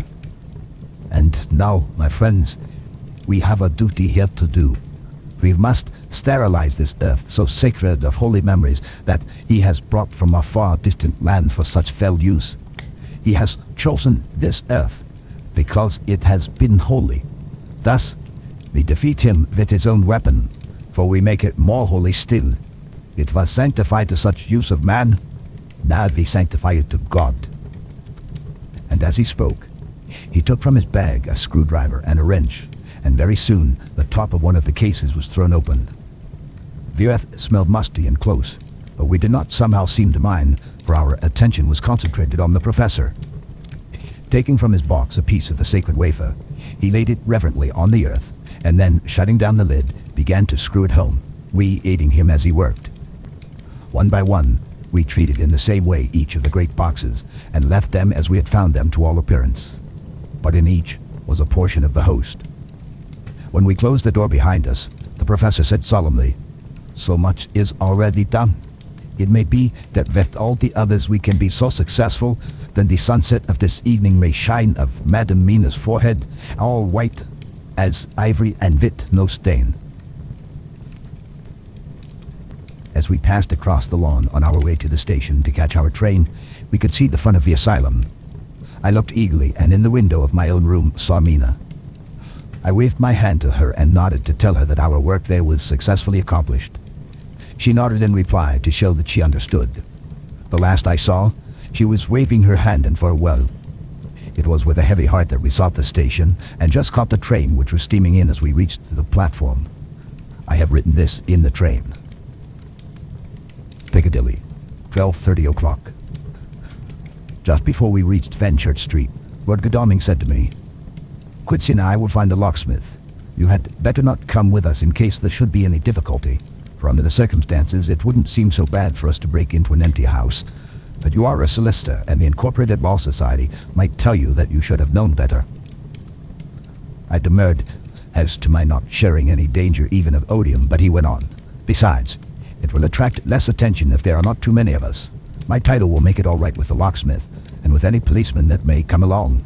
"And now, my friends, we have a duty here to do. We must sterilize this earth, so sacred of holy memories, that he has brought from a far distant land for such fell use. He has chosen this earth because it has been holy. Thus, we defeat him with his own weapon, for we make it more holy still. It was sanctified to such use of man, now we sanctify it to God." And as he spoke, he took from his bag a screwdriver and a wrench, and very soon the top of one of the cases was thrown open. The earth smelled musty and close, but we did not somehow seem to mind, for our attention was concentrated on the professor. Taking from his box a piece of the sacred wafer, he laid it reverently on the earth, and then, shutting down the lid, began to screw it home, we aiding him as he worked. One by one, we treated in the same way each of the great boxes, and left them as we had found them to all appearance. But in each was a portion of the host. When we closed the door behind us, the professor said solemnly, "So much is already done. It may be that with all the others we can be so successful, then the sunset of this evening may shine of Madam Mina's forehead, all white as ivory and with no stain." As we passed across the lawn on our way to the station to catch our train, we could see the front of the asylum. I looked eagerly, and in the window of my own room saw Mina. I waved my hand to her and nodded to tell her that our work there was successfully accomplished. She nodded in reply to show that she understood. The last I saw, she was waving her hand in farewell. It was with a heavy heart that we sought the station and just caught the train which was steaming in as we reached the platform. I have written this in the train. Piccadilly, 12:30 o'clock. Just before we reached Fenchurch Street, Lord Godalming said to me, "Quincy and I will find a locksmith. You had better not come with us in case there should be any difficulty, for under the circumstances it wouldn't seem so bad for us to break into an empty house. But you are a solicitor, and the Incorporated Law Society might tell you that you should have known better." I demurred as to my not sharing any danger even of odium, but he went on. "Besides, it will attract less attention if there are not too many of us. My title will make it all right with the locksmith, and with any policeman that may come along.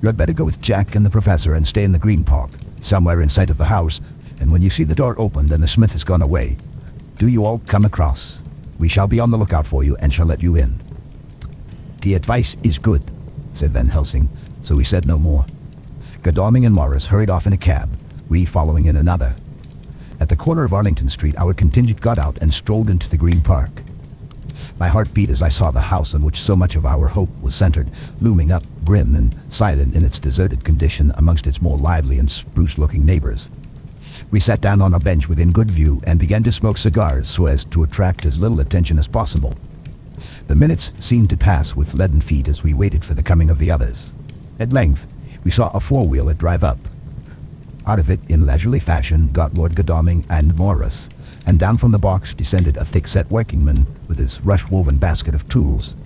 You had better go with Jack and the professor and stay in the Green Park, somewhere in sight of the house, and when you see the door opened and the smith has gone away, do you all come across. We shall be on the lookout for you and shall let you in." "The advice is good," said Van Helsing, so we said no more. Godalming and Morris hurried off in a cab, we following in another. At the corner of Arlington Street, our contingent got out and strolled into the Green Park. My heart beat as I saw the house on which so much of our hope was centered, looming up grim and silent in its deserted condition amongst its more lively and spruce-looking neighbors. We sat down on a bench within good view and began to smoke cigars so as to attract as little attention as possible. The minutes seemed to pass with leaden feet as we waited for the coming of the others. At length, we saw a four-wheeler drive up. Out of it, in leisurely fashion, got Lord Godalming and Morris, and down from the box descended a thick-set workingman with his rush-woven basket of tools.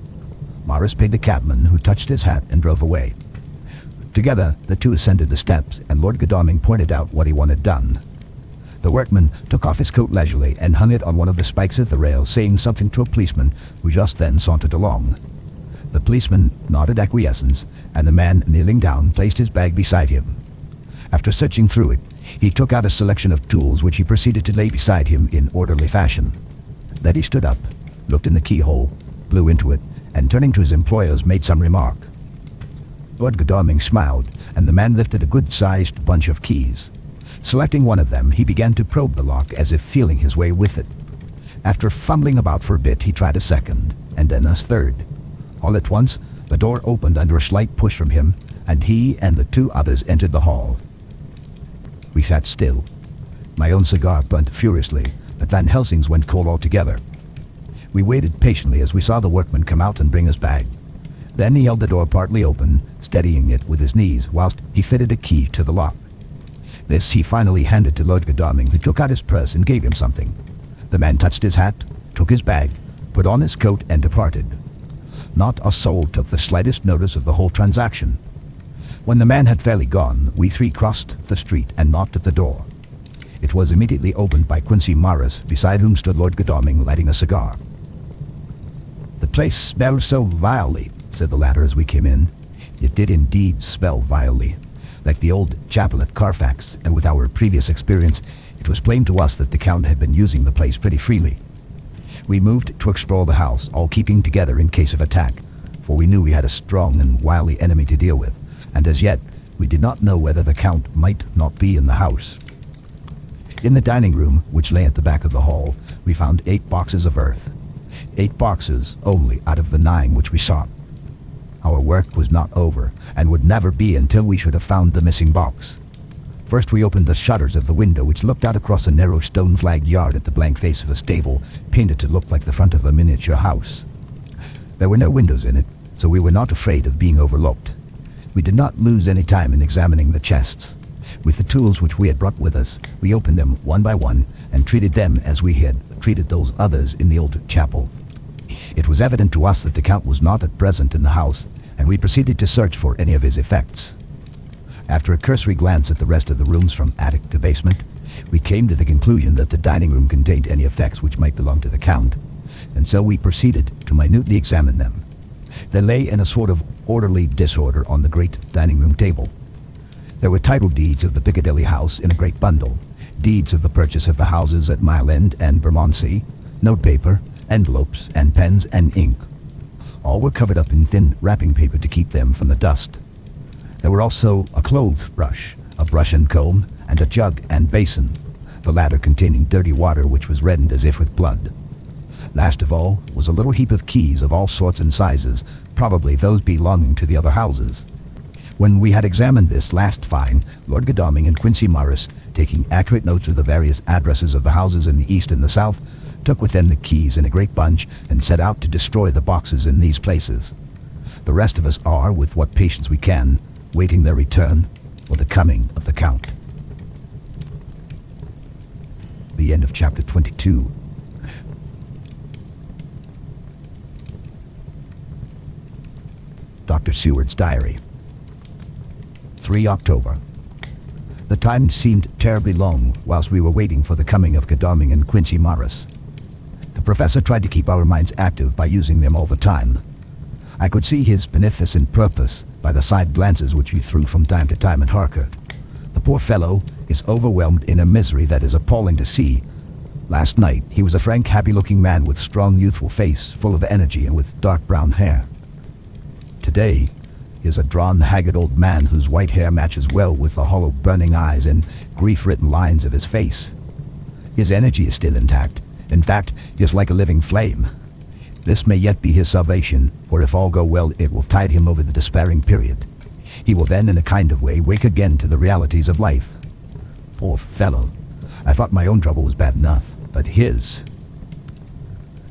Morris paid the cabman, who touched his hat and drove away. Together, the two ascended the steps, and Lord Godalming pointed out what he wanted done. The workman took off his coat leisurely and hung it on one of the spikes of the rail, saying something to a policeman who just then sauntered along. The policeman nodded acquiescence, and the man, kneeling down, placed his bag beside him. After searching through it, he took out a selection of tools which he proceeded to lay beside him in orderly fashion. Then he stood up, looked in the keyhole, blew into it, and turning to his employers made some remark. Lord Godalming smiled, and the man lifted a good-sized bunch of keys. Selecting one of them, he began to probe the lock as if feeling his way with it. After fumbling about for a bit, he tried a second, and then a third. All at once, the door opened under a slight push from him, and he and the two others entered the hall. We sat still. My own cigar burnt furiously, but Van Helsing's went cold altogether. We waited patiently as we saw the workman come out and bring his bag. Then he held the door partly open, steadying it with his knees, whilst he fitted a key to the lock. This he finally handed to Lord Godalming, who took out his purse and gave him something. The man touched his hat, took his bag, put on his coat, and departed. Not a soul took the slightest notice of the whole transaction. When the man had fairly gone, we three crossed the street and knocked at the door. It was immediately opened by Quincy Morris, beside whom stood Lord Godalming lighting a cigar. "The place smells so vilely," said the latter as we came in. It did indeed smell vilely, like the old chapel at Carfax, and with our previous experience, it was plain to us that the Count had been using the place pretty freely. We moved to explore the house, all keeping together in case of attack, for we knew we had a strong and wily enemy to deal with, and as yet, we did not know whether the Count might not be in the house. In the dining room, which lay at the back of the hall, we found 8 boxes of earth. 8 boxes only out of the 9 which we sought. Our work was not over, and would never be until we should have found the missing box. First we opened the shutters of the window, which looked out across a narrow stone-flagged yard at the blank face of a stable, painted to look like the front of a miniature house. There were no windows in it, so we were not afraid of being overlooked. We did not lose any time in examining the chests. With the tools which we had brought with us, we opened them one by one, and treated them as we had treated those others in the old chapel. It was evident to us that the Count was not at present in the house, and we proceeded to search for any of his effects. After a cursory glance at the rest of the rooms from attic to basement, we came to the conclusion that the dining room contained any effects which might belong to the Count, and so we proceeded to minutely examine them. They lay in a sort of orderly disorder on the great dining room table. There were title deeds of the Piccadilly house in a great bundle, deeds of the purchase of the houses at Mile End and Bermondsey, notepaper, envelopes, and pens and ink. All were covered up in thin wrapping paper to keep them from the dust. There were also a clothes brush, a a brush and comb, and a jug and basin, the latter containing dirty water which was reddened as if with blood. Last of all was a little heap of keys of all sorts and sizes, probably those belonging to the other houses. When we had examined this last find, Lord Godalming and Quincy Morris, taking accurate notes of the various addresses of the houses in the east and the south, took with them the keys in a great bunch and set out to destroy the boxes in these places. The rest of us are, with what patience we can, waiting their return or the coming of the Count. The end of chapter 22. Dr. Seward's Diary. 3 October. The time seemed terribly long whilst we were waiting for the coming of Godalming and Quincy Morris. The professor tried to keep our minds active by using them all the time. I could see his beneficent purpose by the side glances which he threw from time to time at Harker. The poor fellow is overwhelmed in a misery that is appalling to see. Last night he was a frank, happy-looking man with strong, youthful face, full of energy and with dark brown hair. Today he is a drawn, haggard old man whose white hair matches well with the hollow, burning eyes and grief-written lines of his face. His energy is still intact. In fact, he is like a living flame. This may yet be his salvation, for if all go well, it will tide him over the despairing period. He will then, in a kind of way, wake again to the realities of life. Poor fellow. I thought my own trouble was bad enough, but his...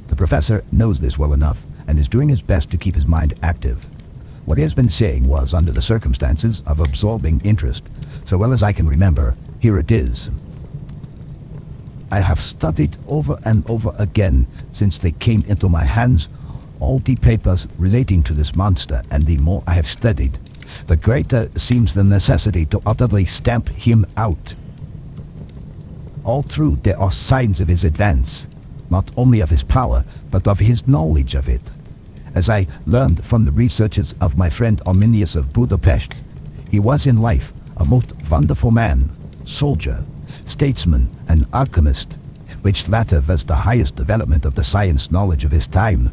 The professor knows this well enough, and is doing his best to keep his mind active. What he has been saying was, under the circumstances, of absorbing interest. So well as I can remember, here it is. I have studied over and over again, since they came into my hands, all the papers relating to this monster, and the more I have studied, the greater seems the necessity to utterly stamp him out. All through there are signs of his advance, not only of his power, but of his knowledge of it. As I learned from the researches of my friend Arminius of Budapest, he was in life a most wonderful man, soldier, statesman, and alchemist, which latter was the highest development of the science knowledge of his time.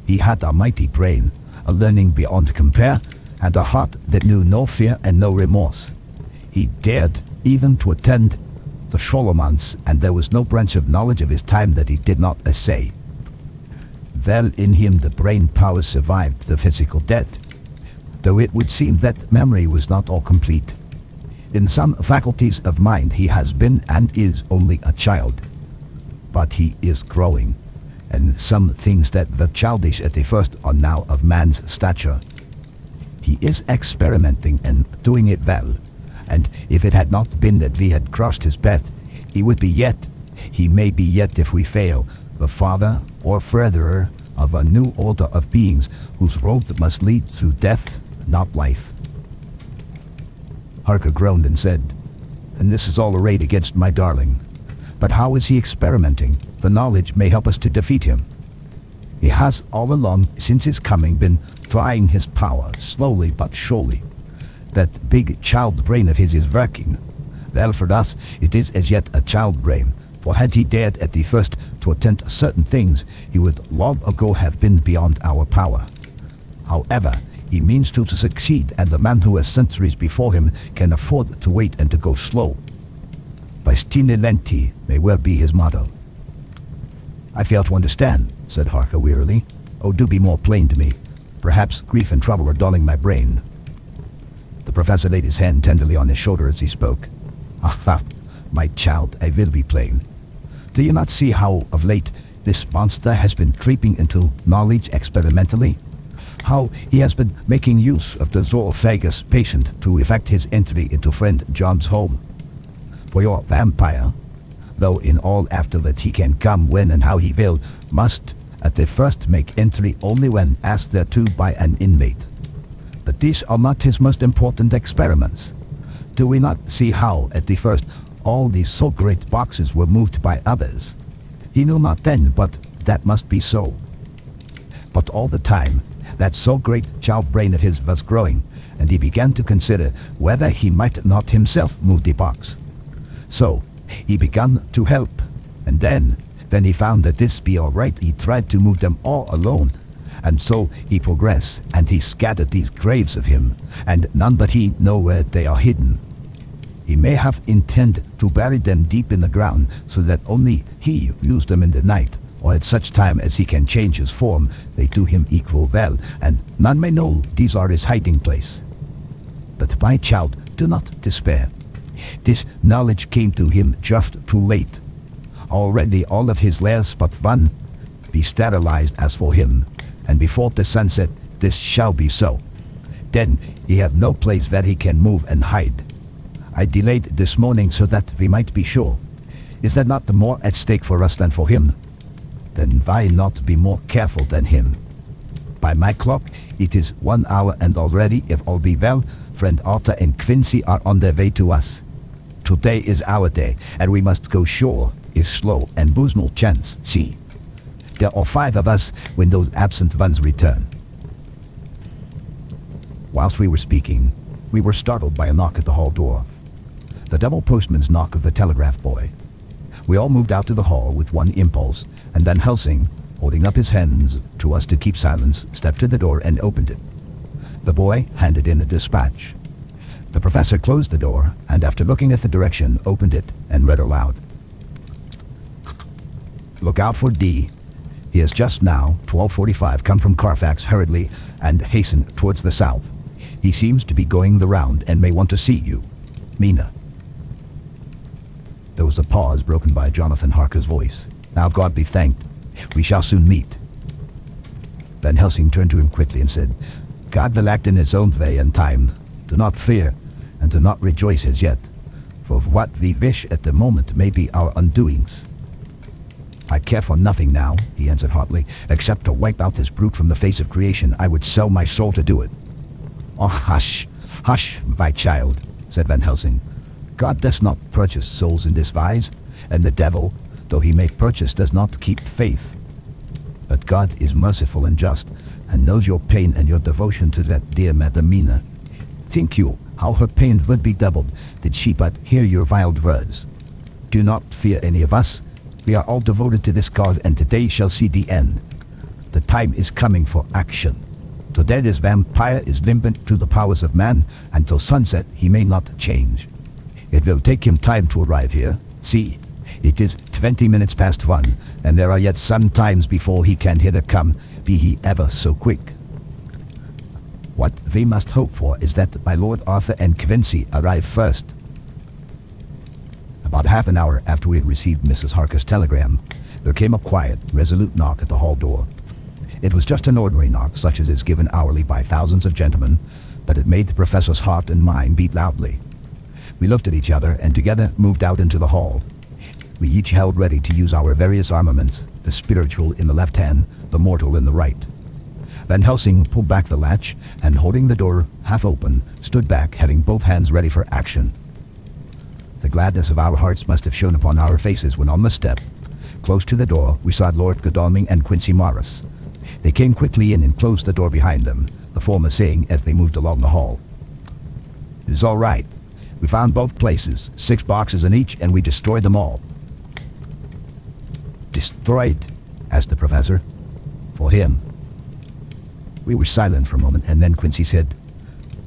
He had a mighty brain, a learning beyond compare, and a heart that knew no fear and no remorse. He dared even to attend the Scholomans, and there was no branch of knowledge of his time that he did not essay. Well, in him the brain power survived the physical death, though it would seem that memory was not all complete. In some faculties of mind he has been and is only a child, but he is growing, and some things that were childish at the first are now of man's stature. He is experimenting and doing it well, and if it had not been that we had crossed his path, he may be yet if we fail, the father or furtherer of a new order of beings whose road must lead through death, not life. Harker groaned and said, "And this is all arrayed against my darling. But how is he experimenting? The knowledge may help us to defeat him. He has all along, since his coming, been trying his power, slowly but surely. That big child brain of his is working. Well, for us, it is as yet a child brain, for had he dared at the first to attempt certain things, he would long ago have been beyond our power. However, he means to succeed, and the man who has centuries before him can afford to wait and to go slow. Bestine lenti may well be his motto." "I fail to understand," said Harker wearily. "Oh, do be more plain to me. Perhaps grief and trouble are dulling my brain." The professor laid his hand tenderly on his shoulder as he spoke. "Ah, my child, I will be plain. Do you not see how, of late, this monster has been creeping into knowledge experimentally? How he has been making use of the zoophagus patient to effect his entry into friend John's home? For your vampire, though in all afterward he can come when and how he will, must at the first make entry only when asked thereto by an inmate. But these are not his most important experiments. Do we not see how, at the first, all these so great boxes were moved by others? He knew not then, but that must be so. But all the time, that so great child brain of his was growing, and he began to consider whether he might not himself move the box. So, he began to help, and then he found that this be all right, he tried to move them all alone. And so he progressed, and he scattered these graves of him, and none but he know where they are hidden. He may have intended to bury them deep in the ground so that only he used them in the night, or at such time as he can change his form, they do him equal well, and none may know these are his hiding place. But my child, do not despair. This knowledge came to him just too late. Already all of his lairs but one be sterilized as for him, and before the sunset this shall be so. Then he have no place where he can move and hide. I delayed this morning so that we might be sure. Is there not more at stake for us than for him? Then why not be more careful than him? By my clock, it is 1 hour, and already, if all be well, friend Arthur and Quincy are on their way to us. Today is our day, and we must go sure is slow and lose no chance. See, there are 5 of us when those absent ones return. Whilst we were speaking, we were startled by a knock at the hall door. The double postman's knock of the telegraph boy. We all moved out to the hall with one impulse, and Van Helsing, holding up his hands to us to keep silence, stepped to the door and opened it. The boy handed in a dispatch. The professor closed the door, and after looking at the direction, opened it and read aloud. Look out for D. He has just now, 12:45, come from Carfax hurriedly and hastened towards the south. He seems to be going the round and may want to see you. Mina. There was a pause broken by Jonathan Harker's voice. Now God be thanked. We shall soon meet. Van Helsing turned to him quickly and said, God will act in his own way and time. Do not fear, and do not rejoice as yet, for what we wish at the moment may be our undoings. I care for nothing now, he answered hotly, except to wipe out this brute from the face of creation. I would sell my soul to do it. Oh, hush, hush, my child, said Van Helsing. God does not purchase souls in this wise, and the devil, though he may purchase, does not keep faith. But God is merciful and just, and knows your pain and your devotion to that dear Madam Mina. Think you how her pain would be doubled did she but hear your wild words. Do not fear any of us. We are all devoted to this cause, and today shall see the end. The time is coming for action. Today this vampire is limited to the powers of man, and till sunset he may not change. It will take him time to arrive here. See, it is 20 minutes past 1, and there are yet some times before he can hither come, be he ever so quick. What we must hope for is that my Lord Arthur and Quincy arrive first. About half an hour after we had received Mrs. Harker's telegram, there came a quiet, resolute knock at the hall door. It was just an ordinary knock, such as is given hourly by thousands of gentlemen, but it made the professor's heart and mine beat loudly. We looked at each other and together moved out into the hall. We each held ready to use our various armaments, the spiritual in the left hand, the mortal in the right. Van Helsing pulled back the latch and, holding the door half open, stood back, having both hands ready for action. The gladness of our hearts must have shone upon our faces when on the step, close to the door, we saw Lord Godalming and Quincy Morris. They came quickly in and closed the door behind them, the former saying as they moved along the hall, "It is all right. We found both places, 6 boxes in each, and we destroyed them all." "Destroyed?" asked the professor. "For him." We were silent for a moment, and then Quincy said,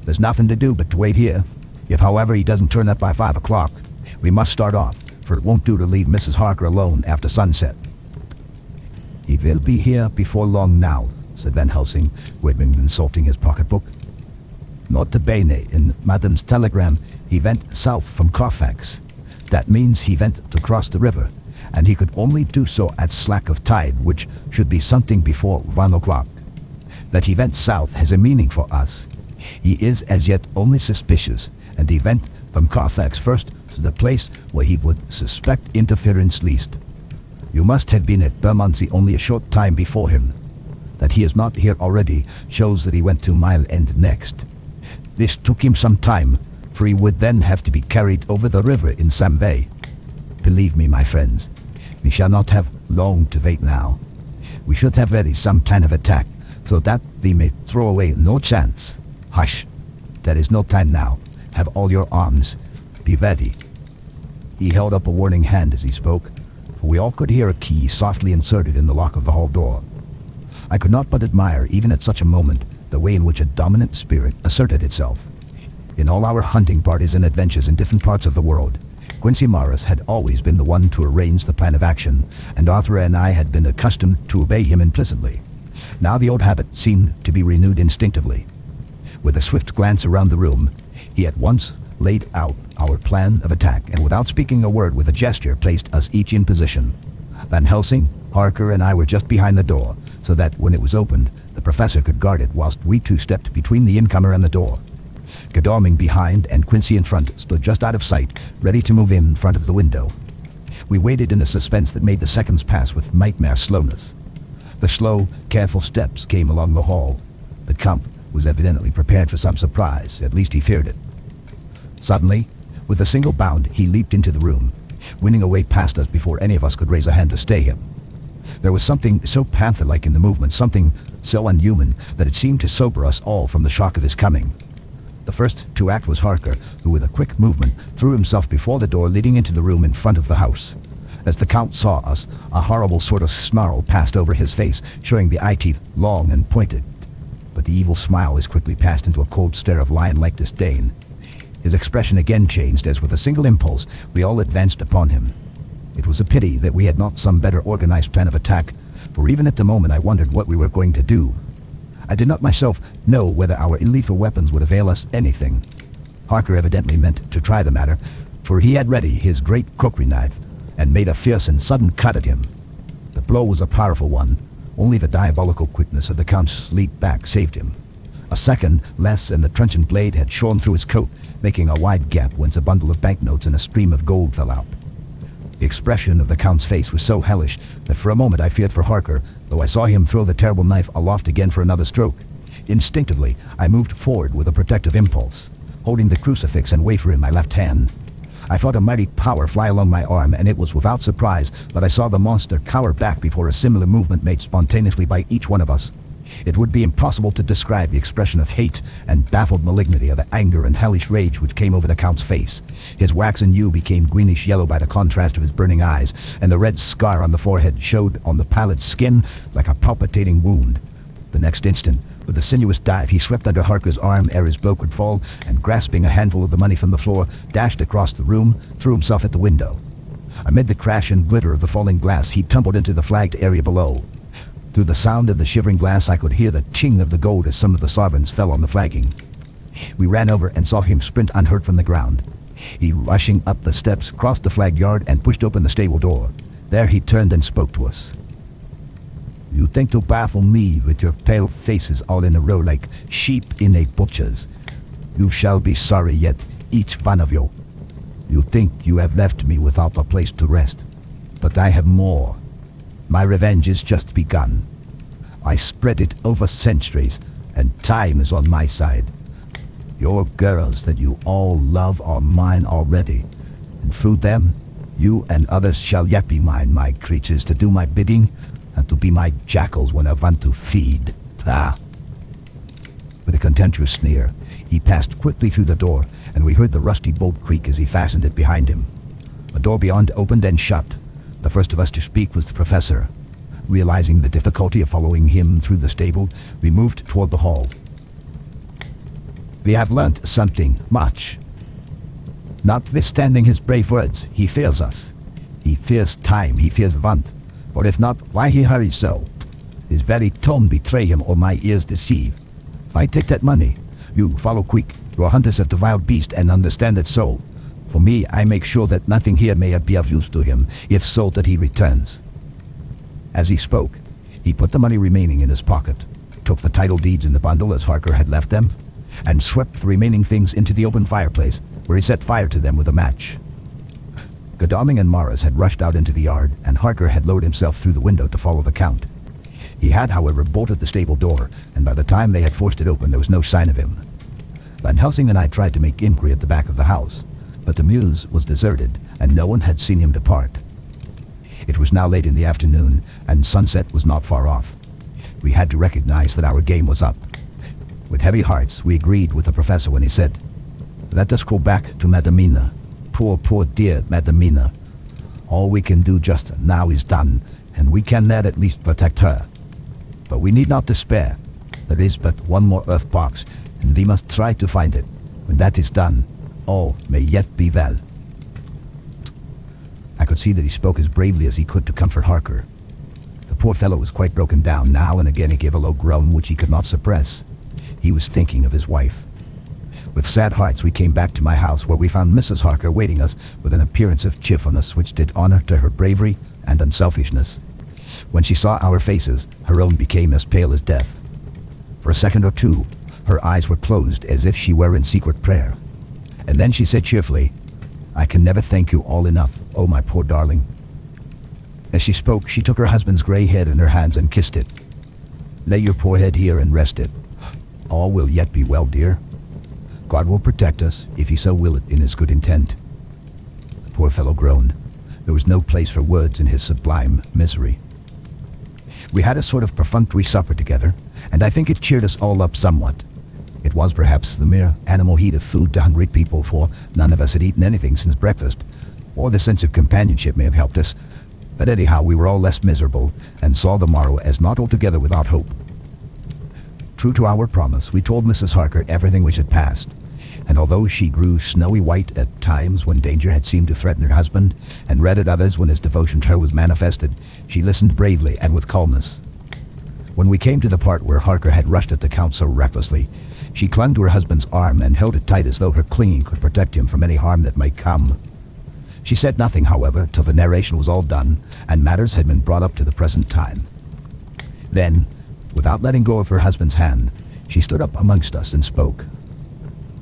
"There's nothing to do but to wait here. If, however, he doesn't turn up by 5 o'clock, we must start off, for it won't do to leave Mrs. Harker alone after sunset." "He will be here before long now," said Van Helsing, who had been consulting his pocketbook. "Nota bene, in Madame's telegram, he went south from Carfax. That means he went to cross the river, and he could only do so at slack of tide, which should be something before 1 o'clock. That he went south has a meaning for us. He is as yet only suspicious, and he went from Carfax first to the place where he would suspect interference least. You must have been at Bermondsey only a short time before him. That he is not here already shows that he went to Mile End next. This took him some time, for he would then have to be carried over the river in some way. Believe me, my friends, we shall not have long to wait now. We should have ready some plan of attack, so that we may throw away no chance. Hush, there is no time now. Have all your arms. Be ready." He held up a warning hand as he spoke, for we all could hear a key softly inserted in the lock of the hall door. I could not but admire, even at such a moment, the way in which a dominant spirit asserted itself. In all our hunting parties and adventures in different parts of the world, Quincy Morris had always been the one to arrange the plan of action, and Arthur and I had been accustomed to obey him implicitly. Now the old habit seemed to be renewed instinctively. With a swift glance around the room, he at once laid out our plan of attack, and without speaking a word, with a gesture placed us each in position. Van Helsing, Harker, and I were just behind the door, so that when it was opened, the professor could guard it, whilst we two stepped between the incomer and the door. Godalming behind and Quincy in front stood just out of sight, ready to move in front of the window. We waited in a suspense that made the seconds pass with nightmare slowness. The slow, careful steps came along the hall. The Count was evidently prepared for some surprise, at least he feared it. Suddenly, with a single bound, he leaped into the room, winning a way past us before any of us could raise a hand to stay him. There was something so panther-like in the movement, something so unhuman, that it seemed to sober us all from the shock of his coming. The first to act was Harker, who with a quick movement threw himself before the door leading into the room in front of the house. As the Count saw us, a horrible sort of snarl passed over his face, showing the eye teeth long and pointed. But the evil smile as quickly passed into a cold stare of lion-like disdain. His expression again changed as with a single impulse we all advanced upon him. It was a pity that we had not some better organized plan of attack, for even at the moment I wondered what we were going to do. I did not myself know whether our lethal weapons would avail us anything. Harker evidently meant to try the matter, for he had ready his great cookery knife and made a fierce and sudden cut at him. The blow was a powerful one. Only the diabolical quickness of the Count's leap back saved him. A second less and the trenchant blade had shorn through his coat, making a wide gap whence a bundle of banknotes and a stream of gold fell out. The expression of the Count's face was so hellish that for a moment I feared for Harker, though I saw him throw the terrible knife aloft again for another stroke. Instinctively, I moved forward with a protective impulse, holding the crucifix and wafer in my left hand. I felt a mighty power fly along my arm, and it was without surprise that I saw the monster cower back before a similar movement made spontaneously by each one of us. It would be impossible to describe the expression of hate and baffled malignity, of the anger and hellish rage which came over the Count's face. His waxen hue became greenish yellow by the contrast of his burning eyes, and the red scar on the forehead showed on the pallid skin like a palpitating wound. The next instant, with a sinuous dive, he swept under Harker's arm ere his blow could fall, and grasping a handful of the money from the floor, dashed across the room, threw himself at the window. Amid the crash and glitter of the falling glass, he tumbled into the flagged area below. Through the sound of the shivering glass, I could hear the ching of the gold as some of the sovereigns fell on the flagging. We ran over and saw him sprint unhurt from the ground. He, rushing up the steps, crossed the flagged yard and pushed open the stable door. There he turned and spoke to us. "You think to baffle me with your pale faces all in a row like sheep in a butcher's. You shall be sorry yet, each one of you. You think you have left me without a place to rest, but I have more. My revenge is just begun. I spread it over centuries, and time is on my side. Your girls that you all love are mine already, and through them, you and others shall yet be mine, my creatures, to do my bidding, and to be my jackals when I want to feed. Ah!" With a contemptuous sneer, he passed quickly through the door, and we heard the rusty bolt creak as he fastened it behind him. A door beyond opened and shut. The first of us to speak was the professor. Realizing the difficulty of following him through the stable, we moved toward the hall. "We have learnt something, much. Notwithstanding his brave words, he fears us. He fears time, he fears want. Or if not, why he hurries so? His very tone betray him, or my ears deceive. If I take that money, you follow quick. You are hunters of the wild beast and understand it so. For me, I make sure that nothing here may be of use to him, if so that he returns." As he spoke, he put the money remaining in his pocket, took the title deeds in the bundle as Harker had left them, and swept the remaining things into the open fireplace, where he set fire to them with a match. Godalming and Morris had rushed out into the yard, and Harker had lowered himself through the window to follow the Count. He had, however, bolted the stable door, and by the time they had forced it open, there was no sign of him. Van Helsing and I tried to make inquiry at the back of the house, but the mews was deserted, and no one had seen him depart. It was now late in the afternoon, and sunset was not far off. We had to recognize that our game was up. With heavy hearts, we agreed with the professor when he said, "Let us go back to Madamina. Poor dear Madamina. All we can do just now is done, and we can there at least protect her. But we need not despair. There is but one more earth box, and we must try to find it. When that is done, all may yet be well." I could see that he spoke as bravely as he could to comfort Harker. The poor fellow was quite broken down. Now and again he gave a low groan which he could not suppress. He was thinking of his wife. With sad hearts we came back to my house, where we found Mrs. Harker awaiting us with an appearance of cheerfulness which did honor to her bravery and unselfishness. When she saw our faces, her own became as pale as death. For a second or two, her eyes were closed as if she were in secret prayer. And then she said cheerfully, "I can never thank you all enough, oh my poor darling." As she spoke, she took her husband's gray head in her hands and kissed it. "Lay your poor head here and rest it. All will yet be well, dear. God will protect us, if he so will it in his good intent." The poor fellow groaned. There was no place for words in his sublime misery. We had a sort of perfunctory supper together, and I think it cheered us all up somewhat. It was perhaps the mere animal heat of food to hungry people, for none of us had eaten anything since breakfast, or the sense of companionship may have helped us, but anyhow we were all less miserable, and saw the morrow as not altogether without hope. True to our promise, we told Mrs. Harker everything which had passed, and although she grew snowy white at times when danger had seemed to threaten her husband, and red at others when his devotion to her was manifested, she listened bravely and with calmness. When we came to the part where Harker had rushed at the Count so recklessly, she clung to her husband's arm and held it tight as though her clinging could protect him from any harm that might come. She said nothing, however, till the narration was all done, and matters had been brought up to the present time. Then, without letting go of her husband's hand, she stood up amongst us and spoke.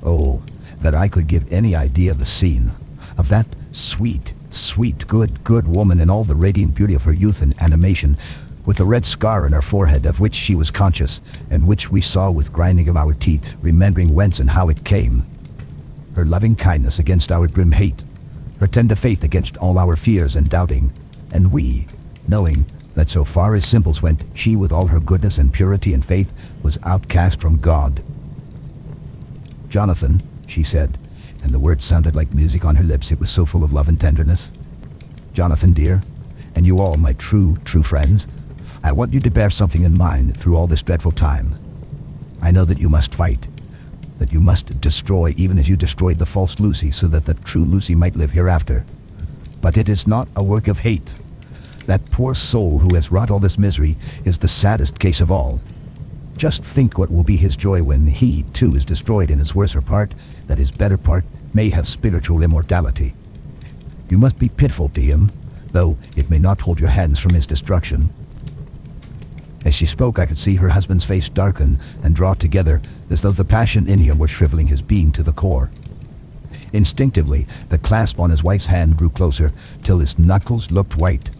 Oh, that I could give any idea of the scene, of that sweet, good woman in all the radiant beauty of her youth and animation, with the red scar on her forehead of which she was conscious, and which we saw with grinding of our teeth, remembering whence and how it came. Her loving kindness against our grim hate, her tender faith against all our fears and doubting, and we, knowing that so far as simples went, she with all her goodness and purity and faith was outcast from God. "Jonathan," she said, and the words sounded like music on her lips, it was so full of love and tenderness. "Jonathan, dear, and you all, my true friends, I want you to bear something in mind through all this dreadful time. I know that you must fight, that you must destroy even as you destroyed the false Lucy so that the true Lucy might live hereafter. But it is not a work of hate. That poor soul who has wrought all this misery is the saddest case of all. Just think what will be his joy when he, too, is destroyed in his worser part, that his better part may have spiritual immortality. You must be pitiful to him, though it may not hold your hands from his destruction." As she spoke, I could see her husband's face darken and draw together, as though the passion in him were shriveling his being to the core. Instinctively, the clasp on his wife's hand grew closer, till his knuckles looked white.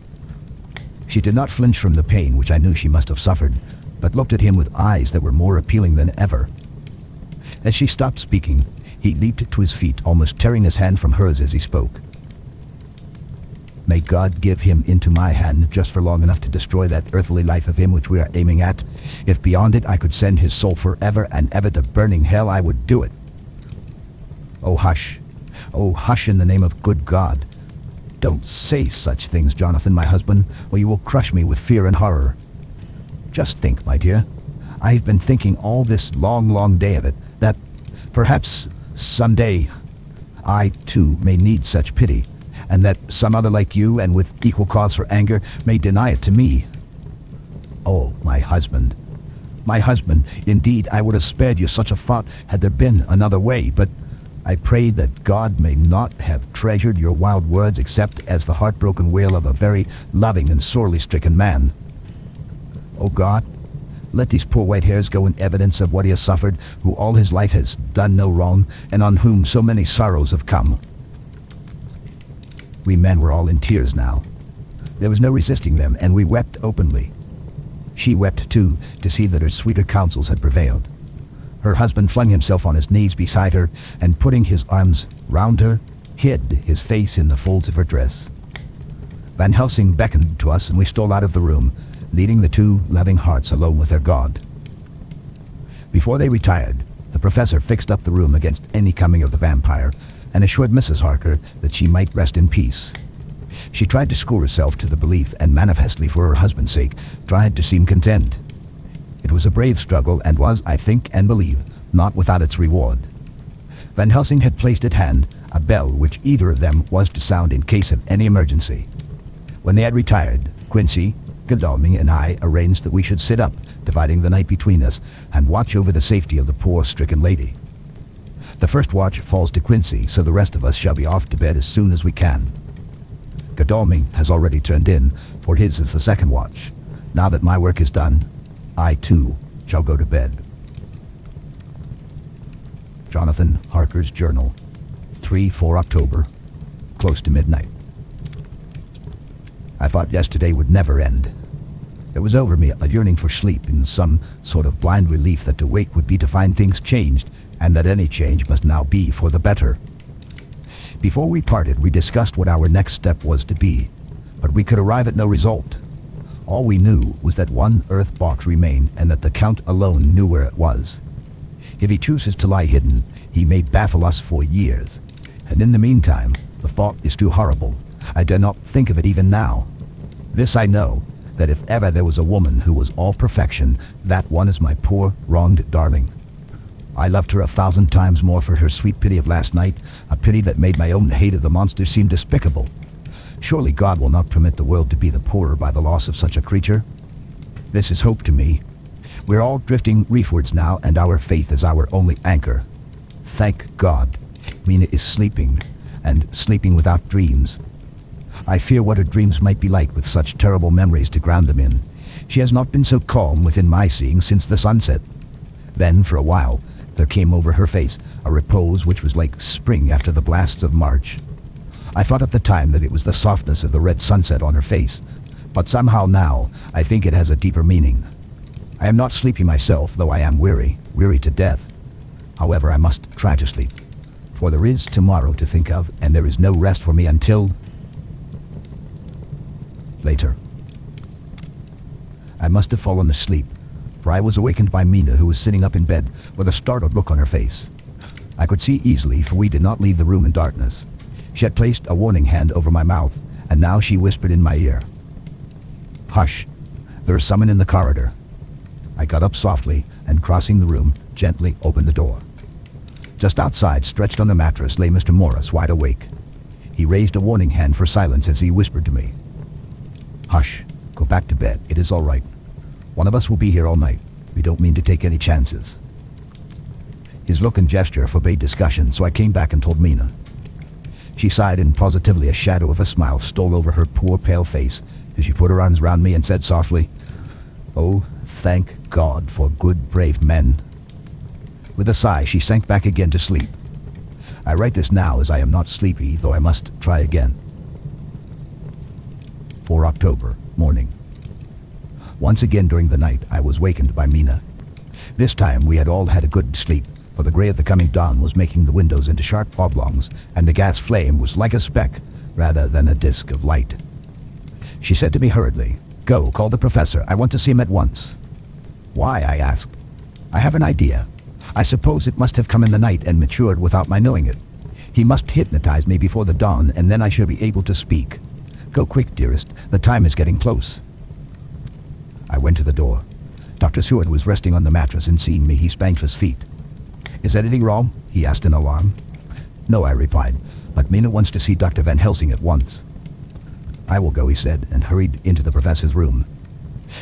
She did not flinch from the pain which I knew she must have suffered, but looked at him with eyes that were more appealing than ever. As she stopped speaking, he leaped to his feet, almost tearing his hand from hers as he spoke. "May God give him into my hand just for long enough to destroy that earthly life of him which we are aiming at. If beyond it I could send his soul forever and ever to burning hell, I would do it. Oh, hush in the name of good God. Don't say such things, Jonathan, my husband, or you will crush me with fear and horror. Just think, my dear, I've been thinking all this long day of it, that perhaps someday I too may need such pity, and that some other like you, and with equal cause for anger, may deny it to me. Oh, my husband, indeed I would have spared you such a thought had there been another way, but I pray that God may not have treasured your wild words except as the heartbroken wail of a very loving and sorely stricken man. Oh God, let these poor white hairs go in evidence of what he has suffered, who all his life has done no wrong, and on whom so many sorrows have come." We men were all in tears now. There was no resisting them, and we wept openly. She wept too, to see that her sweeter counsels had prevailed. Her husband flung himself on his knees beside her, and putting his arms round her, hid his face in the folds of her dress. Van Helsing beckoned to us, and we stole out of the room, leaving the two loving hearts alone with their God. Before they retired, the professor fixed up the room against any coming of the vampire, and assured Mrs. Harker that she might rest in peace. She tried to school herself to the belief, and manifestly for her husband's sake, tried to seem content. It was a brave struggle, and was, I think and believe, not without its reward. Van Helsing had placed at hand a bell which either of them was to sound in case of any emergency. When they had retired, Quincy, Godalming, and I arranged that we should sit up, dividing the night between us, and watch over the safety of the poor stricken lady. The first watch falls to Quincy, so the rest of us shall be off to bed as soon as we can. Godalming has already turned in, for his is the second watch. Now that my work is done, I too shall go to bed. Jonathan Harker's Journal, 3/4 October, close to midnight. I thought yesterday would never end. There was over me a yearning for sleep, in some sort of blind relief that to wake would be to find things changed, and that any change must now be for the better. Before we parted, we discussed what our next step was to be, but we could arrive at no result. All we knew was that one earth box remained, and that the Count alone knew where it was. If he chooses to lie hidden, he may baffle us for years. And in the meantime, the thought is too horrible. I dare not think of it even now. This I know, that if ever there was a woman who was all perfection, that one is my poor, wronged darling. I loved her 1,000 times more for her sweet pity of last night, a pity that made my own hate of the monster seem despicable. Surely God will not permit the world to be the poorer by the loss of such a creature. This is hope to me. We're all drifting reefwards now, and our faith is our only anchor. Thank God, Mina is sleeping, and sleeping without dreams. I fear what her dreams might be like with such terrible memories to ground them in. She has not been so calm within my seeing since the sunset. Then, for a while, there came over her face a repose which was like spring after the blasts of March. I thought at the time that it was the softness of the red sunset on her face, but somehow now I think it has a deeper meaning. I am not sleepy myself, though I am weary to death. However, I must try to sleep, for there is tomorrow to think of, and there is no rest for me until... later. I must have fallen asleep, for I was awakened by Mina, who was sitting up in bed with a startled look on her face. I could see easily, for we did not leave the room in darkness. She had placed a warning hand over my mouth, and now she whispered in my ear, "Hush, there is someone in the corridor." I got up softly, and crossing the room, gently opened the door. Just outside, stretched on the mattress, lay Mr. Morris, wide awake. He raised a warning hand for silence as he whispered to me, "Hush, go back to bed, it is all right. One of us will be here all night. We don't mean to take any chances." His look and gesture forbade discussion, so I came back and told Mina. She sighed, and positively a shadow of a smile stole over her poor pale face as she put her arms round me and said softly, "Oh, thank God for good, brave men." With a sigh, she sank back again to sleep. I write this now as I am not sleepy, though I must try again. 4 October, morning. Once again during the night, I was wakened by Mina. This time we had all had a good sleep, for the gray of the coming dawn was making the windows into sharp oblongs, and the gas flame was like a speck rather than a disk of light. She said to me hurriedly, "Go, call the professor. I want to see him at once." "Why?" I asked. "I have an idea. I suppose it must have come in the night and matured without my knowing it. He must hypnotize me before the dawn, and then I shall be able to speak. Go quick, dearest. The time is getting close." I went to the door. Dr. Seward was resting on the mattress, and seeing me, he sprang to his feet. "Is anything wrong?" he asked in alarm. "No," I replied, "but Mina wants to see Dr. Van Helsing at once." "I will go," he said, and hurried into the professor's room.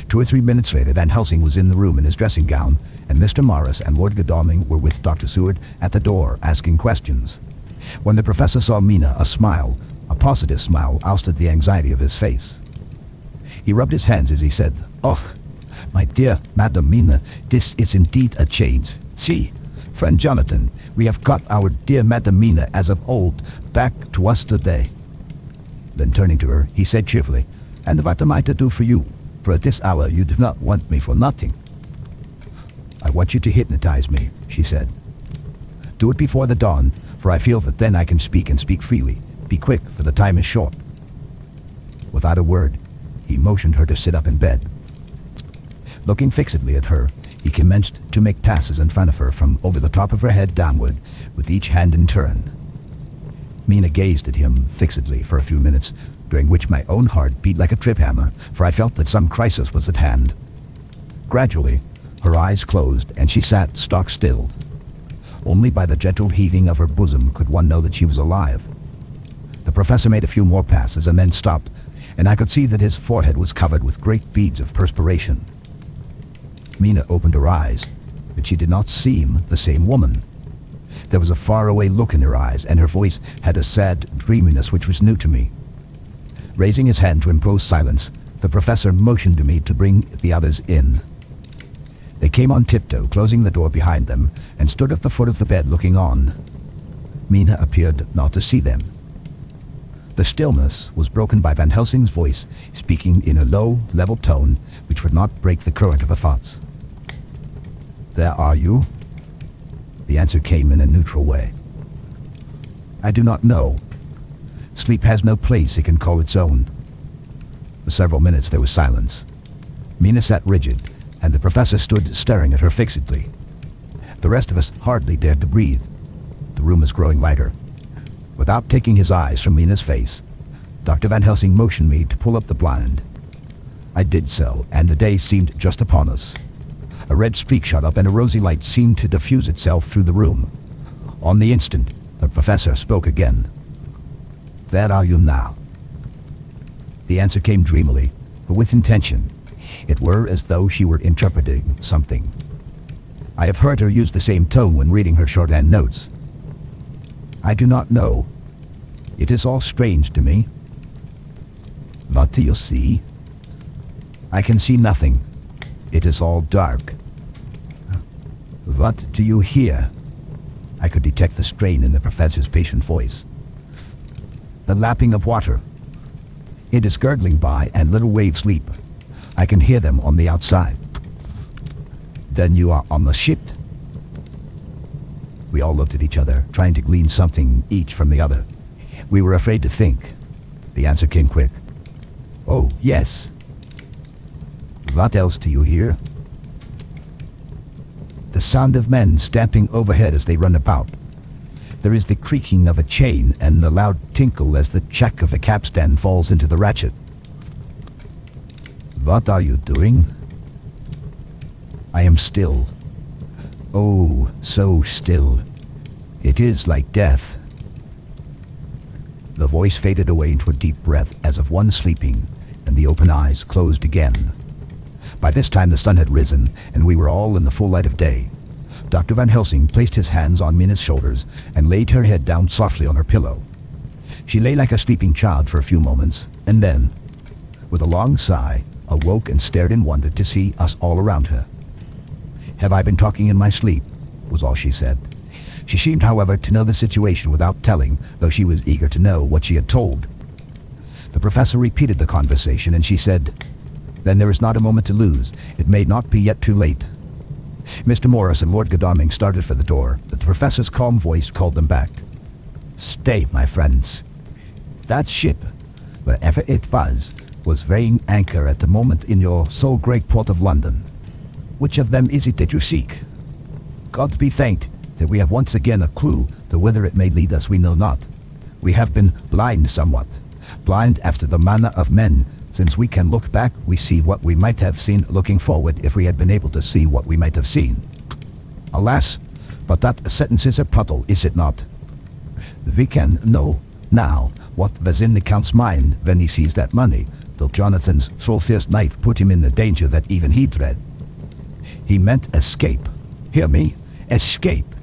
2 or 3 minutes later, Van Helsing was in the room in his dressing gown, and Mr. Morris and Lord Godalming were with Dr. Seward at the door, asking questions. When the professor saw Mina, a smile, a positive smile, ousted the anxiety of his face. He rubbed his hands as he said, "Oh, my dear Madam Mina, this is indeed a change. See, friend Jonathan, we have got our dear Madam Mina as of old back to us today." Then turning to her, he said cheerfully, "And what am I to do for you? For at this hour you do not want me for nothing." "I want you to hypnotize me," she said. "Do it before the dawn, for I feel that then I can speak and speak freely. Be quick, for the time is short." Without a word, he motioned her to sit up in bed. Looking fixedly at her, he commenced to make passes in front of her from over the top of her head downward, with each hand in turn. Mina gazed at him fixedly for a few minutes, during which my own heart beat like a trip hammer, for I felt that some crisis was at hand. Gradually, her eyes closed, and she sat stock still. Only by the gentle heaving of her bosom could one know that she was alive. The professor made a few more passes and then stopped, and I could see that his forehead was covered with great beads of perspiration. Mina opened her eyes, but she did not seem the same woman. There was a faraway look in her eyes, and her voice had a sad dreaminess which was new to me. Raising his hand to impose silence, the professor motioned to me to bring the others in. They came on tiptoe, closing the door behind them, and stood at the foot of the bed looking on. Mina appeared not to see them. The stillness was broken by Van Helsing's voice, speaking in a low, level tone which would not break the current of her thoughts. "There are you?" The answer came in a neutral way. "I do not know. Sleep has no place it can call its own." For several minutes there was silence. Mina sat rigid, and the professor stood staring at her fixedly. The rest of us hardly dared to breathe. The room was growing lighter. Without taking his eyes from Mina's face, Dr. Van Helsing motioned me to pull up the blind. I did so, and the day seemed just upon us. A red streak shot up, and a rosy light seemed to diffuse itself through the room. On the instant, the professor spoke again. "Where are you now?" The answer came dreamily, but with intention. It were as though she were interpreting something. I have heard her use the same tone when reading her shorthand notes. "I do not know. It is all strange to me." "What do you see?" "I can see nothing. It is all dark." "What do you hear?" I could detect the strain in the professor's patient voice. "The lapping of water. It is gurgling by, and little waves leap. I can hear them on the outside." "Then you are on the ship?" We all looked at each other, trying to glean something each from the other. We were afraid to think. The answer came quick. "Oh, yes." "What else do you hear?" "The sound of men stamping overhead as they run about. There is the creaking of a chain and the loud tinkle as the check of the capstan falls into the ratchet." "What are you doing?" "I am still. Oh, so still. It is like death." The voice faded away into a deep breath as of one sleeping, and the open eyes closed again. By this time the sun had risen, and we were all in the full light of day. Dr. Van Helsing placed his hands on Mina's shoulders and laid her head down softly on her pillow. She lay like a sleeping child for a few moments, and then, with a long sigh, awoke and stared in wonder to see us all around her. "Have I been talking in my sleep?" was all she said. She seemed, however, to know the situation without telling, though she was eager to know what she had told. The professor repeated the conversation, and she said, "Then there is not a moment to lose. It may not be yet too late." Mr. Morris and Lord Godalming started for the door, but the professor's calm voice called them back. "Stay, my friends. That ship, wherever it was weighing anchor at the moment in your so great port of London. Which of them is it that you seek? God be thanked that we have once again a clue, to whither it may lead us we know not. We have been blind somewhat, blind after the manner of men. Since we can look back, we see what we might have seen looking forward if we had been able to see what we might have seen. Alas, but that sentence is a puddle, is it not? We can know now what was in the Count's mind when he seized that money, though Jonathan's so-fierce knife put him in the danger that even he dread. He meant escape. Hear me? Escape.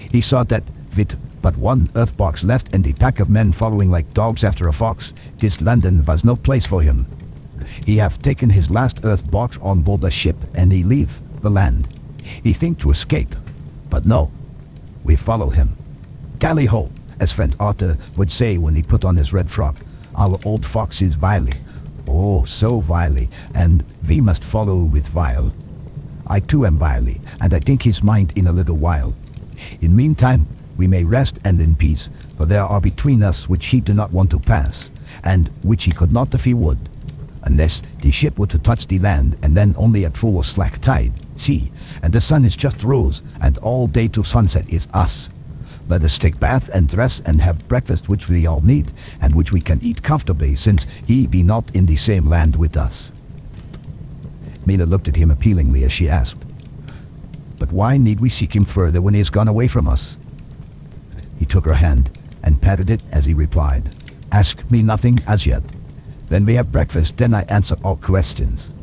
He saw that with but one earth box left and a pack of men following like dogs after a fox, this London was no place for him. He have taken his last earth box on board the ship, and he leave the land. He think to escape, but no. We follow him. Tally-ho, as friend Arthur would say when he put on his red frock. Our old fox is wily. Oh, so wily, and we must follow with wile. I too am wily, and I think his mind in a little while. In meantime, we may rest and in peace, for there are between us which he do not want to pass, and which he could not if he would. Unless the ship were to touch the land, and then only at full or slack tide. See, and the sun is just rose, and all day to sunset is us. Let us take bath and dress and have breakfast which we all need, and which we can eat comfortably, since he be not in the same land with us." Mina looked at him appealingly as she asked, But why need we seek him further when he has gone away from us? He took her hand and patted it as he replied, "Ask me nothing as yet. When we have breakfast, then I answer all questions."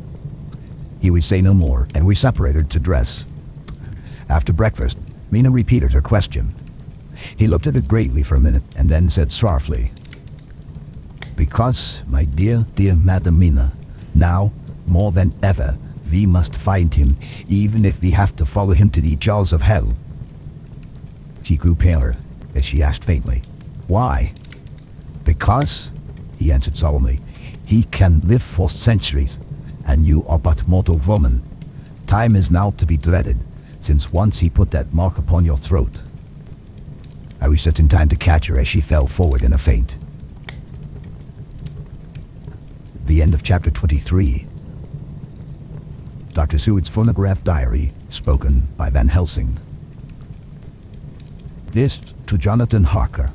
He would say no more, and we separated to dress. After breakfast, Mina repeated her question. He looked at her gravely for a minute, and then said softly, "Because, my dear, dear Madam Mina, now, more than ever, we must find him, even if we have to follow him to the jaws of hell." She grew paler as she asked faintly, "Why?" "Because," he answered solemnly, "he can live for centuries, and you are but mortal woman. Time is now to be dreaded, since once he put that mark upon your throat." I was just in time to catch her as she fell forward in a faint. The end of chapter 23. Dr. Seward's phonograph diary, spoken by Van Helsing. This to Jonathan Harker.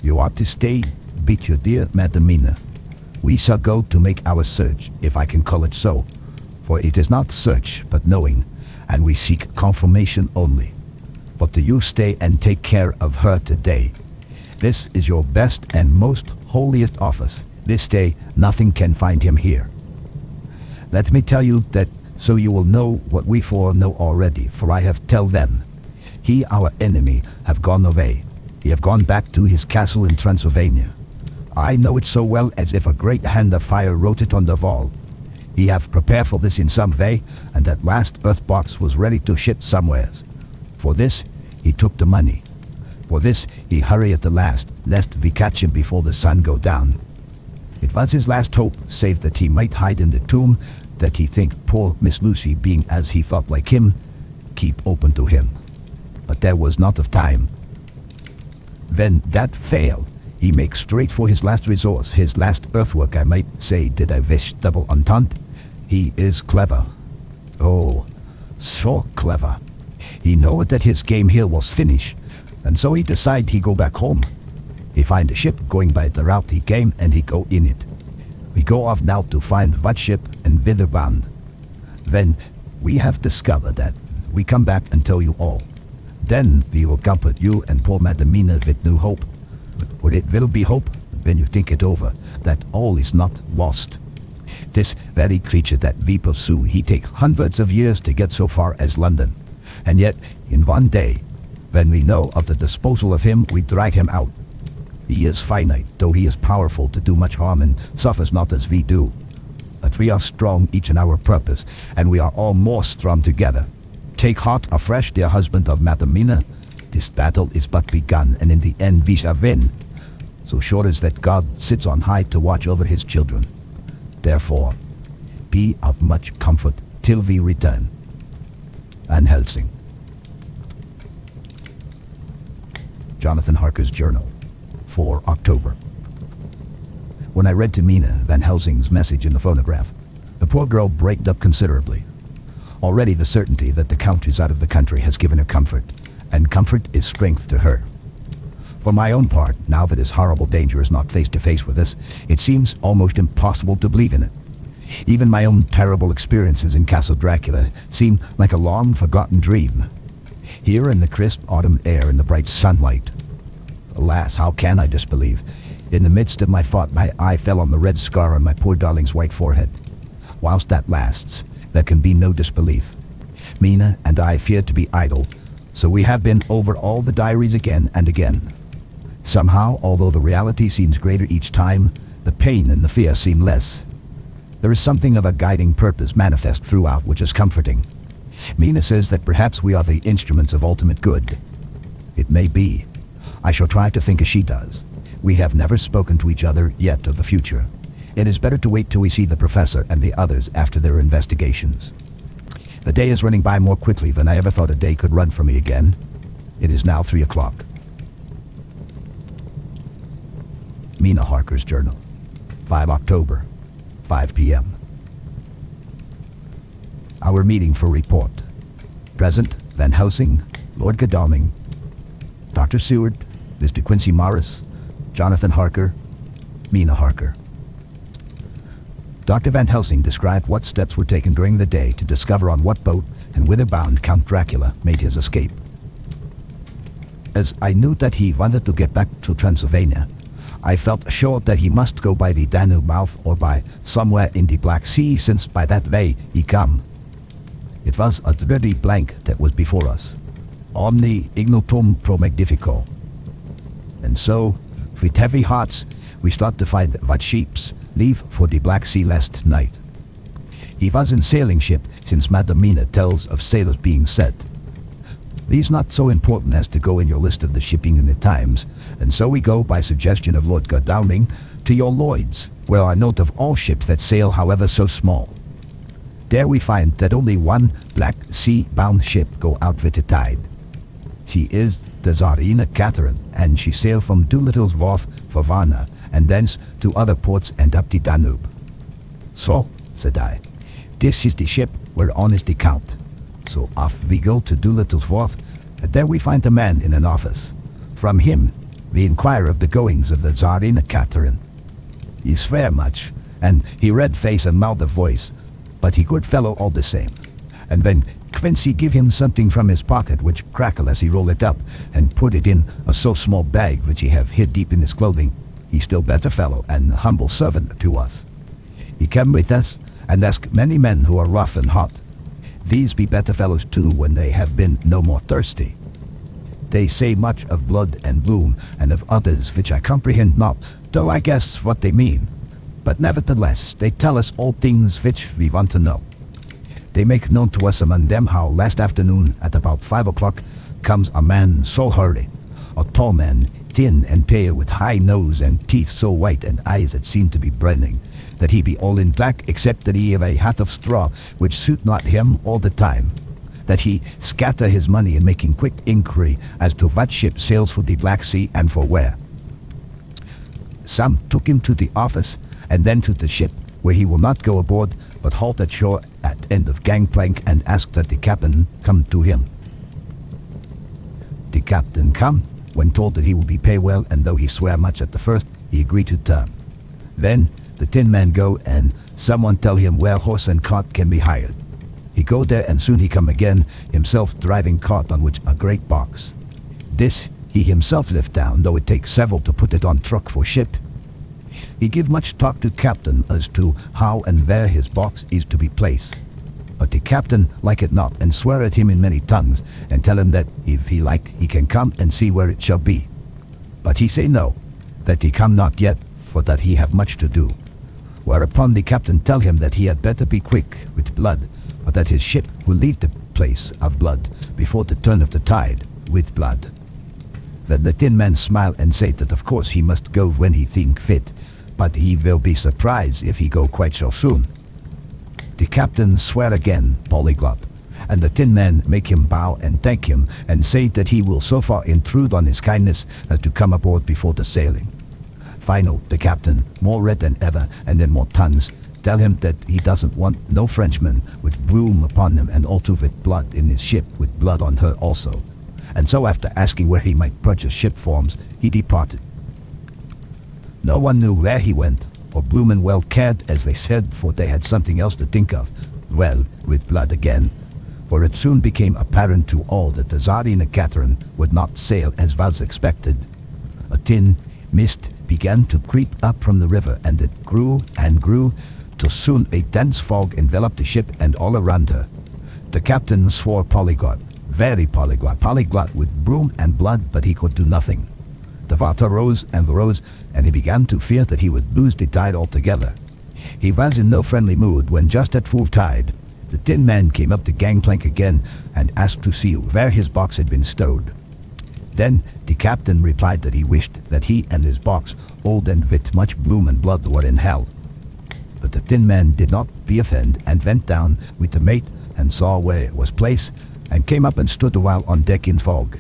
"You ought to stay, beat your dear Madam Mina. We shall go to make our search, if I can call it so, for it is not search, but knowing, and we seek confirmation only. But do you stay and take care of her today. This is your best and most holiest office. This day nothing can find him here. Let me tell you that so you will know what we four know already, for I have tell them. He, our enemy, have gone away. He have gone back to his castle in Transylvania. I know it so well as if a great hand of fire wrote it on the wall. He have prepared for this in some way, and that last earth box was ready to ship somewheres. For this, he took the money. For this, he hurry at the last, lest we catch him before the sun go down. It was his last hope, save that he might hide in the tomb, that he think poor Miss Lucy, being as he thought like him, keep open to him. But there was not of time. When that fail, he make straight for his last resource, his last earthwork, I might say, did I wish double entente. He is clever. Oh, so clever. He know that his game here was finished, and so he decide he go back home. He find a ship going by the route he came, and he go in it. We go off now to find what ship and whither bound. When we have discovered that, we come back and tell you all. Then we will comfort you and poor Madam Mina with new hope. For it will be hope, when you think it over, that all is not lost. This very creature that we pursue, he take hundreds of years to get so far as London. And yet, in one day, when we know of the disposal of him, we drag him out. He is finite, though he is powerful to do much harm and suffers not as we do. But we are strong each in our purpose, and we are all more strong together. Take heart afresh, dear husband of Madam Mina. This battle is but begun, and in the end we shall win. So sure as that God sits on high to watch over his children. Therefore, be of much comfort till we return. Van Helsing. Jonathan Harker's Journal, 4 October. When I read to Mina Van Helsing's message in the phonograph, the poor girl brightened up considerably. Already the certainty that the Count is out of the country has given her comfort, and comfort is strength to her. For my own part, now that his horrible danger is not face to face with us, it seems almost impossible to believe in it. Even my own terrible experiences in Castle Dracula seem like a long-forgotten dream. Here in the crisp autumn air and the bright sunlight. Alas, how can I disbelieve? In the midst of my thought, my eye fell on the red scar on my poor darling's white forehead. Whilst that lasts, there can be no disbelief. Mina and I fear to be idle, so we have been over all the diaries again and again. Somehow, although the reality seems greater each time, the pain and the fear seem less. There is something of a guiding purpose manifest throughout which is comforting. Mina says that perhaps we are the instruments of ultimate good. It may be. I shall try to think as she does. We have never spoken to each other yet of the future. It is better to wait till we see the professor and the others after their investigations. The day is running by more quickly than I ever thought a day could run for me again. It is now 3 o'clock. Mina Harker's Journal, 5 October, 5 p.m. Our meeting for report. Present, Van Helsing, Lord Godalming, Dr. Seward, Mr. Quincy Morris, Jonathan Harker, Mina Harker. Dr. Van Helsing described what steps were taken during the day to discover on what boat and whither bound Count Dracula made his escape. As I knew that he wanted to get back to Transylvania, I felt sure that he must go by the Danube mouth or by somewhere in the Black Sea, since by that way he come. It was a dreary blank that was before us. Omni ignotum pro magnifico. And so, with heavy hearts, we start to find what ships leave for the Black Sea last night. He was in sailing ship, since Madam Mina tells of sailors being set. These not so important as to go in your list of the shipping in the Times, and so we go by suggestion of Lord Godalming to your Lloyd's, where are note of all ships that sail however so small. There we find that only one Black Sea-bound ship go out with the tide. She is the Tsarina Catherine, and she sailed from Doolittle's Wharf for Varna, and thence to other ports and up the Danube. So, said I, this is the ship whereon is the Count. So off we go to Doolittle's Wharf, and there we find a man in an office. From him, we inquire of the goings of the Tsarina Catherine. He swear much, and he red face and mild of voice, but he good fellow all the same. And when Quincy give him something from his pocket, which crackle as he roll it up, and put it in a so small bag which he have hid deep in his clothing, he still better fellow and humble servant to us. He come with us, and ask many men who are rough and hot. These be better fellows too when they have been no more thirsty. They say much of blood and bloom, and of others which I comprehend not, though I guess what they mean. But nevertheless, they tell us all things which we want to know. They make known to us among them how last afternoon at about 5 o'clock comes a man so hurry, a tall man, thin and pale, with high nose and teeth so white and eyes that seem to be burning, that he be all in black except that he have a hat of straw which suit not him all the time, that he scatter his money in making quick inquiry as to what ship sails for the Black Sea and for where. Some took him to the office and then to the ship, where he will not go aboard but halt at shore at end of gangplank and ask that the captain come to him. The captain come, when told that he will be pay well, and though he swear much at the first, he agreed to term. Then the tin man go, and someone tell him where horse and cart can be hired. He go there, and soon he come again, himself driving cart on which a great box. This he himself lift down, though it takes several to put it on truck for ship. He give much talk to captain as to how and where his box is to be placed. But the captain like it not, and swear at him in many tongues, and tell him that if he like, he can come and see where it shall be. But he say no, that he come not yet, for that he have much to do. Whereupon the captain tell him that he had better be quick with blood, or that his ship will leave the place of blood before the turn of the tide with blood. Then the tin man smile and say that of course he must go when he think fit, but he will be surprised if he go quite so soon. The captain swear again, polyglot, and the tin man make him bow and thank him, and say that he will so far intrude on his kindness as to come aboard before the sailing. Final, the captain, more red than ever, and in more tongues, tell him that he doesn't want no Frenchman with broom upon him, and also with blood in his ship, with blood on her also. And so after asking where he might purchase ship forms, he departed. No one knew where he went, or bloomin' well cared, as they said, for they had something else to think of. Well, with blood again. For it soon became apparent to all that the Tsarina Catherine would not sail as was expected. A thin mist began to creep up from the river, and it grew and grew, till soon a dense fog enveloped the ship and all around her. The captain swore polyglot, very polyglot with broom and blood, but he could do nothing. The water rose, and he began to fear that he would lose the tide altogether. He was in no friendly mood when just at full tide, the tin man came up the gangplank again and asked to see where his box had been stowed. Then the captain replied that he wished that he and his box, old and with much bloom and blood, were in hell. But the tin man did not be offended, and went down with the mate and saw where it was placed, and came up and stood a while on deck in fog.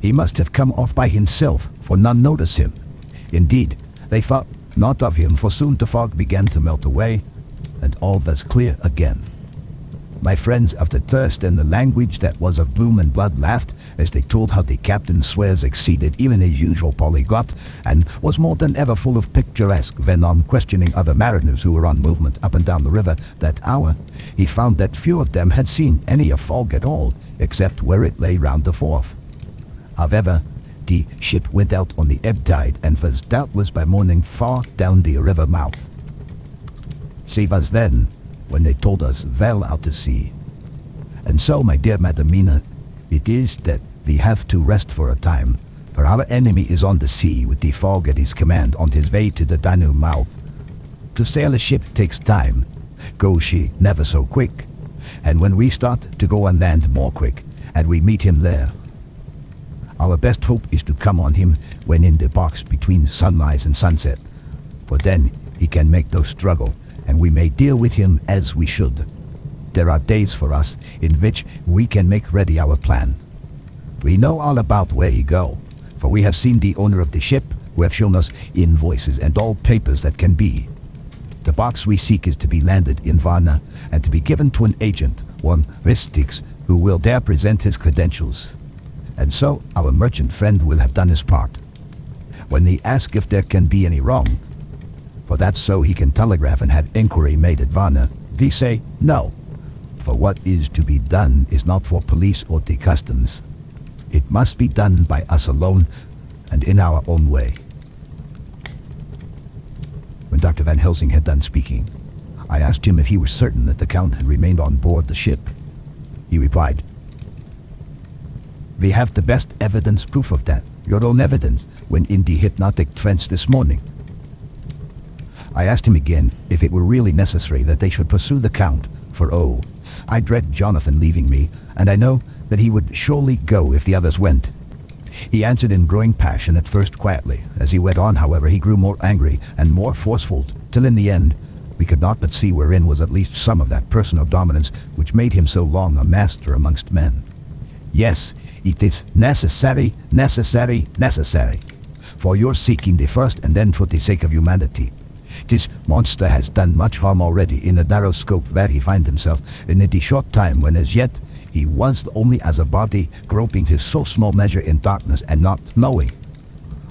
He must have come off by himself, for none noticed him. Indeed, they thought not of him, for soon the fog began to melt away, and all was clear again. My friends of the thirst and the language that was of bloom and blood laughed as they told how the captain swears exceeded even his usual polyglot, and was more than ever full of picturesque venom, questioning other mariners who were on movement up and down the river that hour. He found that few of them had seen any of fog at all, except where it lay round the Forth. However, the ship went out on the ebb tide and was doubtless by morning far down the river mouth. She was then when they told us well out to sea. And so, my dear Madamina, it is that we have to rest for a time, for our enemy is on the sea with the fog at his command on his way to the Danube mouth. To sail a ship takes time, go she never so quick, and when we start to go on land more quick, and we meet him there. Our best hope is to come on him when in the box between sunrise and sunset, for then he can make no struggle, and we may deal with him as we should. There are days for us in which we can make ready our plan. We know all about where he go, for we have seen the owner of the ship, who have shown us invoices and all papers that can be. The box we seek is to be landed in Varna and to be given to an agent, one Ristix, who will there present his credentials. And so our merchant friend will have done his part. When they ask if there can be any wrong, for that's so he can telegraph and have inquiry made at Varna, we say no, for what is to be done is not for police or the customs. It must be done by us alone and in our own way. When Dr. Van Helsing had done speaking, I asked him if he was certain that the Count had remained on board the ship. He replied, "We have the best evidence proof of that, your own evidence, when in the hypnotic trance this morning." I asked him again if it were really necessary that they should pursue the Count, for I dread Jonathan leaving me, and I know that he would surely go if the others went. He answered in growing passion, at first quietly. As he went on, however, he grew more angry and more forceful, till in the end we could not but see wherein was at least some of that personal dominance which made him so long a master amongst men. Yes, it is necessary, for your seeking the first and then for the sake of humanity. This monster has done much harm already in the narrow scope where he finds himself, and in the short time when as yet he was only as a body groping his so small measure in darkness and not knowing.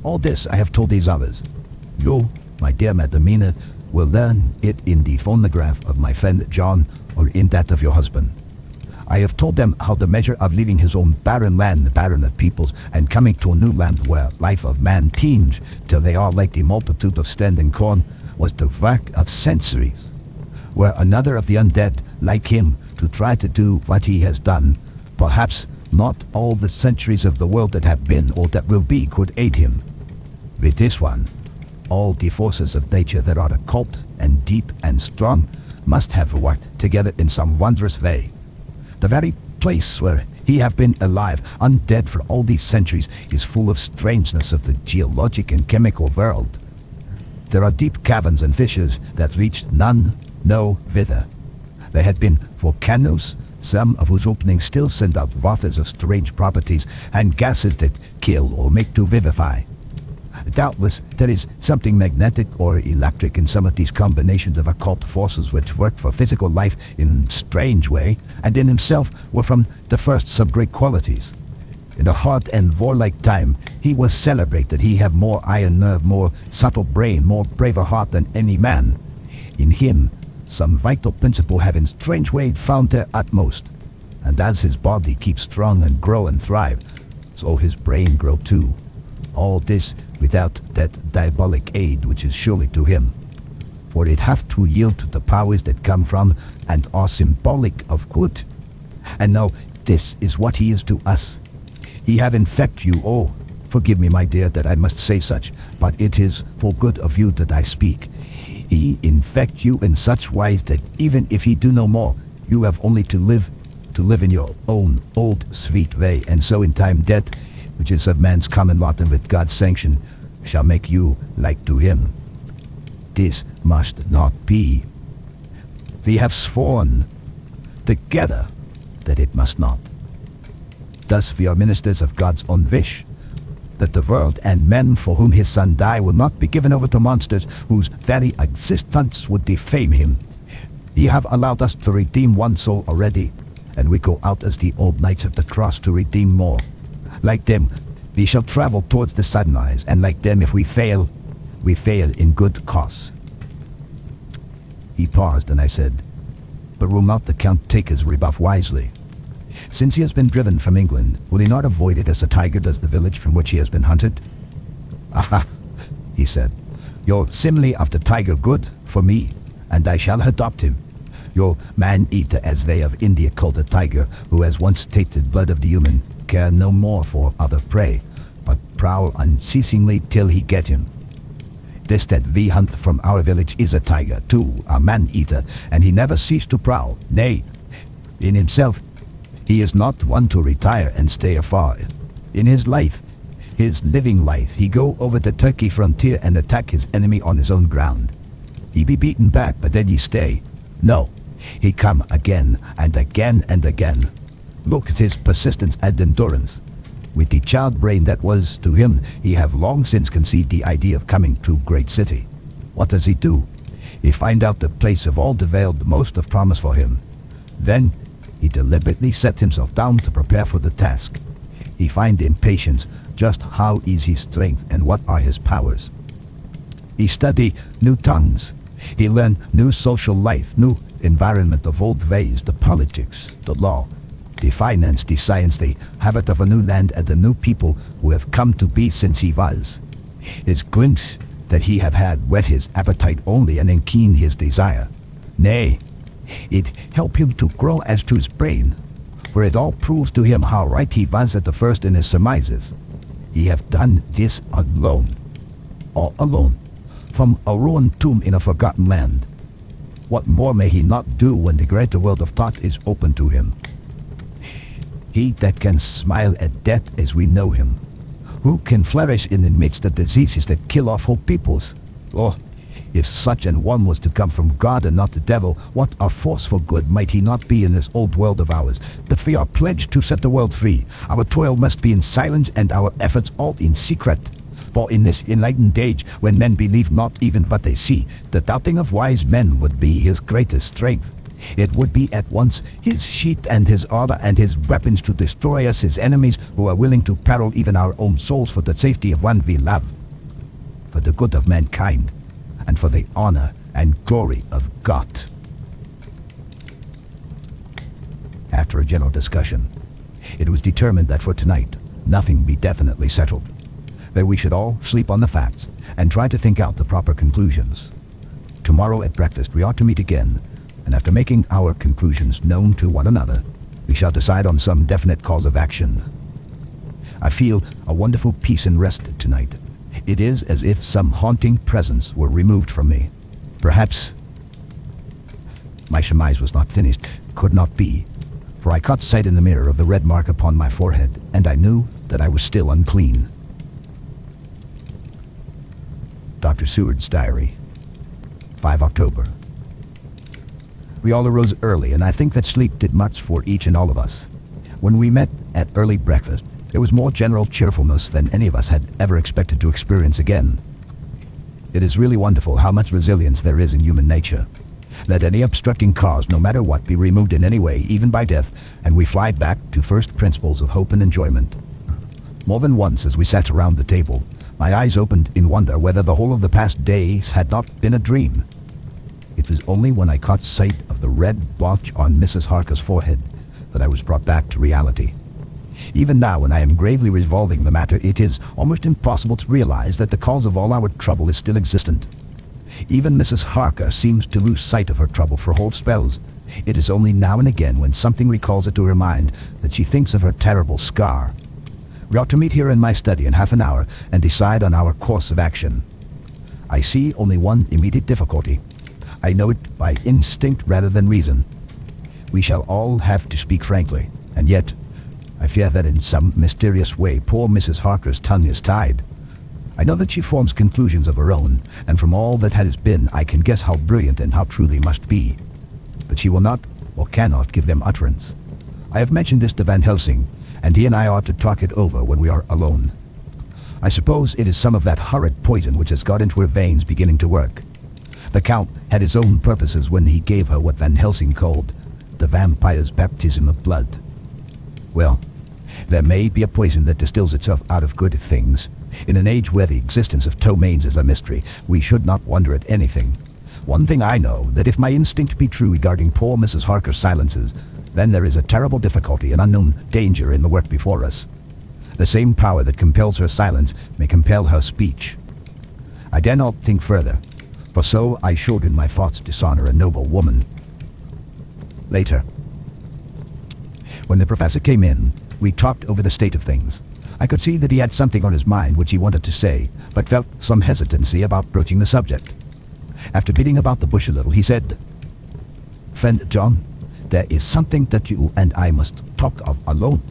All this I have told these others. You, my dear Madamina, will learn it in the phonograph of my friend John or in that of your husband. I have told them how the measure of leaving his own barren land, barren of peoples, and coming to a new land where life of man teems till they are like the multitude of standing corn, was the work of centuries, where another of the undead, like him, to try to do what he has done, perhaps not all the centuries of the world that have been or that will be could aid him. With this one, all the forces of nature that are occult and deep and strong must have worked together in some wondrous way. The very place where he have been alive, undead for all these centuries, is full of strangeness of the geologic and chemical world. There are deep caverns and fissures that reached none no whither. There had been volcanoes, some of whose openings still send out waters of strange properties and gases that kill or make to vivify. Doubtless there is something magnetic or electric in some of these combinations of occult forces which work for physical life in strange way, and in himself were from the first some great qualities. In a hard and warlike time, he was celebrated. He have more iron nerve, more subtle brain, more braver heart than any man. In him, some vital principle have in strange way found their utmost. And as his body keeps strong and grow and thrive, so his brain grow too. All this without that diabolic aid which is surely to him. For it have to yield to the powers that come from and are symbolic of good. And now this is what he is to us. He have infect you, forgive me, my dear, that I must say such, but it is for good of you that I speak. He infect you in such wise that even if he do no more, you have only to live in your own old sweet way, and so in time death, which is of man's common lot and with God's sanction, shall make you like to him. This must not be. We have sworn together that it must not. Thus we are ministers of God's own wish, that the world and men for whom his son died will not be given over to monsters whose very existence would defame him. Ye have allowed us to redeem one soul already, and we go out as the old knights of the cross to redeem more. Like them, we shall travel towards the sunrise, and like them, if we fail in good cause." He paused, and I said, "But will not the Count take his rebuff wisely? Since he has been driven from England, will he not avoid it as a tiger does the village from which he has been hunted?" "Aha," he said, "your simile of the tiger good for me, and I shall adopt him. Your man-eater, as they of India call the tiger, who has once tasted blood of the human, care no more for other prey, but prowl unceasingly till he get him. This that we hunt from our village is a tiger, too, a man-eater, and he never ceased to prowl. Nay, in himself, he is not one to retire and stay afar. In his life, his living life, he go over the Turkey frontier and attack his enemy on his own ground. He be beaten back, but then he stay. No, he come again and again and again. Look at his persistence and endurance. With the child brain that was to him, he have long since conceived the idea of coming to great city. What does he do? He find out the place of all developed most of promise for him. Then he deliberately set himself down to prepare for the task. He find in patience just how is his strength and what are his powers. He study new tongues. He learn new social life, new environment of old ways, the politics, the law, the finance, the science, the habit of a new land and the new people who have come to be since he was. His glimpse that he have had whet his appetite only and keen his desire. Nay, it help him to grow as to his brain, for it all proves to him how right he was at the first in his surmises. He have done this alone, all alone, from a ruined tomb in a forgotten land. What more may he not do when the greater world of thought is open to him? He that can smile at death as we know him, who can flourish in the midst of diseases that kill off whole peoples. Oh, if such an one was to come from God and not the devil, what a force for good might he not be in this old world of ours. But we are pledged to set the world free. Our toil must be in silence and our efforts all in secret. For in this enlightened age, when men believe not even what they see, the doubting of wise men would be his greatest strength. It would be at once his sheath and his armor and his weapons to destroy us, his enemies, who are willing to peril even our own souls for the safety of one we love, for the good of mankind, and for the honor and glory of God." After a general discussion, it was determined that for tonight, nothing be definitely settled, that we should all sleep on the facts and try to think out the proper conclusions. Tomorrow at breakfast we ought to meet again, and after making our conclusions known to one another, we shall decide on some definite cause of action. I feel a wonderful peace and rest tonight. It is as if some haunting presence were removed from me. Perhaps my surmise was not finished, could not be, for I caught sight in the mirror of the red mark upon my forehead, and I knew that I was still unclean. Dr. Seward's Diary, 5 October. We all arose early, and I think that sleep did much for each and all of us. When we met at early breakfast, there was more general cheerfulness than any of us had ever expected to experience again. It is really wonderful how much resilience there is in human nature. Let any obstructing cause, no matter what, be removed in any way, even by death, and we fly back to first principles of hope and enjoyment. More than once, as we sat around the table, my eyes opened in wonder whether the whole of the past days had not been a dream. It was only when I caught sight of the red blotch on Mrs. Harker's forehead that I was brought back to reality. Even now, when I am gravely revolving the matter, it is almost impossible to realize that the cause of all our trouble is still existent. Even Mrs. Harker seems to lose sight of her trouble for whole spells. It is only now and again, when something recalls it to her mind, that she thinks of her terrible scar. We ought to meet here in my study in half an hour and decide on our course of action. I see only one immediate difficulty. I know it by instinct rather than reason. We shall all have to speak frankly, and yet I fear that in some mysterious way poor Mrs. Harker's tongue is tied. I know that she forms conclusions of her own, and from all that has been I can guess how brilliant and how true they must be. But she will not or cannot give them utterance. I have mentioned this to Van Helsing, and he and I ought to talk it over when we are alone. I suppose it is some of that horrid poison which has got into her veins beginning to work. The Count had his own purposes when he gave her what Van Helsing called the vampire's baptism of blood. Well, there may be a poison that distills itself out of good things. In an age where the existence of ptomaines is a mystery, we should not wonder at anything. One thing I know, that if my instinct be true regarding poor Mrs. Harker's silences, then there is a terrible difficulty and unknown danger in the work before us. The same power that compels her silence may compel her speech. I dare not think further, for so I should in my thoughts dishonor a noble woman. Later, when the professor came in, we talked over the state of things. I could see that he had something on his mind which he wanted to say, but felt some hesitancy about broaching the subject. After beating about the bush a little, he said, "Friend John, there is something that you and I must talk of alone.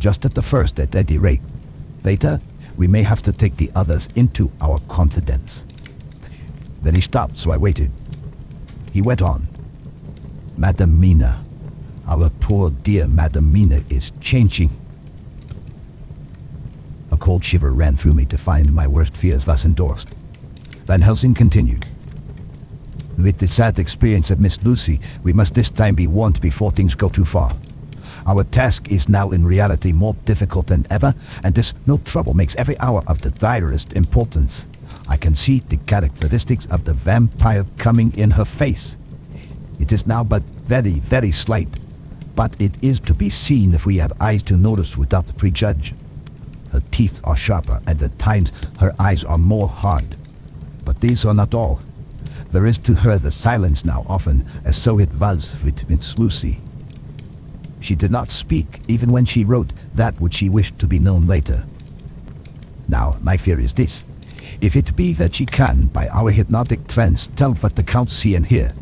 Just at the first, at any rate. Later, we may have to take the others into our confidence." Then he stopped, so I waited. He went on. "Madam Mina, our poor dear Madam Mina is changing." A cold shiver ran through me to find my worst fears thus endorsed. Van Helsing continued. "With the sad experience of Miss Lucy, we must this time be warned before things go too far. Our task is now in reality more difficult than ever, and this no trouble makes every hour of the direst importance. I can see the characteristics of the vampire coming in her face. It is now but very, very slight, but it is to be seen if we have eyes to notice without prejudge. Her teeth are sharper, and at times her eyes are more hard. But these are not all. There is to her the silence now often, as so it was with Miss Lucy. She did not speak, even when she wrote that which she wished to be known later. Now, my fear is this. If it be that she can, by our hypnotic trance, tell what the Count see and hear,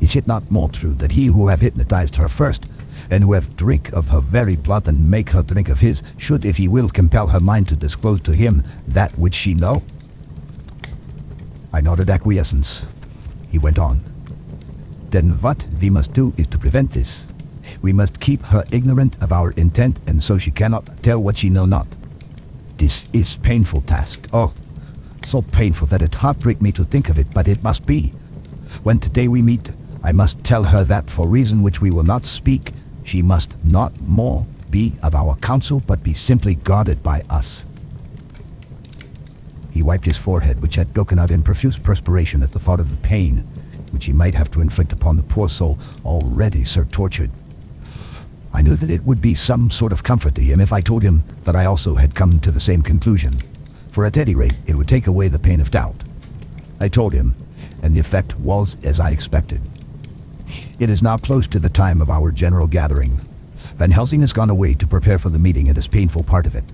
is it not more true that he who have hypnotized her first, and who have drink of her very blood and make her drink of his, should, if he will, compel her mind to disclose to him that which she know?" I nodded acquiescence. He went on. "Then what we must do is to prevent this. We must keep her ignorant of our intent, and so she cannot tell what she know not. This is painful task. Oh, so painful that it heartbreak me to think of it, but it must be. When today we meet, I must tell her that for reason which we will not speak, she must not more be of our counsel, but be simply guarded by us." He wiped his forehead, which had broken out in profuse perspiration at the thought of the pain which he might have to inflict upon the poor soul already so tortured. I knew that it would be some sort of comfort to him if I told him that I also had come to the same conclusion, for at any rate it would take away the pain of doubt. I told him, and the effect was as I expected. It is now close to the time of our general gathering. Van Helsing has gone away to prepare for the meeting and is painful part of it.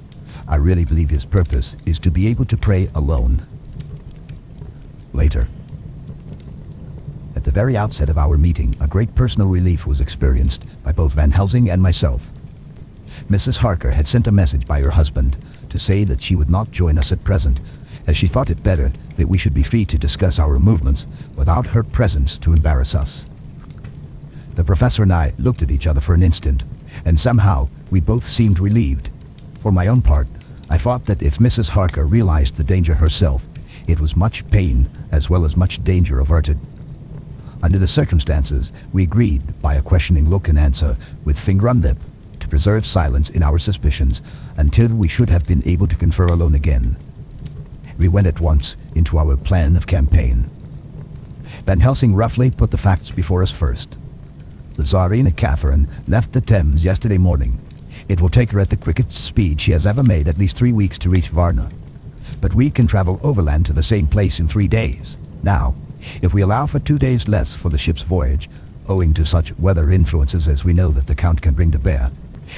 I really believe his purpose is to be able to pray alone. Later. At the very outset of our meeting, a great personal relief was experienced by both Van Helsing and myself. Mrs. Harker had sent a message by her husband to say that she would not join us at present, as she thought it better that we should be free to discuss our movements without her presence to embarrass us. The professor and I looked at each other for an instant, and somehow we both seemed relieved. For my own part, I thought that if Mrs. Harker realized the danger herself, it was much pain as well as much danger averted. Under the circumstances, we agreed, by a questioning look and answer, with finger on lip, to preserve silence in our suspicions until we should have been able to confer alone again. We went at once into our plan of campaign. Van Helsing roughly put the facts before us first. The Tsarina Catherine left the Thames yesterday morning. It will take her at the quickest speed she has ever made at least 3 weeks to reach Varna. But we can travel overland to the same place in 3 days. Now, if we allow for 2 days less for the ship's voyage, owing to such weather influences as we know that the Count can bring to bear,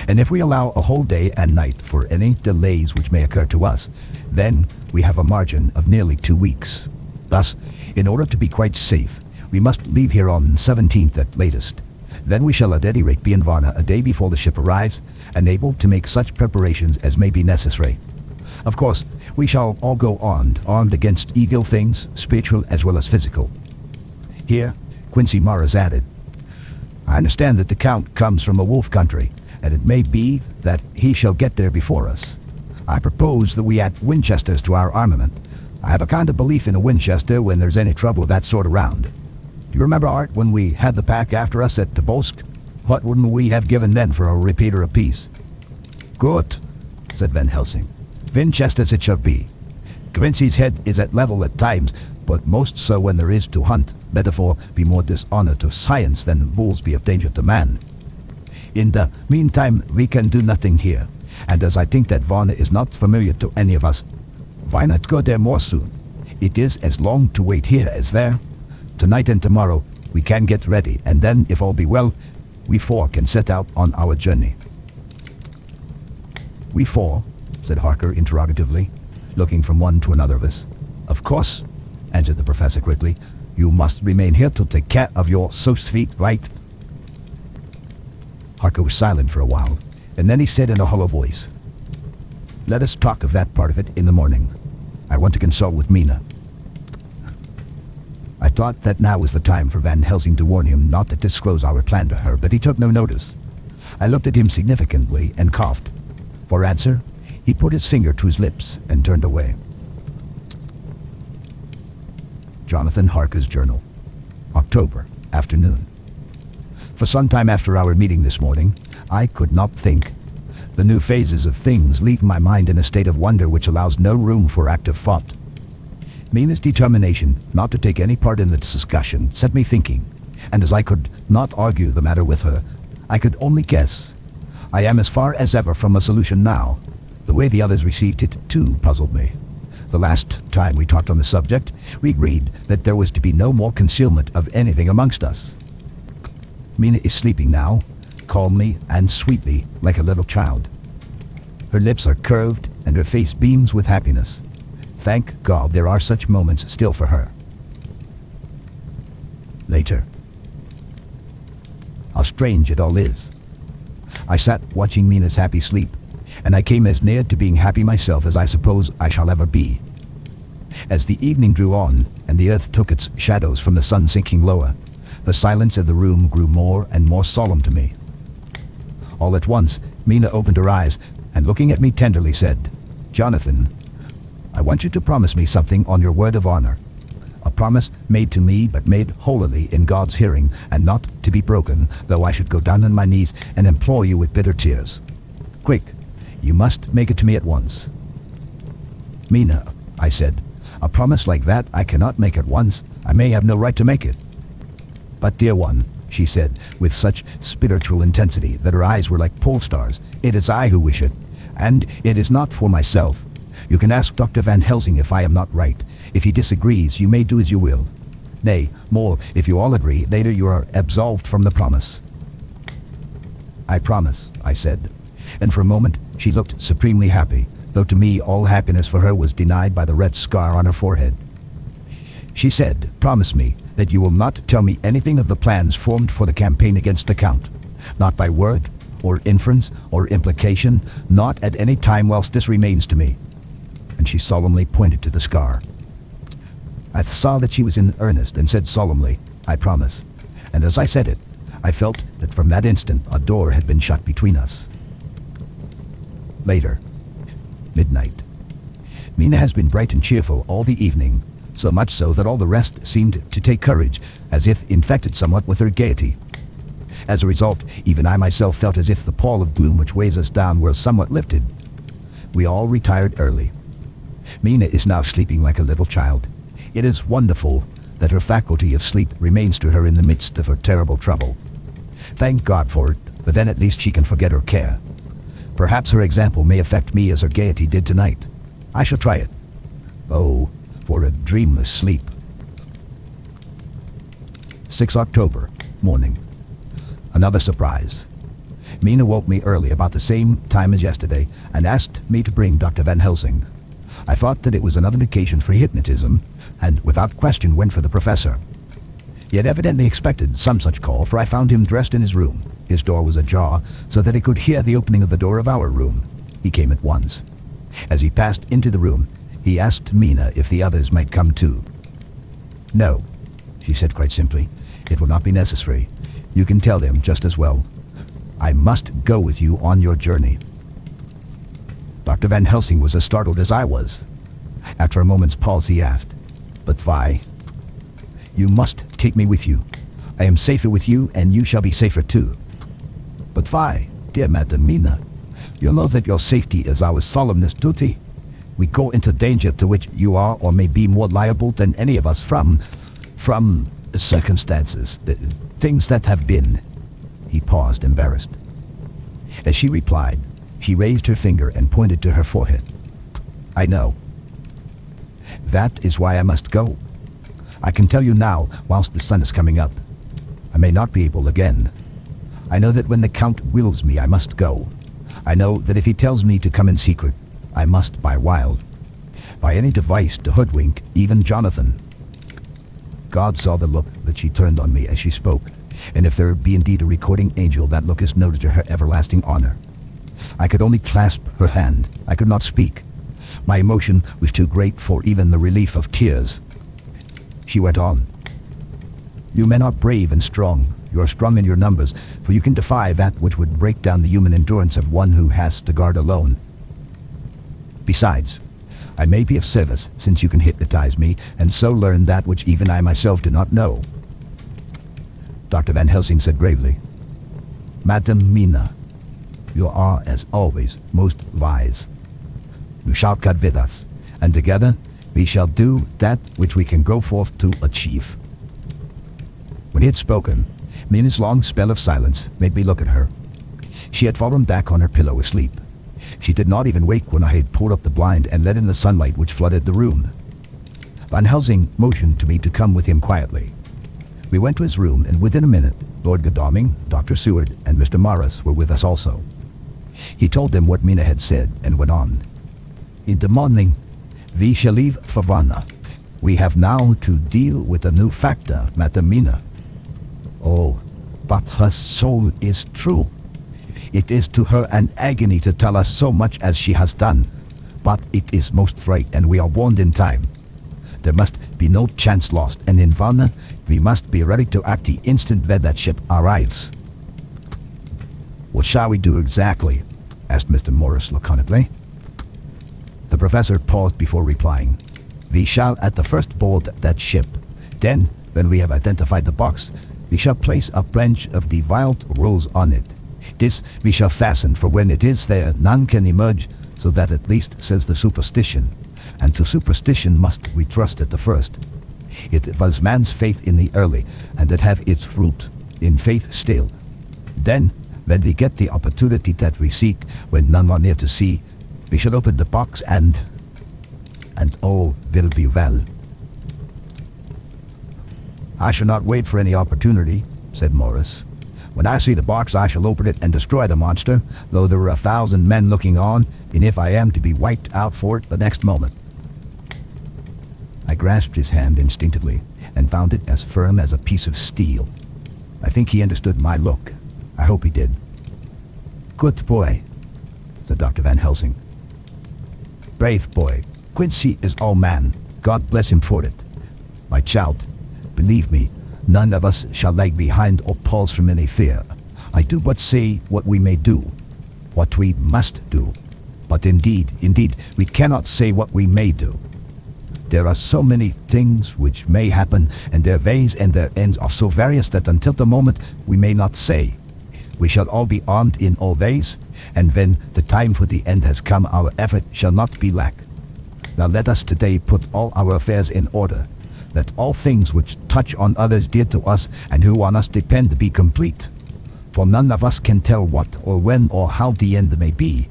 and if we allow a whole day and night for any delays which may occur to us, then we have a margin of nearly 2 weeks. Thus, in order to be quite safe, we must leave here on the 17th at latest. Then we shall at any rate be in Varna a day before the ship arrives, and able to make such preparations as may be necessary. Of course, we shall all go armed against evil things, spiritual as well as physical. Here, Quincy Morris added, "I understand that the Count comes from a wolf country, and it may be that he shall get there before us. I propose that we add Winchesters to our armament. I have a kind of belief in a Winchester when there's any trouble of that sort around. Do you remember, Art, when we had the pack after us at Tobolsk? What wouldn't we have given then for a repeater apiece? Good, said Van Helsing. Winchesters it shall be. Quincy's head is at level at times, but most so when there is to hunt. Better for be more dishonor to science than bulls be of danger to man. In the meantime, we can do nothing here, and as I think that Varna is not familiar to any of us, why not go there more soon? It is as long to wait here as there. Tonight and tomorrow we can get ready, and then, if all be well, we four can set out on our journey. We four? Said Harker interrogatively, looking from one to another of us. Of course, answered the professor quickly. You must remain here to take care of your so-sweet right. Harker was silent for a while, and then he said in a hollow voice, Let us talk of that part of it in the morning. I want to consult with Mina. I thought that now was the time for Van Helsing to warn him not to disclose our plan to her, but he took no notice. I looked at him significantly and coughed. For answer, he put his finger to his lips and turned away. Jonathan Harker's Journal. October, afternoon. For some time after our meeting this morning, I could not think. The new phases of things leave my mind in a state of wonder which allows no room for active thought. Mina's determination not to take any part in the discussion set me thinking, and as I could not argue the matter with her, I could only guess. I am as far as ever from a solution now. The way the others received it, too, puzzled me. The last time we talked on the subject, we agreed that there was to be no more concealment of anything amongst us. Mina is sleeping now, calmly and sweetly, like a little child. Her lips are curved, and her face beams with happiness. Thank God there are such moments still for her. Later. How strange it all is. I sat watching Mina's happy sleep, and I came as near to being happy myself as I suppose I shall ever be. As the evening drew on, and the earth took its shadows from the sun sinking lower, the silence of the room grew more and more solemn to me. All at once, Mina opened her eyes, and looking at me tenderly said, Jonathan, I want you to promise me something on your word of honor. A promise made to me, but made holily in God's hearing, and not to be broken, though I should go down on my knees and implore you with bitter tears. Quick, you must make it to me at once. Mina, I said, a promise like that I cannot make at once. I may have no right to make it. But dear one, she said, with such spiritual intensity that her eyes were like pole stars, it is I who wish it, and it is not for myself. You can ask Dr. Van Helsing if I am not right. If he disagrees, you may do as you will. Nay, more, if you all agree, later you are absolved from the promise. I promise, I said, and for a moment she looked supremely happy, though to me all happiness for her was denied by the red scar on her forehead. She said, promise me that you will not tell me anything of the plans formed for the campaign against the Count, not by word, or inference, or implication, not at any time whilst this remains to me. And she solemnly pointed to the scar. I saw that she was in earnest and said solemnly, I promise. And as I said it, I felt that from that instant a door had been shut between us. Later. Midnight. Mina has been bright and cheerful all the evening, so much so that all the rest seemed to take courage, as if infected somewhat with her gaiety. As a result, even I myself felt as if the pall of gloom which weighs us down were somewhat lifted. We all retired early. Mina is now sleeping like a little child. It is wonderful that her faculty of sleep remains to her in the midst of her terrible trouble. Thank God for it, but then at least she can forget her care. Perhaps her example may affect me as her gaiety did tonight. I shall try it. Oh, for a dreamless sleep. 6 October, morning. Another surprise. Mina woke me early about the same time as yesterday and asked me to bring Dr. Van Helsing. I thought that it was another occasion for hypnotism, and without question went for the professor. He had evidently expected some such call, for I found him dressed in his room. His door was ajar, so that he could hear the opening of the door of our room. He came at once. As he passed into the room, he asked Mina if the others might come too. No, she said quite simply. It will not be necessary. You can tell them just as well. I must go with you on your journey. Dr. Van Helsing was as startled as I was. After a moment's pause, he asked, "But why?" "You must take me with you. I am safer with you, and you shall be safer too." "But why, dear Madam Mina? You know that your safety is our solemnest duty. We go into danger to which you are or may be more liable than any of us from circumstances, things that have been." He paused, embarrassed. As she replied, she raised her finger and pointed to her forehead. "I know. That is why I must go. I can tell you now, whilst the sun is coming up. I may not be able again. I know that when the Count wills me, I must go. I know that if he tells me to come in secret, I must by any device to hoodwink even Jonathan." God saw the look that she turned on me as she spoke, and if there be indeed a recording angel, that look is noted to her everlasting honor. I could only clasp her hand. I could not speak. My emotion was too great for even the relief of tears. She went on. "You men are brave and strong. You are strong in your numbers, for you can defy that which would break down the human endurance of one who has to guard alone. Besides, I may be of service, since you can hypnotize me, and so learn that which even I myself do not know." Dr. Van Helsing said gravely, "Madam Mina, you are, as always, most wise. You shall come with us, and together we shall do that which we can go forth to achieve." When he had spoken, Mina's long spell of silence made me look at her. She had fallen back on her pillow asleep. She did not even wake when I had pulled up the blind and let in the sunlight which flooded the room. Van Helsing motioned to me to come with him quietly. We went to his room, and within a minute, Lord Godalming, Dr. Seward, and Mr. Morris were with us also. He told them what Mina had said, and went on. "In the morning, we shall leave for Varna. We have now to deal with a new factor, Madam Mina. Oh, but her soul is true. It is to her an agony to tell us so much as she has done, but it is most right, and we are warned in time. There must be no chance lost, and in Varna, we must be ready to act the instant that ship arrives." "What shall we do exactly?" asked Mr. Morris laconically. The professor paused before replying. "We shall at the first board that ship. Then, when we have identified the box, we shall place a branch of the wild rose on it. This we shall fasten, for when it is there, none can emerge, so that at least says the superstition. And to superstition must we trust at the first. It was man's faith in the early, and it have its root in faith still. Then, when we get the opportunity that we seek, when none are near to see, we shall open the box and all will be well." "I shall not wait for any opportunity," said Morris. "When I see the box, I shall open it and destroy the monster, though there are 1,000 men looking on, and if I am to be wiped out for it the next moment." I grasped his hand instinctively and found it as firm as a piece of steel. I think he understood my look. I hope he did. "Good boy," said Dr. Van Helsing. "Brave boy. Quincy is all man. God bless him for it. My child, believe me, none of us shall lag behind or pause from any fear. I do but say what we may do, what we must do. But indeed, we cannot say what we may do. There are so many things which may happen, and their ways and their ends are so various that until the moment we may not say. We shall all be armed in all ways, and when the time for the end has come, our effort shall not be lack. Now let us today put all our affairs in order. Let all things which touch on others dear to us and who on us depend be complete. For none of us can tell what or when or how the end may be.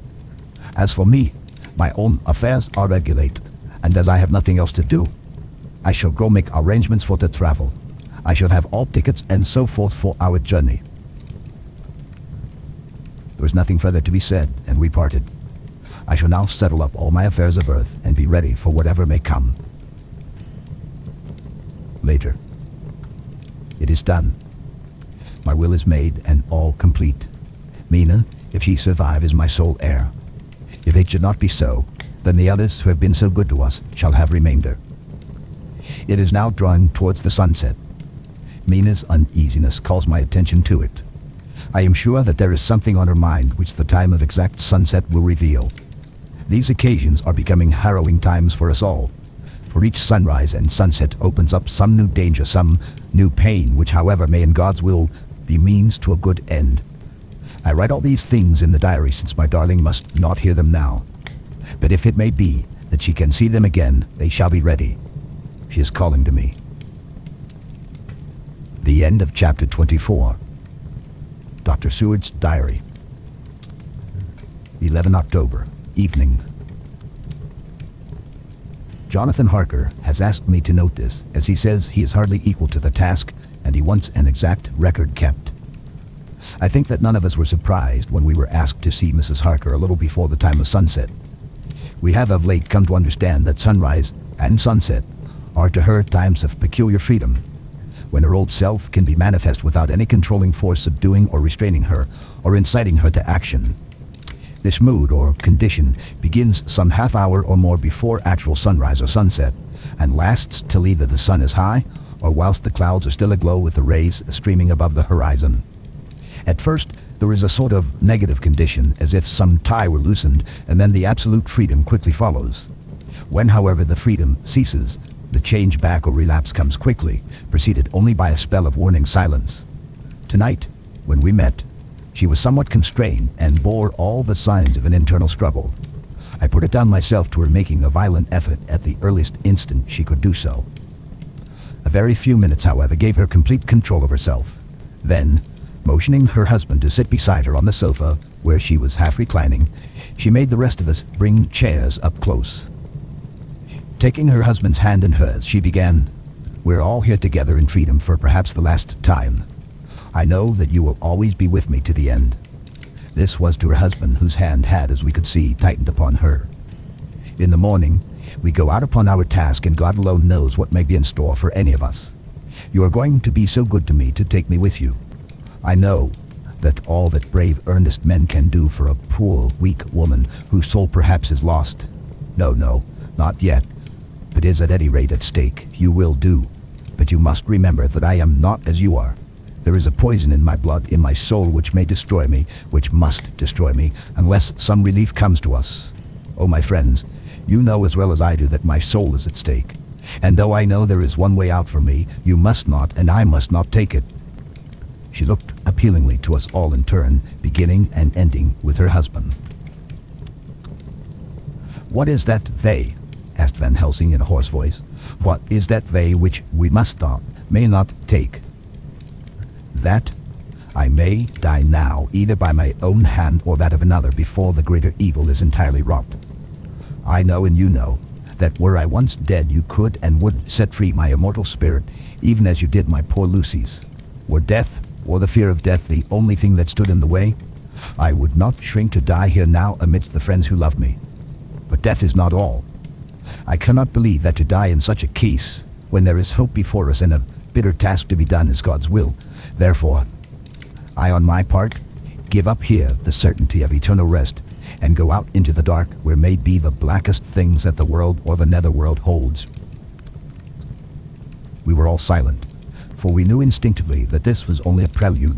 As for me, my own affairs are regulated, and as I have nothing else to do, I shall go make arrangements for the travel. I shall have all tickets and so forth for our journey." There was nothing further to be said, and we parted. I shall now settle up all my affairs of earth and be ready for whatever may come. Later. It is done. My will is made and all complete. Mina, if she survive, is my sole heir. If it should not be so, then the others who have been so good to us shall have remainder. It is now drawing towards the sunset. Mina's uneasiness calls my attention to it. I am sure that there is something on her mind which the time of exact sunset will reveal. These occasions are becoming harrowing times for us all. For each sunrise and sunset opens up some new danger, some new pain, which however may in God's will be means to a good end. I write all these things in the diary since my darling must not hear them now. But if it may be that she can see them again, they shall be ready. She is calling to me. The end of chapter 24. Dr. Seward's diary. 11 October, evening. Jonathan Harker has asked me to note this, as he says he is hardly equal to the task and he wants an exact record kept. I think that none of us were surprised when we were asked to see Mrs. Harker a little before the time of sunset. We have of late come to understand that sunrise and sunset are to her times of peculiar freedom, when her old self can be manifest without any controlling force subduing or restraining her or inciting her to action. This mood or condition begins some half hour or more before actual sunrise or sunset, and lasts till either the sun is high or whilst the clouds are still aglow with the rays streaming above the horizon. At first, there is a sort of negative condition, as if some tie were loosened, and then the absolute freedom quickly follows. When, however, the freedom ceases, the change back or relapse comes quickly, preceded only by a spell of warning silence. Tonight, when we met, she was somewhat constrained and bore all the signs of an internal struggle. I put it down myself to her making a violent effort at the earliest instant she could do so. A very few minutes, however, gave her complete control of herself. Then, motioning her husband to sit beside her on the sofa, where she was half reclining, she made the rest of us bring chairs up close. Taking her husband's hand in hers, she began, "We're all here together in freedom for perhaps the last time. I know that you will always be with me to the end." This was to her husband, whose hand had, as we could see, tightened upon her. "In the morning, we go out upon our task, and God alone knows what may be in store for any of us. You are going to be so good to me to take me with you. I know that all that brave, earnest men can do for a poor, weak woman whose soul perhaps is lost. No, not yet, but is at any rate at stake. You will do, but you must remember that I am not as you are. There is a poison in my blood, in my soul, which may destroy me, which must destroy me, unless some relief comes to us. Oh, my friends, you know as well as I do that my soul is at stake. And though I know there is one way out for me, you must not, and I must not take it." She looked appealingly to us all in turn, beginning and ending with her husband. "What is that they?" asked Van Helsing in a hoarse voice. "What is that they which we must not, may not take?" "That I may die now, either by my own hand or that of another, before the greater evil is entirely wrought. I know, and you know, that were I once dead, you could and would set free my immortal spirit, even as you did my poor Lucy's. Were death, or the fear of death, the only thing that stood in the way, I would not shrink to die here now amidst the friends who love me. But death is not all. I cannot believe that to die in such a case, when there is hope before us and a bitter task to be done, is God's will. Therefore, I on my part give up here the certainty of eternal rest, and go out into the dark, where may be the blackest things that the world or the netherworld holds." We were all silent, for we knew instinctively that this was only a prelude.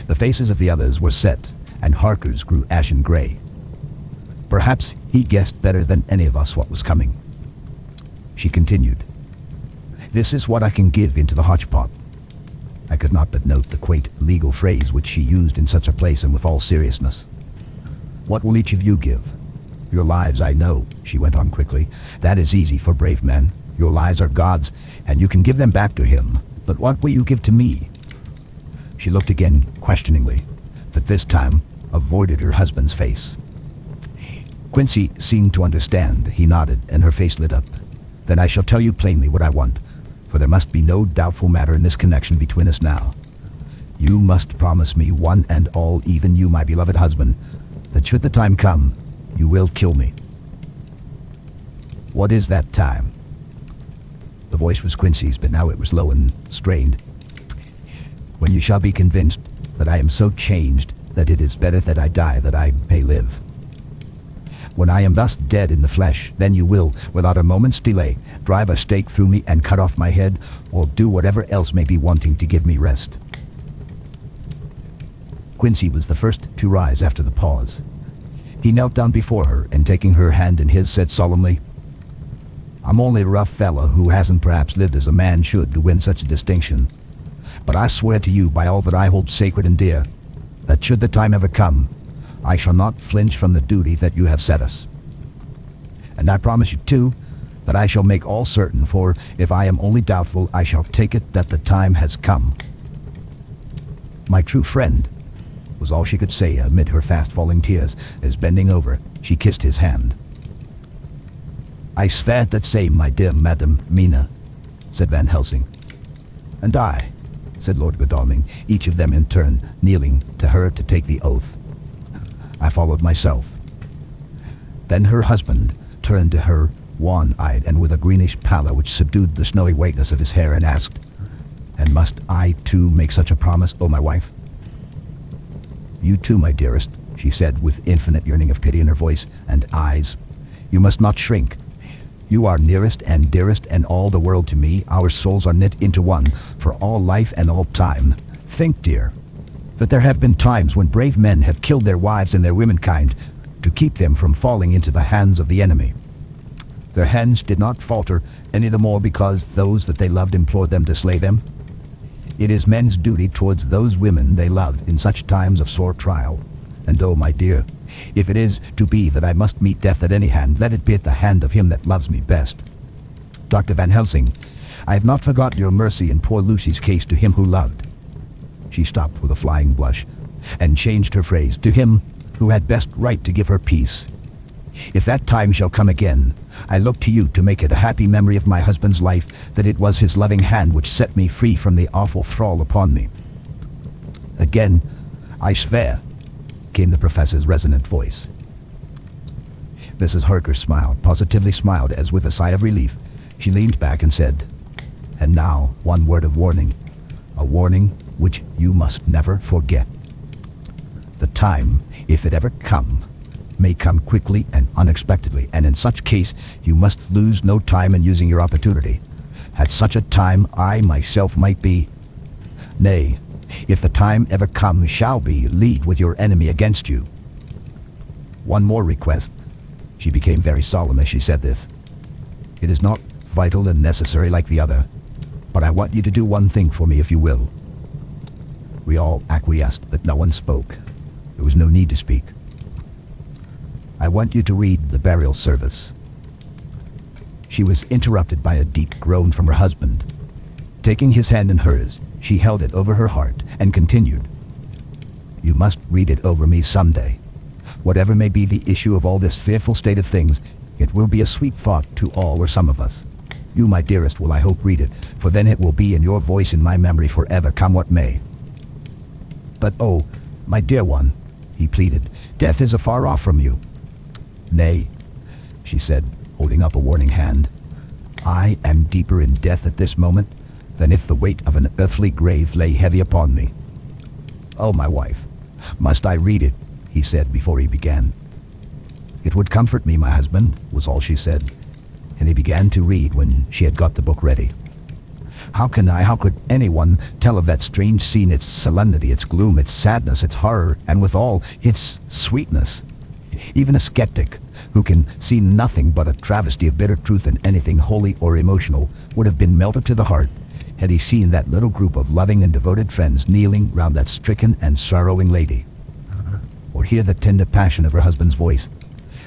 The faces of the others were set, and Harker's grew ashen gray. Perhaps he guessed better than any of us what was coming. She continued, "This is what I can give into the hodgepot." I could not but note the quaint legal phrase which she used in such a place and with all seriousness. "What will each of you give? Your lives, I know," she went on quickly. "That is easy for brave men. Your lives are God's, and you can give them back to him. But what will you give to me?" She looked again questioningly, but this time avoided her husband's face. Quincy seemed to understand. He nodded, and her face lit up. "Then I shall tell you plainly what I want, for there must be no doubtful matter in this connection between us now. You must promise me, one and all, even you, my beloved husband, that should the time come, you will kill me." "What is that time?" The voice was Quincy's, but now it was low and strained. "When you shall be convinced that I am so changed that it is better that I die that I may live. When I am thus dead in the flesh, then you will, without a moment's delay, drive a stake through me and cut off my head, or do whatever else may be wanting to give me rest." Quincy was the first to rise after the pause. He knelt down before her and taking her hand in his said solemnly, "I'm only a rough fellow who hasn't perhaps lived as a man should to win such a distinction. But I swear to you by all that I hold sacred and dear, that should the time ever come, I shall not flinch from the duty that you have set us. And I promise you too, that I shall make all certain, for if I am only doubtful, I shall take it that the time has come." "My true friend," was all she could say amid her fast-falling tears, as bending over, she kissed his hand. "I swear that same, my dear Madam Mina," said Van Helsing. "And I," said Lord Godalming, each of them in turn kneeling to her to take the oath. I followed myself. Then her husband turned to her, wan-eyed and with a greenish pallor which subdued the snowy whiteness of his hair, and asked, "And must I too make such a promise, O my wife?" "You too, my dearest," she said with infinite yearning of pity in her voice and eyes. "You must not shrink. You are nearest and dearest and all the world to me. Our souls are knit into one for all life and all time. Think, dear, that there have been times when brave men have killed their wives and their womenkind to keep them from falling into the hands of the enemy. Their hands did not falter any the more because those that they loved implored them to slay them. It is men's duty towards those women they love in such times of sore trial. And oh, my dear, if it is to be that I must meet death at any hand, let it be at the hand of him that loves me best. Dr. Van Helsing, I have not forgotten your mercy in poor Lucy's case to him who loved." She stopped with a flying blush, and changed her phrase, "to him who had best right to give her peace. If that time shall come again, I look to you to make it a happy memory of my husband's life, that it was his loving hand which set me free from the awful thrall upon me." "Again, I swear," came the professor's resonant voice. Mrs. Harker smiled, positively smiled, as with a sigh of relief, she leaned back and said, "And now one word of warning, a warning which you must never forget. The time, if it ever come, may come quickly and unexpectedly, and in such case you must lose no time in using your opportunity. At such a time I myself might be, nay, if the time ever come shall be, lead with your enemy against you. One more request." She became very solemn as she said this. "It is not vital and necessary like the other, but I want you to do one thing for me if you will." We all acquiesced, but no one spoke. There was no need to speak. "I want you to read the burial service." She was interrupted by a deep groan from her husband. Taking his hand in hers, she held it over her heart and continued, "You must read it over me someday. Whatever may be the issue of all this fearful state of things, it will be a sweet thought to all or some of us. You, my dearest, will I hope read it, for then it will be in your voice in my memory forever, come what may." "But oh, my dear one," he pleaded, "death is afar off from you." "Nay," she said, holding up a warning hand. "I am deeper in death at this moment than if the weight of an earthly grave lay heavy upon me." "Oh, my wife, must I read it?" he said before he began. "It would comfort me, my husband," was all she said, and he began to read when she had got the book ready. How could anyone tell of that strange scene, its solemnity, its gloom, its sadness, its horror, and withal its sweetness? Even a skeptic, who can see nothing but a travesty of bitter truth in anything holy or emotional, would have been melted to the heart had he seen that little group of loving and devoted friends kneeling round that stricken and sorrowing lady, or hear the tender passion of her husband's voice,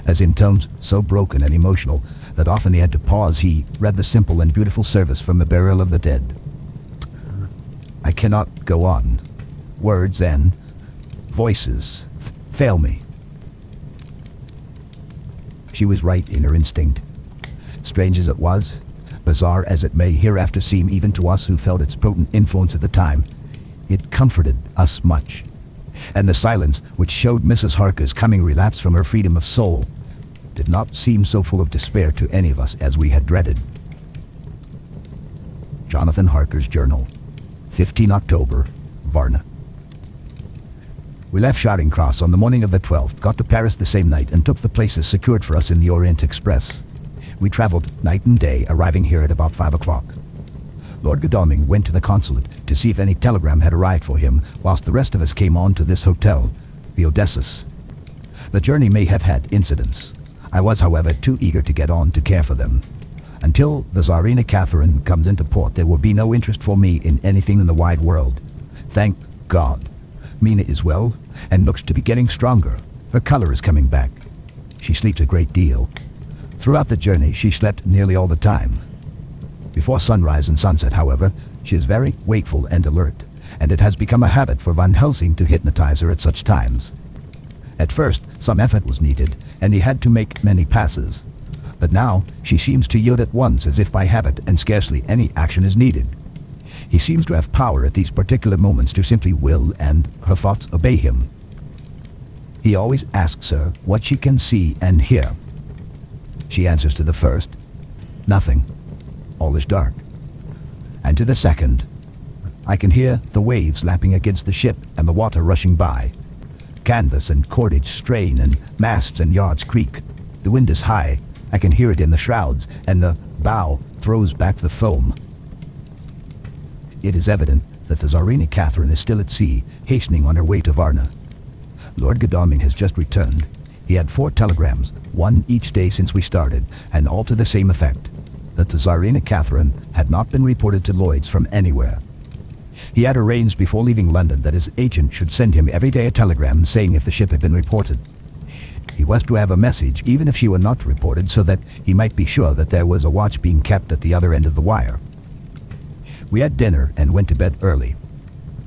as in tones so broken and emotional that often he had to pause, he read the simple and beautiful service from the burial of the dead. I cannot go on. Words and voices fail me. She was right in her instinct. Strange as it was, bizarre as it may hereafter seem even to us who felt its potent influence at the time, it comforted us much. And the silence which showed Mrs. Harker's coming relapse from her freedom of soul did not seem so full of despair to any of us as we had dreaded. Jonathan Harker's Journal, 15 October, Varna. We left Charing Cross on the morning of the 12th, got to Paris the same night, and took the places secured for us in the Orient Express. We traveled night and day, arriving here at about 5 o'clock. Lord Godalming went to the consulate to see if any telegram had arrived for him, whilst the rest of us came on to this hotel, the Odysseus. The journey may have had incidents. I was, however, too eager to get on to care for them. Until the Tsarina Catherine comes into port, there will be no interest for me in anything in the wide world. Thank God. Mina is well and looks to be getting stronger. Her color is coming back. She sleeps a great deal. Throughout the journey, she slept nearly all the time. Before sunrise and sunset, however, she is very wakeful and alert, and it has become a habit for Van Helsing to hypnotize her at such times. At first, some effort was needed, and he had to make many passes. But now, she seems to yield at once as if by habit, and scarcely any action is needed. He seems to have power at these particular moments to simply will, and her thoughts obey him. He always asks her what she can see and hear. She answers to the first, nothing. All is dark. And to the second, I can hear the waves lapping against the ship and the water rushing by. Canvas and cordage strain and masts and yards creak. The wind is high. I can hear it in the shrouds, and the bow throws back the foam. It is evident that the Tsarina Catherine is still at sea, hastening on her way to Varna. Lord Godalming has just returned. He had 4 telegrams, one each day since we started, and all to the same effect, that the Tsarina Catherine had not been reported to Lloyd's from anywhere. He had arranged before leaving London that his agent should send him every day a telegram saying if the ship had been reported. He was to have a message even if she were not reported, so that he might be sure that there was a watch being kept at the other end of the wire. We had dinner and went to bed early.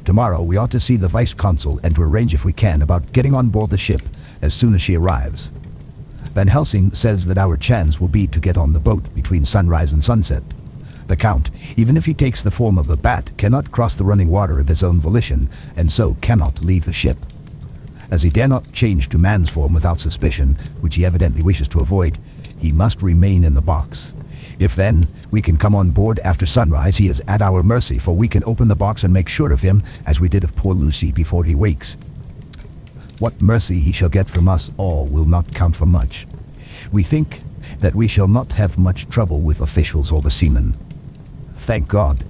Tomorrow we ought to see the vice-consul and to arrange if we can about getting on board the ship as soon as she arrives. Van Helsing says that our chance will be to get on the boat between sunrise and sunset. The Count, even if he takes the form of a bat, cannot cross the running water of his own volition, and so cannot leave the ship. As he dare not change to man's form without suspicion, which he evidently wishes to avoid, he must remain in the box. If then we can come on board after sunrise, he is at our mercy, for we can open the box and make sure of him, as we did of poor Lucy before he wakes. What mercy he shall get from us all will not count for much. We think that we shall not have much trouble with officials or the seamen. Thank God.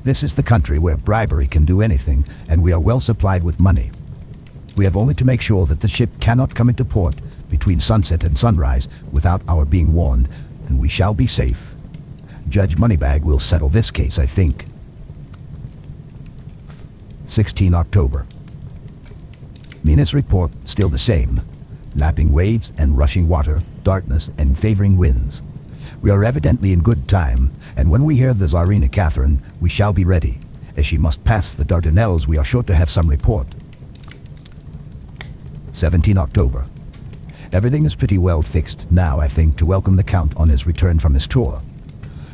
This is the country where bribery can do anything, and we are well supplied with money. We have only to make sure that the ship cannot come into port between sunset and sunrise without our being warned, and we shall be safe. Judge Moneybag will settle this case, I think. 16 October. Mina's report still the same. Lapping waves and rushing water, darkness and favoring winds. We are evidently in good time, and when we hear the Tsarina Catherine, we shall be ready. As she must pass the Dardanelles, we are sure to have some report. 17 October. Everything is pretty well fixed now, I think, to welcome the Count on his return from his tour.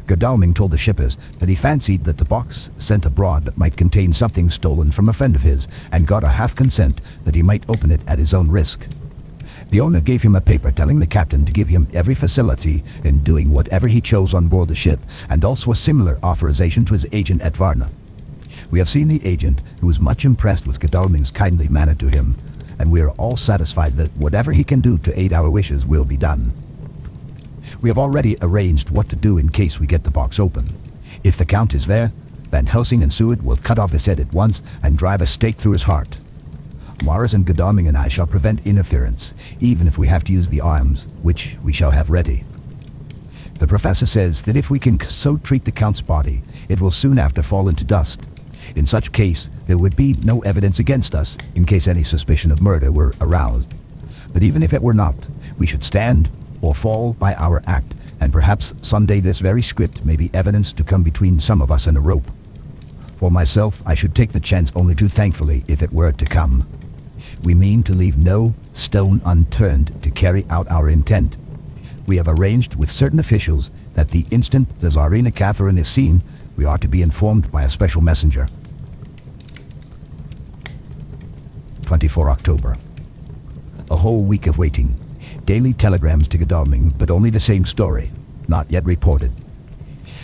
Godalming told the shippers that he fancied that the box sent abroad might contain something stolen from a friend of his, and got a half consent that he might open it at his own risk. The owner gave him a paper telling the captain to give him every facility in doing whatever he chose on board the ship, and also a similar authorization to his agent at Varna. We have seen the agent, who was much impressed with Godalming's kindly manner to him, and we are all satisfied that whatever he can do to aid our wishes will be done. We have already arranged what to do in case we get the box open. If the Count is there, Van Helsing and Seward will cut off his head at once and drive a stake through his heart. Morris and Godalming and I shall prevent interference, even if we have to use the arms, which we shall have ready. The professor says that if we can so treat the Count's body, it will soon after fall into dust. In such case, there would be no evidence against us in case any suspicion of murder were aroused. But even if it were not, we should stand or fall by our act, and perhaps someday this very script may be evidence to come between some of us and a rope. For myself, I should take the chance only too thankfully if it were to come. We mean to leave no stone unturned to carry out our intent. We have arranged with certain officials that the instant the Tsarina Catherine is seen, we are to be informed by a special messenger. 24 October. A whole week of waiting. Daily telegrams to Godalming, but only the same story, not yet reported.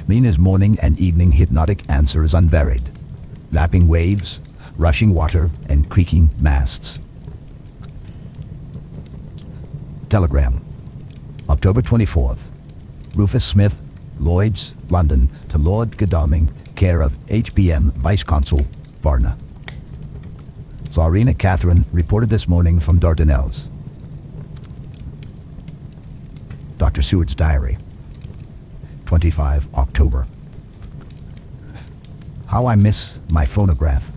Mina's morning and evening hypnotic answer is unvaried. Lapping waves, rushing water, and creaking masts. Telegram. October 24th. Rufus Smith, Lloyd's, London, to Lord Godalming, care of HBM Vice-Consul, Varna. Tsarina Catherine reported this morning from Dardanelles. Dr. Seward's diary. 25 October. How I miss my phonograph.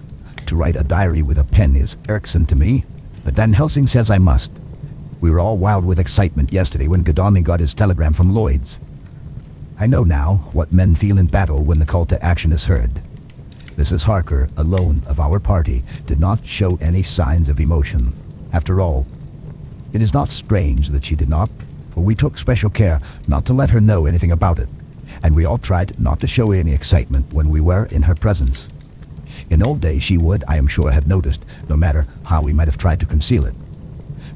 To write a diary with a pen is irksome to me, but Van Helsing says I must. We were all wild with excitement yesterday when Godalming got his telegram from Lloyd's. I know now what men feel in battle when the call to action is heard. Mrs. Harker, alone of our party, did not show any signs of emotion. After all, it is not strange that she did not, for we took special care not to let her know anything about it, and we all tried not to show any excitement when we were in her presence. In old days she would, I am sure, have noticed, no matter how we might have tried to conceal it.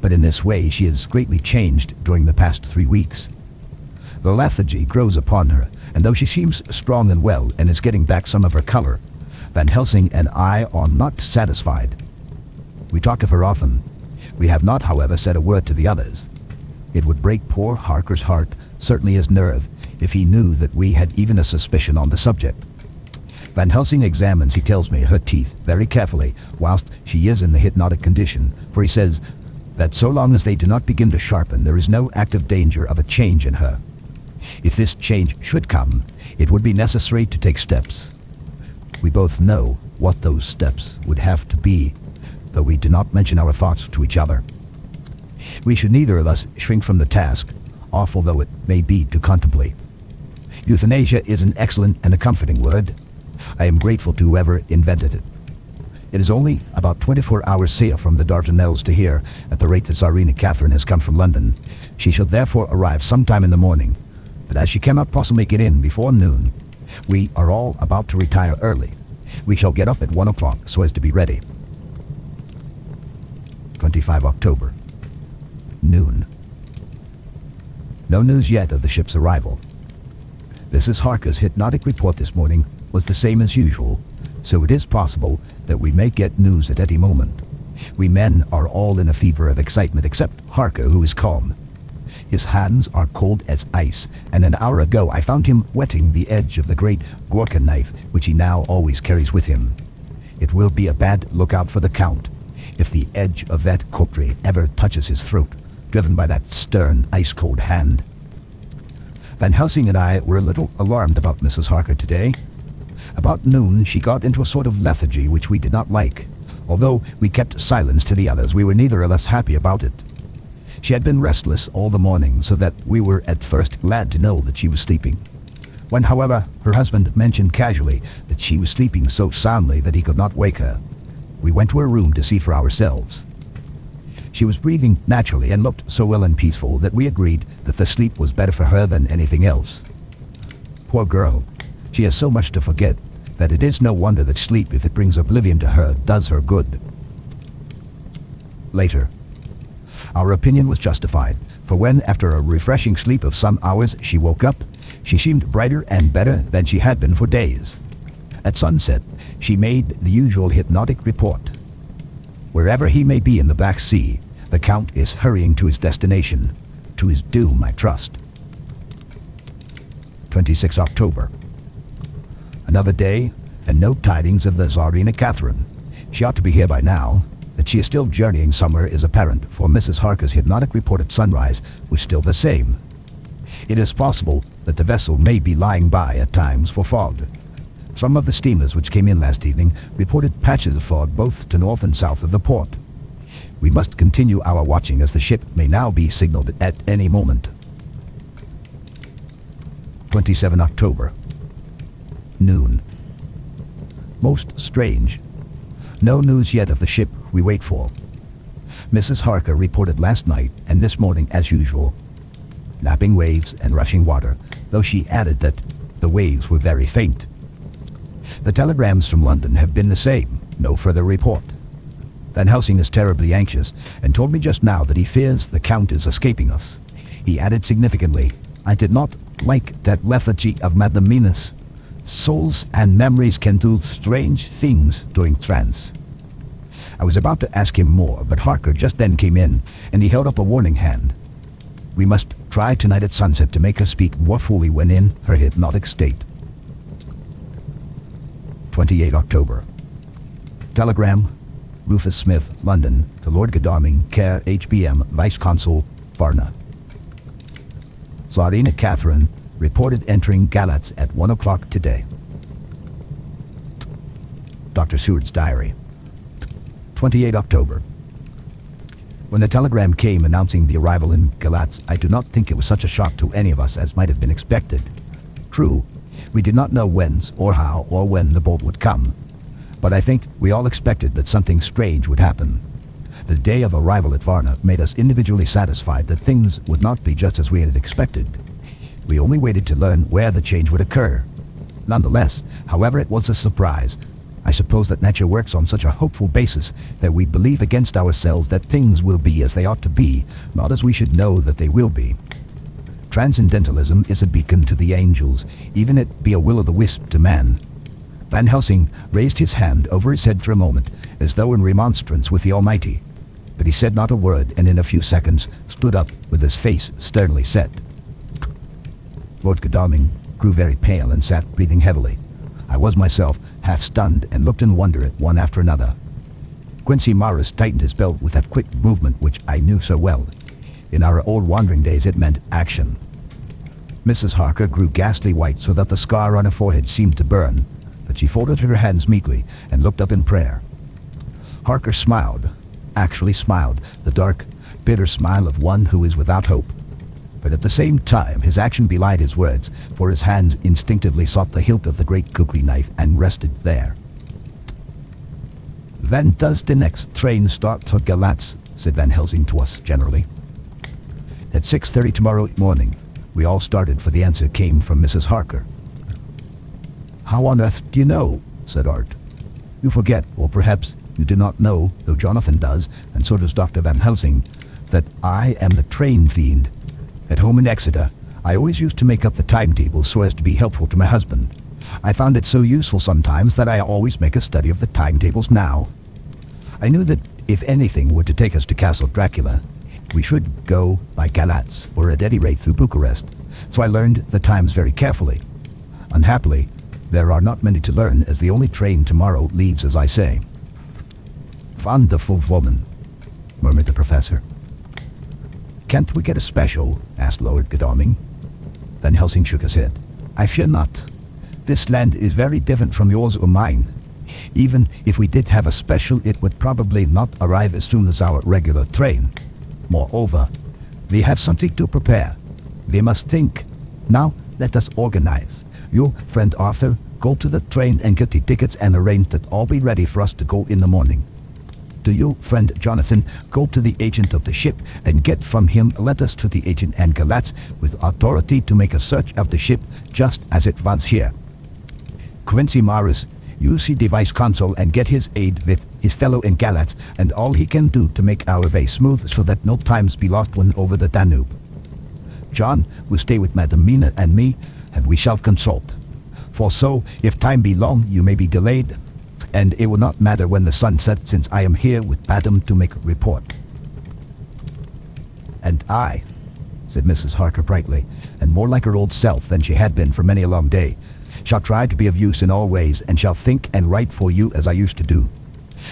But in this way she has greatly changed during the past 3 weeks. The lethargy grows upon her, and though she seems strong and well and is getting back some of her color, Van Helsing and I are not satisfied. We talk of her often. We have not, however, said a word to the others. It would break poor Harker's heart, certainly his nerve, if he knew that we had even a suspicion on the subject. Van Helsing examines, he tells me, her teeth very carefully whilst she is in the hypnotic condition, for he says that so long as they do not begin to sharpen, there is no active danger of a change in her. If this change should come, it would be necessary to take steps. We both know what those steps would have to be, though we do not mention our thoughts to each other. We should neither of us shrink from the task, awful though it may be to contemplate. Euthanasia is an excellent and a comforting word. I am grateful to whoever invented it. It is only about 24 hours sail from the Dardanelles to here, at the rate that Tsarina Catherine has come from London. She shall therefore arrive sometime in the morning, but as she cannot possibly get in before noon, we are all about to retire early. We shall get up at 1 o'clock so as to be ready. 25 October. Noon. No news yet of the ship's arrival. Mrs. Harker's hypnotic report this morning was the same as usual, so it is possible that we may get news at any moment. We men are all in a fever of excitement except Harker, who is calm. His hands are cold as ice, and an hour ago I found him whetting the edge of the great Gorka knife which he now always carries with him. It will be a bad lookout for the Count if the edge of that coterie ever touches his throat, driven by that stern, ice-cold hand. Van Helsing and I were a little alarmed about Mrs. Harker today. About noon she got into a sort of lethargy which we did not like. Although we kept silence to the others, we were neither of us happy about it. She had been restless all the morning, so that we were at first glad to know that she was sleeping. When, however, her husband mentioned casually that she was sleeping so soundly that he could not wake her, we went to her room to see for ourselves. She was breathing naturally and looked so well and peaceful that we agreed that the sleep was better for her than anything else. Poor girl, she has so much to forget that it is no wonder that sleep, if it brings oblivion to her, does her good. Later. Our opinion was justified, for when, after a refreshing sleep of some hours, she woke up, she seemed brighter and better than she had been for days. At sunset, she made the usual hypnotic report. Wherever he may be in the Black Sea, the Count is hurrying to his destination, to his doom, I trust. 26 October. Another day, and no tidings of the Tsarina Catherine. She ought to be here by now. That she is still journeying somewhere is apparent, for Mrs. Harker's hypnotic report at sunrise was still the same. It is possible that the vessel may be lying by at times for fog. Some of the steamers which came in last evening reported patches of fog both to north and south of the port. We must continue our watching, as the ship may now be signaled at any moment. 27 October. Noon. Most strange. No news yet of the ship we wait for. Mrs. Harker reported last night and this morning as usual. Lapping waves and rushing water, though she added that the waves were very faint. The telegrams from London have been the same, no further report. Van Helsing is terribly anxious and told me just now that he fears the Count is escaping us. He added significantly, I did not like that lethargy of Madame Minas. Souls and memories can do strange things during trance. I was about to ask him more, but Harker just then came in, and he held up a warning hand. We must try tonight at sunset to make her speak more fully when in her hypnotic state. 28 October. Telegram, Rufus Smith, London, to Lord Godalming, Care HBM, Vice Consul, Varna. Tsarina Catherine reported entering Galatz at 1 o'clock today. Dr. Seward's diary. 28 October. When the telegram came announcing the arrival in Galatz, I do not think it was such a shock to any of us as might have been expected. True, we did not know whence or how or when the boat would come, but I think we all expected that something strange would happen. The day of arrival at Varna made us individually satisfied that things would not be just as we had expected. We only waited to learn where the change would occur. Nonetheless, however, it was a surprise. I suppose that nature works on such a hopeful basis that we believe against ourselves that things will be as they ought to be, not as we should know that they will be. Transcendentalism is a beacon to the angels, even it be a will-o'-the-wisp to man. Van Helsing raised his hand over his head for a moment, as though in remonstrance with the Almighty. But he said not a word, and in a few seconds stood up with his face sternly set. Lord Godalming grew very pale and sat breathing heavily. I was myself half stunned and looked in wonder at one after another. Quincy Morris tightened his belt with that quick movement which I knew so well. In our old wandering days it meant action. Mrs. Harker grew ghastly white so that the scar on her forehead seemed to burn, but she folded her hands meekly and looked up in prayer. Harker smiled, actually smiled, the dark, bitter smile of one who is without hope. But at the same time, his action belied his words, for his hands instinctively sought the hilt of the great cookery knife and rested there. "When does the next train start to Galatz?" said Van Helsing to us generally. "At 6:30 tomorrow morning." We all started, for the answer came from Mrs. Harker. "How on earth do you know?" said Art. "You forget, or perhaps you do not know, though Jonathan does, and so does Dr. Van Helsing, that I am the train fiend. At home in Exeter, I always used to make up the timetable so as to be helpful to my husband. I found it so useful sometimes that I always make a study of the timetables now. I knew that if anything were to take us to Castle Dracula, we should go by Galatz, or at any rate through Bucharest, so I learned the times very carefully. Unhappily, there are not many to learn, as the only train tomorrow leaves as I say." "Wonderful woman," murmured the professor. "Can't we get a special?" asked Lord Godalming. Van Helsing shook his head. "I fear not. This land is very different from yours or mine. Even if we did have a special, it would probably not arrive as soon as our regular train. Moreover, we have something to prepare. We must think. Now, let us organize. You, friend Arthur, go to the train and get the tickets and arrange that all be ready for us to go in the morning. Do you, friend Jonathan, go to the agent of the ship and get from him letters to the agent and Galatz with authority to make a search of the ship just as it was here. Quincy Morris, you see the vice-consul and get his aid with his fellow in Galatz and all he can do to make our way smooth so that no times be lost when over the Danube. John will stay with Madam Mina and me, and we shall consult. For so, if time be long, you may be delayed, and it will not matter when the sun sets, since I am here with Madam to make a report." "And I," said Mrs. Harker brightly, and more like her old self than she had been for many a long day, "shall try to be of use in all ways, and shall think and write for you as I used to do.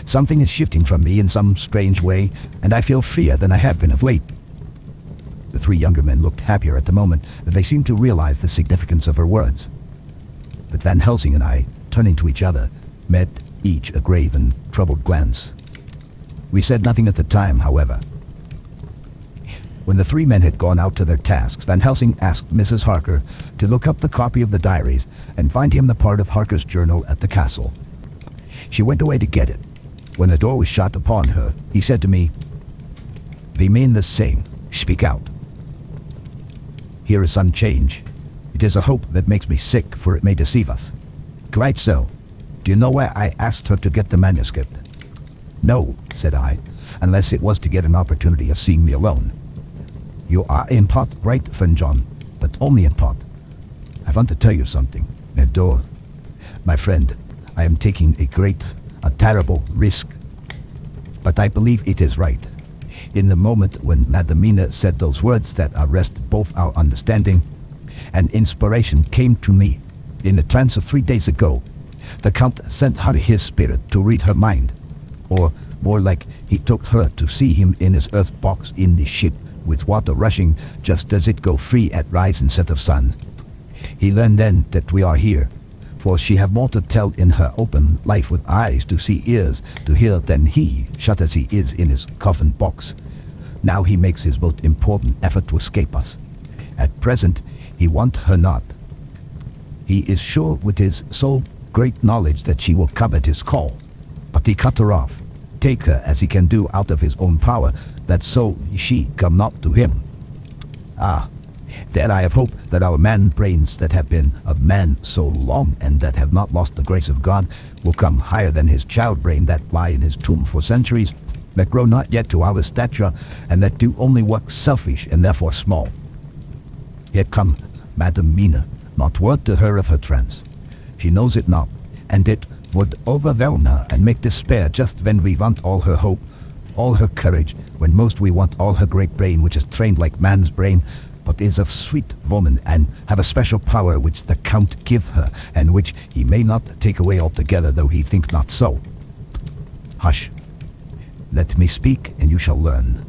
Something is shifting from me in some strange way, and I feel freer than I have been of late." The three younger men looked happier at the moment, as they seemed to realize the significance of her words. But Van Helsing and I, turning to each other, met each a grave and troubled glance. We said nothing at the time, however. When the three men had gone out to their tasks, Van Helsing asked Mrs. Harker to look up the copy of the diaries and find him the part of Harker's journal at the castle. She went away to get it. When the door was shut upon her, he said to me, "They mean the same. Speak out." "Here is some change. It is a hope that makes me sick, for it may deceive us." "Quite so. Do you know where I asked her to get the manuscript?" "No," said I, "unless it was to get an opportunity of seeing me alone." "You are in part right, friend John, but only in part. I want to tell you something. Adore. My friend, I am taking a terrible risk. But I believe it is right. In the moment when Madam Mina said those words that arrested both our understanding, an inspiration came to me. In the trance of 3 days ago, the Count sent her his spirit to read her mind. Or, more like, he took her to see him in his earth box in the ship with water rushing just as it go free at rise and set of sun. He learned then that we are here, for she have more to tell in her open life with eyes to see, ears to hear than he, shut as he is in his coffin box. Now he makes his most important effort to escape us. At present, he want her not. He is sure with his so great knowledge that she will come at his call. But he cut her off, take her as he can do out of his own power, that so she come not to him. Ah, then I have hope that our man brains that have been of man so long and that have not lost the grace of God will come higher than his child brain that lie in his tomb for centuries, that grow not yet to our stature, and that do only work selfish and therefore small. Yet come Madam Mina, not word to her of her trance. She knows it not, and it would overwhelm her and make despair just when we want all her hope, all her courage, when most we want all her great brain, which is trained like man's brain, but is of sweet woman, and have a special power which the Count give her, and which he may not take away altogether, though he think not so. Hush. Let me speak, and you shall learn.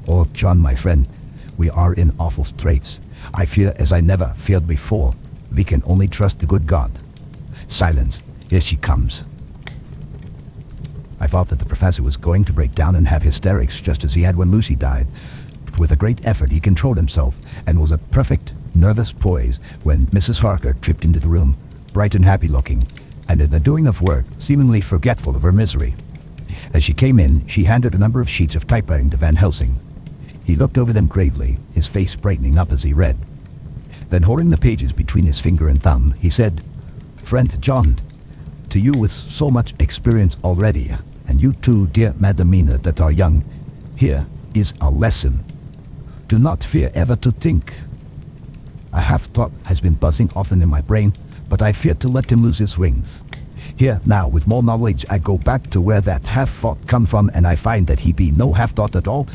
Oh, John, my friend, we are in awful straits. I fear as I never feared before. We can only trust the good God. Silence. Here she comes. I thought that the professor was going to break down and have hysterics just as he had when Lucy died. But with a great effort he controlled himself and was at perfect nervous poise when Mrs. Harker tripped into the room, bright and happy looking, and in the doing of work seemingly forgetful of her misery. As she came in, she handed a number of sheets of typewriting to Van Helsing. He looked over them gravely, his face brightening up as he read. Then holding the pages between his finger and thumb, he said, "Friend John, to you with so much experience already, and you too, dear Madam Mina, that are young, here is a lesson. Do not fear ever to think. A half-thought has been buzzing often in my brain, but I fear to let him lose his wings. Here now, with more knowledge, I go back to where that half-thought come from, and I find that he be no half-thought at all,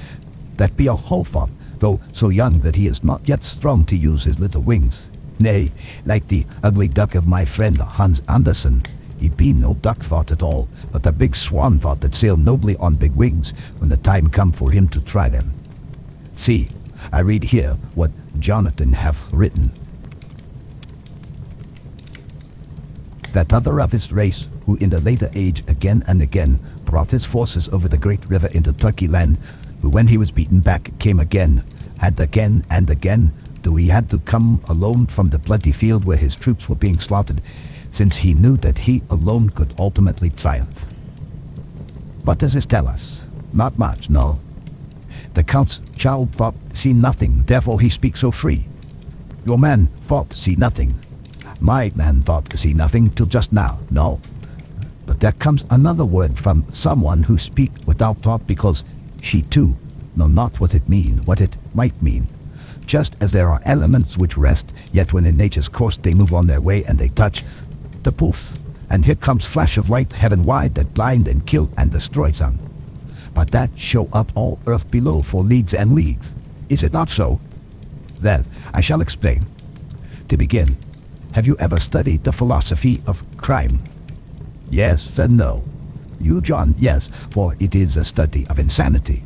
that be a whole thought, though so young that he is not yet strong to use his little wings. Nay, like the ugly duck of my friend Hans Andersen, he be no duck thought at all, but a big swan thought that sailed nobly on big wings when the time come for him to try them. See, I read here what Jonathan hath written. That other of his race, who in the later age again and again brought his forces over the great river into Turkey land, who when he was beaten back came again, and again and again, though he had to come alone from the bloody field where his troops were being slaughtered, since he knew that he alone could ultimately triumph. What does this tell us? Not much, no. The Count's child thought see nothing, therefore he speaks so free. Your man thought see nothing. My man thought see nothing till just now, no. But there comes another word from someone who speak without thought, because she too know not what it mean, what it might mean. Just as there are elements which rest, yet when in nature's course they move on their way and they touch the poof, and here comes flash of light heaven wide that blind and kill and destroy some. But that show up all earth below for leagues and leagues. Is it not so? Well, I shall explain. To begin, have you ever studied the philosophy of crime? Yes and no. You, John, yes, for it is a study of insanity.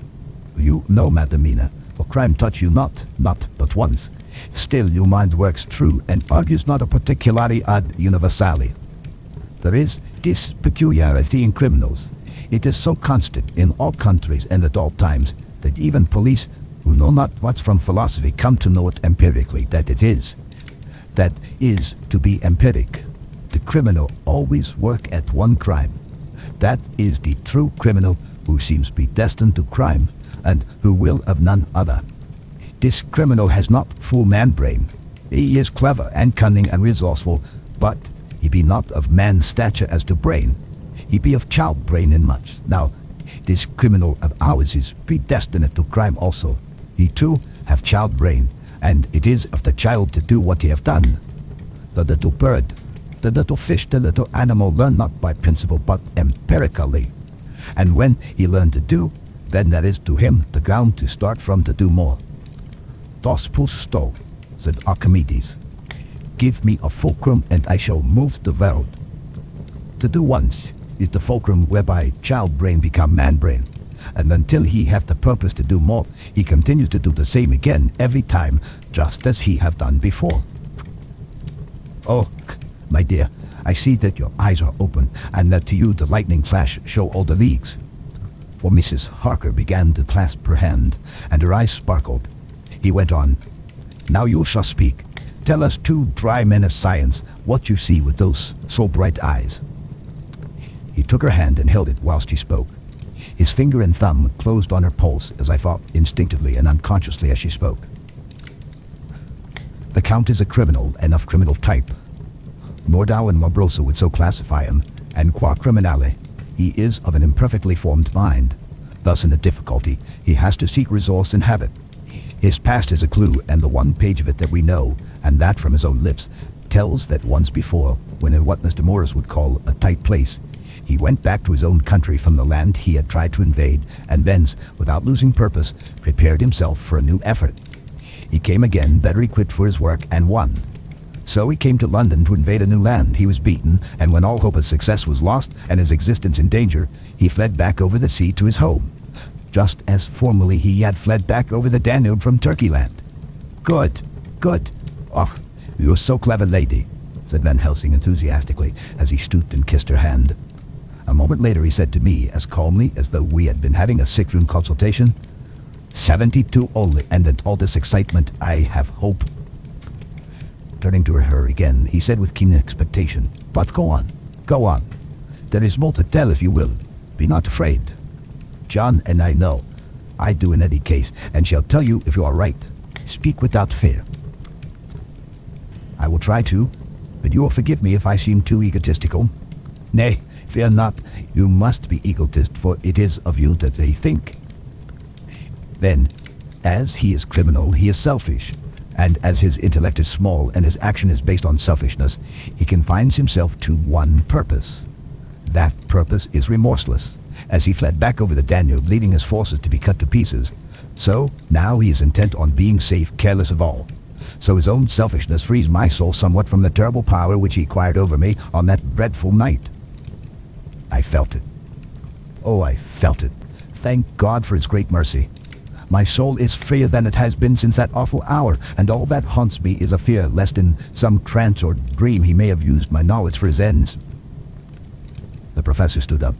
You, no, Madam Mina, for crime touch you not but once. Still your mind works true and argues not a particulari ad universali. There is this peculiarity in criminals. It is so constant in all countries and at all times that even police who know not what's from philosophy come to know it empirically, that it is. That is to be empiric. The criminal always work at one crime. That is the true criminal who seems predestined to crime and who will of none other. This criminal has not full man brain. He is clever and cunning and resourceful, but he be not of man's stature as to brain. He be of child brain in much. Now, this criminal of ours is predestined to crime also. He too have child brain, and it is of the child to do what he have done. The little bird, the little fish, the little animal learn not by principle but empirically. And when he learn to do, then that is to him the ground to start from to do more. Dos plus sto, said Archimedes. Give me a fulcrum and I shall move the world. To do once is the fulcrum whereby child brain become man brain. and until he have the purpose to do more, he continues to do the same again every time, just as he have done before. Oh, my dear, I see that your eyes are open, and that to you the lightning flash show all the leagues. For Mrs. Harker began to clasp her hand, and her eyes sparkled. He went on, "Now you shall speak. Tell us two dry men of science what you see with those so bright eyes." He took her hand and held it whilst he spoke. His finger and thumb closed on her pulse, as I thought instinctively and unconsciously as she spoke. "The Count is a criminal, and of criminal type. Nordau and Marbrosa would so classify him, and qua criminale, he is of an imperfectly formed mind. Thus in a difficulty, he has to seek resource in habit. His past is a clue, and the one page of it that we know, and that from his own lips, tells that once before, when in what Mr. Morris would call a tight place, he went back to his own country from the land he had tried to invade, and thence, without losing purpose, prepared himself for a new effort. He came again better equipped for his work, and won. So he came to London to invade a new land. He was beaten, and when all hope of success was lost and his existence in danger, he fled back over the sea to his home, just as formerly he had fled back over the Danube from Turkeyland." "Good, good. Oh, you're so clever, lady," said Van Helsing enthusiastically as he stooped and kissed her hand. A moment later he said to me, as calmly as though we had been having a sick-room consultation, 72 only, and in all this excitement I have hope." Turning to her again, he said with keen expectation, "But go on, go on. There is more to tell if you will. Be not afraid. John and I know. I do in any case, and shall tell you if you are right. Speak without fear." "I will try to, but you will forgive me if I seem too egotistical." "Nay, fear not. You must be egotist, for it is of you that they think." "Then, as he is criminal, he is selfish. And as his intellect is small and his action is based on selfishness, he confines himself to one purpose. That purpose is remorseless. As he fled back over the Danube, leaving his forces to be cut to pieces, so now he is intent on being safe, careless of all. So his own selfishness frees my soul somewhat from the terrible power which he acquired over me on that dreadful night." I felt it. Oh, I felt it. Thank God for his great mercy. My soul is freer than it has been since that awful hour, and all that haunts me is a fear lest in some trance or dream he may have used my knowledge for his ends. The professor stood up.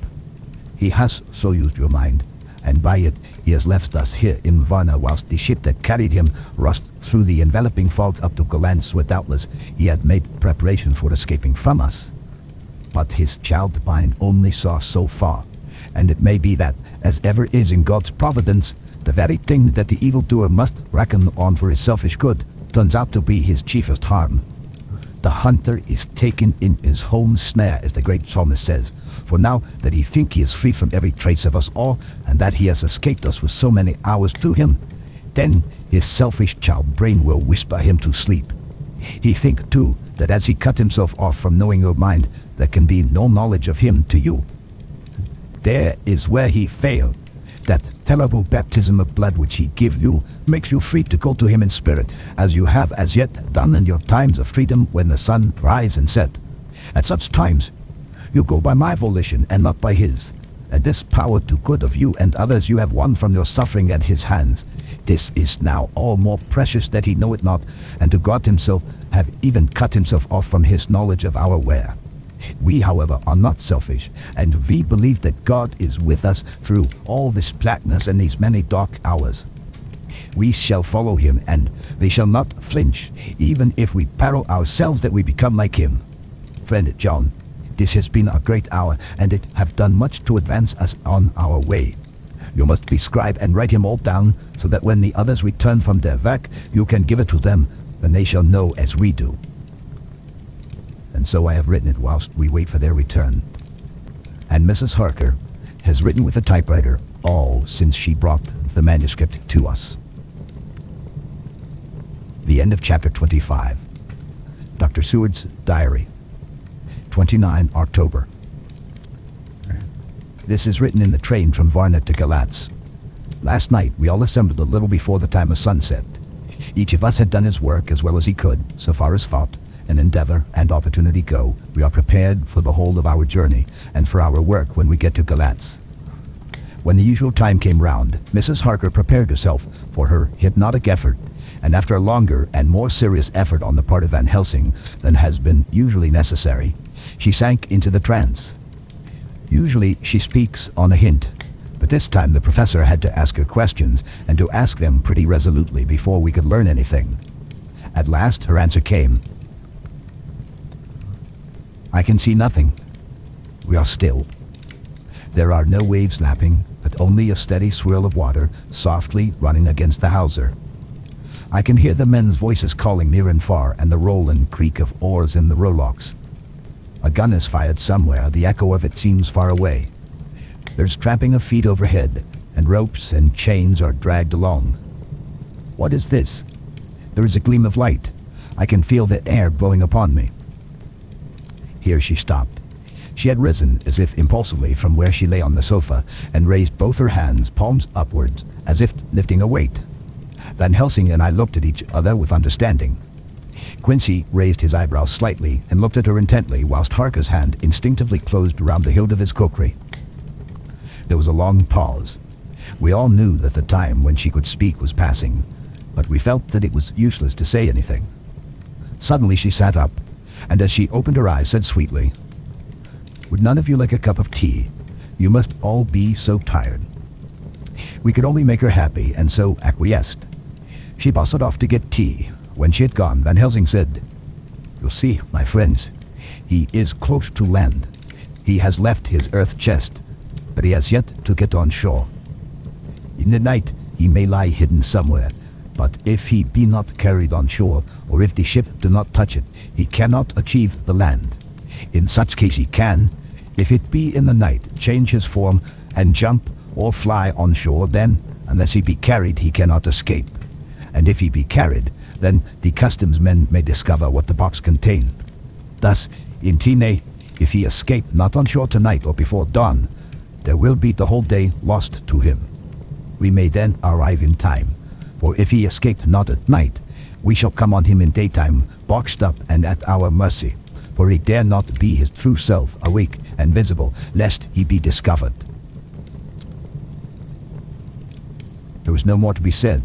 "He has so used your mind, and by it he has left us here in Varna whilst the ship that carried him rushed through the enveloping fog up to Galanz, where doubtless he had made preparation for escaping from us. But his child mind only saw so far, and it may be that, as ever is in God's providence, the very thing that the evildoer must reckon on for his selfish good turns out to be his chiefest harm. The hunter is taken in his home snare, as the great psalmist says, for now that he think he is free from every trace of us all, and that he has escaped us with so many hours to him, then his selfish child brain will whisper him to sleep. He think, too, that as he cut himself off from knowing your mind, there can be no knowledge of him to you. There is where he failed. That terrible baptism of blood which he give you makes you free to go to him in spirit, as you have as yet done in your times of freedom when the sun rise and set. At such times, you go by my volition and not by his. And this power to good of you and others you have won from your suffering at his hands. This is now all more precious that he know it not, and to God himself have even cut himself off from his knowledge of our where. We, however, are not selfish, and we believe that God is with us through all this blackness and these many dark hours. We shall follow him, and we shall not flinch, even if we peril ourselves that we become like him. Friend John, this has been a great hour, and it have done much to advance us on our way. You must be scribe and write him all down, so that when the others return from their work, you can give it to them, and they shall know as we do. And so I have written it whilst we wait for their return. And Mrs. Harker has written with a typewriter all since she brought the manuscript to us. The end of chapter 25. Dr. Seward's diary. 29 October. This is written in the train from Varna to Galatz. Last night we all assembled a little before the time of sunset. Each of us had done his work as well as he could, so far as thought and endeavor and opportunity go. We are prepared for the whole of our journey and for our work when we get to Galatz. When the usual time came round, Mrs. Harker prepared herself for her hypnotic effort, and after a longer and more serious effort on the part of Van Helsing than has been usually necessary, she sank into the trance. Usually she speaks on a hint, but this time the professor had to ask her questions, and to ask them pretty resolutely before we could learn anything. At last her answer came. "I can see nothing. We are still. There are no waves lapping, but only a steady swirl of water softly running against the hawser. I can hear the men's voices calling near and far, and the roll and creak of oars in the rowlocks. A gun is fired somewhere, the echo of it seems far away. There's tramping of feet overhead, and ropes and chains are dragged along. What is this? There is a gleam of light. I can feel the air blowing upon me." Here she stopped. She had risen as if impulsively from where she lay on the sofa, and raised both her hands, palms upwards, as if lifting a weight. Van Helsing and I looked at each other with understanding. Quincy raised his eyebrows slightly and looked at her intently, whilst Harker's hand instinctively closed round the hilt of his kukri. There was a long pause. We all knew that the time when she could speak was passing, but we felt that it was useless to say anything. Suddenly she sat up, and as she opened her eyes said sweetly, "Would none of you like a cup of tea? You must all be so tired." We could only make her happy, and so acquiesced. She bustled off to get tea. When she had gone, Van Helsing said, "You see, my friends, he is close to land. He has left his earth chest, but he has yet to get on shore. In the night he may lie hidden somewhere, but if he be not carried on shore, or if the ship do not touch it, he cannot achieve the land. In such case he can, if it be in the night, change his form and jump or fly on shore. Then, unless he be carried, he cannot escape. And if he be carried, then the customs men may discover what the box contained. Thus, in Tine, if he escape not on shore tonight or before dawn, there will be the whole day lost to him. We may then arrive in time, for if he escape not at night, we shall come on him in daytime, boxed up and at our mercy, for he dare not be his true self, awake and visible, lest he be discovered." There was no more to be said,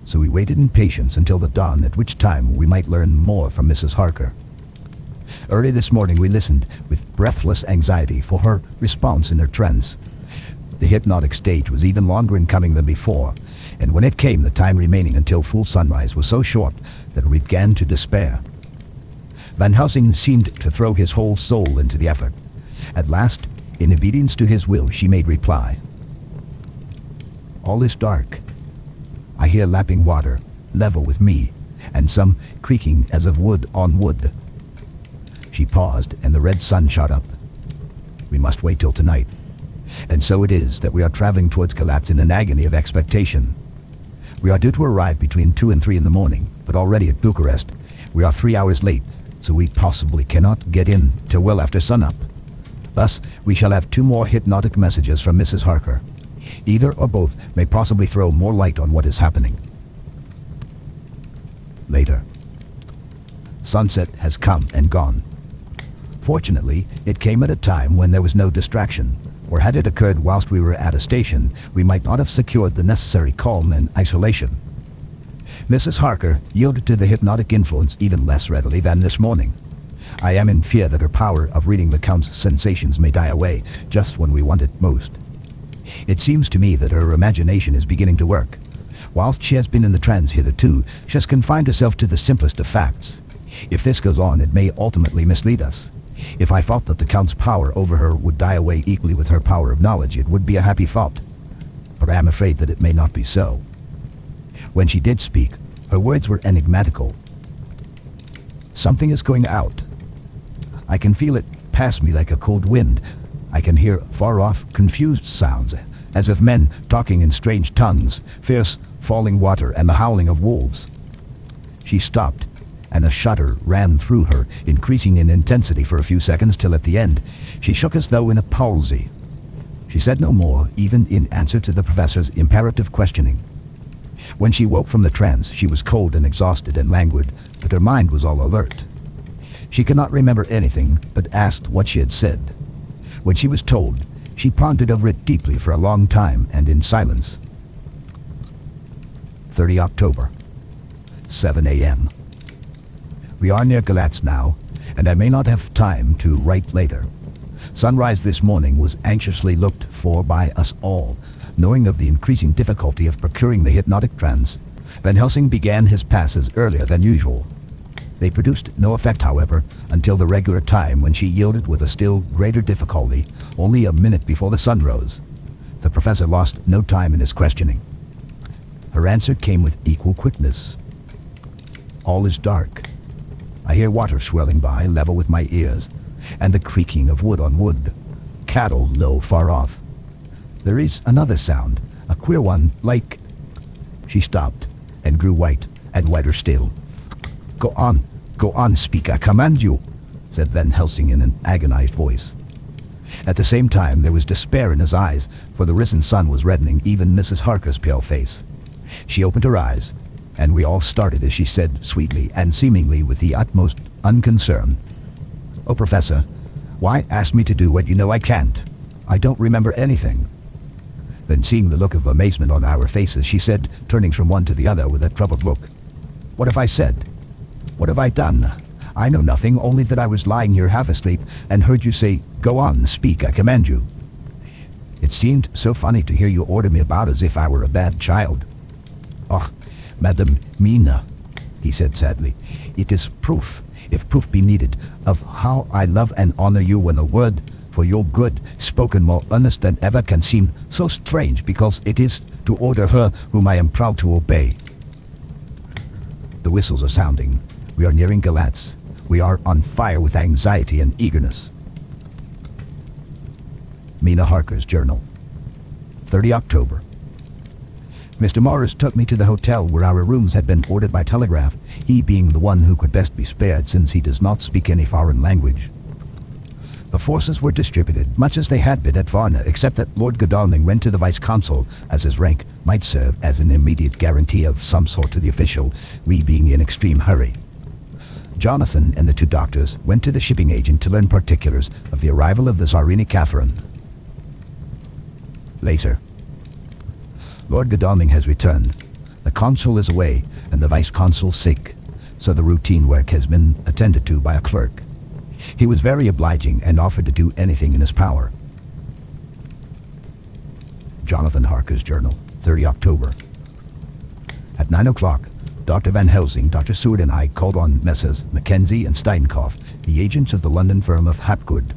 so we waited in patience until the dawn, at which time we might learn more from Mrs. Harker. Early this morning we listened with breathless anxiety for her response in her trance. The hypnotic stage was even longer in coming than before, and when it came, the time remaining until full sunrise was so short that we began to despair. Van Helsing seemed to throw his whole soul into the effort. At last, in obedience to his will, she made reply. "All is dark. I hear lapping water, level with me, and some creaking as of wood on wood." She paused, and the red sun shot up. "We must wait till tonight. And so it is that we are traveling towards Galatz in an agony of expectation. We are due to arrive between 2 and 3 in the morning, but already at Bucharest we are 3 hours late, so we possibly cannot get in till well after sunup. Thus we shall have 2 more hypnotic messages from Mrs. Harker. Either or both may possibly throw more light on what is happening." Later. Sunset has come and gone. Fortunately, it came at a time when there was no distraction, or had it occurred whilst we were at a station, we might not have secured the necessary calm and isolation. Mrs. Harker yielded to the hypnotic influence even less readily than this morning. I am in fear that her power of reading the Count's sensations may die away just when we want it most. It seems to me that her imagination is beginning to work. Whilst she has been in the trance hitherto, she has confined herself to the simplest of facts. If this goes on, it may ultimately mislead us. If I thought that the Count's power over her would die away equally with her power of knowledge, it would be a happy thought. But I am afraid that it may not be so. When she did speak, her words were enigmatical. Something is going out. I can feel it pass me like a cold wind. I can hear far-off, confused sounds, as of men talking in strange tongues, fierce falling water, and the howling of wolves. She stopped, and a shudder ran through her, increasing in intensity for a few seconds, till at the end she shook as though in a palsy. She said no more, even in answer to the professor's imperative questioning. When she woke from the trance, she was cold and exhausted and languid, but her mind was all alert. She could not remember anything, but asked what she had said. When she was told, She pondered over it deeply for a long time and in silence. 30 October, 7 a.m. We are near Galatz now, and I may not have time to write later. Sunrise this morning was anxiously looked for by us all. Knowing of the increasing difficulty of procuring the hypnotic trance, Van Helsing began his passes earlier than usual. They produced no effect, however, until the regular time, when she yielded with a still greater difficulty, only a minute before the sun rose. The professor lost no time in his questioning. Her answer came with equal quickness. All is dark. I hear water swirling by, level with my ears, and the creaking of wood on wood. Cattle low far off. There is another sound, a queer one, like... She stopped, and grew white, and whiter still. Go on, speak, I command you," said Van Helsing in an agonized voice. At the same time there was despair in his eyes, for the risen sun was reddening even Mrs. Harker's pale face. She opened her eyes, and we all started as she said sweetly, and seemingly with the utmost unconcern, "Oh, Professor, why ask me to do what you know I can't? I don't remember anything." Then, seeing the look of amazement on our faces, she said, turning from one to the other with a troubled look, "What have I said? What have I done? I know nothing, only that I was lying here half asleep and heard you say, 'Go on, speak, I command you.' It seemed so funny to hear you order me about as if I were a bad child." "Oh, Madam Mina," he said sadly, "it is proof, if proof be needed, of how I love and honor you, when a word for your good, spoken more earnest than ever, can seem so strange, because it is to order her whom I am proud to obey." The whistles are sounding. We are nearing Galatz. We are on fire with anxiety and eagerness. Mina Harker's journal. 30 October. Mr. Morris took me to the hotel where our rooms had been ordered by telegraph, he being the one who could best be spared, since he does not speak any foreign language. The forces were distributed, much as they had been at Varna, except that Lord Godalming went to the vice-consul, as his rank might serve as an immediate guarantee of some sort to the official, we being in extreme hurry. Jonathan and the two doctors went to the shipping agent to learn particulars of the arrival of the Tsarina Catherine. Later. Lord Godalming has returned. The consul is away, and the vice-consul sick, so the routine work has been attended to by a clerk. He was very obliging and offered to do anything in his power. Jonathan Harker's journal, 30 October. At 9 o'clock, Dr. Van Helsing, Dr. Seward, and I called on Messrs. Mackenzie and Steinkopf, the agents of the London firm of Hapgood.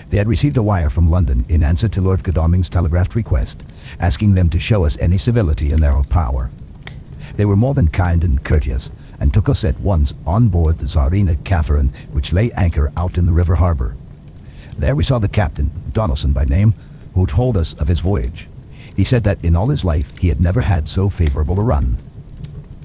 They had received a wire from London in answer to Lord Godalming's telegraphed request, asking them to show us any civility in their power. They were more than kind and courteous, and took us at once on board the Tsarina Catherine, which lay anchor out in the river harbor. There we saw the captain, Donaldson by name, who told us of his voyage. He said that in all his life he had never had so favorable a run.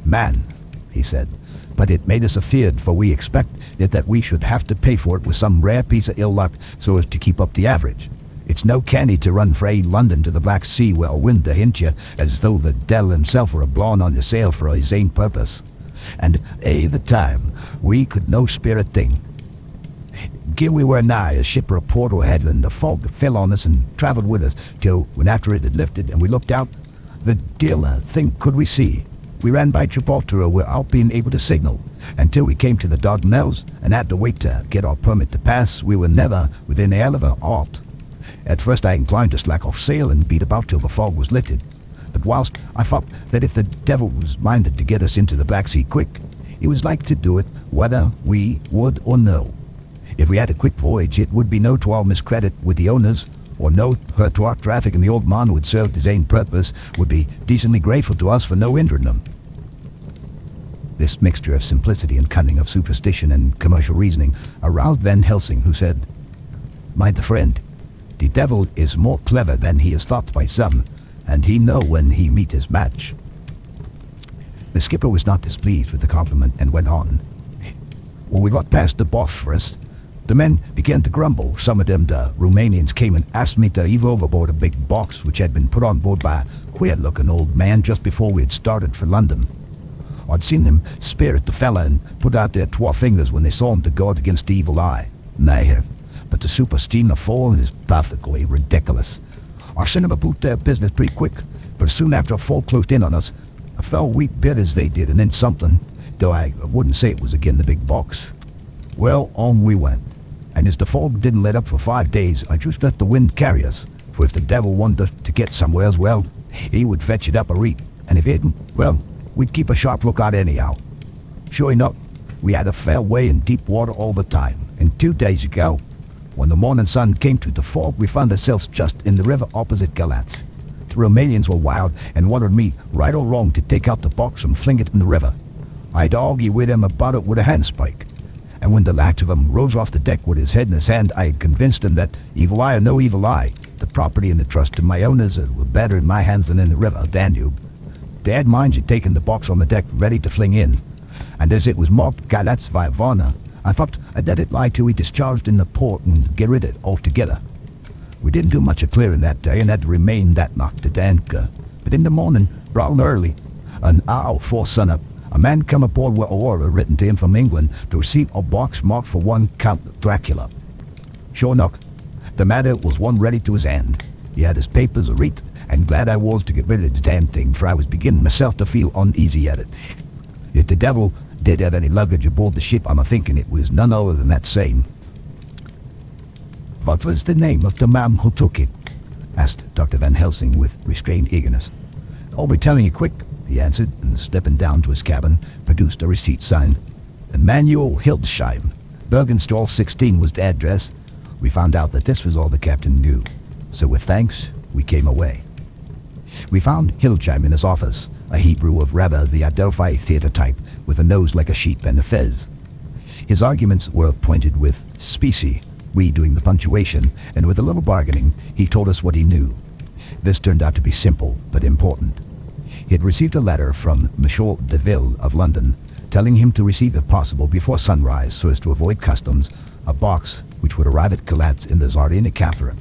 "Man," he said, "but it made us afeard, for we expected that we should have to pay for it with some rare piece of ill luck so as to keep up the average. It's no canny to run frae London to the Black Sea wi' a wind ahint you, as though the devil himself were a-blawing on your sail for his ain purpose. And a' the time, we could no spare a thing. Gin we were nigh a ship or a port or headland, the fog fell on us and travelled with us, till when after it had lifted and we looked out, the deil a thing could we see. We ran by Gibraltar without being able to signal, until we came to the Dardanelles, and had to wait to get our permit to pass. We were never within hail of aught. At first I inclined to slack off sail and beat about till the fog was lifted. But whilst I thought that if the devil was minded to get us into the Black Sea quick, he was like to do it whether we would or no. If we had a quick voyage, it would be no to our miscredit with the owners, or no hurt to our traffic, and the old man who had served his ain purpose would be decently grateful to us for no hindering them." This mixture of simplicity and cunning, of superstition and commercial reasoning, aroused Van Helsing, who said, "My friend, the devil is more clever than he is thought by some, and he know when he meet his match." The skipper was not displeased with the compliment and went on. "When we got past the Bosphorus, the men began to grumble. Some of them, the Romanians, came and asked me to heave overboard a big box which had been put on board by a queer-looking old man just before we had started for London. I'd seen them spear at the fella and put out their 2 fingers when they saw him to guard against the evil eye. Nay, but the superstition of fall is perfectly ridiculous. I sent them about their business pretty quick, but soon after a fall closed in on us, I fell a wee bit as they did, and then something, though I wouldn't say it was again the big box. Well, on we went, and as the fog didn't let up for 5 days, I just let the wind carry us, for if the devil wanted us to get somewheres, well, he would fetch it up a reef, and if he didn't, well, we'd keep a sharp lookout anyhow. Sure enough, we had a fair way in deep water all the time, and 2 days ago, when the morning sun came through the fog, we found ourselves just in the river opposite Galatz. The Romanians were wild and wanted me, right or wrong, to take out the box and fling it in the river. I'd argue with them about it with a handspike, and when the last of them rose off the deck with his head in his hand, I had convinced him that, evil eye or no evil eye, the property and the trust of my owners were better in my hands than in the river Danube. They had minds had taken the box on the deck ready to fling in, and as it was marked Galatz via Varna, I thought I'd let it lie till we discharged in the port and get rid of it altogether. We didn't do much of clearing that day and had to remain that night at anchor. But in the morning, bright and early, an hour before sunup, a man come aboard with an order written to him from England to receive a box marked for one Count Dracula. Sure enough, the matter was one ready to his hand. He had his papers a read, and glad I was to get rid of the damn thing, for I was beginning myself to feel uneasy at it. If the devil did have any luggage aboard the ship, I'm a-thinking it was none other than that same. What was the name of the man who took it? Asked Dr. Van Helsing with restrained eagerness. I'll be telling you quick, he answered, and stepping down to his cabin, produced a receipt signed. Emanuel Hildesheim. Bergenstall 16 was the address. We found out that this was all the captain knew, so with thanks, we came away. We found Hildesheim in his office, a Hebrew of rather the Adelphi theater type, with a nose like a sheep and a fez. His arguments were pointed with specie, we doing the punctuation, and with a little bargaining, he told us what he knew. This turned out to be simple, but important. He had received a letter from Monsieur Deville of London, telling him to receive if possible before sunrise so as to avoid customs, a box which would arrive at Galatz in the Tsarina Catherine.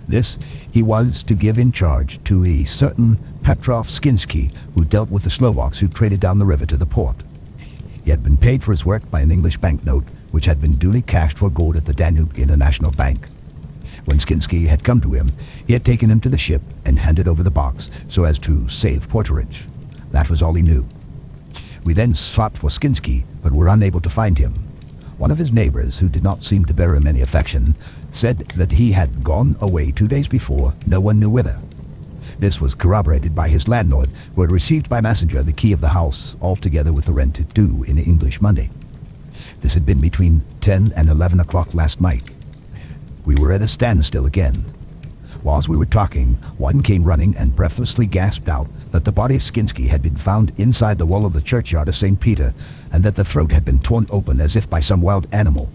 This he was to give in charge to a certain Petrov Skinsky, who dealt with the Slovaks who traded down the river to the port. He had been paid for his work by an English banknote, which had been duly cashed for gold at the Danube International Bank. When Skinsky had come to him, he had taken him to the ship and handed over the box so as to save porterage. That was all he knew. We then sought for Skinsky, but were unable to find him. One of his neighbors, who did not seem to bear him any affection, said that he had gone away 2 days before, no one knew whither. This was corroborated by his landlord, who had received by messenger the key of the house, altogether with the rent due in English money. This had been between 10 and 11 o'clock last night. We were at a standstill again. Whilst we were talking, one came running and breathlessly gasped out that the body of Skinsky had been found inside the wall of the churchyard of St. Peter, and that the throat had been torn open as if by some wild animal.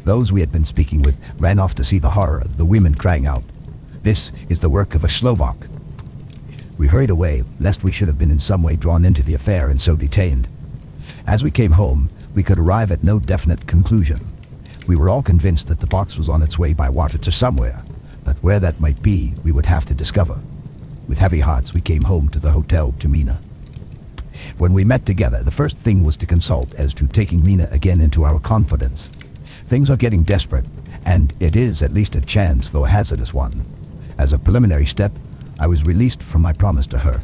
Those we had been speaking with ran off to see the horror, the women crying out, "This is the work of a Slovak." We hurried away, lest we should have been in some way drawn into the affair and so detained. As we came home, we could arrive at no definite conclusion. We were all convinced that the box was on its way by water to somewhere, but where that might be, we would have to discover. With heavy hearts, we came home to the Hotel to Mina. When we met together, the first thing was to consult as to taking Mina again into our confidence. Things are getting desperate, and it is at least a chance, though a hazardous one. As a preliminary step, I was released from my promise to her.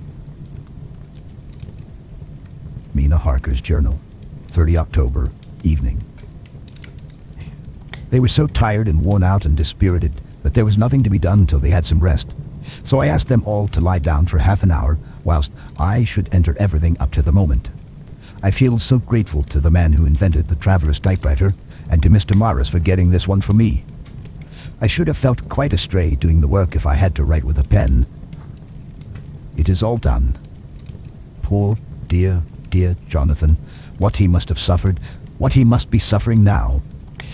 Mina Harker's journal, 30 October, evening. They were so tired and worn out and dispirited that there was nothing to be done till they had some rest. So I asked them all to lie down for half an hour, whilst I should enter everything up to the moment. I feel so grateful to the man who invented the traveler's typewriter, and to Mr. Morris for getting this one for me. I should have felt quite astray doing the work if I had to write with a pen. It is all done. Poor, dear Jonathan, what he must have suffered, what he must be suffering now.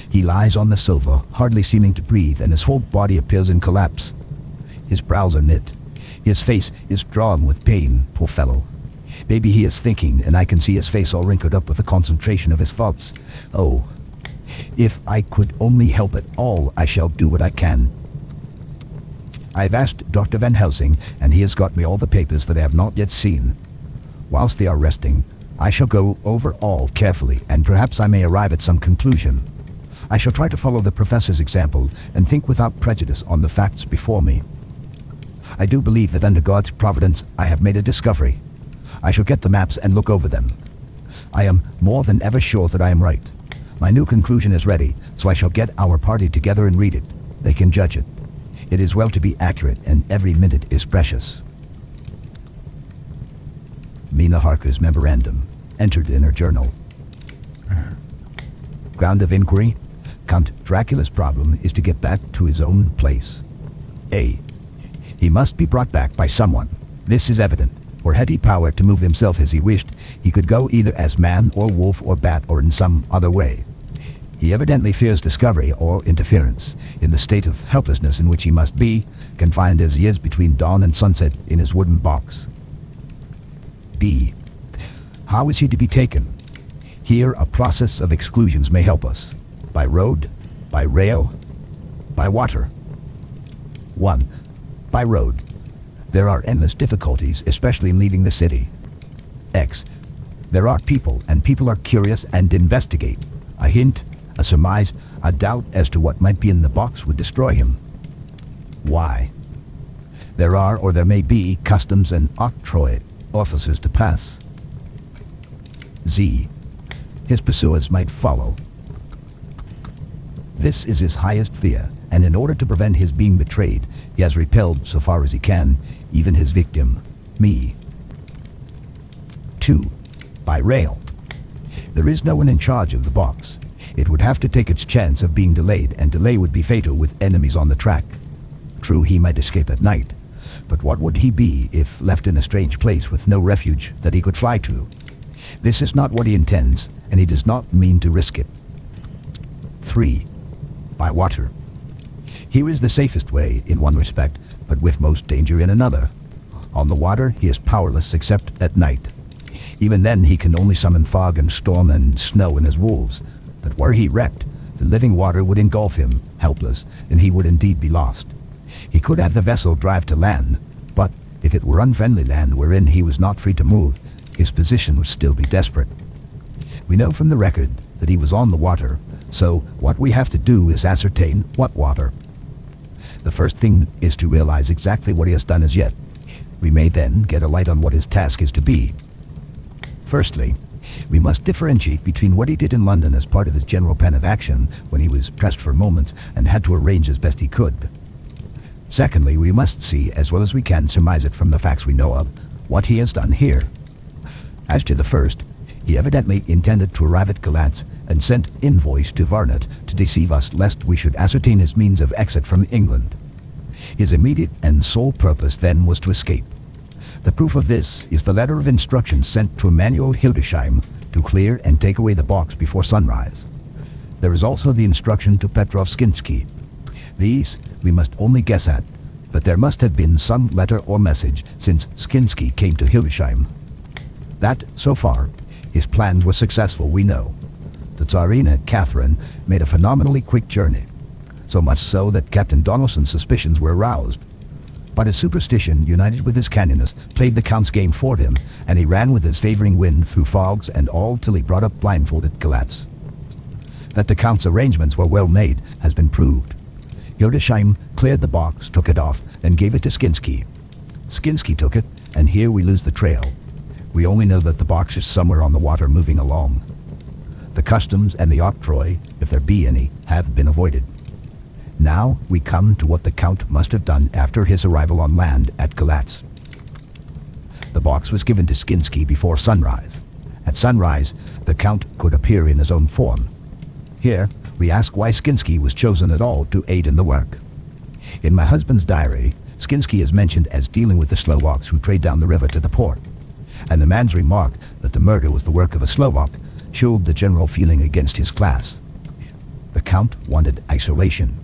He lies on the sofa, hardly seeming to breathe, and his whole body appears in collapse. His brows are knit. His face is drawn with pain, poor fellow. Maybe he is thinking, and I can see his face all wrinkled up with the concentration of his thoughts. Oh, if I could only help it all, I shall do what I can. I've asked Dr. Van Helsing, and he has got me all the papers that I have not yet seen. Whilst they are resting, I shall go over all carefully, and perhaps I may arrive at some conclusion. I shall try to follow the professor's example and think without prejudice on the facts before me. I do believe that under God's providence I have made a discovery. I shall get the maps and look over them. I am more than ever sure that I am right. My new conclusion is ready, so I shall get our party together and read it. They can judge it. It is well to be accurate, and every minute is precious. Mina Harker's memorandum, entered in her journal. Ground of inquiry: Count Dracula's problem is to get back to his own place. A. He must be brought back by someone. This is evident, for had he power to move himself as he wished, he could go either as man or wolf or bat or in some other way. He evidently fears discovery or interference, in the state of helplessness in which he must be, confined as he is between dawn and sunset in his wooden box. B. How is he to be taken? Here a process of exclusions may help us. By road, by rail, by water. 1. By road. There are endless difficulties, especially in leaving the city. X. There are people, and people are curious and investigate. A hint, a surmise, a doubt as to what might be in the box would destroy him. Y. There are, or there may be, customs and octroi officers to pass. Z. His pursuers might follow. This is his highest fear, and in order to prevent his being betrayed, he has repelled, so far as he can, even his victim, me. 2. By rail. There is no one in charge of the box. It would have to take its chance of being delayed, and delay would be fatal with enemies on the track. True, he might escape at night, but what would he be if left in a strange place with no refuge that he could fly to? This is not what he intends, and he does not mean to risk it. 3. By water. Here is the safest way in one respect, but with most danger in another. On the water he is powerless except at night. Even then he can only summon fog and storm and snow in his wolves. But were he wrecked, the living water would engulf him, helpless, and he would indeed be lost. He could have the vessel drive to land, but if it were unfriendly land wherein he was not free to move, his position would still be desperate. We know from the record that he was on the water, so what we have to do is ascertain what water. The first thing is to realize exactly what he has done as yet. We may then get a light on what his task is to be. Firstly, we must differentiate between what he did in London as part of his general plan of action when he was pressed for moments and had to arrange as best he could. Secondly, we must see, as well as we can surmise it from the facts we know of, what he has done here. As to the first, he evidently intended to arrive at Galatz and sent envoys to Varna to deceive us lest we should ascertain his means of exit from England. His immediate and sole purpose then was to escape. The proof of this is the letter of instructions sent to Emanuel Hildesheim to clear and take away the box before sunrise. There is also the instruction to Petrov Skinsky. These we must only guess at, but there must have been some letter or message since Skinsky came to Hildesheim. That, so far, his plans were successful, we know. The Tsarina, Catherine, made a phenomenally quick journey, so much so that Captain Donelson's suspicions were aroused. But his superstition, united with his canniness, played the Count's game for him, and he ran with his favoring wind through fogs and all till he brought up blindfolded Galatz. That the Count's arrangements were well made has been proved. Hildesheim cleared the box, took it off, and gave it to Skinsky. Skinsky took it, and here we lose the trail. We only know that the box is somewhere on the water moving along. The customs and the octroi, if there be any, have been avoided. Now we come to what the Count must have done after his arrival on land at Galatz. The box was given to Skinsky before sunrise. At sunrise, the Count could appear in his own form. Here, we ask why Skinsky was chosen at all to aid in the work. In my husband's diary, Skinsky is mentioned as dealing with the Slovaks who trade down the river to the port, and the man's remark that the murder was the work of a Slovak chilled the general feeling against his class. The Count wanted isolation.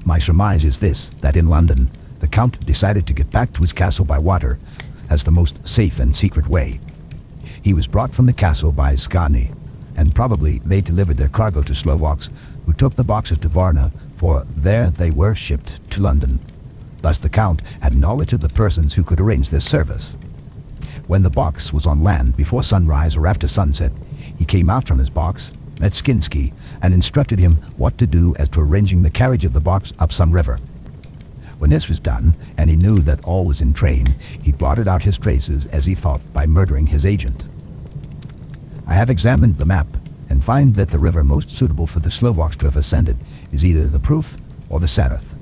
My surmise is this, that in London, the Count decided to get back to his castle by water as the most safe and secret way. He was brought from the castle by Skani, and probably they delivered their cargo to Slovaks, who took the boxes to Varna, for there they were shipped to London. Thus the Count had knowledge of the persons who could arrange this service. When the box was on land before sunrise or after sunset, he came out from his box, Metskinsky, and instructed him what to do as to arranging the carriage of the box up some river. When this was done, and he knew that all was in train, he blotted out his traces, as he thought, by murdering his agent. I have examined the map, and find that the river most suitable for the Slovaks to have ascended is either the Pruth or the Sareth.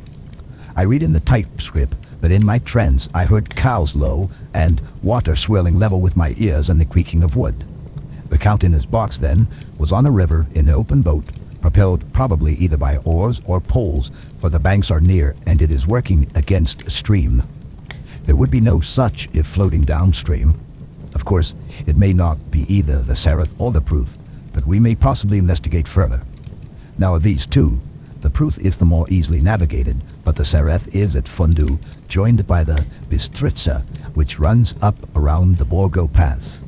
I read in the typescript that in my trance I heard cows low and water swirling level with my ears and the creaking of wood. The Count in his box, then, was on a river in an open boat, propelled probably either by oars or poles, for the banks are near and it is working against stream. There would be no such if floating downstream. Of course, it may not be either the Sareth or the Pruth, but we may possibly investigate further. Now of these two, the Pruth is the more easily navigated, but the Sareth is at Fundu, joined by the Bistritza, which runs up around the Borgo Pass.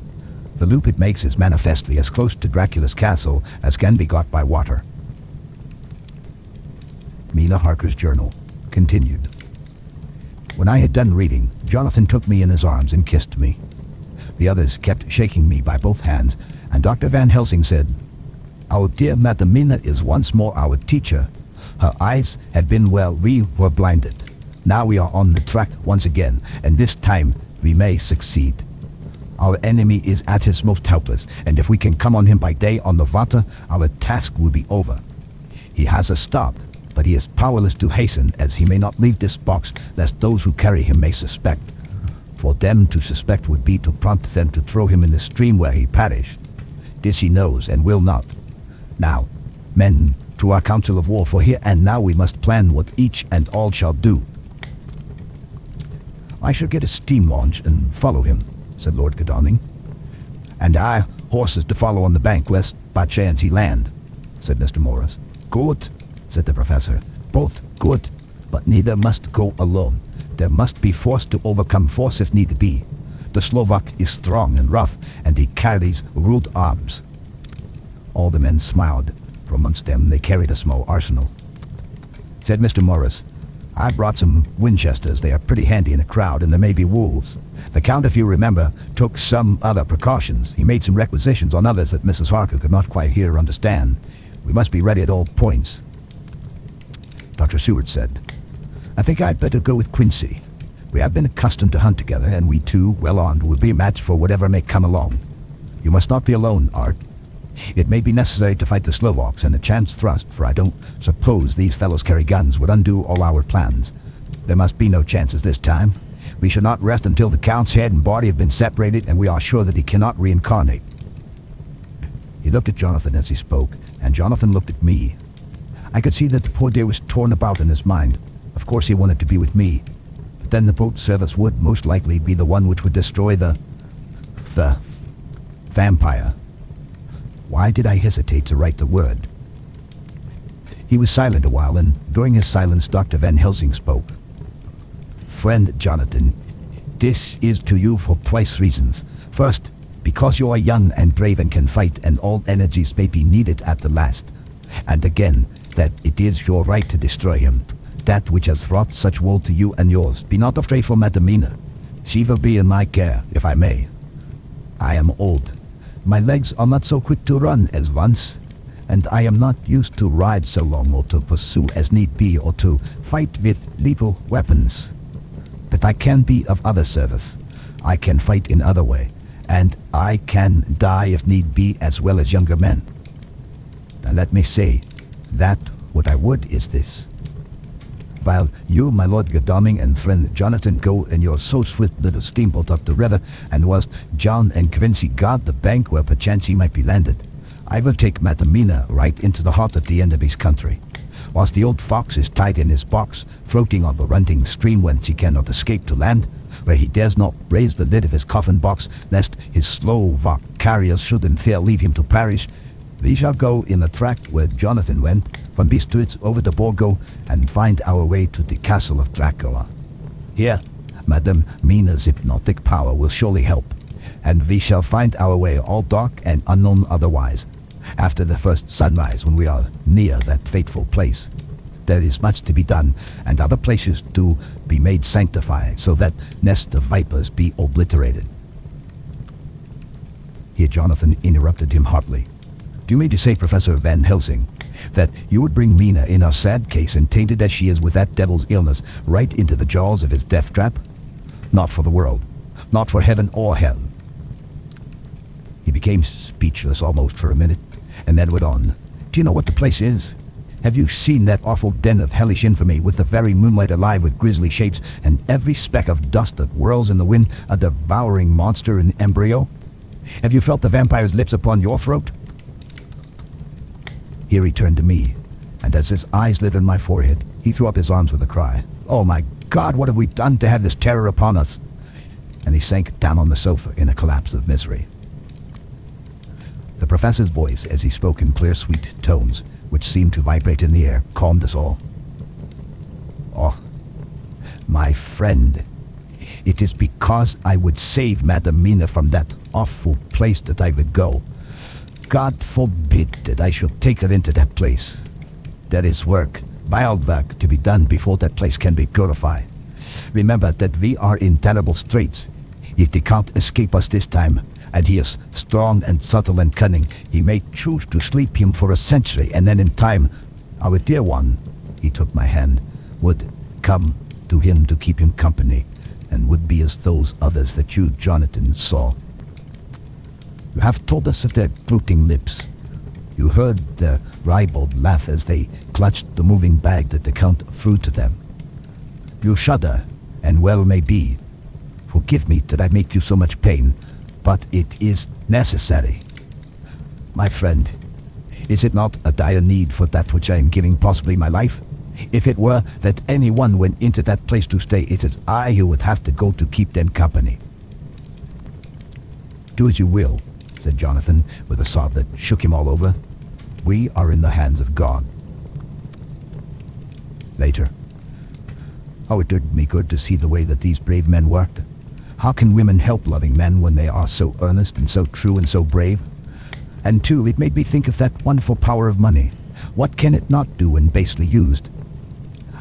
The loop it makes is manifestly as close to Dracula's castle as can be got by water. Mina Harker's journal continued. When I had done reading, Jonathan took me in his arms and kissed me. The others kept shaking me by both hands, and Dr. Van Helsing said, "Our dear Madam Mina is once more our teacher. Her eyes had been we were blinded. Now we are on the track once again, and this time we may succeed. Our enemy is at his most helpless, and if we can come on him by day on the water, our task will be over. He has us stopped, but he is powerless to hasten, as he may not leave this box, lest those who carry him may suspect. For them to suspect would be to prompt them to throw him in the stream where he perished. This he knows and will not. Now, men, to our council of war, for here and now we must plan what each and all shall do." "I shall get a steam launch and follow him," said Lord Godalming. "And I, horses to follow on the bank, lest by chance he land," said Mr. Morris. "Good," said the professor. "Both good, but neither must go alone. There must be force to overcome force if need be. The Slovak is strong and rough, and he carries rude arms." All the men smiled. From amongst them they carried a small arsenal. Said Mr. Morris, "I brought some Winchesters. They are pretty handy in a crowd, and there may be wolves. The Count, if you remember, took some other precautions. He made some requisitions on others that Mrs. Harker could not quite hear or understand. We must be ready at all points." Dr. Seward said, "I think I'd better go with Quincy. We have been accustomed to hunt together, and we two, well armed, will be a match for whatever may come along. You must not be alone, Art. It may be necessary to fight the Slovaks, and a chance thrust, for I don't suppose these fellows carry guns, would undo all our plans. There must be no chances this time. We shall not rest until the Count's head and body have been separated, and we are sure that he cannot reincarnate." He looked at Jonathan as he spoke, and Jonathan looked at me. I could see that the poor dear was torn about in his mind. Of course he wanted to be with me, but then the boat service would most likely be the one which would destroy the vampire. Why did I hesitate to write the word? He was silent a while, and during his silence Dr. Van Helsing spoke. "Friend Jonathan, this is to you for twice reasons. First, because you are young and brave and can fight, and all energies may be needed at the last. And again, that it is your right to destroy him, that which has wrought such woe to you and yours. Be not afraid for Madam Mina. She will be in my care, if I may. I am old. My legs are not so quick to run as once, and I am not used to ride so long or to pursue as need be or to fight with lethal weapons. But I can be of other service. I can fight in other way, and I can die if need be as well as younger men. Now let me say that what I would is this. While you, my Lord Godalming, and friend Jonathan go in your so swift little steamboat up the river, and whilst John and Quincy guard the bank where perchance he might be landed, I will take Madam Mina right into the heart at the end of his country. Whilst the old fox is tied in his box, floating on the running stream whence he cannot escape to land, where he dares not raise the lid of his coffin box, lest his Slovak carriers should in fear leave him to perish, we shall go in the track where Jonathan went, from Bistritz over the Borgo, and find our way to the castle of Dracula. Here, Madam Mina's hypnotic power will surely help, and we shall find our way all dark and unknown otherwise, after the first sunrise when we are near that fateful place. There is much to be done, and other places to be made sanctified, so that nest of vipers be obliterated." Here Jonathan interrupted him hotly. Do you mean to say, Professor Van Helsing, that you would bring Mina in our sad case and tainted as she is with that devil's illness right into the jaws of his death trap? Not for the world. Not for heaven or hell. He became speechless almost for a minute, and then went on. Do you know what the place is? Have you seen that awful den of hellish infamy with the very moonlight alive with grisly shapes and every speck of dust that whirls in the wind a devouring monster in embryo? Have you felt the vampire's lips upon your throat? Here he turned to me, and as his eyes lit on my forehead, he threw up his arms with a cry. Oh my God, what have we done to have this terror upon us? And he sank down on the sofa in a collapse of misery. The professor's voice, as he spoke in clear, sweet tones, which seemed to vibrate in the air, calmed us all. Oh, my friend, it is because I would save Madame Mina from that awful place that I would go. God forbid that I should take her into that place. There is work, vile work, to be done before that place can be purified. Remember that we are in terrible straits, yet he can't escape us this time. And he is strong and subtle and cunning. He may choose to sleep him for a century, and then in time, our dear one, he took my hand, would come to him to keep him company, and would be as those others that you, Jonathan, saw. You have told us of their gloating lips. You heard their ribald laugh as they clutched the moving bag that the Count threw to them. You shudder, and well may be. Forgive me that I make you so much pain, but it is necessary. My friend, is it not a dire need for that which I am giving, possibly my life? If it were that anyone went into that place to stay, it is I who would have to go to keep them company. Do as you will, said Jonathan, with a sob that shook him all over. We are in the hands of God. Later. How it did me good to see the way that these brave men worked. How can women help loving men when they are so earnest and so true and so brave? And too, it made me think of that wonderful power of money. What can it not do when basely used?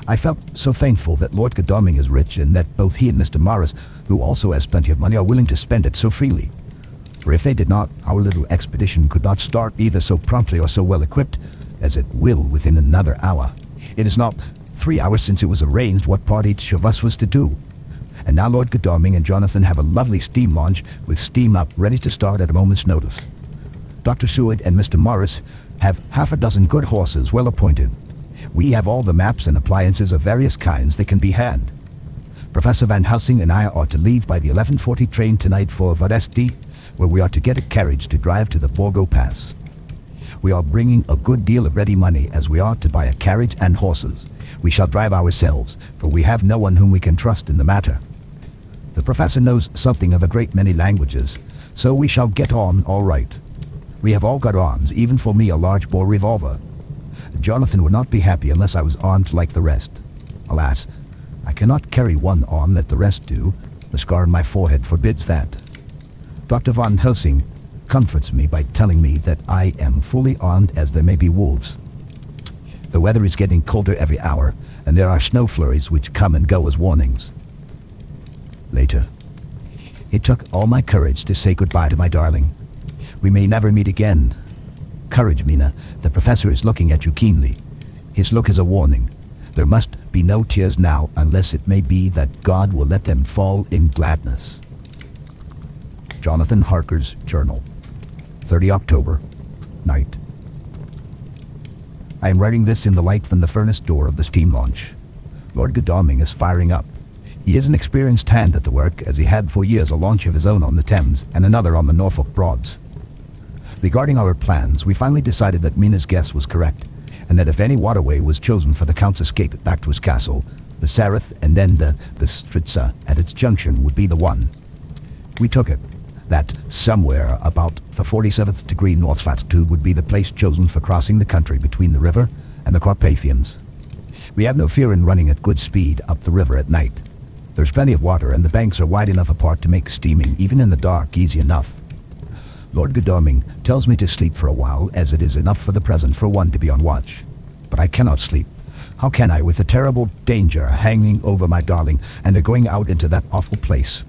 I felt so thankful that Lord Godalming is rich, and that both he and Mr. Morris, who also has plenty of money, are willing to spend it so freely. For if they did not, our little expedition could not start either so promptly or so well equipped as it will within another hour. It is not 3 hours since it was arranged what part each of us was to do. And now Lord Godalming and Jonathan have a lovely steam launch with steam up ready to start at a moment's notice. Dr. Seward and Mr. Morris have half a dozen good horses well appointed. We have all the maps and appliances of various kinds that can be had. Professor Van Helsing and I are to leave by the 11:40 train tonight for Vadesti, where we are to get a carriage to drive to the Borgo Pass. We are bringing a good deal of ready money, as we are to buy a carriage and horses. We shall drive ourselves, for we have no one whom we can trust in the matter. The professor knows something of a great many languages, so we shall get on all right. We have all got arms, even for me a large-bore revolver. Jonathan would not be happy unless I was armed like the rest. Alas, I cannot carry one arm that the rest do. The scar on my forehead forbids that. Dr. Van Helsing comforts me by telling me that I am fully armed as there may be wolves. The weather is getting colder every hour, and there are snow flurries which come and go as warnings. Later. It took all my courage to say goodbye to my darling. We may never meet again. Courage, Mina. The professor is looking at you keenly. His look is a warning. There must be no tears now, unless it may be that God will let them fall in gladness. Jonathan Harker's Journal. 30 October. Night. I am writing this in the light from the furnace door of the steam launch. Lord Godalming is firing up. He is an experienced hand at the work, as he had for years a launch of his own on the Thames and another on the Norfolk Broads. Regarding our plans, we finally decided that Mina's guess was correct, and that if any waterway was chosen for the Count's escape back to his castle, the Sareth and then the Bistritza at its junction would be the one. We took it, that somewhere about the 47th degree north latitude would be the place chosen for crossing the country between the river and the Carpathians. We have no fear in running at good speed up the river at night. There's plenty of water, and the banks are wide enough apart to make steaming, even in the dark, easy enough. Lord Godalming tells me to sleep for a while, as it is enough for the present for one to be on watch. But I cannot sleep. How can I, with the terrible danger hanging over my darling, and going out into that awful place?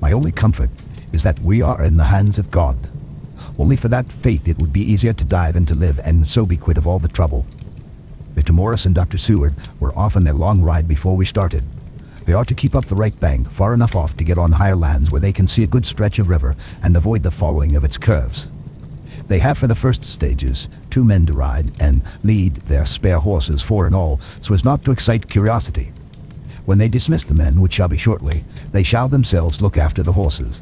My only comfort is that we are in the hands of God. Only for that faith it would be easier to die than to live and so be quit of all the trouble. Mr. Morris and Dr. Seward were off on their long ride before we started. They ought to keep up the right bank, far enough off to get on higher lands where they can see a good stretch of river and avoid the following of its curves. They have for the first stages 2 men to ride and lead their spare horses 4 in all, so as not to excite curiosity. When they dismiss the men, which shall be shortly, they shall themselves look after the horses.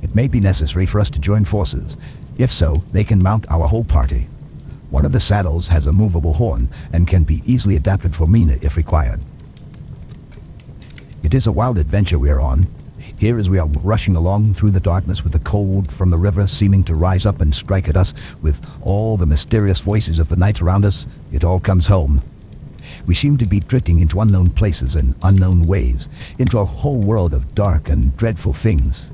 It may be necessary for us to join forces. If so, they can mount our whole party. One of the saddles has a movable horn and can be easily adapted for Mina if required. It is a wild adventure we are on. Here as we are rushing along through the darkness with the cold from the river seeming to rise up and strike at us with all the mysterious voices of the night around us, it all comes home. We seem to be drifting into unknown places and unknown ways, into a whole world of dark and dreadful things.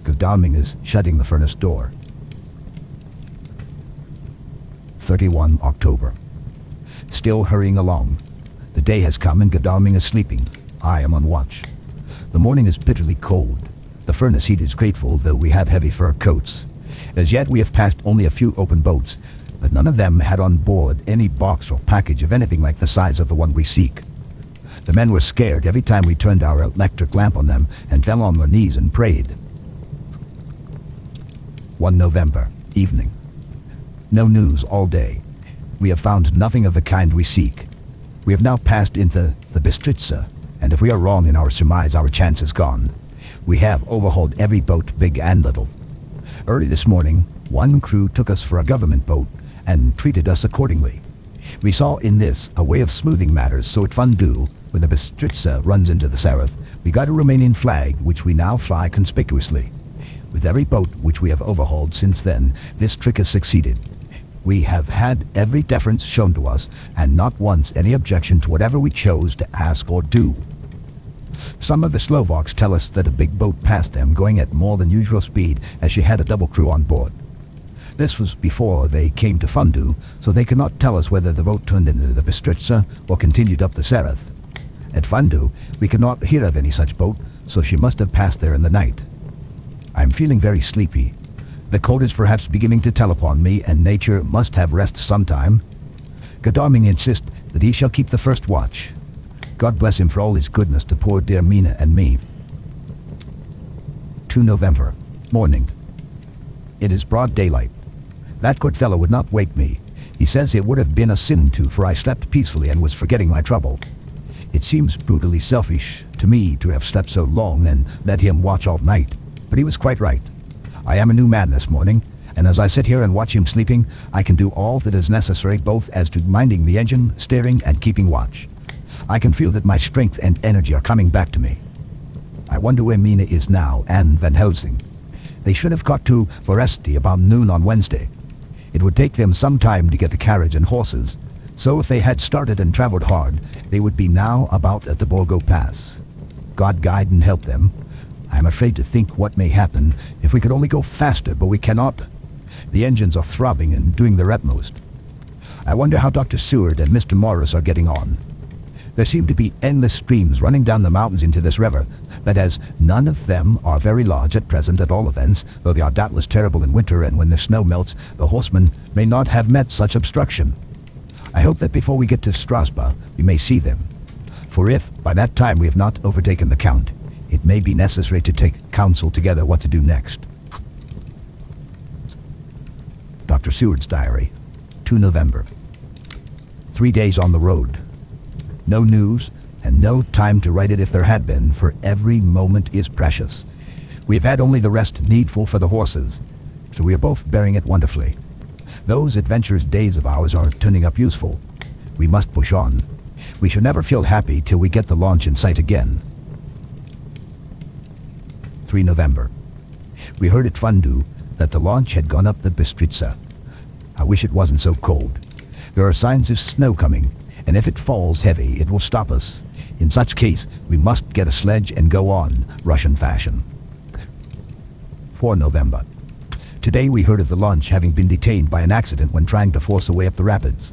Godalming is shutting the furnace door. 31 October. Still hurrying along. The day has come and Godalming is sleeping. I am on watch. The morning is bitterly cold. The furnace heat is grateful, though we have heavy fur coats. As yet we have passed only a few open boats, but none of them had on board any box or package of anything like the size of the one we seek. The men were scared every time we turned our electric lamp on them and fell on their knees and prayed. 1 November, evening. No news all day. We have found nothing of the kind we seek. We have now passed into the Bistritza, and if we are wrong in our surmise, our chance is gone. We have overhauled every boat, big and little. Early this morning, one crew took us for a government boat and treated us accordingly. We saw in this a way of smoothing matters, so at Fundu, when the Bistritza runs into the Sareth, we got a Romanian flag, which we now fly conspicuously. With every boat which we have overhauled since then, this trick has succeeded. We have had every deference shown to us, and not once any objection to whatever we chose to ask or do. Some of the Slovaks tell us that a big boat passed them going at more than usual speed as she had a double crew on board. This was before they came to Fundu, so they could not tell us whether the boat turned into the Bistritza or continued up the Sareth. At Fundu, we could not hear of any such boat, so she must have passed there in the night. I am feeling very sleepy. The cold is perhaps beginning to tell upon me, and nature must have rest sometime. Godalming insists that he shall keep the first watch. God bless him for all his goodness to poor dear Mina and me. 2 November, morning. It is broad daylight. That good fellow would not wake me. He says it would have been a sin to, for I slept peacefully and was forgetting my trouble. It seems brutally selfish to me to have slept so long and let him watch all night, but he was quite right. I am a new man this morning, and as I sit here and watch him sleeping, I can do all that is necessary both as to minding the engine, steering, and keeping watch. I can feel that my strength and energy are coming back to me. I wonder where Mina is now, and Van Helsing. They should have got to Foresti about noon on Wednesday. It would take them some time to get the carriage and horses, so if they had started and traveled hard, they would be now about at the Borgo Pass. God guide and help them. I am afraid to think what may happen if we could only go faster, but we cannot. The engines are throbbing and doing their utmost. I wonder how Dr. Seward and Mr. Morris are getting on. There seem to be endless streams running down the mountains into this river, but as none of them are very large at present at all events, though they are doubtless terrible in winter, and when the snow melts, the horsemen may not have met such obstruction. I hope that before we get to Strasbourg, we may see them. For if, by that time, we have not overtaken the Count, it may be necessary to take counsel together what to do next. Dr. Seward's diary, 2 November. 3 days on the road. No news, and no time to write it if there had been, for every moment is precious. We have had only the rest needful for the horses, so we are both bearing it wonderfully. Those adventurous days of ours are turning up useful. We must push on. We shall never feel happy till we get the launch in sight again. 3 November. We heard at Fundu that the launch had gone up the Bistritza. I wish it wasn't so cold. There are signs of snow coming, and if it falls heavy, it will stop us. In such case, we must get a sledge and go on, Russian fashion. 4 November. Today we heard of the launch having been detained by an accident when trying to force a way up the rapids.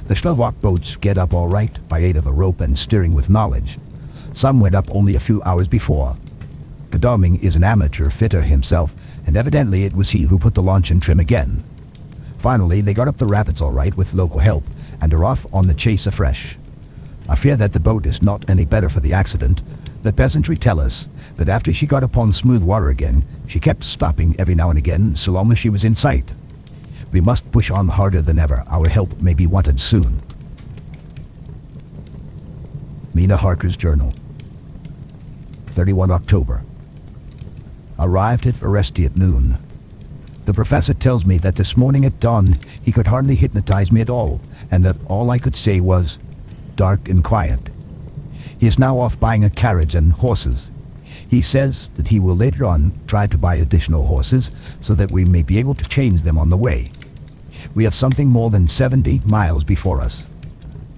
The Slovak boats get up all right by aid of a rope and steering with knowledge. Some went up only a few hours before. Godalming is an amateur fitter himself, and evidently it was he who put the launch in trim again. Finally, they got up the rapids all right with local help, and are off on the chase afresh. I fear that the boat is not any better for the accident. The peasantry tell us that after she got upon smooth water again, she kept stopping every now and again so long as she was in sight. We must push on harder than ever. Our help may be wanted soon. Mina Harker's Journal. 31 October. Arrived at Foresti at noon. The professor tells me that this morning at dawn he could hardly hypnotize me at all, and that all I could say was, "Dark and quiet." He is now off buying a carriage and horses. He says that he will later on try to buy additional horses so that we may be able to change them on the way. We have something more than 70 miles before us.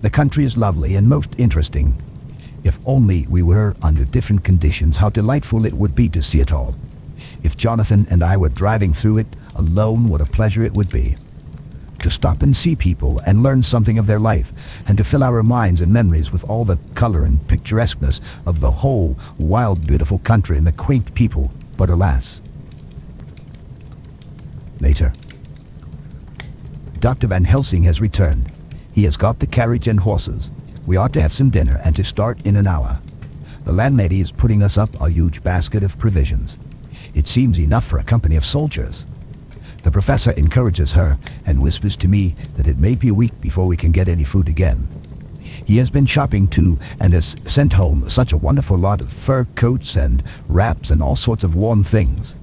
The country is lovely and most interesting. If only we were under different conditions, how delightful it would be to see it all. If Jonathan and I were driving through it alone, what a pleasure it would be. To stop and see people and learn something of their life, and to fill our minds and memories with all the color and picturesqueness of the whole wild, beautiful country and the quaint people. But alas. Later. Dr. Van Helsing has returned. He has got the carriage and horses. We ought to have some dinner and to start in an hour. The landlady is putting us up a huge basket of provisions. It seems enough for a company of soldiers. The professor encourages her and whispers to me that it may be a week before we can get any food again. He has been shopping too and has sent home such a wonderful lot of fur coats and wraps and all sorts of warm things.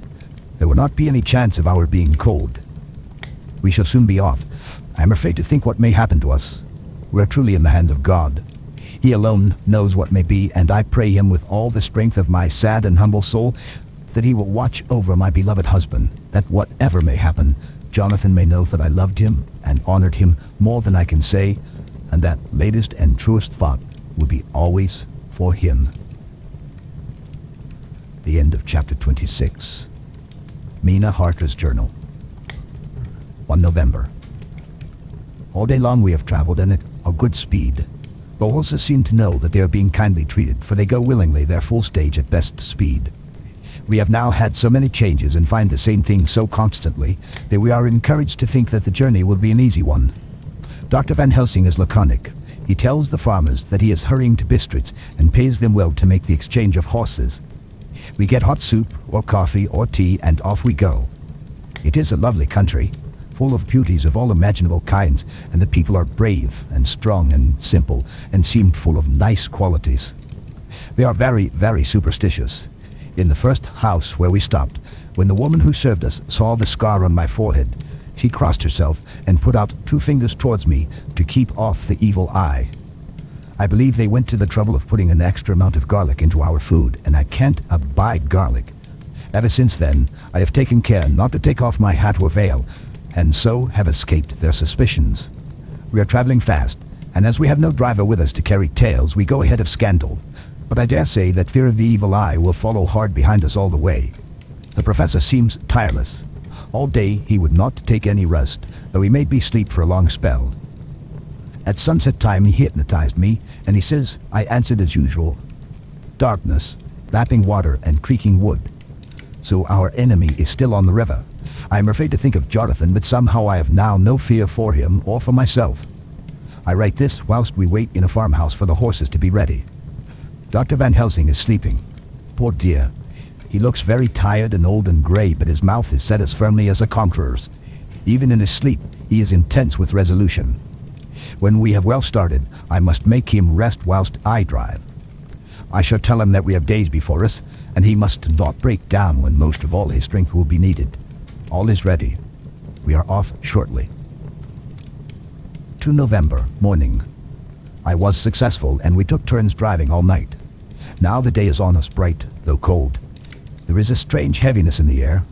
There will not be any chance of our being cold. We shall soon be off. I am afraid to think what may happen to us. We are truly in the hands of God. He alone knows what may be, and I pray him with all the strength of my sad and humble soul that he will watch over my beloved husband, that whatever may happen, Jonathan may know that I loved him and honored him more than I can say, and that latest and truest thought will be always for him. The end of chapter 26. Mina Harker's Journal. 1 November. All day long we have traveled and at a good speed. The horses seem to know that they are being kindly treated, for they go willingly their full stage at best speed. We have now had so many changes and find the same thing so constantly that we are encouraged to think that the journey will be an easy one. Dr. Van Helsing is laconic. He tells the farmers that he is hurrying to Bistritz and pays them well to make the exchange of horses. We get hot soup or coffee or tea and off we go. It is a lovely country, full of beauties of all imaginable kinds, and the people are brave and strong and simple and seem full of nice qualities. They are very, very superstitious. In the first house where we stopped, when the woman who served us saw the scar on my forehead, she crossed herself and put out 2 fingers towards me to keep off the evil eye. I believe they went to the trouble of putting an extra amount of garlic into our food, and I can't abide garlic. Ever since then, I have taken care not to take off my hat or veil, and so have escaped their suspicions. We are traveling fast, and as we have no driver with us to carry tales, we go ahead of scandal. But I dare say that fear of the evil eye will follow hard behind us all the way. The professor seems tireless. All day he would not take any rest, though he made me sleep for a long spell. At sunset time he hypnotized me, and he says I answered as usual. Darkness, lapping water, and creaking wood. So our enemy is still on the river. I am afraid to think of Jonathan, but somehow I have now no fear for him or for myself. I write this whilst we wait in a farmhouse for the horses to be ready. Dr. Van Helsing is sleeping. Poor dear. He looks very tired and old and gray, but his mouth is set as firmly as a conqueror's. Even in his sleep, he is intense with resolution. When we have well started, I must make him rest whilst I drive. I shall tell him that we have days before us, and he must not break down when most of all his strength will be needed. All is ready. We are off shortly. 2 November, morning. I was successful, and we took turns driving all night. Now the day is on us, bright, though cold. There is a strange heaviness in the air.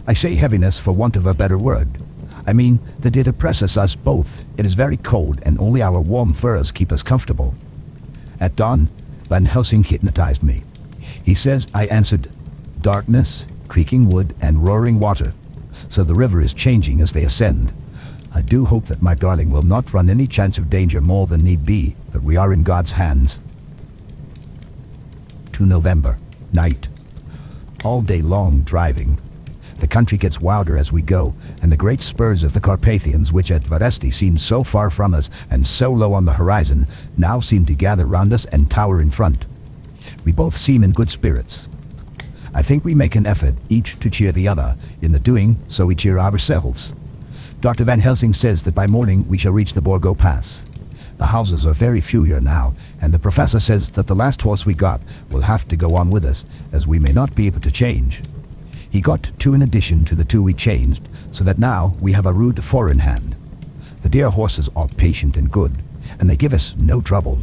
I say heaviness for want of a better word. I mean that it oppresses us both. It is very cold, and only our warm furs keep us comfortable. At dawn, Van Helsing hypnotized me. He says I answered darkness, creaking wood, and roaring water. So the river is changing as they ascend. I do hope that my darling will not run any chance of danger more than need be, but we are in God's hands. 2 November, night. All day long driving. The country gets wilder as we go, and the great spurs of the Carpathians, which at Varesti seemed so far from us and so low on the horizon, now seem to gather round us and tower in front. We both seem in good spirits. I think we make an effort, each to cheer the other. In the doing, so we cheer ourselves. Dr. Van Helsing says that by morning we shall reach the Borgo Pass. The houses are very few here now, and the professor says that the last horse we got will have to go on with us, as we may not be able to change. He got 2 in addition to the 2 we changed, so that now we have a rude 4 in hand. The dear horses are patient and good, and they give us no trouble.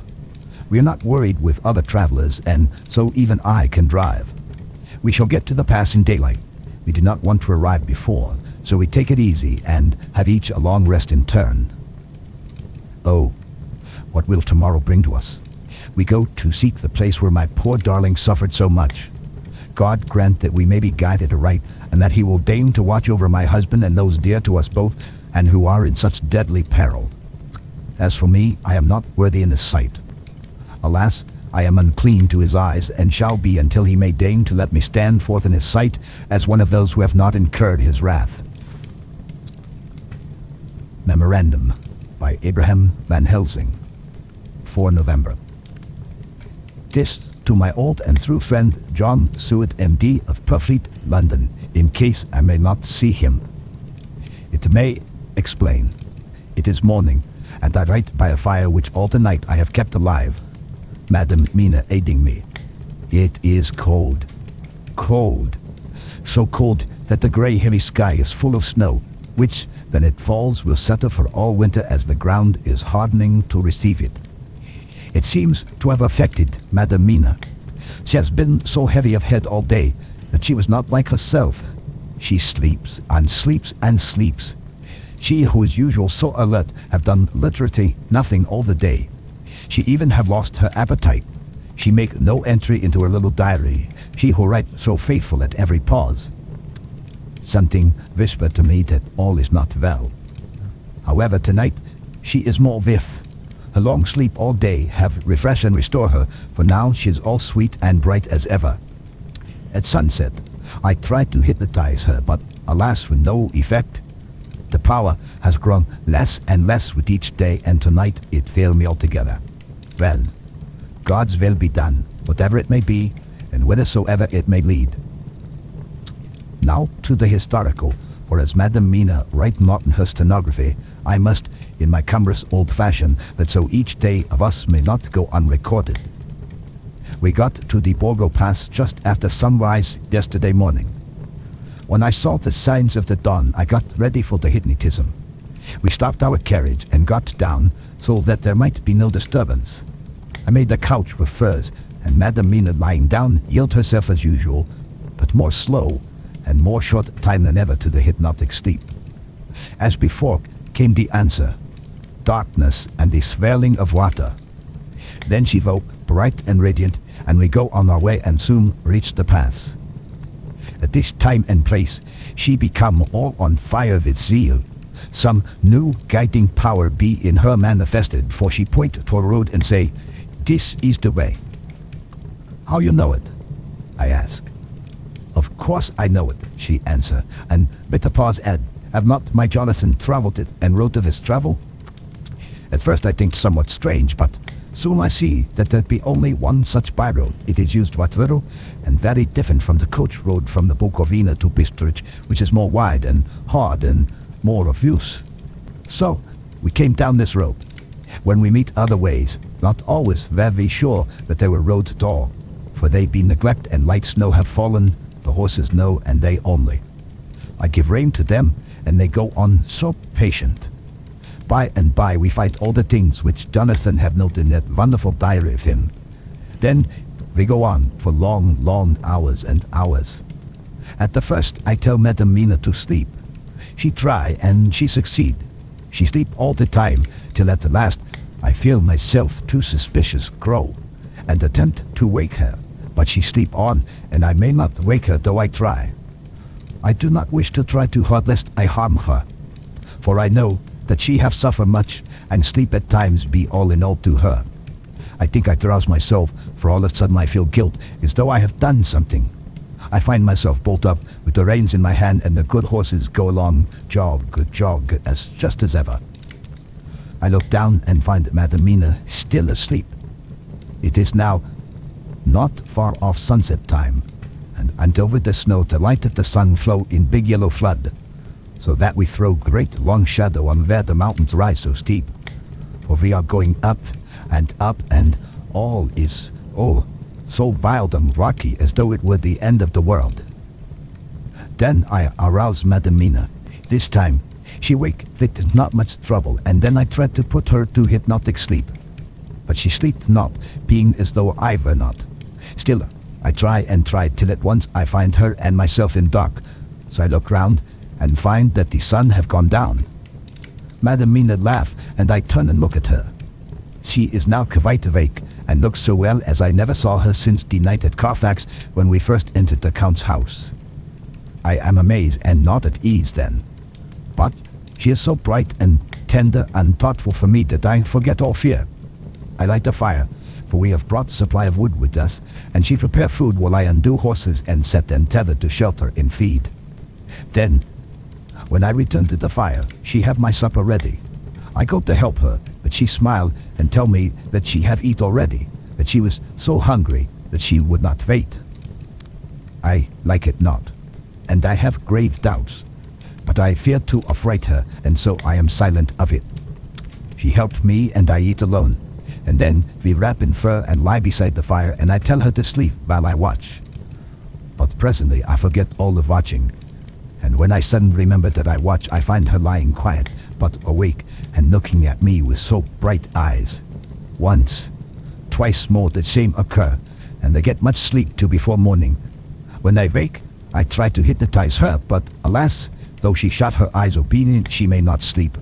We are not worried with other travelers, and so even I can drive. We shall get to the pass in daylight. We do not want to arrive before, so we take it easy and have each a long rest in turn. Oh, what will tomorrow bring to us? We go to seek the place where my poor darling suffered so much. God grant that we may be guided aright, and that he will deign to watch over my husband and those dear to us both, and who are in such deadly peril. As for me, I am not worthy in his sight. Alas, I am unclean to his eyes, and shall be until he may deign to let me stand forth in his sight as one of those who have not incurred his wrath. Memorandum by Abraham Van Helsing, 4 November. This to my old and true friend John Seward, M.D. of Purfleet, London, in case I may not see him. It may explain. It is morning, and I write by a fire which all the night I have kept alive, Madam Mina aiding me. It is cold. Cold. So cold that the grey heavy sky is full of snow, which, when it falls, will settle for all winter as the ground is hardening to receive it. It seems to have affected Madam Mina. She has been so heavy of head all day that she was not like herself. She sleeps and sleeps and sleeps. She who is usual so alert have done literally nothing all the day. She even have lost her appetite. She make no entry into her little diary, she who write so faithful at every pause. Something whisper to me that all is not well. However, tonight she is more vif. Her long sleep all day have refreshed and restore her, for now she is all sweet and bright as ever. At sunset, I tried to hypnotize her, but alas, with no effect. The power has grown less and less with each day, and tonight it failed me altogether. Well, God's will be done, whatever it may be, and whithersoever it may lead. Now to the historical, for as Madam Mina write not in her stenography, I must, in my cumbrous old fashion, that so each day of us may not go unrecorded. We got to the Borgo Pass just after sunrise yesterday morning. When I saw the signs of the dawn, I got ready for the hypnotism. We stopped our carriage and got down so that there might be no disturbance. I made the couch with furs, and Madam Mina lying down yielded herself as usual, but more slow and more short time than ever to the hypnotic sleep. As before came the answer, darkness and the swelling of water. Then she woke, bright and radiant, and we go on our way and soon reach the pass. At this time and place, she become all on fire with zeal. Some new guiding power be in her manifested, for she point to a road and say, "This is the way." How you know it? I ask. Of course I know it, she answer, and with a pause add, have not my Jonathan travelled it and wrote of his travel? At first I think somewhat strange, but soon I see that there be only one such by-road. It is used but little, and very different from the coach road from the Bukovina to Bistritz, which is more wide and hard and more of use. So we came down this road. When we meet other ways, not always very sure that they were roads at all, for they be neglect and light snow have fallen, the horses know, and they only. I give rein to them, and they go on so patient. By and by we find all the things which Jonathan have noted in that wonderful diary of him. Then we go on for long, long hours and hours. At the first I tell Madam Mina to sleep. She try, and she succeed. She sleep all the time, till at the last I feel myself too suspicious grow, and attempt to wake her. But she sleep on, and I may not wake her though I try. I do not wish to try too hard lest I harm her, for I know that she have suffered much, and sleep at times be all in all to her. I think I drowse myself, for all of a sudden I feel guilt, as though I have done something. I find myself bolt up with the reins in my hand, and the good horses go along jog as just as ever. I look down and find Madam Mina still asleep. It is now not far off sunset time, and over the snow the light of the sun flow in big yellow flood, so that we throw great long shadow on where the mountains rise so steep. For we are going up, and all is, oh, so wild and rocky as though it were the end of the world. Then I arouse Madam Mina. This time she wake with not much trouble, and then I tried to put her to hypnotic sleep. But she slept not, being as though I were not. Still, I try and try till at once I find her and myself in dark. So I look round and find that the sun have gone down. Madam Mina laugh, and I turn and look at her. She is now quite awake, and looks so well as I never saw her since the night at Carfax when we first entered the Count's house. I am amazed and not at ease then. But she is so bright and tender and thoughtful for me that I forget all fear. I light a fire, for we have brought a supply of wood with us, and she prepare food while I undo horses and set them tethered to shelter and feed. Then, when I return to the fire, she have my supper ready. I go to help her, but she smile and tell me that she have eat already, that she was so hungry that she would not wait. I like it not, and I have grave doubts, but I fear to affright her, and so I am silent of it. She helped me, and I eat alone, and then we wrap in fur and lie beside the fire, and I tell her to sleep while I watch. But presently I forget all of watching, and when I suddenly remember that I watch, I find her lying quiet, but awake, and looking at me with so bright eyes. Once, twice more the same occur, and I get much sleep till before morning. When I wake, I try to hypnotize her, but alas, though she shut her eyes obedient, she may not sleep.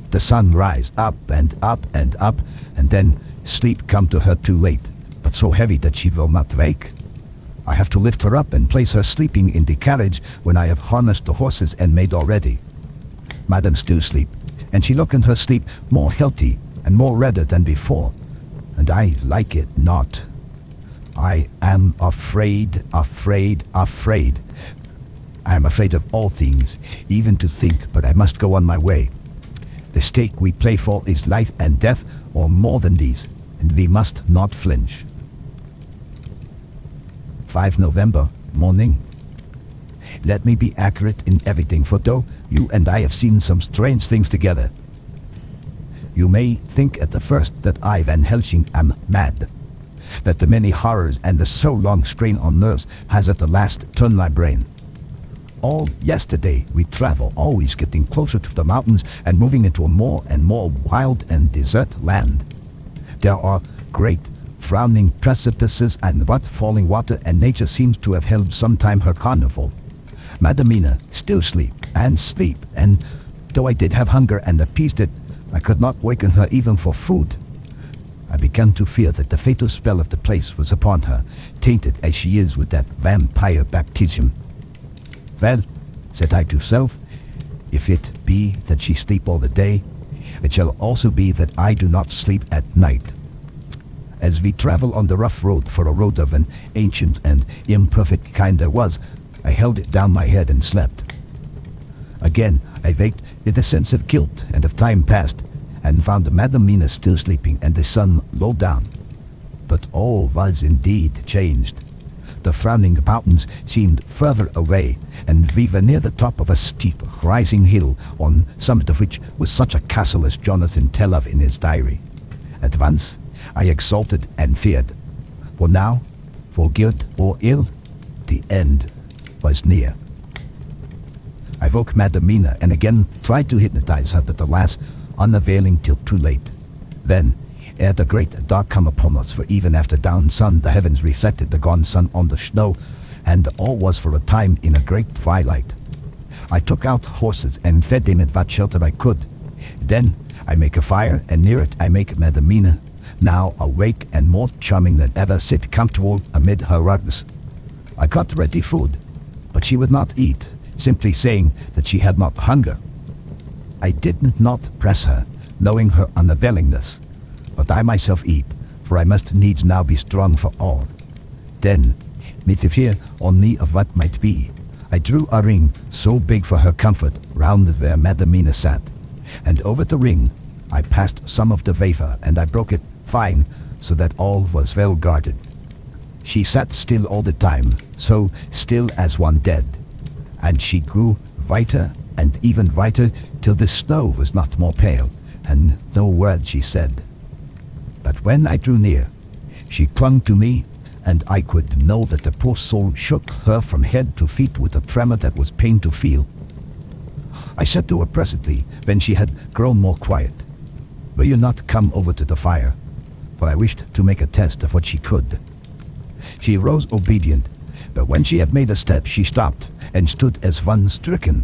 The sun rise up and up and up, and then sleep come to her too late, but so heavy that she will not wake. I have to lift her up and place her sleeping in the carriage when I have harnessed the horses and made all ready. Madam still sleep, and she look in her sleep more healthy and more redder than before, and I like it not. I am afraid. I am afraid of all things, even to think, but I must go on my way. The stake we play for is life and death, or more than these, and we must not flinch. 5 November, morning. Let me be accurate in everything, for though you and I have seen some strange things together, you may think at the first that I, Van Helsing, am mad, that the many horrors and the so long strain on nerves has at the last turned my brain. All yesterday we travel, always getting closer to the mountains and moving into a more and more wild and desert land. There are great frowning precipices and but falling water, and nature seems to have held sometime her carnival. Madam Mina still sleep, and though I did have hunger and appeased it, I could not waken her even for food. I began to fear that the fatal spell of the place was upon her, tainted as she is with that vampire baptism. Well, said I to self, if it be that she sleep all the day, it shall also be that I do not sleep at night. As we travel on the rough road, for a road of an ancient and imperfect kind there was, I held it down my head and slept. Again I waked with a sense of guilt and of time past, and found Madam Mina still sleeping and the sun low down. But all was indeed changed. The frowning mountains seemed further away, and we were near the top of a steep, rising hill, on summit of which was such a castle as Jonathan tell of in his diary. At once I exulted and feared, for now, for good or ill, the end was near. I woke Madam Mina and again tried to hypnotize her, but alas, unavailing till too late. Then, ere the great dark come upon us, for even after down sun the heavens reflected the gone sun on the snow, and all was for a time in a great twilight. I took out horses and fed them at what shelter I could. Then I make a fire, and near it I make Madam Mina, now awake and more charming than ever, sit comfortable amid her rugs. I got ready food, but she would not eat, simply saying that she had not hunger. I did not press her, knowing her unavailingness, but I myself eat, for I must needs now be strong for all. Then, with the fear on me of what might be. I drew a ring so big for her comfort round where Madamina sat, and over the ring I passed some of the wafer, and I broke it fine so that all was well guarded. She sat still all the time, so still as one dead, and she grew whiter and even whiter till the snow was not more pale, and no word she said. But when I drew near, she clung to me, and I could know that the poor soul shook her from head to feet with a tremor that was pain to feel. I said to her presently, when she had grown more quiet, "Will you not come over to the fire?" For I wished to make a test of what she could. She rose obedient, but when she had made a step, she stopped and stood as one stricken.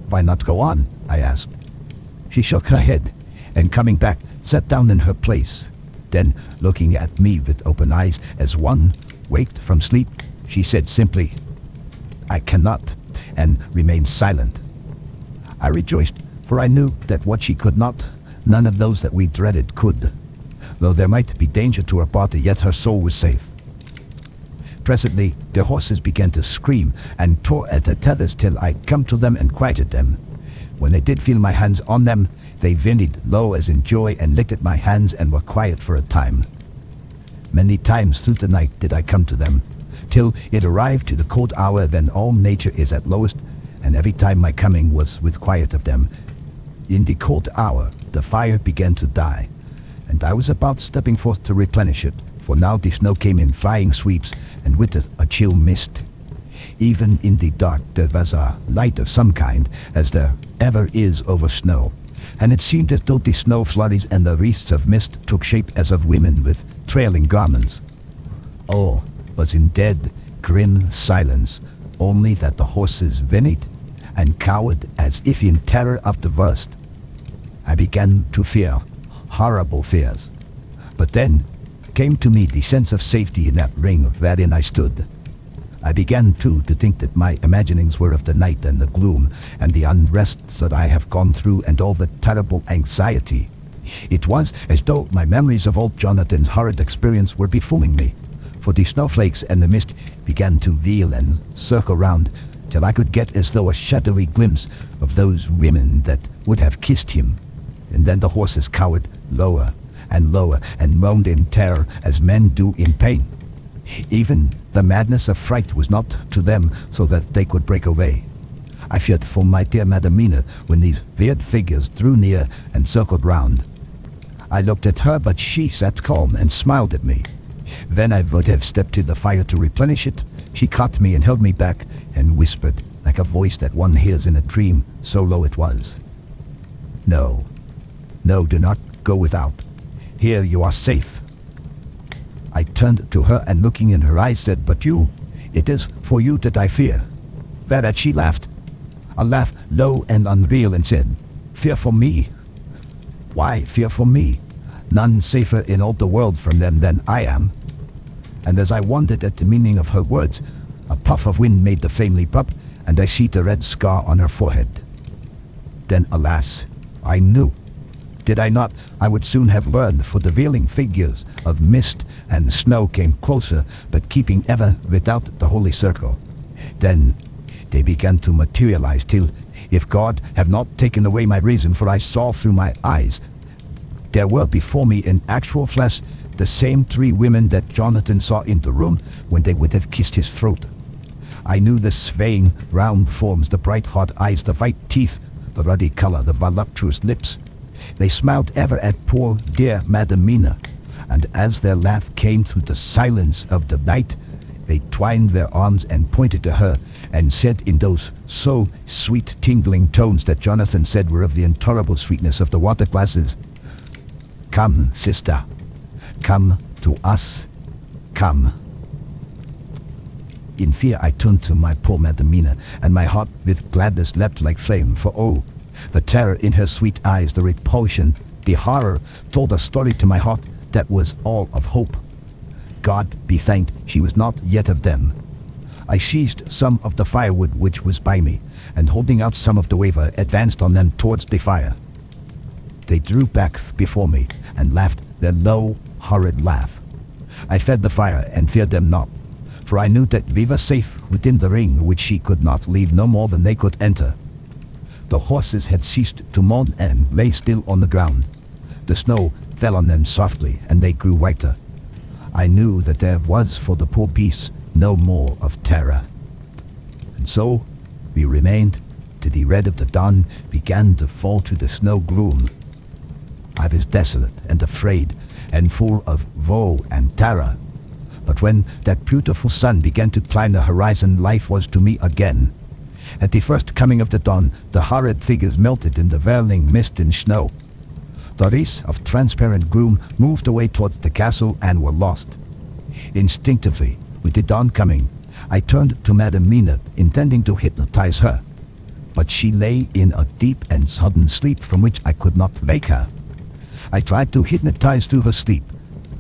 "Why not go on?" I asked. She shook her head, and coming back, sat down in her place. Then, looking at me with open eyes as one waked from sleep, she said simply, "I cannot," and remained silent. I rejoiced, for I knew that what she could not, none of those that we dreaded could. Though there might be danger to her body, yet her soul was safe. Presently, the horses began to scream and tore at the tethers till I come to them and quieted them. When they did feel my hands on them, they whinnied low as in joy and licked at my hands and were quiet for a time. Many times through the night did I come to them, till it arrived to the cold hour when all nature is at lowest, and every time my coming was with quiet of them. In the cold hour the fire began to die, and I was about stepping forth to replenish it, for now the snow came in flying sweeps, and with it a chill mist. Even in the dark there was a light of some kind, as there ever is over snow, and it seemed as though the snow flurries and the wreaths of mist took shape as of women with trailing garments. All was in dead, grim silence, only that the horses whinnied and cowered as if in terror of the worst. I began to fear, horrible fears. But then came to me the sense of safety in that ring wherein I stood. I began too to think that my imaginings were of the night and the gloom and the unrest that I have gone through and all the terrible anxiety. It was as though my memories of old Jonathan's horrid experience were befooling me, for the snowflakes and the mist began to wheel and circle round till I could get as though a shadowy glimpse of those women that would have kissed him. And then the horses cowered lower and lower and moaned in terror as men do in pain. Even the madness of fright was not to them so that they could break away. I feared for my dear Madamina when these weird figures drew near and circled round. I looked at her, but she sat calm and smiled at me. Then I would have stepped to the fire to replenish it. She caught me and held me back and whispered, like a voice that one hears in a dream, so low it was. "No, no, do not go without. Here you are safe." I turned to her and looking in her eyes said, "But you, it is for you that I fear." Whereat she laughed, a laugh low and unreal, and said, "Fear for me? Why fear for me? None safer in all the world from them than I am." And as I wondered at the meaning of her words, a puff of wind made the flame leap up, and I see the red scar on her forehead. Then, alas, I knew. Did I not, I would soon have learned, for the wheeling figures of mist and snow came closer, but keeping ever without the holy circle. Then they began to materialize till, if God have not taken away my reason, for I saw through my eyes, there were before me in actual flesh the same three women that Jonathan saw in the room when they would have kissed his throat. I knew the swaying round forms, the bright hot eyes, the white teeth, the ruddy color, the voluptuous lips. They smiled ever at poor dear Madamina, and as their laugh came through the silence of the night, they twined their arms and pointed to her, and said in those so sweet tingling tones that Jonathan said were of the intolerable sweetness of the water glasses, "Come, sister, come to us, come." In fear I turned to my poor Madamina, and my heart with gladness leapt like flame, for oh, the terror in her sweet eyes, the repulsion, the horror, told a story to my heart that was all of hope. God be thanked, she was not yet of them. I seized some of the firewood which was by me, and holding out some of the wafer, advanced on them towards the fire. They drew back before me, and laughed their low, horrid laugh. I fed the fire, and feared them not, for I knew that we were safe within the ring which she could not leave no more than they could enter. The horses had ceased to mourn and lay still on the ground. The snow fell on them softly, and they grew whiter. I knew that there was for the poor beasts no more of terror. And so we remained till the red of the dawn began to fall to the snow gloom. I was desolate and afraid, and full of woe and terror. But when that beautiful sun began to climb the horizon, life was to me again. At the first coming of the dawn, the horrid figures melted in the whirling mist and snow. The wreaths of transparent gloom moved away towards the castle and were lost. Instinctively, with the dawn coming, I turned to Madam Mina, intending to hypnotize her. But she lay in a deep and sudden sleep from which I could not wake her. I tried to hypnotize to her sleep,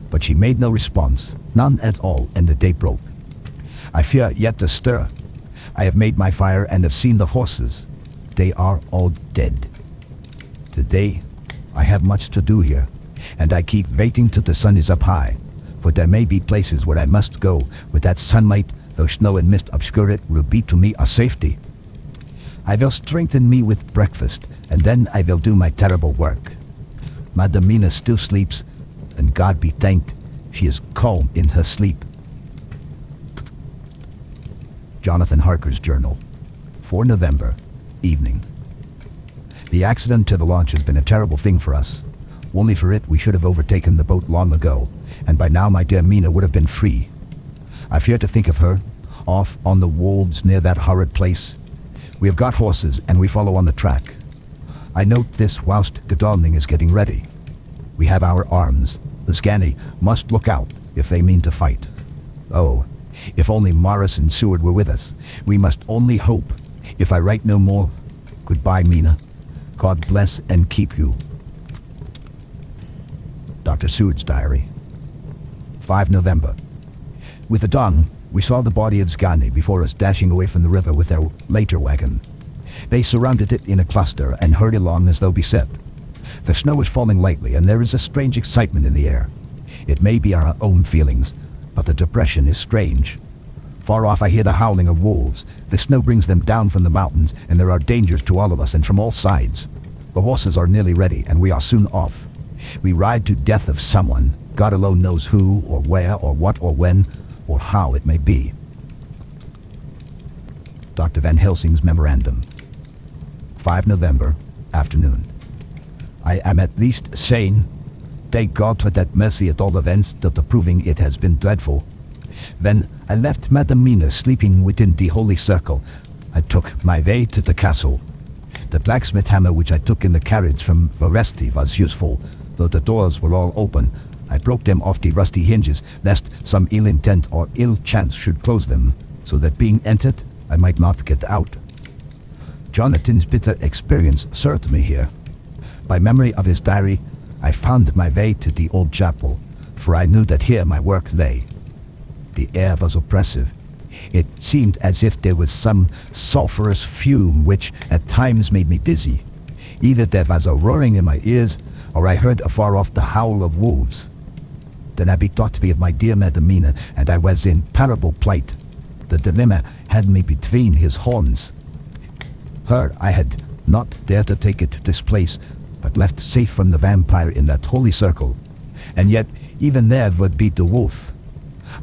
but she made no response, none at all, and the day broke. I fear yet to stir. I have made my fire and have seen the horses. They are all dead. Today, I have much to do here, and I keep waiting till the sun is up high, for there may be places where I must go, where that sunlight, though snow and mist obscure it, will be to me a safety. I will strengthen me with breakfast, and then I will do my terrible work. Madam Mina still sleeps, and God be thanked, she is calm in her sleep. Jonathan Harker's Journal, 4 November, evening. The accident to the launch has been a terrible thing for us. Only for it we should have overtaken the boat long ago, and by now my dear Mina would have been free. I fear to think of her, off on the wolds near that horrid place. We have got horses, and we follow on the track. I note this whilst Godalming is getting ready. We have our arms. The Scani must look out if they mean to fight. Oh, if only Morris and Seward were with us. We must only hope. If I write no more, goodbye, Mina. God bless and keep you. Dr. Seward's Diary, 5 November. With the dawn, we saw the body of Scani before us dashing away from the river with their later wagon. They surrounded it in a cluster and hurried along as though beset. The snow is falling lightly, and there is a strange excitement in the air. It may be our own feelings, but the depression is strange. Far off I hear the howling of wolves. The snow brings them down from the mountains, and there are dangers to all of us and from all sides. The horses are nearly ready, and we are soon off. We ride to death of someone. God alone knows who, or where, or what, or when, or how it may be. Dr. Van Helsing's Memorandum, 5 November, afternoon. I am at least sane. Thank God for that mercy at all events, though the proving it has been dreadful. When I left Madam Mina sleeping within the holy circle, I took my way to the castle. The blacksmith hammer which I took in the carriage from Voresti was useful, though the doors were all open. I broke them off the rusty hinges, lest some ill intent or ill chance should close them, so that being entered, I might not get out. Jonathan's bitter experience served me here. By memory of his diary, I found my way to the old chapel, for I knew that here my work lay. The air was oppressive. It seemed as if there was some sulphurous fume which at times made me dizzy. Either there was a roaring in my ears, or I heard afar off the howl of wolves. Then I bethought me of my dear Madam Mina, and I was in terrible plight. The dilemma had me between his horns. Her I had not dared to take it to this place, but left safe from the vampire in that holy circle. And yet, even there would be the wolf.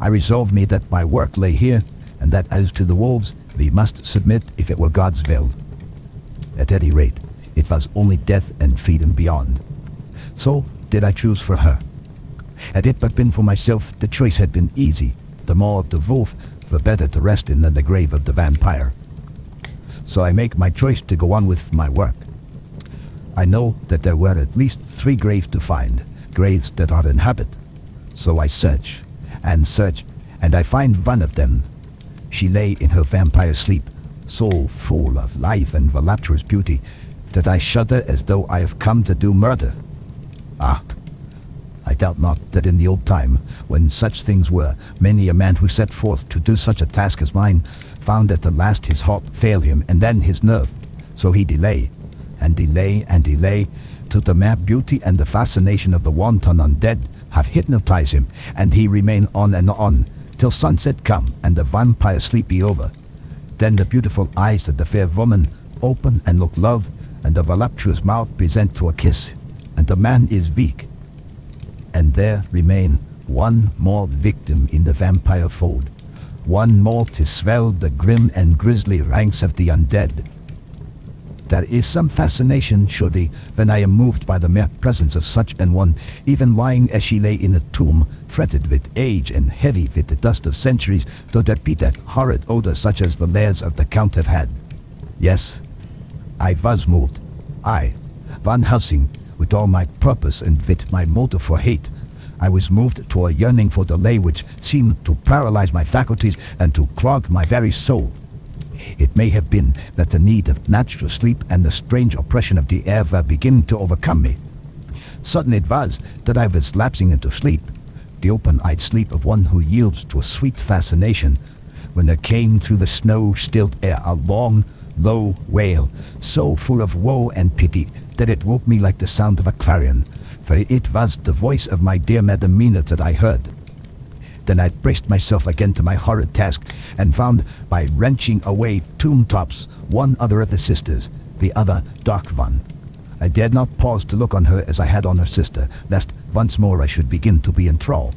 I resolved me that my work lay here, and that as to the wolves, we must submit if it were God's will. At any rate, it was only death and freedom beyond. So did I choose for her. Had it but been for myself, the choice had been easy. The maw of the wolf were better to rest in than the grave of the vampire. So I make my choice to go on with my work. I know that there were at least 3 graves to find, graves that are inhabited. So I search, and I find one of them. She lay in her vampire sleep, so full of life and voluptuous beauty, that I shudder as though I have come to do murder. Ah, I doubt not that in the old time, when such things were, many a man who set forth to do such a task as mine, found at the last his heart fail him, and then his nerve. So he delay, and delay, and delay, till the mere beauty and the fascination of the wanton undead have hypnotized him, and he remain on and on, till sunset come and the vampire sleep be over. Then the beautiful eyes of the fair woman open and look love, and the voluptuous mouth present to a kiss, and the man is weak. And there remain one more victim in the vampire fold, one more to swell the grim and grisly ranks of the undead. There is some fascination, surely, when I am moved by the mere presence of such an one, even lying as she lay in a tomb, fretted with age and heavy with the dust of centuries, though there be that horrid odor such as the lairs of the Count have had. Yes, I was moved. I, Van Helsing, with all my purpose and with my motive for hate, I was moved to a yearning for delay which seemed to paralyze my faculties and to clog my very soul. It may have been that the need of natural sleep and the strange oppression of the air were beginning to overcome me. Sudden it was that I was lapsing into sleep, the open-eyed sleep of one who yields to a sweet fascination, when there came through the snow-stilled air a long, low wail, so full of woe and pity that it woke me like the sound of a clarion, for it was the voice of my dear Madam Mina that I heard. Then I braced myself again to my horrid task, and found by wrenching away tomb tops one other of the sisters, the other dark one. I dared not pause to look on her as I had on her sister, lest once more I should begin to be in thrall.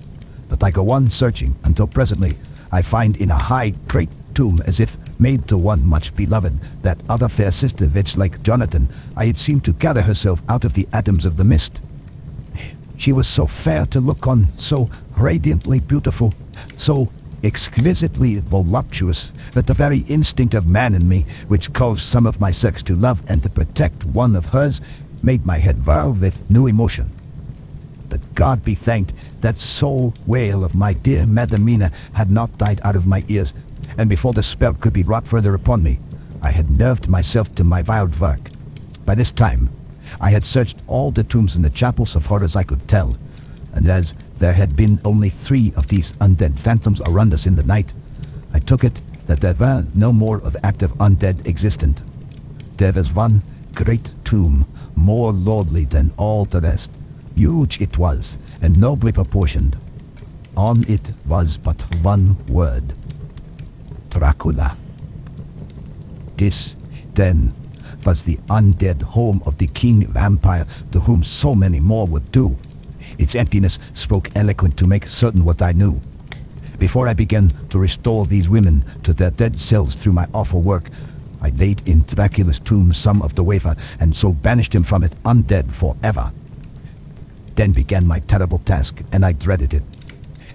But I go on searching until presently I find in a high great tomb, as if made to one much beloved, that other fair sister which, like Jonathan, I had seemed to gather herself out of the atoms of the mist. She was so fair to look on, so radiantly beautiful, so exquisitely voluptuous, that the very instinct of man in me, which caused some of my sex to love and to protect one of hers, made my head whirl with new emotion. But God be thanked, that soul wail of my dear Madam Mina had not died out of my ears, and before the spell could be wrought further upon me, I had nerved myself to my wild work. By this time, I had searched all the tombs in the chapel so far as I could tell, and as there had been only 3 of these undead phantoms around us in the night, I took it that there were no more of active undead existent. There was one great tomb, more lordly than all the rest. Huge it was, and nobly proportioned. On it was but one word: Dracula. This, then, was the undead home of the king vampire to whom so many more would do. Its emptiness spoke eloquent to make certain what I knew. Before I began to restore these women to their dead selves through my awful work, I laid in Dracula's tomb some of the wafer, and so banished him from it undead forever. Then began my terrible task, and I dreaded it.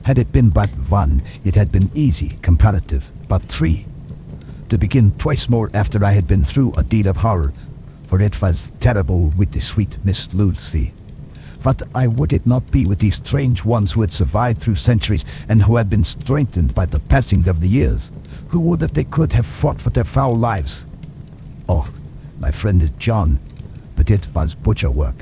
Had it been but one, it had been easy, comparative, but 3. To begin twice more after I had been through a deed of horror, for it was terrible with the sweet Miss Lucy. What I would it not be with these strange ones who had survived through centuries and who had been strengthened by the passing of the years? Who would if they could have fought for their foul lives? Oh, my friend John, but it was butcher work.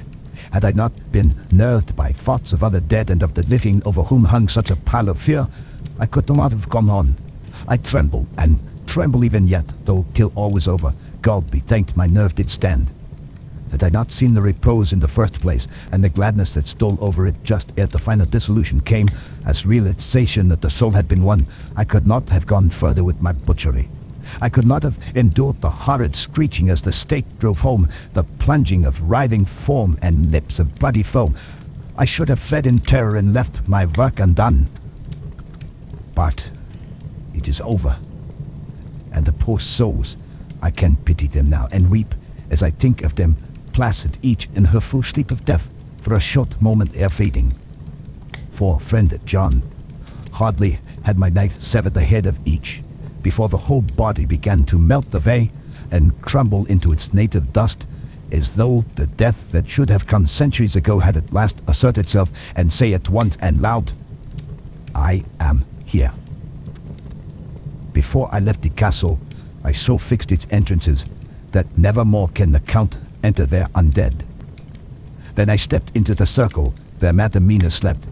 Had I not been nerved by thoughts of other dead and of the living over whom hung such a pall of fear, I could not have gone on. I tremble, and tremble even yet, though till all was over, God be thanked, my nerve did stand. Had I not seen the repose in the first place, and the gladness that stole over it just ere the final dissolution came, as realization that the soul had been won, I could not have gone further with my butchery. I could not have endured the horrid screeching as the stake drove home, the plunging of writhing form and lips of bloody foam. I should have fled in terror and left my work undone. But it is over. And the poor souls, I can pity them now and weep as I think of them, placid each in her full sleep of death for a short moment ere fading. For friend John, hardly had my knife severed the head of each, before the whole body began to melt away and crumble into its native dust, as though the death that should have come centuries ago had at last assert itself and say at once and loud, I am here. Before I left the castle, I so fixed its entrances that never more can the Count enter there undead. Then I stepped into the circle where Madam Mina slept.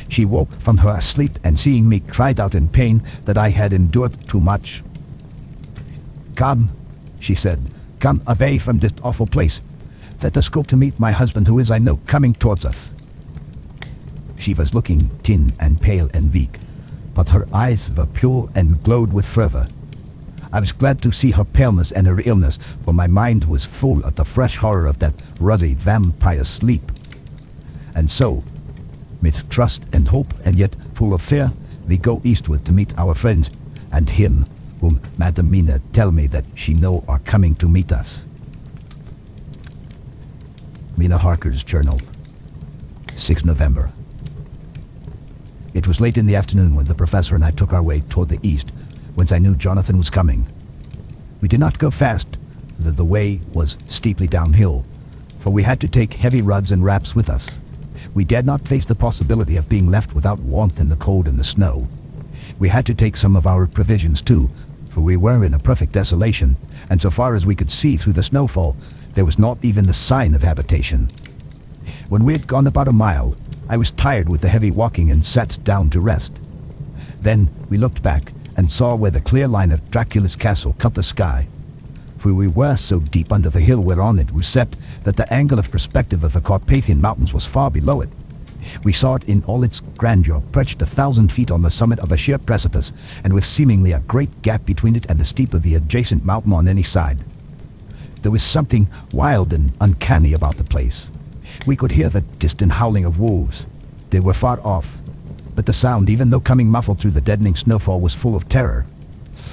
She woke from her sleep and seeing me cried out in pain that I had endured too much. Come, she said, come away from this awful place. Let us go to meet my husband who is, I know, coming towards us. She was looking thin and pale and weak, but her eyes were pure and glowed with fervor. I was glad to see her paleness and her illness, for my mind was full of the fresh horror of that ruddy vampire sleep. And so, with trust and hope, and yet full of fear, we go eastward to meet our friends, and him whom Madam Mina tell me that she know are coming to meet us. Mina Harker's journal, 6 November. It was late in the afternoon when the professor and I took our way toward the east, whence I knew Jonathan was coming. We did not go fast, the way was steeply downhill, for we had to take heavy rugs and wraps with us. We dared not face the possibility of being left without warmth in the cold and the snow. We had to take some of our provisions too, for we were in a perfect desolation, and so far as we could see through the snowfall, there was not even the sign of habitation. When we had gone about a mile, I was tired with the heavy walking and sat down to rest. Then we looked back and saw where the clear line of Dracula's castle cut the sky. For we were so deep under the hill whereon it was set that the angle of perspective of the Carpathian Mountains was far below it. We saw it in all its grandeur, perched 1,000 feet on the summit of a sheer precipice, and with seemingly a great gap between it and the steep of the adjacent mountain on any side. There was something wild and uncanny about the place. We could hear the distant howling of wolves. They were far off, but the sound, even though coming muffled through the deadening snowfall, was full of terror.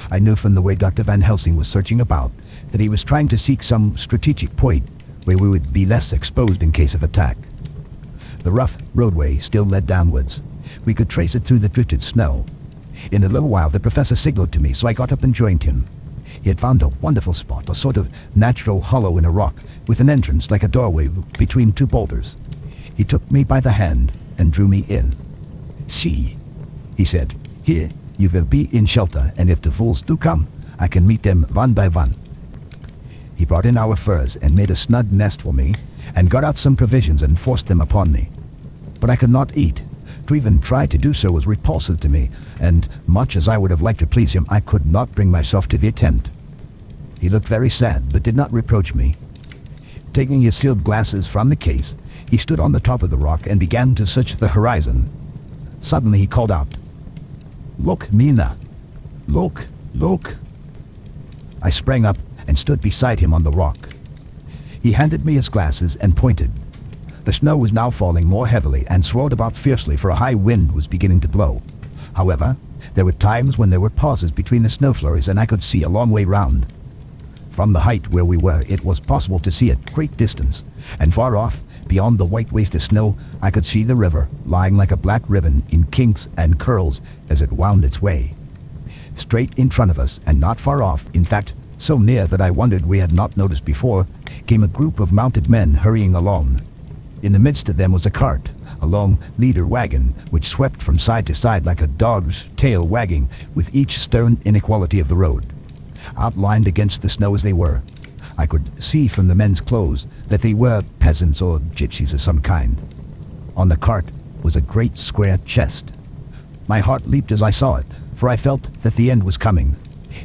I knew from the way Dr. Van Helsing was searching about that he was trying to seek some strategic point where we would be less exposed in case of attack. The rough roadway still led downwards. We could trace it through the drifted snow. In a little while the professor signaled to me, so I got up and joined him. He had found a wonderful spot, a sort of natural hollow in a rock, with an entrance like a doorway between two boulders. He took me by the hand and drew me in. "See," he said, "here you will be in shelter, and if the fools do come, I can meet them one by one." He brought in our furs and made a snug nest for me, and got out some provisions and forced them upon me. But I could not eat. To even try to do so was repulsive to me, and much as I would have liked to please him, I could not bring myself to the attempt. He looked very sad, but did not reproach me. Taking his field glasses from the case, he stood on the top of the rock and began to search the horizon. Suddenly he called out, "Look, Mina! Look, look!" I sprang up and stood beside him on the rock. He handed me his glasses and pointed. The snow was now falling more heavily and swirled about fiercely, for a high wind was beginning to blow. However, there were times when there were pauses between the snow flurries, and I could see a long way round. From the height where we were, it was possible to see at great distance, and far off, beyond the white waste of snow, I could see the river lying like a black ribbon in kinks and curls as it wound its way. Straight in front of us, and not far off, in fact, so near that I wondered we had not noticed before, came a group of mounted men hurrying along. In the midst of them was a cart, a long leader wagon, which swept from side to side like a dog's tail wagging with each stern inequality of the road. Outlined against the snow as they were, I could see from the men's clothes that they were peasants or gypsies of some kind. On the cart was a great square chest. My heart leaped as I saw it, for I felt that the end was coming.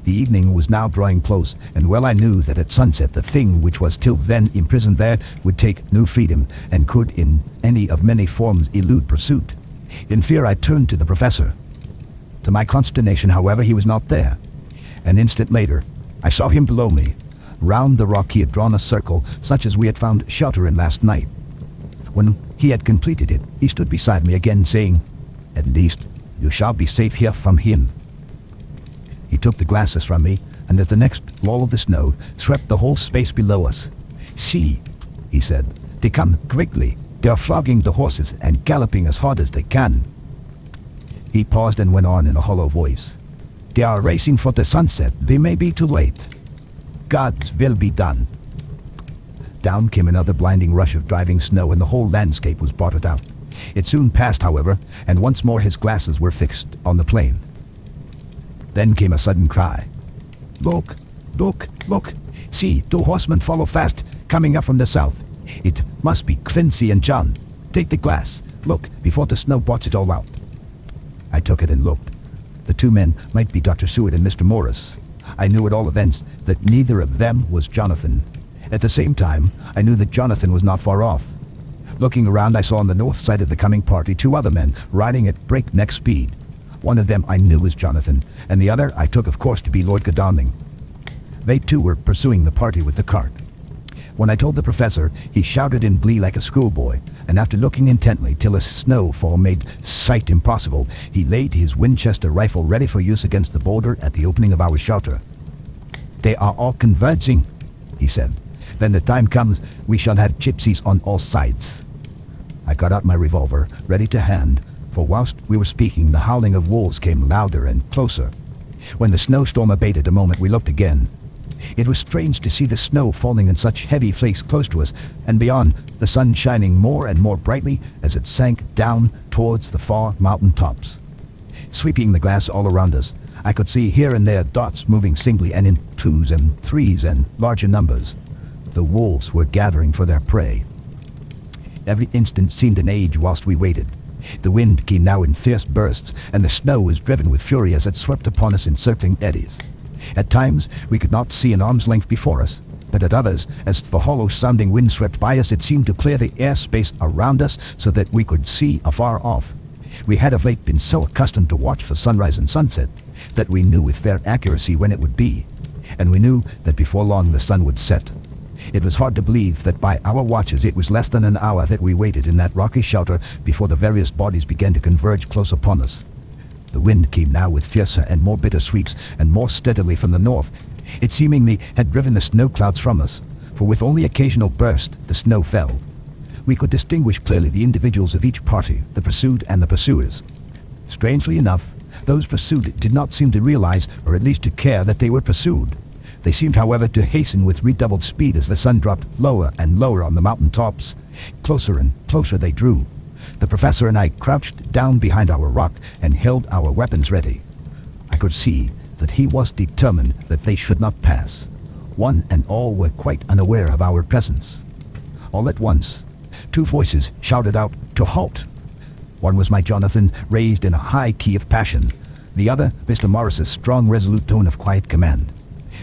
The evening was now drawing close, and well I knew that at sunset the thing which was till then imprisoned there would take new freedom, and could in any of many forms elude pursuit. In fear I turned to the professor. To my consternation, however, he was not there. An instant later, I saw him below me. Round the rock he had drawn a circle, such as we had found shelter in last night. When he had completed it, he stood beside me again, saying, "At least you shall be safe here from him." He took the glasses from me, and as the next wall of the snow swept the whole space below us. "See," he said, "they come quickly. They are flogging the horses and galloping as hard as they can." He paused and went on in a hollow voice. "They are racing for the sunset. They may be too late. God's will be done." Down came another blinding rush of driving snow, and the whole landscape was blotted out. It soon passed, however, and once more his glasses were fixed on the plain. Then came a sudden cry. "Look, look, look! See, two horsemen follow fast, coming up from the south. It must be Quincy and John. Take the glass. Look, before the snow blots it all out." I took it and looked. The two men might be Dr. Seward and Mr. Morris. I knew at all events that neither of them was Jonathan. At the same time, I knew that Jonathan was not far off. Looking around, I saw on the north side of the coming party two other men riding at breakneck speed. One of them I knew was Jonathan, and the other I took of course to be Lord Godalming. They too were pursuing the party with the cart. When I told the professor, he shouted in glee like a schoolboy, and after looking intently till a snowfall made sight impossible, he laid his Winchester rifle ready for use against the boulder at the opening of our shelter. "They are all converging," he said. "When the time comes, we shall have gypsies on all sides." I got out my revolver, ready to hand, for whilst we were speaking, the howling of wolves came louder and closer. When the snowstorm abated a moment, we looked again. It was strange to see the snow falling in such heavy flakes close to us, and beyond, the sun shining more and more brightly as it sank down towards the far mountain tops. Sweeping the glass all around us, I could see here and there dots moving singly and in twos and threes and larger numbers. The wolves were gathering for their prey. Every instant seemed an age whilst we waited. The wind came now in fierce bursts, and the snow was driven with fury as it swept upon us in circling eddies. At times, we could not see an arm's length before us, but at others, as the hollow-sounding wind swept by us, it seemed to clear the airspace around us so that we could see afar off. We had of late been so accustomed to watch for sunrise and sunset that we knew with fair accuracy when it would be, and we knew that before long the sun would set. It was hard to believe that by our watches it was less than an hour that we waited in that rocky shelter before the various bodies began to converge close upon us. The wind came now with fiercer and more bitter sweeps, and more steadily from the north. It seemingly had driven the snow clouds from us, for with only occasional burst the snow fell. We could distinguish clearly the individuals of each party, the pursued and the pursuers. Strangely enough, those pursued did not seem to realize, or at least to care, that they were pursued. They seemed, however, to hasten with redoubled speed as the sun dropped lower and lower on the mountain tops. Closer and closer they drew. The professor and I crouched down behind our rock and held our weapons ready. I could see that he was determined that they should not pass. One and all were quite unaware of our presence. All at once, two voices shouted out to halt. One was my Jonathan, raised in a high key of passion. The other, Mr. Morris's strong, resolute tone of quiet command.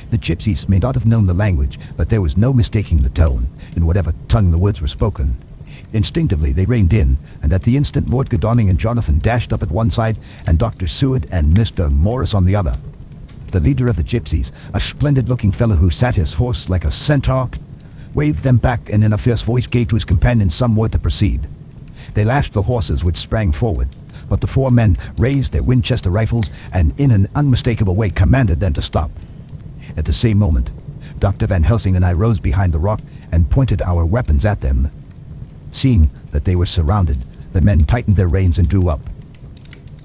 The gypsies may not have known the language, but there was no mistaking the tone, in whatever tongue the words were spoken. Instinctively they reined in, and at the instant Lord Godalming and Jonathan dashed up at one side, and Dr. Seward and Mr. Morris on the other. The leader of the gypsies, a splendid-looking fellow who sat his horse like a centaur, waved them back and in a fierce voice gave to his companions some word to proceed. They lashed the horses, which sprang forward, but the four men raised their Winchester rifles and in an unmistakable way commanded them to stop. At the same moment, Dr. Van Helsing and I rose behind the rock and pointed our weapons at them. Seeing that they were surrounded, the men tightened their reins and drew up.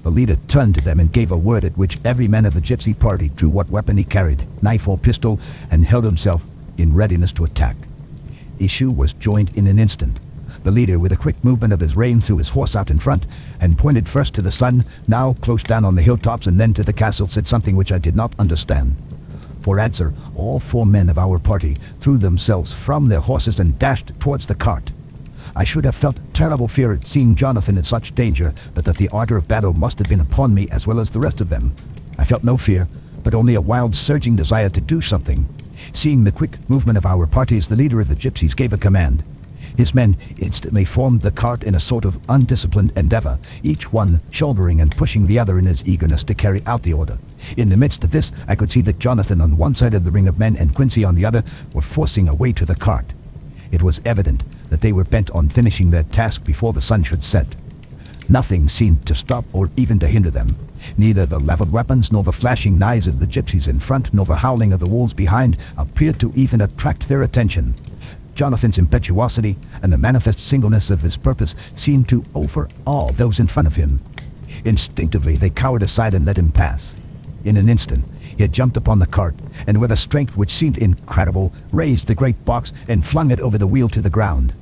The leader turned to them and gave a word at which every man of the gypsy party drew what weapon he carried, knife or pistol, and held himself in readiness to attack. Issue was joined in an instant. The leader, with a quick movement of his rein, threw his horse out in front and pointed first to the sun, now close down on the hilltops, and then to the castle, said something which I did not understand. For answer, all four men of our party threw themselves from their horses and dashed towards the cart. I should have felt terrible fear at seeing Jonathan in such danger, but that the ardor of battle must have been upon me as well as the rest of them. I felt no fear, but only a wild surging desire to do something. Seeing the quick movement of our parties, the leader of the gypsies gave a command. His men instantly formed the cart in a sort of undisciplined endeavor, each one shouldering and pushing the other in his eagerness to carry out the order. In the midst of this, I could see that Jonathan on one side of the ring of men and Quincy on the other were forcing a way to the cart. It was evident that they were bent on finishing their task before the sun should set. Nothing seemed to stop or even to hinder them. Neither the leveled weapons, nor the flashing knives of the gypsies in front, nor the howling of the wolves behind appeared to even attract their attention. Jonathan's impetuosity and the manifest singleness of his purpose seemed to overawe those in front of him. Instinctively they cowered aside and let him pass. In an instant he had jumped upon the cart, and with a strength which seemed incredible, raised the great box and flung it over the wheel to the ground.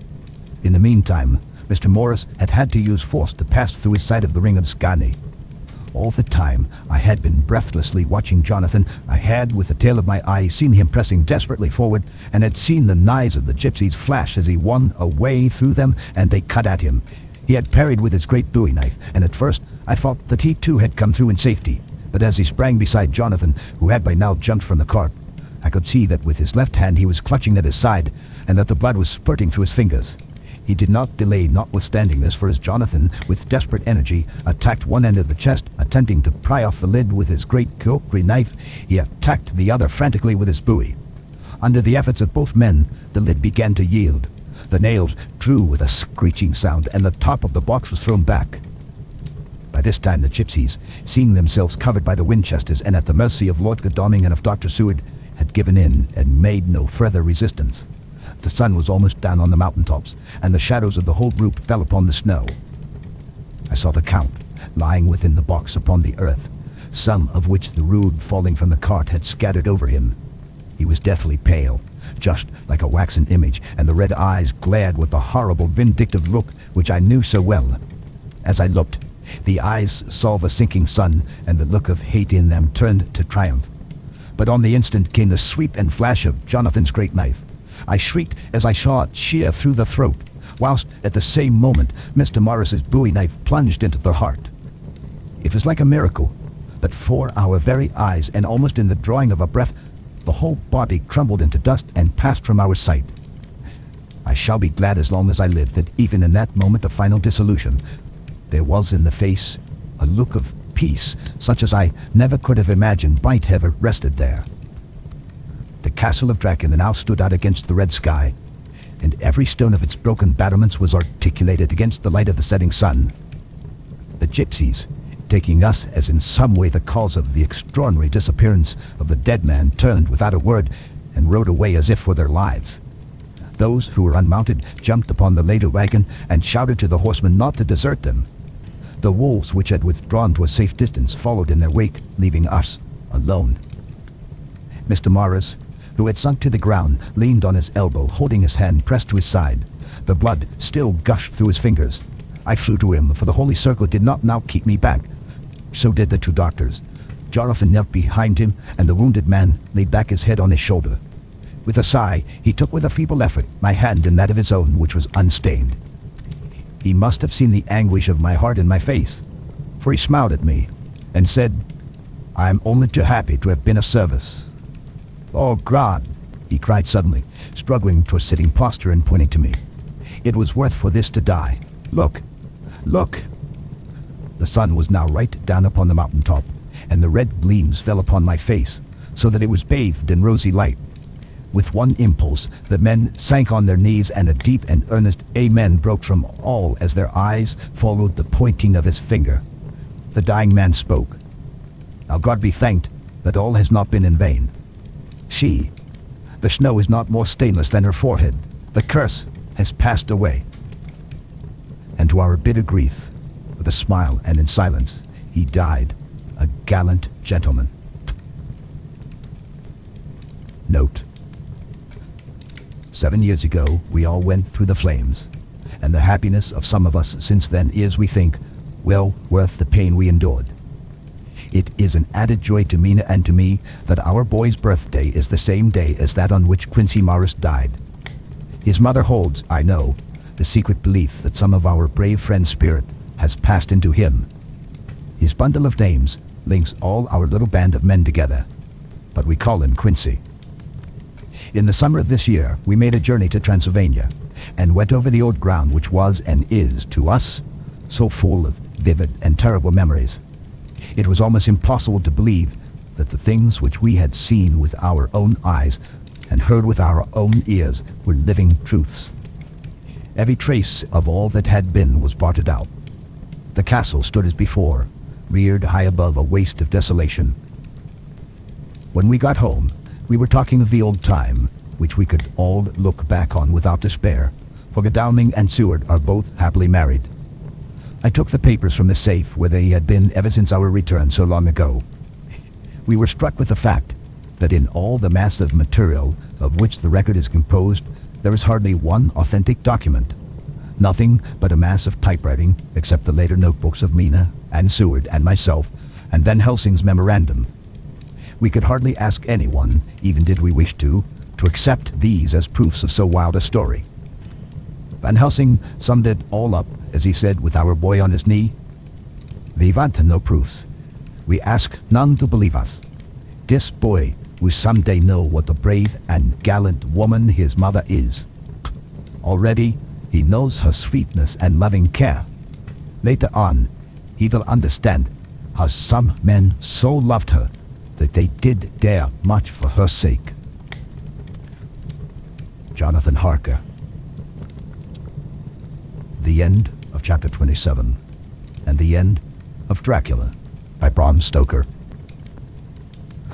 In the meantime, Mr. Morris had had to use force to pass through his side of the ring of Skani. All the time I had been breathlessly watching Jonathan. I had, with the tail of my eye, seen him pressing desperately forward, and had seen the knives of the gypsies flash as he won a way through them, and they cut at him. He had parried with his great bowie knife, and at first I thought that he too had come through in safety. But as he sprang beside Jonathan, who had by now jumped from the cart, I could see that with his left hand he was clutching at his side, and that the blood was spurting through his fingers. He did not delay notwithstanding this, for as Jonathan, with desperate energy, attacked one end of the chest, attempting to pry off the lid with his great kukri knife, he attacked the other frantically with his bowie. Under the efforts of both men, the lid began to yield. The nails drew with a screeching sound, and the top of the box was thrown back. By this time the gypsies, seeing themselves covered by the Winchesters and at the mercy of Lord Godalming and of Dr. Seward, had given in and made no further resistance. The sun was almost down on the mountaintops, and the shadows of the whole group fell upon the snow. I saw the Count lying within the box upon the earth, some of which the rood falling from the cart had scattered over him. He was deathly pale, just like a waxen image, and the red eyes glared with the horrible vindictive look which I knew so well. As I looked, the eyes saw the sinking sun, and the look of hate in them turned to triumph. But on the instant came the sweep and flash of Jonathan's great knife. I shrieked as I saw it shear through the throat, whilst at the same moment Mr. Morris's bowie knife plunged into the heart. It was like a miracle, but for our very eyes, and almost in the drawing of a breath, the whole body crumbled into dust and passed from our sight. I shall be glad as long as I live that even in that moment of final dissolution, there was in the face a look of peace such as I never could have imagined might have rested there. The castle of Dracula now stood out against the red sky, and every stone of its broken battlements was articulated against the light of the setting sun. The gypsies, taking us as in some way the cause of the extraordinary disappearance of the dead man, turned without a word and rode away as if for their lives. Those who were unmounted jumped upon the later wagon and shouted to the horsemen not to desert them. The wolves, which had withdrawn to a safe distance, followed in their wake, leaving us alone. Mr. Morris, who had sunk to the ground, leaned on his elbow, holding his hand pressed to his side. The blood still gushed through his fingers. I flew to him, for the holy circle did not now keep me back. So did the two doctors. Jonathan knelt behind him, and the wounded man laid back his head on his shoulder. With a sigh, he took with a feeble effort my hand in that of his own, which was unstained. He must have seen the anguish of my heart in my face, for he smiled at me and said, "I am only too happy to have been of service." "Oh, God!" he cried suddenly, struggling to a sitting posture and pointing to me. "It was worth for this to die. Look! Look!" The sun was now right down upon the mountaintop, and the red gleams fell upon my face, so that it was bathed in rosy light. With one impulse, the men sank on their knees, and a deep and earnest amen broke from all as their eyes followed the pointing of his finger. The dying man spoke. "Now God be thanked that all has not been in vain. The snow is not more stainless than her forehead. The curse has passed away." And to our bitter grief, with a smile and in silence, he died, a gallant gentleman. Note: 7 years ago, we all went through the flames, and the happiness of some of us since then is, we think, well worth the pain we endured. It is an added joy to Mina and to me that our boy's birthday is the same day as that on which Quincy Morris died. His mother holds, I know, the secret belief that some of our brave friend's spirit has passed into him. His bundle of names links all our little band of men together, but we call him Quincy. In the summer of this year, we made a journey to Transylvania, and went over the old ground which was and is, to us, so full of vivid and terrible memories. It was almost impossible to believe that the things which we had seen with our own eyes and heard with our own ears were living truths. Every trace of all that had been was blotted out. The castle stood as before, reared high above a waste of desolation. When we got home, we were talking of the old time, which we could all look back on without despair, for Godalming and Seward are both happily married. I took the papers from the safe where they had been ever since our return so long ago. We were struck with the fact that in all the mass of material of which the record is composed, there is hardly one authentic document. Nothing but a mass of typewriting, except the later notebooks of Mina and Seward and myself, and Van Helsing's memorandum. We could hardly ask anyone, even did we wish to accept these as proofs of so wild a story. Van Helsing summed it all up, as he said, with our boy on his knee. "We want no proofs. We ask none to believe us. This boy will someday know what a brave and gallant woman his mother is. Already, He knows her sweetness and loving care. Later on, he will understand how some men so loved her that they did dare much for her sake. Jonathan Harker. The end of chapter 27, and the end of Dracula by Bram Stoker.